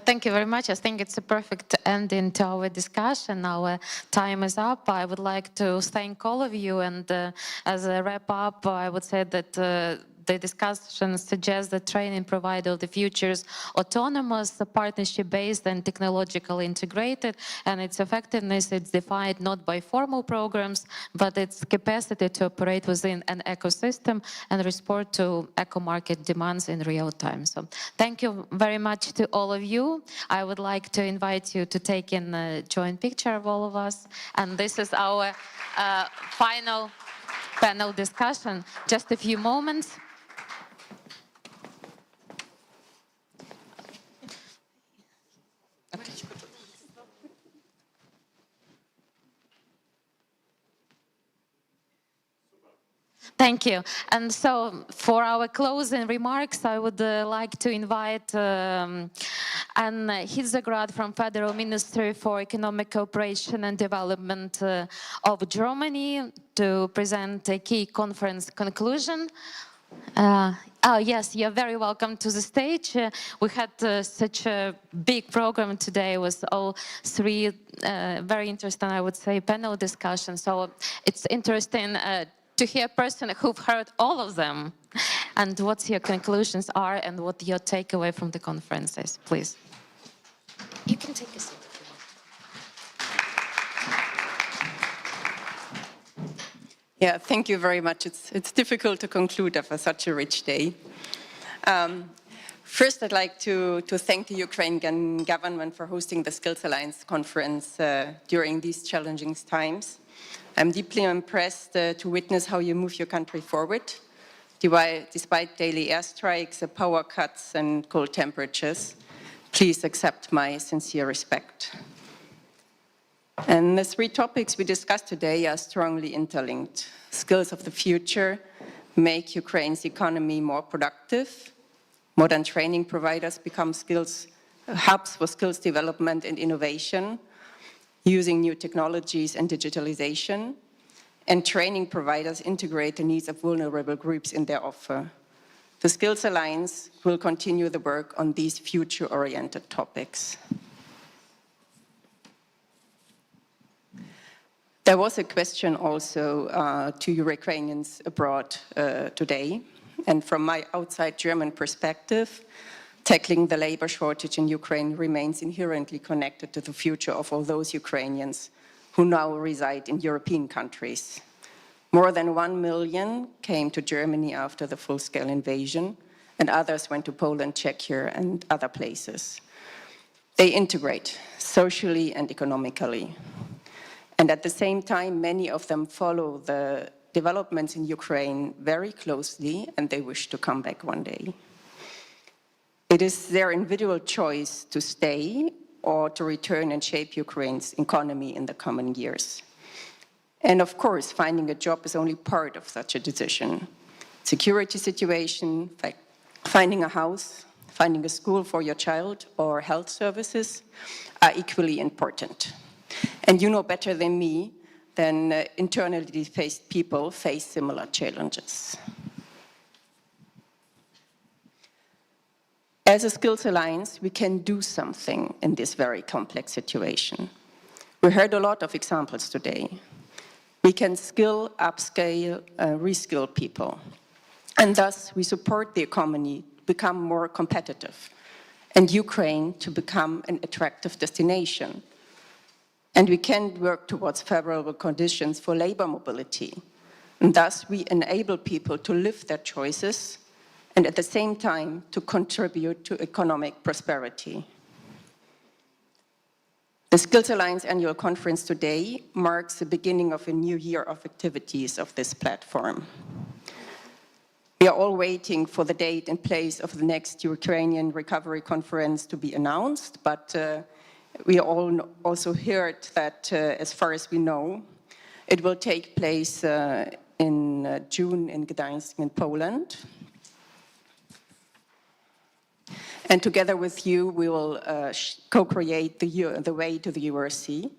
Thank you very much. I think it's a perfect ending to our discussion. Our time is up. I would like to thank all of you. And as a wrap up, I would say that the discussion suggests that training provider of the future is autonomous, partnership-based and technologically integrated, and its effectiveness is defined not by formal programs, but its capacity to operate within an ecosystem and respond to eco-market demands in real time. So thank you very much to all of you. I would like to invite you to take in a joint picture of all of us. And this is our final panel discussion. Just a few moments. Okay. Thank you. And so for our closing remarks, I would like to invite Anne Hizegrad from Federal Ministry for Economic Cooperation and Development of Germany to present a key conference conclusion. Oh, yes, you're very welcome to the stage. We had such a big program today with all three very interesting, I would say, panel discussions. So it's interesting to hear a person who've heard all of them and what your conclusions are and what your takeaway from the conference is, please. You can take a seat if you want. Yeah, thank you very much. It's difficult to conclude after such a rich day. First, I'd like to thank the Ukrainian government for hosting the Skills Alliance conference during these challenging times. I'm deeply impressed to witness how you move your country forward, despite daily airstrikes, power cuts, and cold temperatures. Please accept my sincere respect. And the three topics we discussed today are strongly interlinked. Skills of the future make Ukraine's economy more productive. Modern training providers become hubs for skills development and innovation, using new technologies and digitalization. And training providers integrate the needs of vulnerable groups in their offer. The Skills Alliance will continue the work on these future-oriented topics. There was a question also to Ukrainians abroad today. And from my outside German perspective, tackling the labor shortage in Ukraine remains inherently connected to the future of all those Ukrainians who now reside in European countries. More than 1 million came to Germany after the full-scale invasion, and others went to Poland, Czechia, and other places. They integrate socially and economically. And at the same time, many of them follow the developments in Ukraine very closely, and they wish to come back one day. It is their individual choice to stay or to return and shape Ukraine's economy in the coming years. And of course, finding a job is only part of such a decision. Security situation, finding a house, finding a school for your child, or health services are equally important. And you know better than me that internally displaced people face similar challenges. As a Skills Alliance, we can do something in this very complex situation. We heard a lot of examples today. We can skill, upscale, reskill people. And thus, we support the economy to become more competitive and Ukraine to become an attractive destination. And we can work towards favorable conditions for labor mobility. And thus, we enable people to live their choices and at the same time to contribute to economic prosperity. The Skills Alliance annual conference today marks the beginning of a new year of activities of this platform. We are all waiting for the date and place of the next Ukrainian recovery conference to be announced, but we all also heard that, as far as we know, it will take place in June in Gdańsk in Poland. And together with you, we will co-create the way to the URC.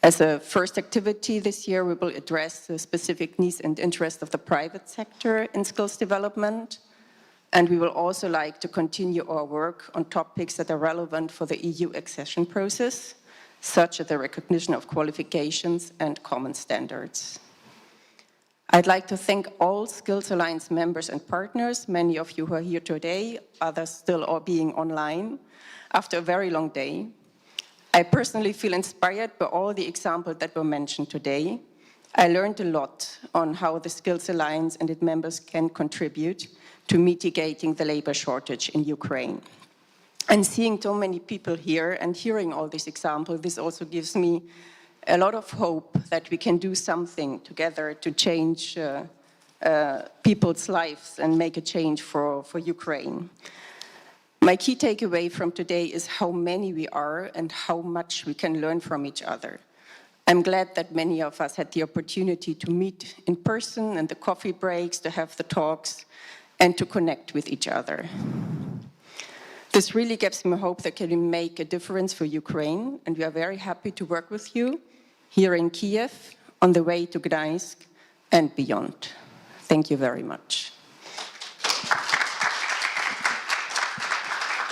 As a first activity this year, we will address the specific needs and interests of the private sector in skills development. And we will also like to continue our work on topics that are relevant for the EU accession process, such as the recognition of qualifications and common standards. I'd like to thank all Skills Alliance members and partners, many of you who are here today, others still are being online, after a very long day. I personally feel inspired by all the examples that were mentioned today. I learned a lot on how the Skills Alliance and its members can contribute to mitigating the labor shortage in Ukraine. And seeing so many people here and hearing all these examples, this also gives me a lot of hope that we can do something together to change people's lives and make a change for Ukraine. My key takeaway from today is how many we are and how much we can learn from each other. I'm glad that many of us had the opportunity to meet in person and the coffee breaks, to have the talks, and to connect with each other. This really gives me hope that can make a difference for Ukraine, and we are very happy to work with you here in Kiev, on the way to Gdańsk and beyond. Thank you very much.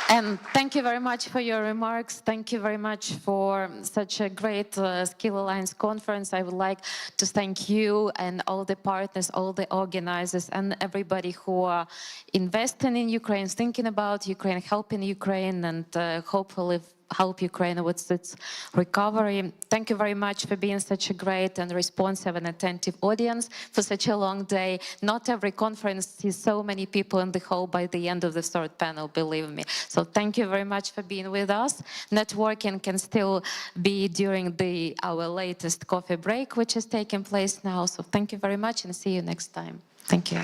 And thank you very much for your remarks. Thank you very much for such a great Skill Alliance conference. I would like to thank you and all the partners, all the organizers, and everybody who are investing in Ukraine, thinking about Ukraine, helping Ukraine, and hopefully help Ukraine with its recovery. Thank you very much for being such a great and responsive and attentive audience for such a long day. Not every conference sees so many people in the hall by the end of the third panel, believe me. So thank you very much for being with us. Networking can still be during our latest coffee break, which is taking place now. So thank you very much and see you next time. Thank you.